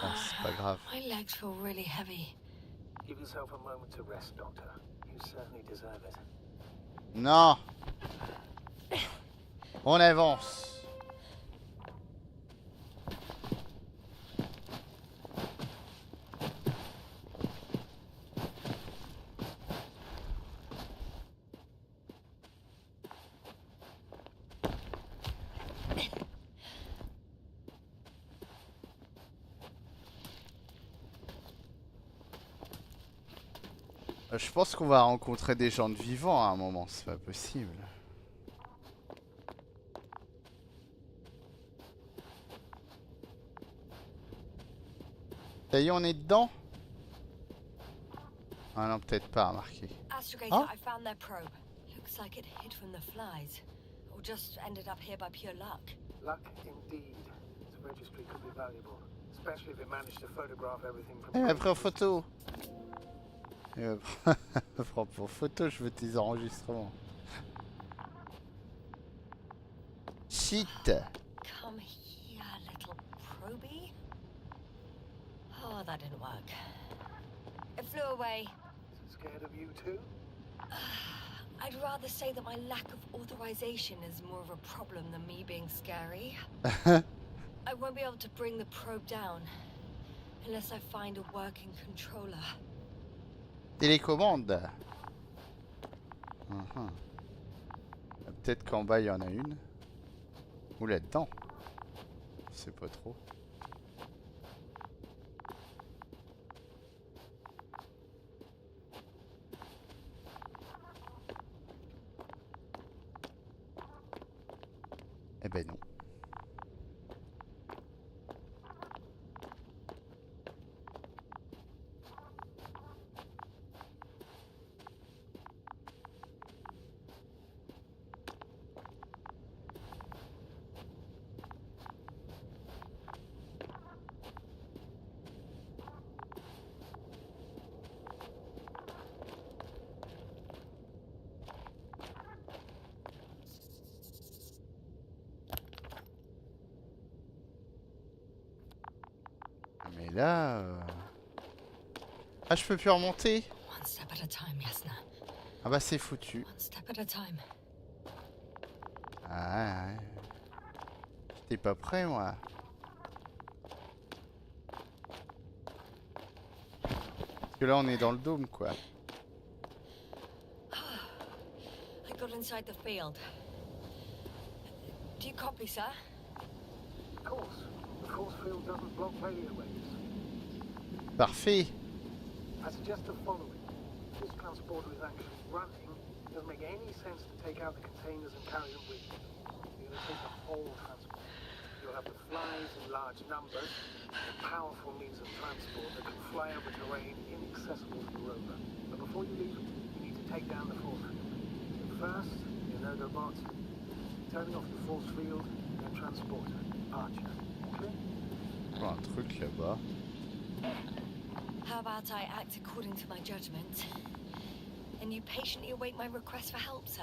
Bon, c'est pas grave. My legs feel really heavy. Give yourself a moment to rest, Doctor. You certainly deserve it. Non. On avance. Je pense qu'on va rencontrer des gens de vivants à un moment, c'est pas possible. Ça y est, on est dedans? Ah non, peut-être pas, remarqué. Astrogator, I found their probe. Looks like it hid from the flies. Or just ended up here by pure luck. Luck indeed. This registry could be valuable, especially if it managed to photograph everything from. Eh, après en photo. Prends pour photo, je veux tes enregistrements. Shit. Come here, little probie. Oh, that didn't work. It flew away. Scared of you too? I'd rather say that my lack of authorization is more of a problem than me being scary. I won't be able to bring the probe down unless I find a working controller. Télécommande. Peut-être qu'en bas il y en a une. Ou là-dedans. Je sais pas trop. Eh ben non. Mais là... Ah, je peux plus remonter. One step at a time, Yasna. Ah bah c'est foutu. One step at a time. Ah ouais. J'étais pas prêt moi. Parce que là on est dans le dôme quoi. I got inside the field. Do you copy, sir? Of course. The force field doesn't block radio waves. Parfait. I suggest the following. This transporter is actually running. It doesn't make any sense to take out the containers and carry them with you. You're going to take the whole transport. You'll have the flies in large numbers, a powerful means of transport that can fly over terrain inaccessible to the rover. But before you leave, you need to take down the force field. First, you know the bot. Turning off the force field, then transporter. Departure. Clear? Un truc là-bas. How about I act according to my judgment, and you patiently await my request for help, sir?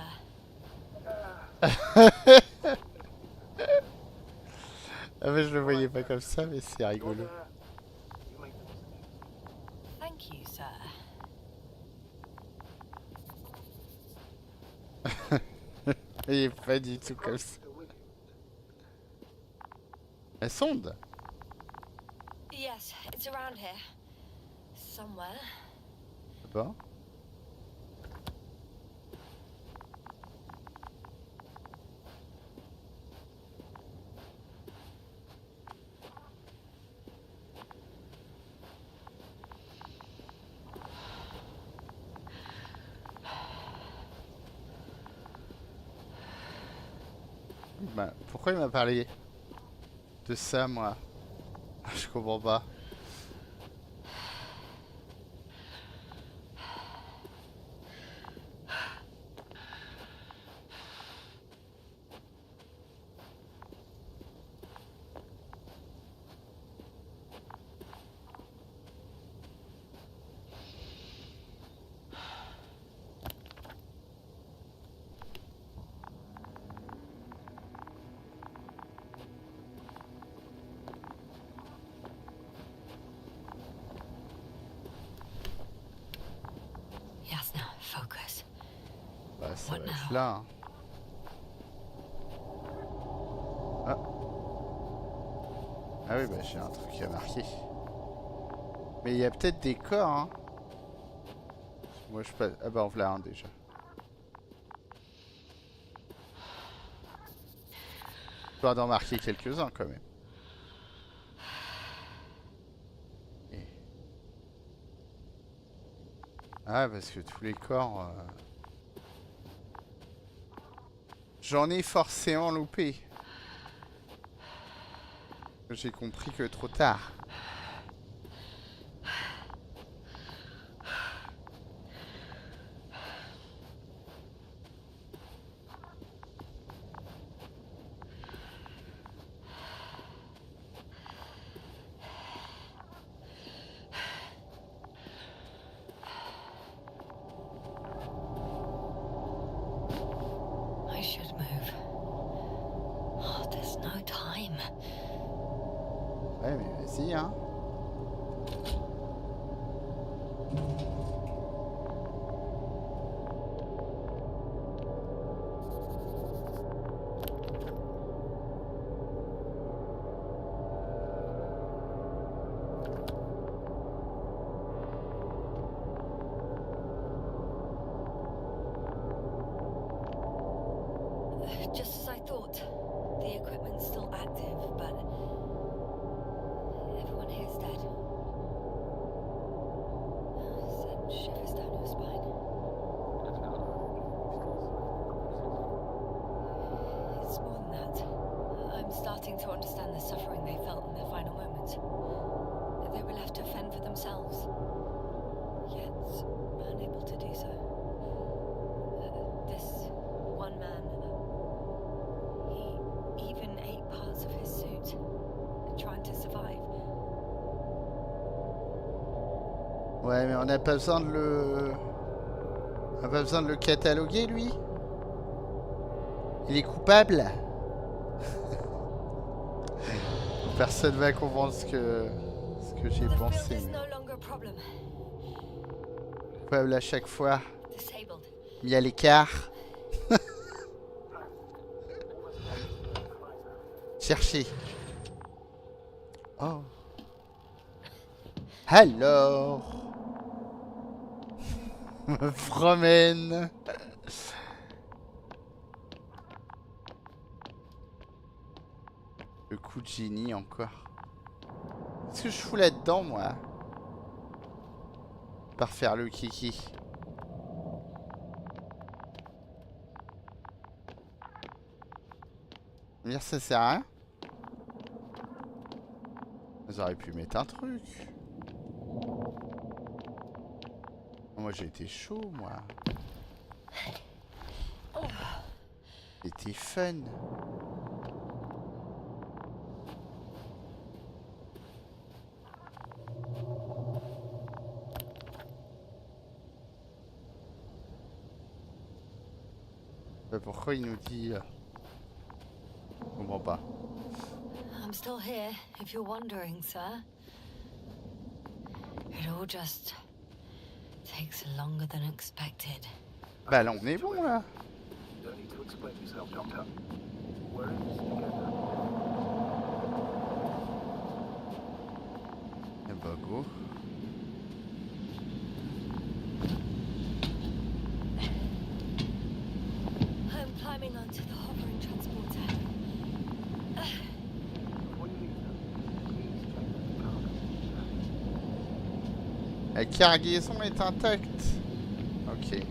Ah mais je le voyais pas comme ça, mais c'est rigolo. Thank you, sir. Il est pas du tout comme ça. La sonde? Yes, it's around here. Somewhere. Là-bas. Bah, pourquoi il m'a parlé de ça, moi? Je comprends pas. Yasna, focus. Bah, ça What va now? être là. Hein. Ah. Ah oui, bah j'ai un truc à marquer. Mais il y a peut-être des corps, hein. Moi je passe... Ah bah en voilà un déjà. Je dois d'en marquer quelques-uns quand même. Et... Ah parce que tous les corps... J'en ai forcément loupé. J'ai compris que trop tard. I should move. Oh, there's no time. Ouais mais vas-y hein. not. The equipment's still active, but everyone here's dead. Send shivers down your spine. It's more than that. I'm starting to understand the suffering they felt in their final moments. They were left to fend for themselves, yet unable to do so. This one man, he even ate parts of his suit, trying to survive. Ouais, mais on n'a pas besoin de le... On n'a pas besoin de le cataloguer, lui. Il est coupable. Personne va comprendre ce que j'ai pensé. Coupable à chaque fois. Mis à l'écart. Chercher. Oh. Alors. Me promène. Le coup de génie encore. Qu'est-ce que je fous là-dedans, moi? Par faire le kiki. Dire ça sert à rien. Vous auriez pu mettre un truc. Moi j'ai été chaud, moi. C'était fun. Pourquoi il nous dit... Je comprends pas. I'm still here, if you're wondering, sir. It all just takes longer than expected. Bah là, on est bon, là. Don't need to explain yourself, Doctor. We're in this together. Eh bah, go. I'm climbing onto the hovering transporter. La cargaison est intacte. Ok.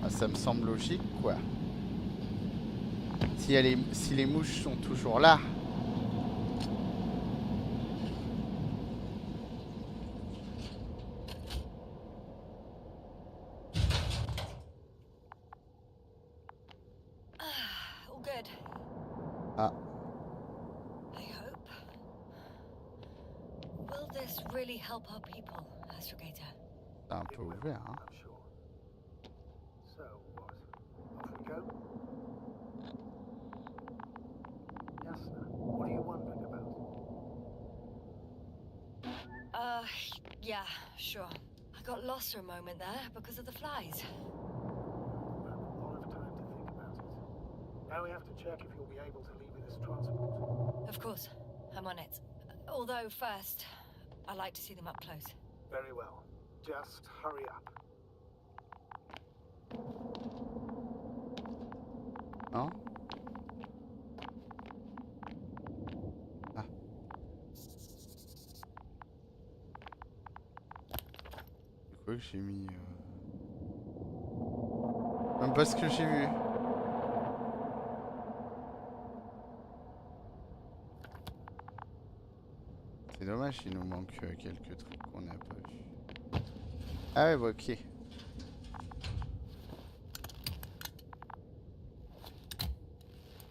Ah, ça me semble logique, quoi. Si les mouches sont toujours là. All good. Ah. I hope. Will this really help our people, Astrogator? C'est un peu ouvert, hein. I'm sure. So, what? Off we go? Yes, sir. What are you wondering about? Yeah, sure. I got lost for a moment there because of the flies. Well, I'll have time to think about it. Now we have to check if you'll be able to leave with this transport. Of course, I'm on it. Although first, I'd like to see them up close. Very well. Just hurry up. Non? Ah. C'est quoi que j'ai mis Même pas ce que j'ai vu. C'est dommage, il nous manque quelques trucs qu'on n'a pas vu. Ah ouais, bah, ok.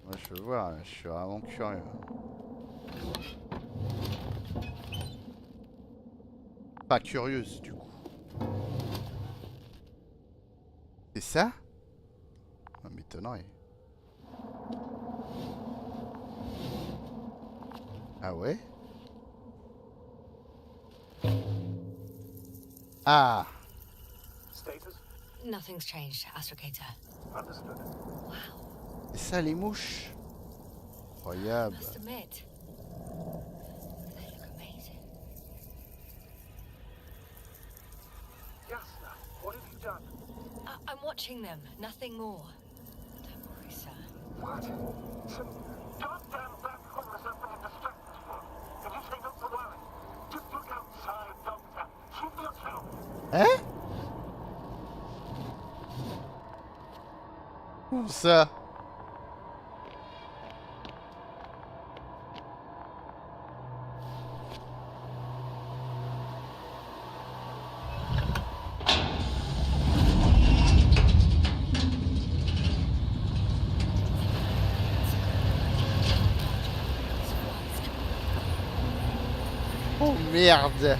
Moi je veux voir, là, je suis vraiment curieux. Pas curieuse du coup. C'est ça? Ça m'étonnerait. Ah ouais? Ah! Status? Nothing's changed, Astrogator. Understood. Wow. C'est ça les mouches? Incroyable. Must admit, they look amazing. Yes, sir. What have you done? I'm watching them, nothing more. What? Some goddamn black hole has opened in the structures for. And you say not to worry. Just look outside, Doctor. Keep yourself. Hein? Où ça? Oh merde!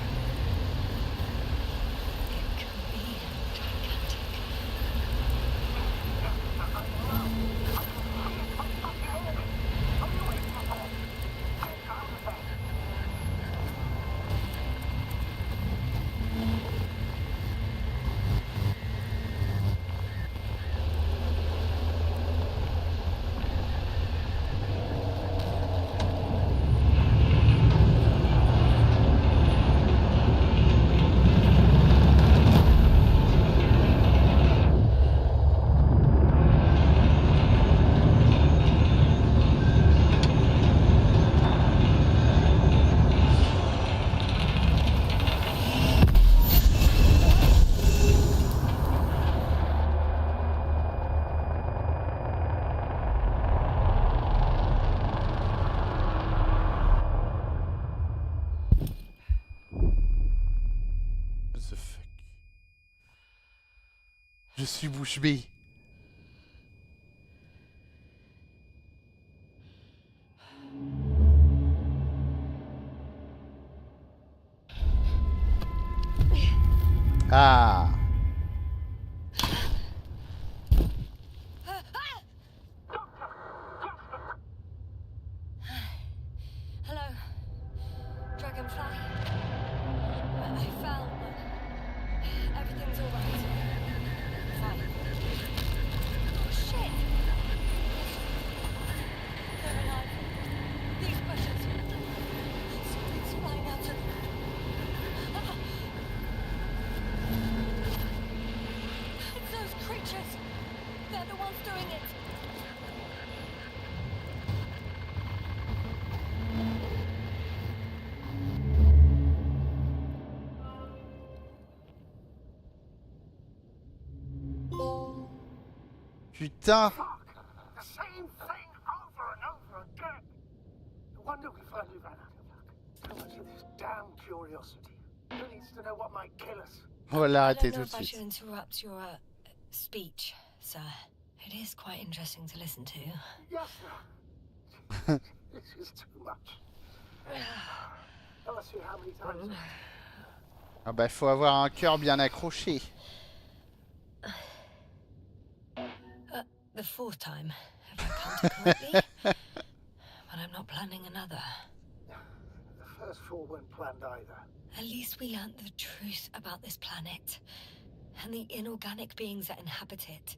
Je suis bouche bée. Ah. Hello, Dragonfly. I fell, but everything's all right. Fine. Oh, shit! They're alive. These bushes. Something's flying out of them. It's those creatures. They're the ones doing it. Putain. Fuck! The same thing over and over again. No wonder we finally ran out of luck. How much of this damn curiosity? Who needs to know what might kill us? On va l'arrêter I don't tout know de if I should suite. interrupt your speech, sir. It is quite interesting to listen to. Yes, sir. This is too much. Tell us how many times. Ah bah faut avoir un cœur bien accroché. The fourth time, if I counted correctly. But I'm not planning another. The first four weren't planned either. At least we learnt the truth about this planet and the inorganic beings that inhabit it.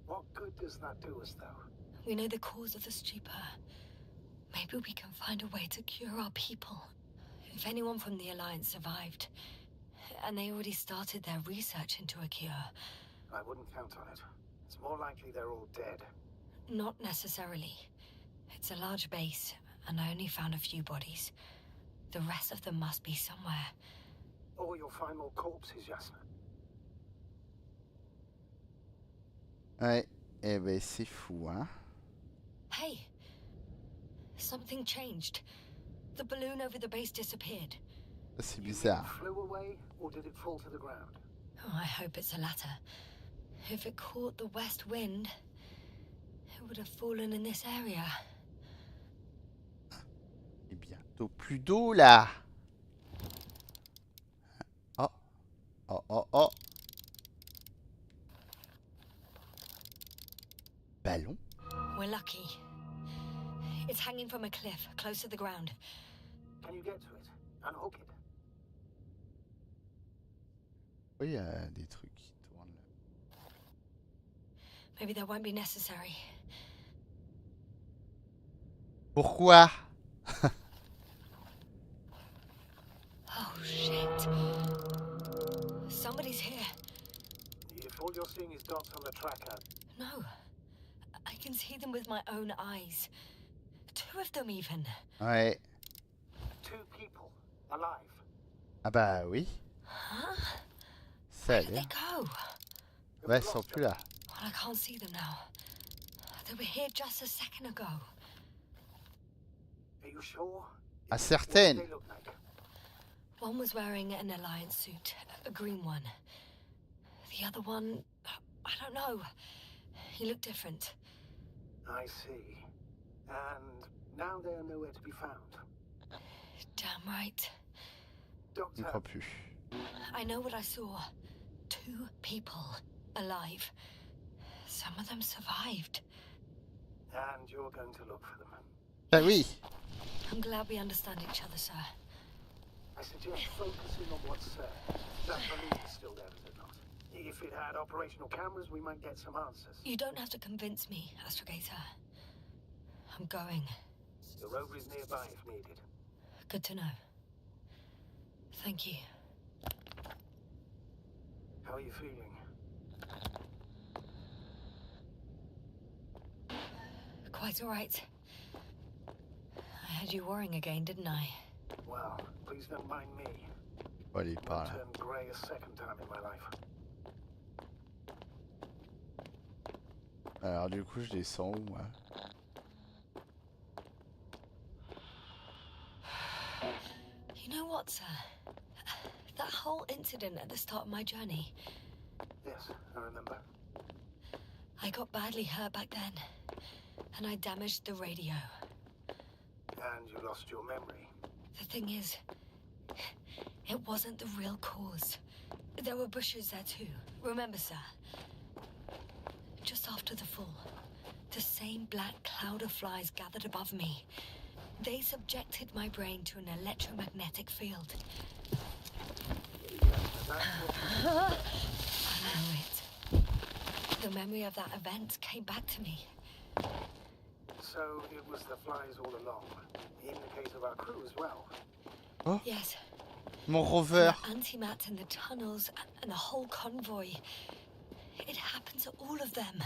What good does that do us, though? We know the cause of the stupor. Maybe we can find a way to cure our people. If anyone from the Alliance survived, and they already started their research into a cure. I wouldn't count on it. It's more likely they're all dead. Not necessarily. It's a large base, and I only found a few bodies. The rest of them must be somewhere. Or you'll find more corpses, Jasna. Ouais. Eh ben c'est fou, hein. Hey! Something changed. The balloon over the base disappeared. C'est bizarre. It flew away, or did it fall to the ground? Oh, I hope it's the latter. If it caught the west wind, it would have fallen in this area. Et bientôt plus d'eau là. Oh. Oh oh oh. Ballon. We're lucky. It's hanging from a cliff, close to the ground. Can you get to it? Unhook it. Oui, il y a des trucs qui tournent là. Maybe that won't be necessary. Pourquoi? Oh, shit. Somebody's here. If all you're seeing is dots on the tracker, No. I can can see them with my own eyes. 2 of them even. Ouais. 2 people alive. Ah bah oui. Huh? Ça a Where did l'air. they go? Ouais, ils sont plus là. Well, I can't see them now. They were here just a second ago. Are you sure? Ah, What do certaines. they look like? One was wearing an alliance suit, a green one. The other one, I don't know. He looked different. I see. And now they are nowhere to be found. Damn right. Je ne crois Doctor, plus. I know what I saw. 2 people alive. Some of them survived. and you're going to look for them. Bah oui. I'm glad we understand each other, sir. I suggest focusing on what's said. That balloon is still there, is it not? If it had operational cameras, we might get some answers. You don't have to convince me, Astrogator. I'm going. The rover is nearby if needed. Good to know. Thank you. How are you feeling? Quite all right. I had you worrying again, didn't I? Well, please don't mind me. Oh, il I parle. turned grey a second time in my life. Alors du coup, je descends où, moi? You know what, sir? That whole incident at the start of my journey, Yes, I remember. I got badly hurt back then, and I damaged the radio. And you lost your memory. The thing is, it wasn't the real cause. There were bushes there too. Remember, sir? Just after the fall, the same black cloud of flies gathered above me. They subjected my brain to an electromagnetic field. That's what I know it. The memory of that event came back to me. So it was the flies all along. In the case of our crew as well. Yes. Mon rover. The antimat in the tunnels and the whole convoy. It happened to all of them.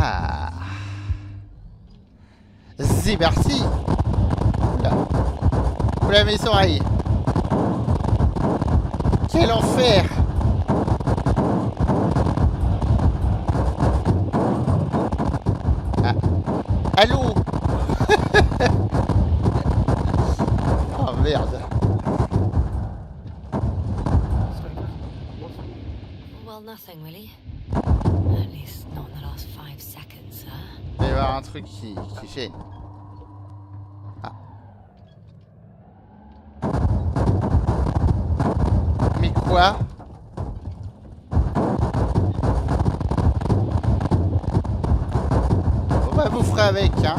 Ah. C'est parti. Oula. Oula, mes oreilles. Quel enfer. Ah. Allô. Oh merde. Well, nothing really. At least not in the last 5 seconds, sir. Il va y avoir un truc qui gêne. Ah. Mais quoi? Bon bah vous ferez avec, hein.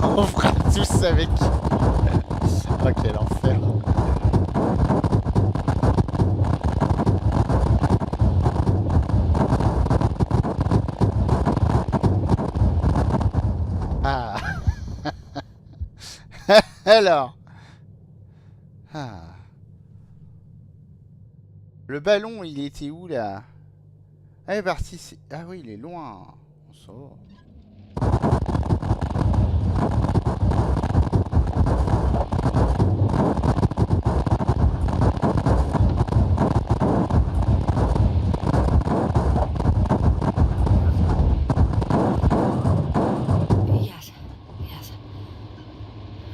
On fera tous avec. Oh quel enfer. Ah. Alors. Ah. Le ballon, il était où là? Ah, il est parti. Ah oui, il est loin. On sort. Yes, yes.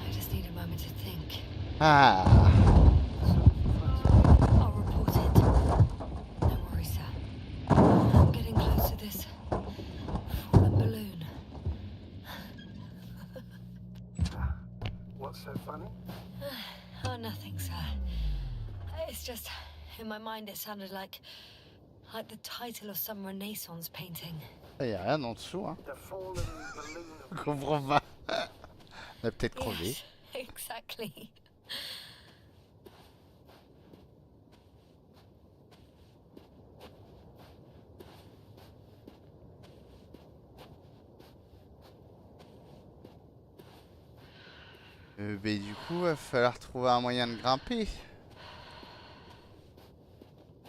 I just need a moment to think. Ah. I'll report it. Don't worry, sir. I'm getting close to this fallen balloon. What's so funny? think, sir. It's just, in my mind, it sounded like the title of some Renaissance painting. Il n'y a rien en dessous, hein. The fallen balloon Je of comprends pas. On a peut-être crevé. Yes, exactly. Mais du coup, il va falloir trouver un moyen de grimper.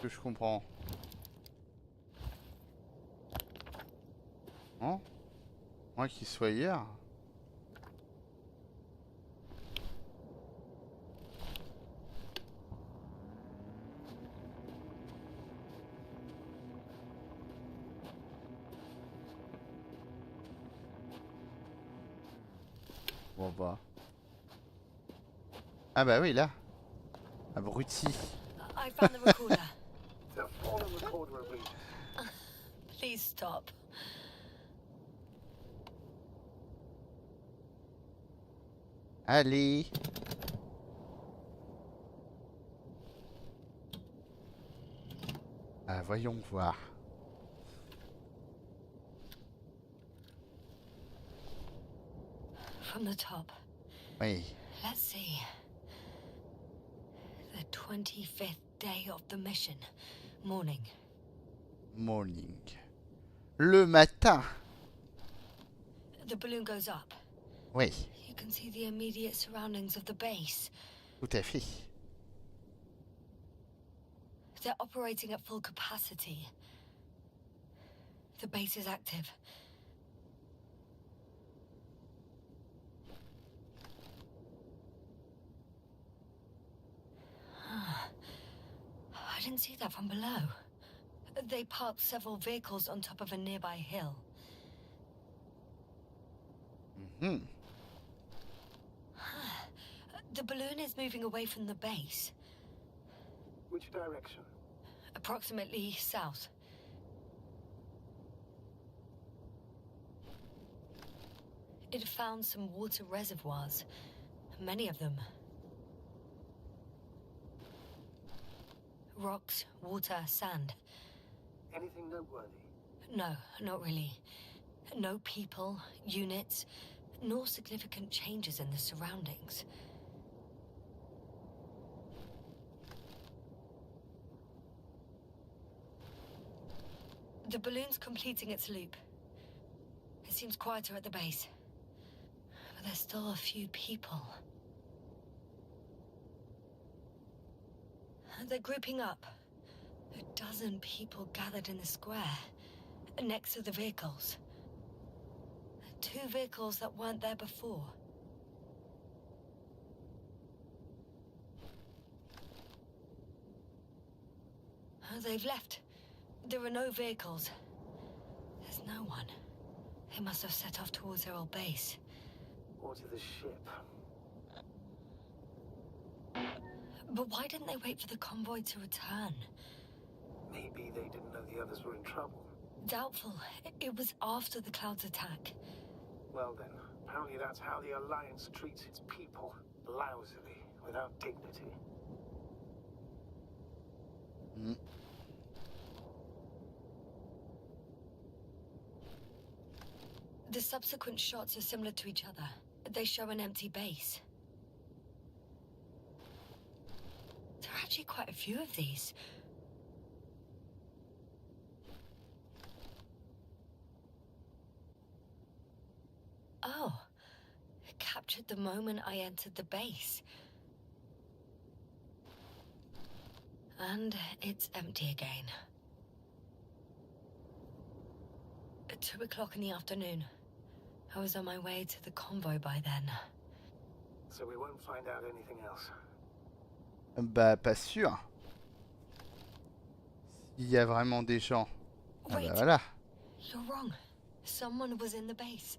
Que je comprends. Non? Moi qui soit hier. Bon bah. Ah bah oui là. Abruti. I found the recorder. the fallen recorder of Regis. Please stop. Allez. Ah, voyons voir. From the top. Oui. Let's see. The 25th day of the mission. Morning. Morning. Le matin. The balloon goes up. Oui, You can see the immediate surroundings of the base. tout à fait. They're operating at full capacity. The base is active. I didn't see that from below. They parked several vehicles on top of a nearby hill. Mhm. The balloon is moving away from the base, Which direction? approximately south. It found some water reservoirs, many of them. Rocks, water, sand. Anything noteworthy? No, not really. No people, units, nor significant changes in the surroundings. The balloon's completing its loop. It seems quieter at the base. But there's still a few people. They're grouping up. A dozen people gathered in the square, next to the vehicles. 2 vehicles that weren't there before. They've left. There are no vehicles. There's no one. They must have set off towards their old base. Or to the ship? But why didn't they wait for the convoy to return? Maybe they didn't know the others were in trouble. Doubtful. It was after the Cloud's attack. Well then, apparently that's how the Alliance treats its people. Lousily, without dignity. Mm. The subsequent shots are similar to each other. They show an empty base. There are actually quite a few of these. Oh, it captured the moment I entered the base. And it's empty again. At 2 o'clock in the afternoon. I was on my way to the convoy by then. So we won't find out anything else. Bah, pas sûr. S'il y a vraiment des gens. Ah Wait. bah voilà. You're wrong. Someone was in the base.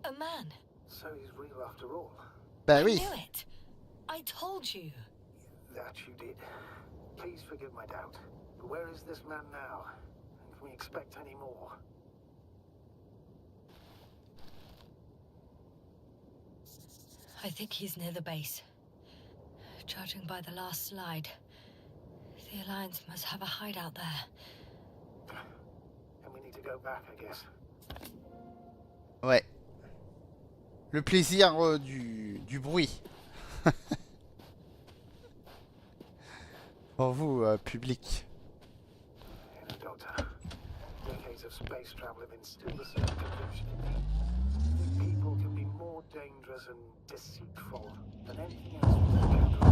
A man. So he's real after all. Bah I oui. knew it. I told you. That you did. Please forgive my doubt. But where is this man now? And can we expect any more? I think he's near the base. Judging by the last slide, the Alliance must have a hideout there. And we need to go back, I guess. Ouais. Le plaisir du bruit. Pour vous, public. You know, Doctor, decades of space travel have instilled a certain conviction in me. That people can be more dangerous and deceitful than anything else we've encountered.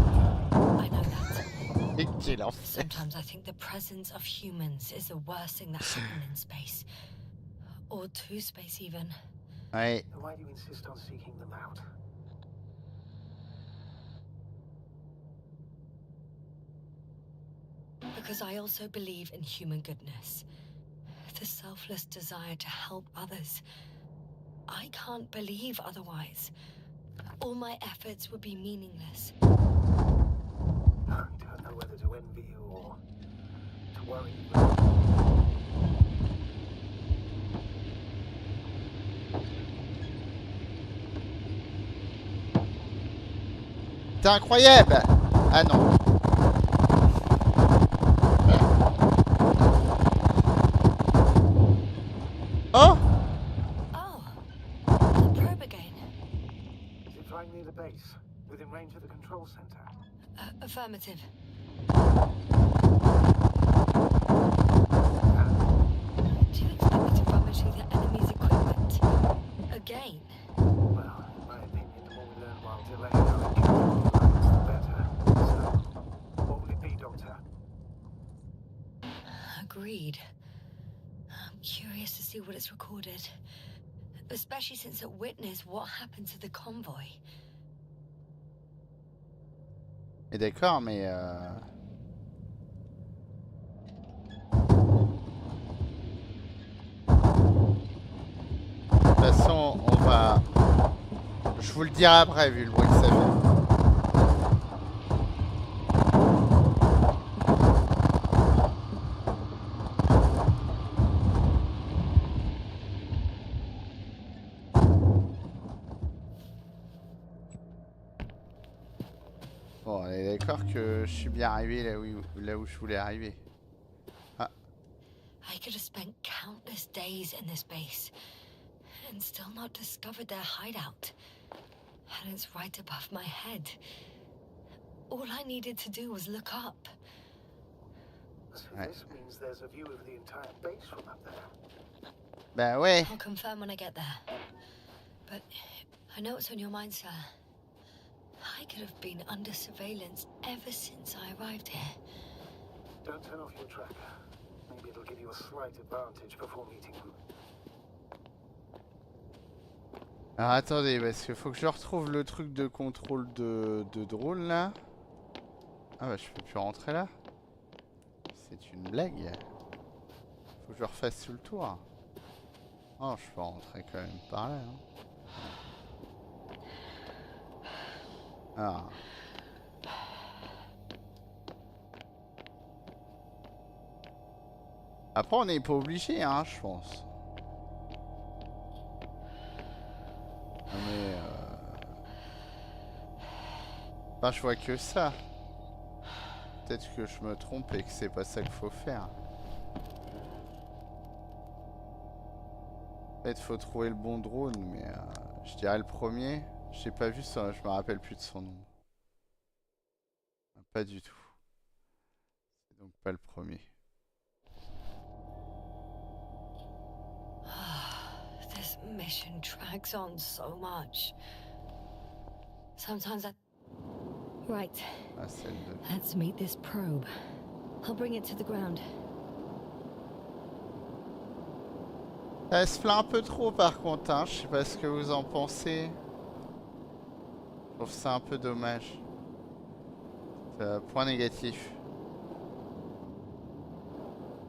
I know that. Et quel enfer. Sometimes I think the presence of humans is the worst thing that happened in space. Or to space, even. Ouais. Then why do you insist on seeking them out? Because I also believe in human goodness. The selfless desire to help others. I can't believe otherwise. All my efforts would be meaningless. I don't know whether to envy you or to worry you. C'est incroyable. Ah non. Oh. Oh, the probe again. Is it flying near the base, within range of the control center? Affirmative. Do you expect me to rummage through the enemy's equipment? Again? Well, in my opinion, the more we learn while delaying our encounter with the Alliance, the better. So, what will it be, Doctor? Agreed. I'm curious to see what it's recorded. Especially since it witnessed what happened to the convoy. Et d'accord, mais de toute façon, on va... Je vous le dirai après, vu le bruit que ça fait. Bon, on est d'accord que je suis bien arrivé là où je voulais arriver. Ah. I could have spent countless days in this base and still not discovered their hideout. And it's right above my head. All I needed to do was look up. So this means there's a view of the entire base from up there. Ben ouais. I'll confirm when I get there. But I know what's on your mind, sir. I could have been under surveillance ever since I arrived here. Don't turn off your tracker. Maybe it'll give you a slight advantage before meeting them. Alors attendez, parce qu'il faut que je retrouve le truc de contrôle de drone là. Ah bah je peux plus rentrer là. C'est une blague. Faut que je refasse tout le tour. Oh, je peux rentrer quand même par là. Hein. Ah. Après on n'est pas obligé hein, je pense. Mais enfin, je vois que ça. Peut-être que je me trompe et que c'est pas ça qu'il faut faire. En fait, faut trouver le bon drone, mais je dirais le premier. J'ai pas vu ça, je me rappelle plus de son nom. Pas du tout. C'est donc pas le premier. This mission drags on so much. Sometimes I... Right. Ah, celle de... Let's meet this probe. I'll bring it to the ground. Ça se plaint un peu trop par contre, hein. Je sais pas ce que vous en pensez. Je trouve ça un peu dommage. Point négatif.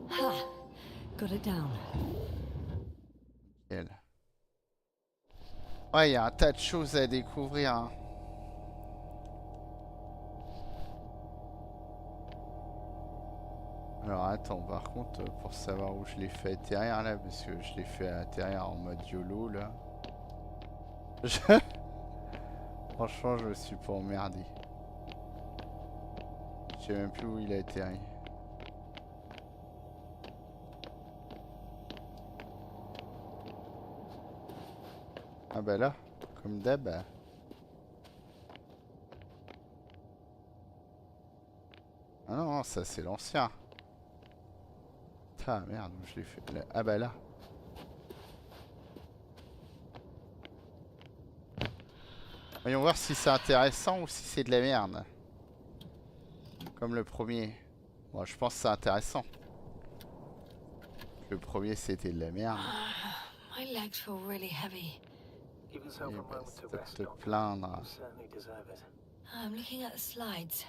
Ha! Got it down. Nickel. Ouais, il y a un tas de choses à découvrir. Hein. Alors attends, par contre, pour savoir où je l'ai fait atterrir là, parce que je l'ai fait atterrir en mode YOLO là. Franchement, je me suis pas emmerdé. Je sais même plus où il a atterri. Ah bah là, comme d'hab. Ah non, non, ça c'est l'ancien. Ah merde, je l'ai fait là. Ah bah là. Voyons voir si c'est intéressant ou si c'est de la merde. Comme le premier. Bon, je pense que c'est intéressant. Le premier c'était de la merde. My legs feel really heavy. Give yourself a moment to rest, Te Doctor. plaindre. You certainly deserve it. I'm looking at the slides.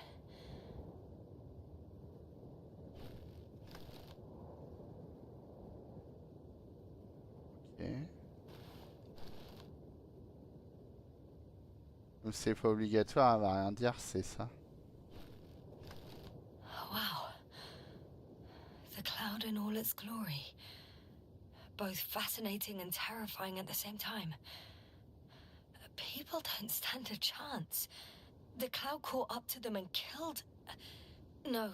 Ok. Comme c'est pas obligatoire, elle va rien dire, c'est ça. Oh, wow. The cloud in all its glory. Both fascinating and terrifying at the same time. People don't stand a chance. The cloud caught up to them and killed... No,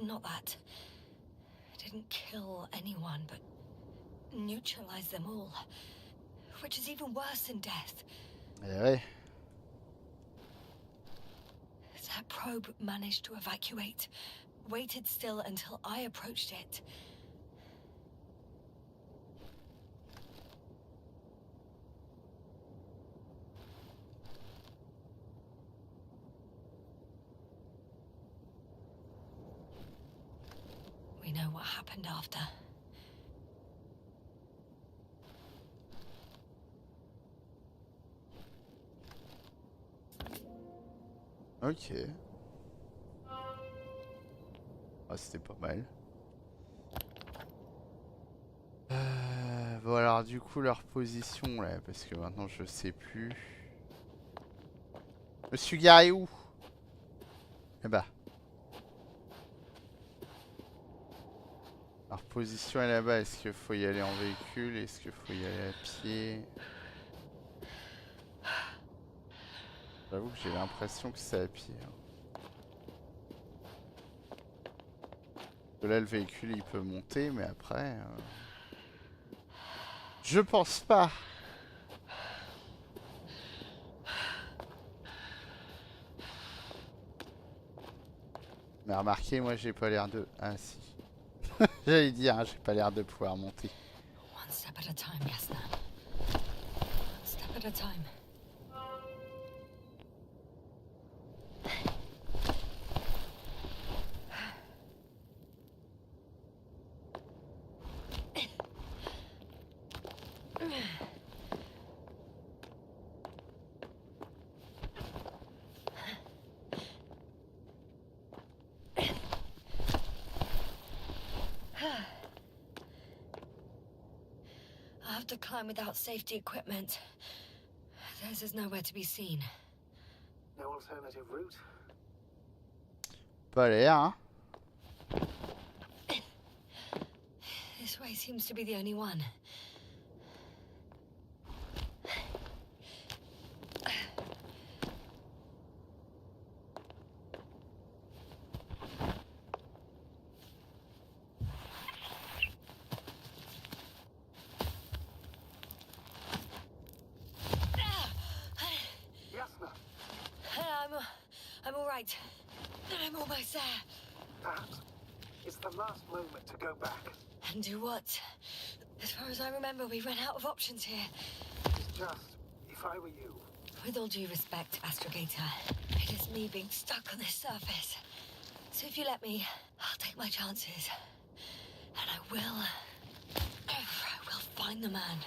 not that. It didn't kill anyone, but neutralized them all. Which is even worse than death. Eh ouais. That probe managed to evacuate. Waited still until I approached it. We know what happened after. Ok. Ah, c'était pas mal. Bon alors du coup leur position là, parce que maintenant je sais plus. Je me suis garé où? Eh bah. Leur position est là-bas, est-ce qu'il faut y aller en véhicule? Est-ce qu'il faut y aller à pied? J'avoue que j'ai l'impression que c'est à pied. Là le véhicule il peut monter mais après... Je pense pas. Mais remarquez, moi j'ai pas l'air de... Ah si. J'allais dire, hein, j'ai pas l'air de pouvoir monter. One step at a time, Yasna. One step at a time. I have to climb without safety equipment. Theirs is nowhere to be seen. No alternative route? Pas l'air, hein. This way seems to be the only one. I'm all right. I'm almost there. Perhaps it's the last moment to go back. And do what? As far as I remember, we ran out of options here. It's just, if I were you... With all due respect, Astrogator, it is me being stuck on this surface. So if you let me, I'll take my chances. And I will find the man.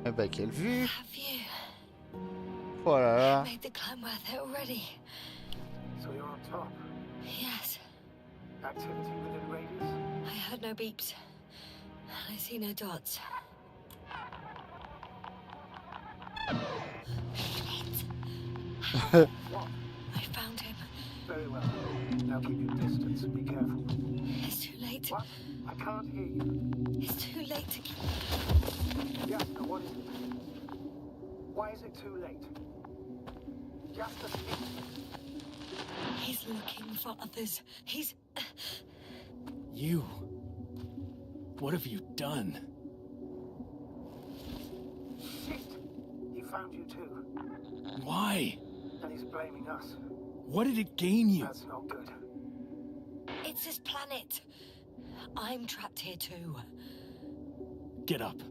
Ah bah quelle vue! Have you? Oh là là! Made the climb worth it already. So you're on top? Yes. Activity within radius? I heard no beeps. I see no dots. Shit! What? I found him. Very well. Now keep your distance and be careful. It's too late. What? I can't hear you. It's too late to keep... Yes, no, what is it? Why is it too late? Just a speak. He's looking for others. He's... You. What have you done? Shit! He found you too. Why? And he's blaming us. What did it gain you? That's not good. It's his planet. I'm trapped here too. Get up.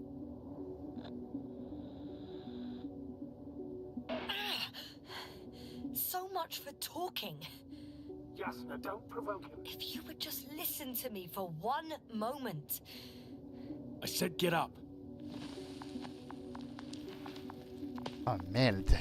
So much for talking. Yasna, don't provoke him. If you would just listen to me for one moment. I said get up. Oh merde.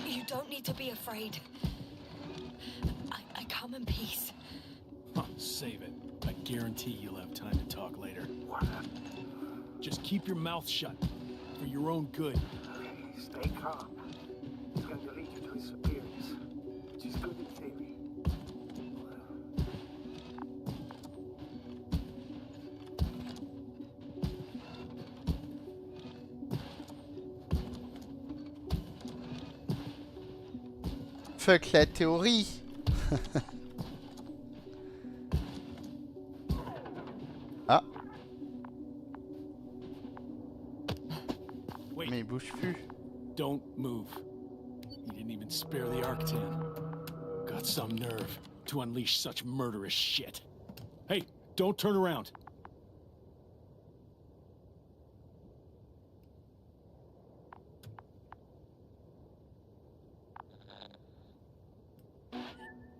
You don't need to be afraid. I come in peace. Huh, save it. I guarantee you'll have time to talk later. What? Just keep your mouth shut. For your own good. Okay, stay calm. He's going to lead you to his superiors, which is good in theory. Fuck la théorie. Ah. Wait. Mais il bouge plus. Don't move. He didn't even spare the Arctan. Got some nerve to unleash such murderous shit. Hey, don't turn around.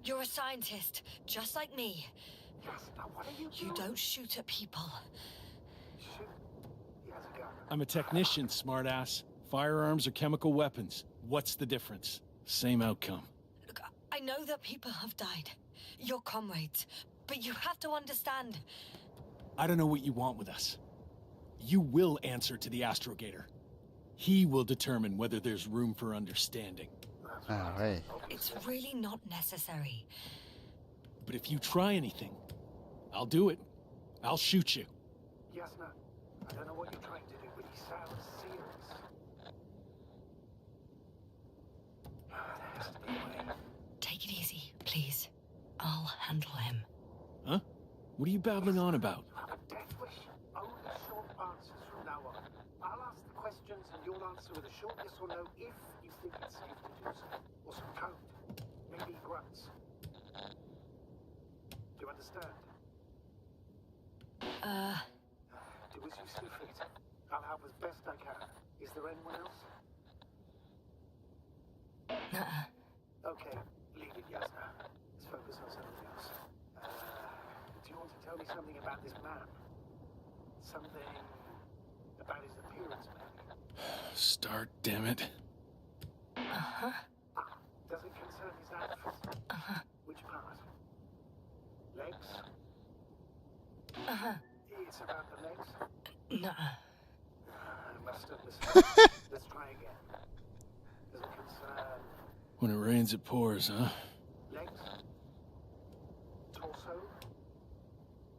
You're a scientist, just like me. Yasna, what are you You doing? don't shoot at people. Shoot. He has a gun. I'm a technician, smartass. Firearms are chemical weapons. What's the difference? Same outcome. Look, I know that people have died. Your comrades. But you have to understand. I don't know what you want with us. You will answer to the Astrogator. He will determine whether there's room for understanding. Ah ouais. It's really not necessary. But if you try anything, I'll do it. I'll shoot you. Yasna, I don't know what you're trying to do, but he sounds serious. There has to be a way. Take it easy, please. I'll handle him. Huh? What are you babbling on about? You have a death wish? Only short answers from now on. I'll ask the questions and you'll answer with a short yes or no if you think it's safe to do so. Or some code. Maybe grunts. Do you understand? Do as you see fit. I'll help as best I can. Is there anyone else? Okay, leave it, Yasna. Let's focus on something else. Do you want to tell me something about this man? Something about his appearance, maybe? Start, damn it. Uh-huh. Does it concern his outfit? Uh-huh. Which part? Legs? Uh-huh. It's about the legs? Nuh-uh. I must have listened. Let's try again. Does it concern When it rains, it pours, huh? legs? Torso?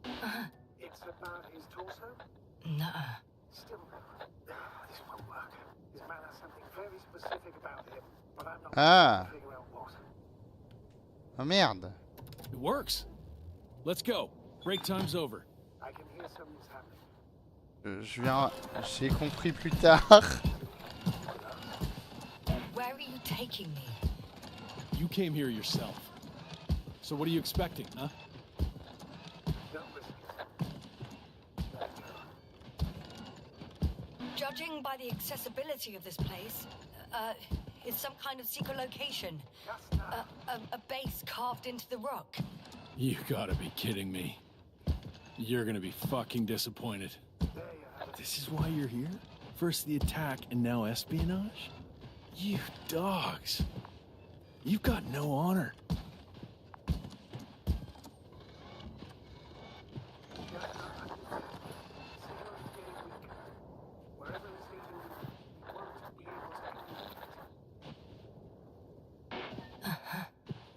Uh-huh. It's about his torso? Nuh-uh. Still, this won't work. This man has something very specific about him, but I'm not Ah. able to figure out what. Oh merde. It works. Let's go. Break time's over. I can hear something's happening. J'ai compris plus tard. Where are you taking me? You came here yourself. So what are you expecting, huh? Don't listen. Let go. Judging by the accessibility of this place, it's some kind of secret location. A base carved into the rock. You gotta be kidding me. You're gonna be fucking disappointed. This is why you're here? First the attack and now espionage? You dogs. You've got no honor. Wherever it's leading, you won't be able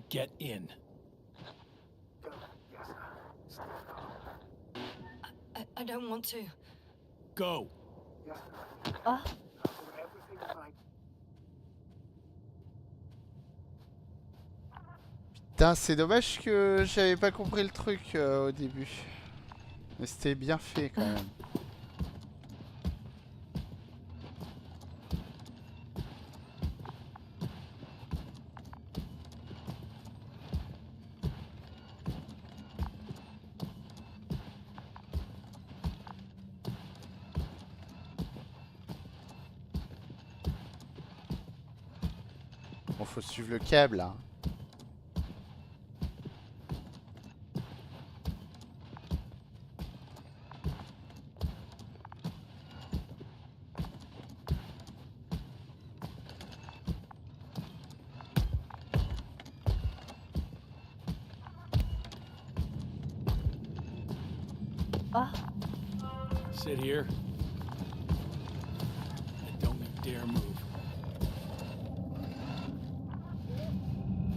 to Get in. Go. Yes, sir. Stay calm. I don't want to. Go. Yes, sir. Ah. I'll do everything right. Putain, c'est dommage que j'avais pas compris le truc au début. Mais c'était bien fait quand même. Bon, faut suivre le câble là. Ah. Sit here. And don't you dare move.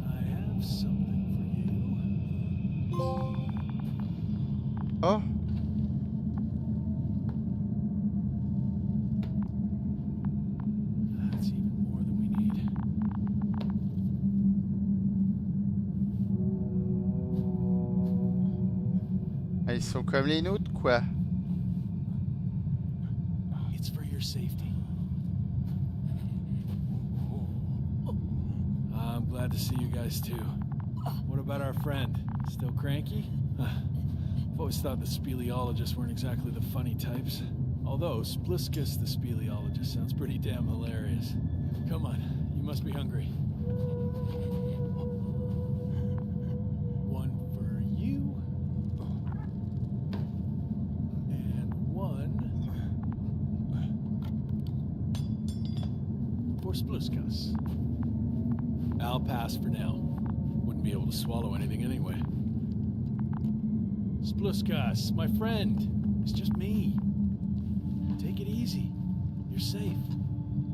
I have something for you. Oh. That's even more than we need. Ah, ils sont comme les nôtres quoi. It's for your safety. I'm glad to see you guys too. What about our friend? Still cranky? I've always thought the speleologists weren't exactly the funny types. Although Spliskus the speleologist sounds pretty damn hilarious. Come on, you must be hungry. One for you. And one for Spliskus. I'll pass for now. Wouldn't be able to swallow anything anyway. Spliskus, my friend. It's just me. Take it easy. You're safe.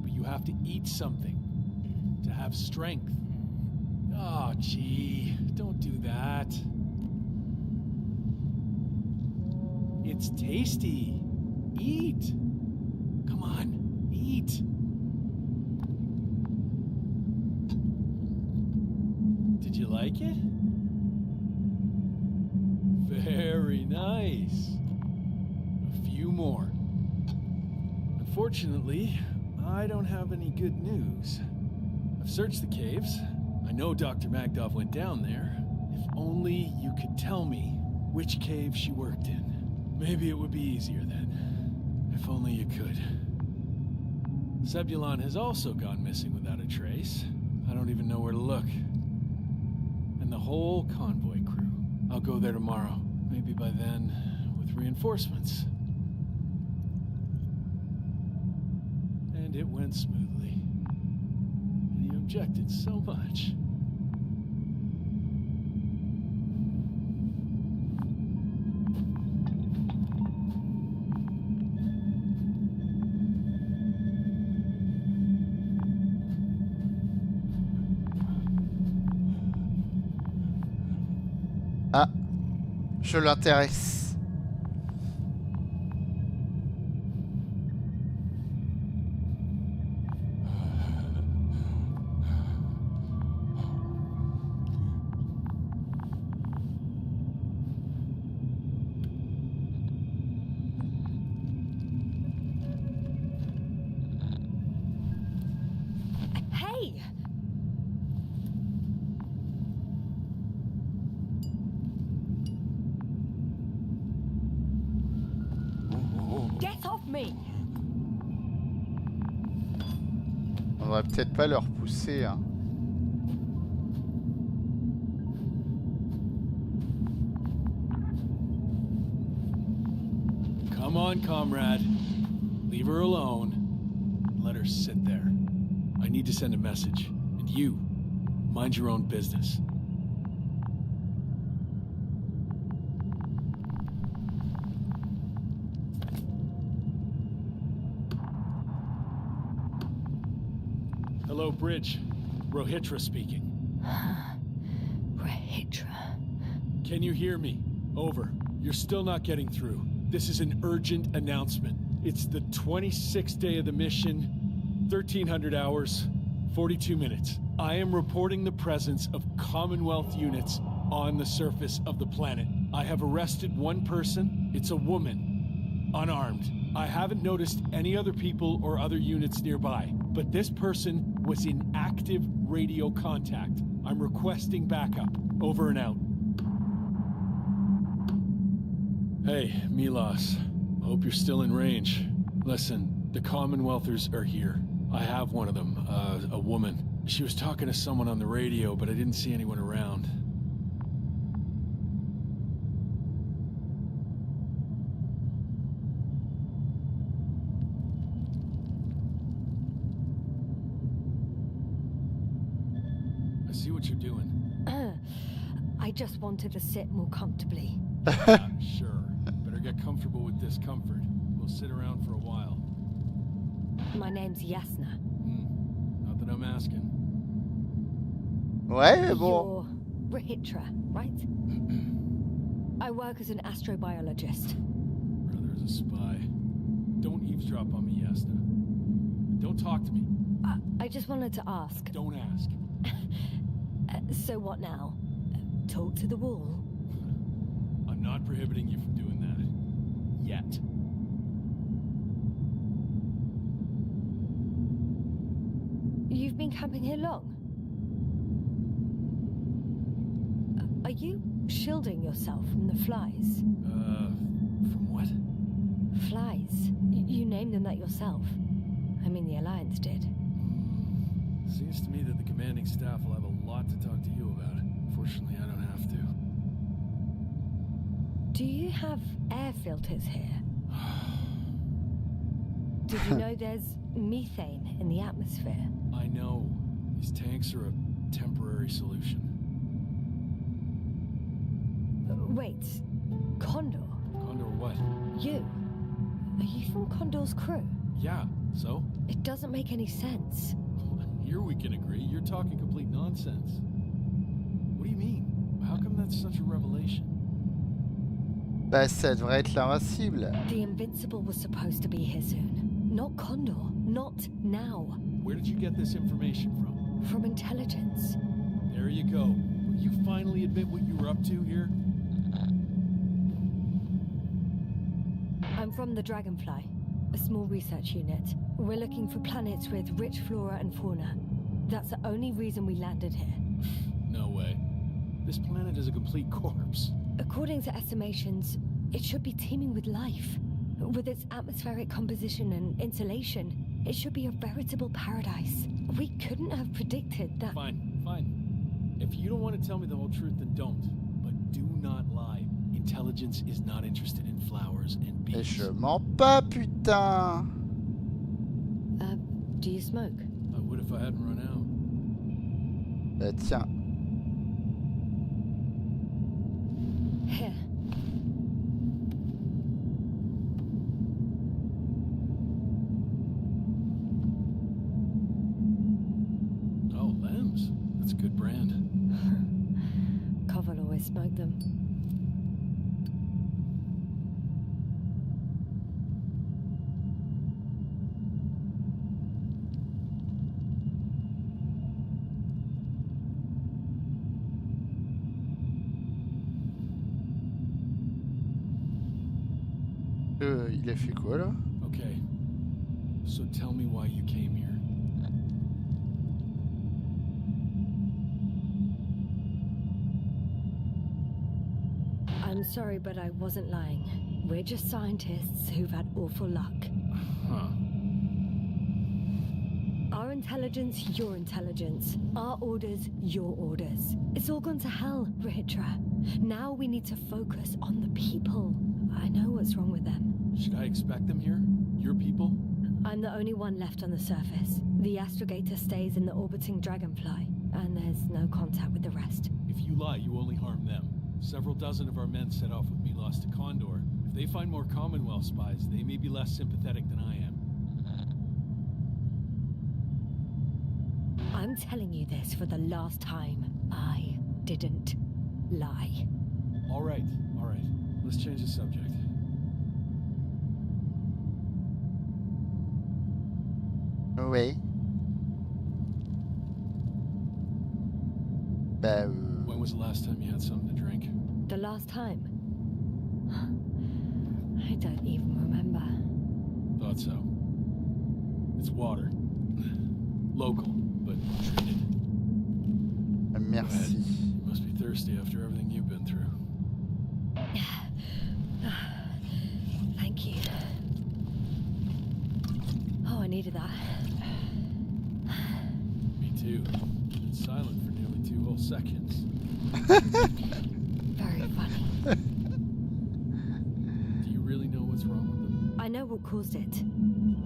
But you have to eat something. To have strength. Oh, gee. Don't do that. It's tasty. Eat. Come on. Eat. Did you like it? Very nice. A few more. Unfortunately, I don't have any good news. I've searched the caves. I know Dr. Magdov went down there. If only you could tell me which cave she worked in. Maybe it would be easier then. If only you could. Zebulon has also gone missing without a trace. I don't even know where to look. And the whole convoy crew. I'll go there tomorrow. Maybe by then, with reinforcements. And it went smoothly. And you objected so much. Ah, je l'intéresse. Hey! Get off me! On devrait peut-être pas leur pousser, hein. Come on, comrade. Leave her alone. Let her sit there. I need to send a message. And you, mind your own business. Hello, Bridge. Rohitra speaking. Can you hear me? Over. You're still not getting through. This is an urgent announcement. It's the 26th day of the mission, 1300 hours, 42 minutes. I am reporting the presence of Commonwealth units on the surface of the planet. I have arrested one person. It's a woman, unarmed. I haven't noticed any other people or other units nearby, but this person was in active radio contact. I'm requesting backup. Over and out. Hey, Milos. Hope you're still in range. Listen, the Commonwealthers are here. I have one of them, a woman. She was talking to someone on the radio, but I didn't see anyone around. I see what you're doing. I just wanted to sit more comfortably. Yeah, sure. Better get comfortable with discomfort. We'll sit around for a while. My name's Yasna. Not that I'm asking. Ouais, mais bon. You're Regis, right? I work as an astrobiologist. Brother is a spy. Don't eavesdrop on me, Yasna. Don't talk to me. I just wanted to ask. Don't ask. So what now? Talk to the wall? I'm not prohibiting you from doing that. Yet. You've been camping here long? Are you shielding yourself from the flies? From what? Flies. You named them that yourself. I mean, the Alliance did. Seems to me that the commanding staff will have a lot to talk to you about. Fortunately, I don't have to. Do you have air filters here? Did you know there's methane in the atmosphere? I know. These tanks are a temporary solution. Wait, Condor? Condor what? You? Are you from Condor's crew? Yeah, so? It doesn't make any sense. Here we can agree. You're talking complete nonsense. What do you mean? How come that's such a revelation? Bah, ça devrait être l'Invincible. The Invincible was supposed to be here soon. Not Condor. Not now. Where did you get this information from? From intelligence. There you go. Will you finally admit what you were up to here? I'm from the Dragonfly, a small research unit. We're looking for planets with rich flora and fauna. That's the only reason we landed here. No way. This planet is a complete corpse. According to estimations, it should be teeming with life. With its atmospheric composition and insulation, it should be a veritable paradise. We couldn't have predicted that. Fine, fine. If you don't want to tell me the whole truth, then don't. But do not lie. Intelligence is not interested in flowers and bees. Et je mens pas, putain. Do you smoke? I would if I hadn't run out. Bah tiens. Here. Oh, Lambs. That's a good brand. Koval always smoked them. Il a fait quoi là? Okay. So tell me why you came here. I'm sorry, but I wasn't lying. We're just scientists who've had awful luck. Huh. Our intelligence, your intelligence. Our orders, your orders. It's all gone to hell, Regis. Now we need to focus on the people. I know what's wrong with them. Should I expect them here? Your people? I'm the only one left on the surface. The astrogator stays in the orbiting Dragonfly, and there's no contact with the rest. If you lie, you only harm them. Several dozen of our men set off with Milos to Condor. If they find more Commonwealth spies, they may be less sympathetic than I am. I'm telling you this for the last time. I didn't lie. All right. Let's change the subject. Oui. Bah, When was the last time you had something to drink? The last time? I don't even remember. Thought so. It's water. Local, but treated. Go ahead. merci. You must be thirsty after everything you've been through. Thank you. Oh, I needed that. Me too. Been silent for nearly 2 whole seconds. Very funny. Do you really know what's wrong with them? I know what caused it,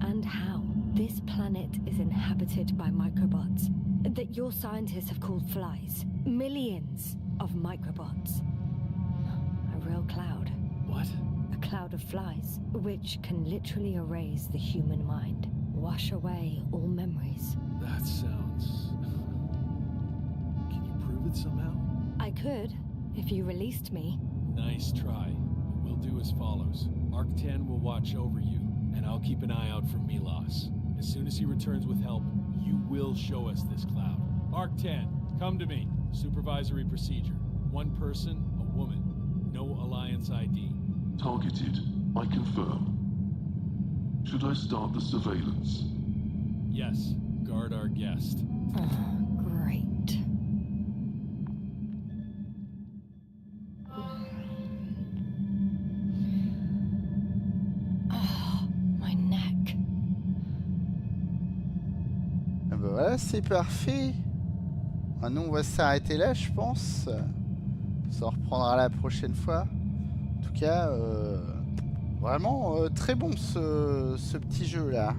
and how. This planet is inhabited by microbots that your scientists have called flies. Millions of microbots. A real cloud. What? A cloud of flies, which can literally erase the human mind, wash away all memories. That sounds... Can you prove it somehow? I could, if you released me. Nice try. We'll do as follows. Arc-10 will watch over you, and I'll keep an eye out for Milos. As soon as he returns with help, you will show us this cloud. Arc-10, come to me. Supervisory procedure. One person, a woman. No Alliance ID. Targeted. I confirm. Should I start the surveillance? Yes, guard our guest. Great. Oh, my neck. Ah bah voilà, c'est parfait. Ah, nous, on va s'arrêter là, je pense. On s'en reprendra la prochaine fois. En tout cas, vraiment très bon ce petit jeu là.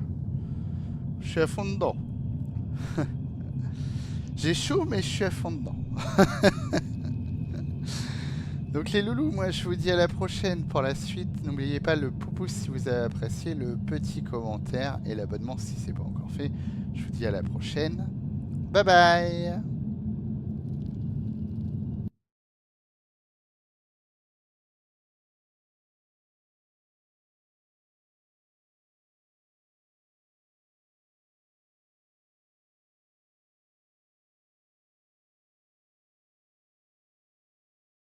Je suis à fond dedans. J'ai chaud, mais je suis à fond dedans. Donc les loulous, moi je vous dis à la prochaine pour la suite. N'oubliez pas le pouce si vous avez apprécié, le petit commentaire et l'abonnement si c'est pas encore fait. Je vous dis à la prochaine. Bye bye.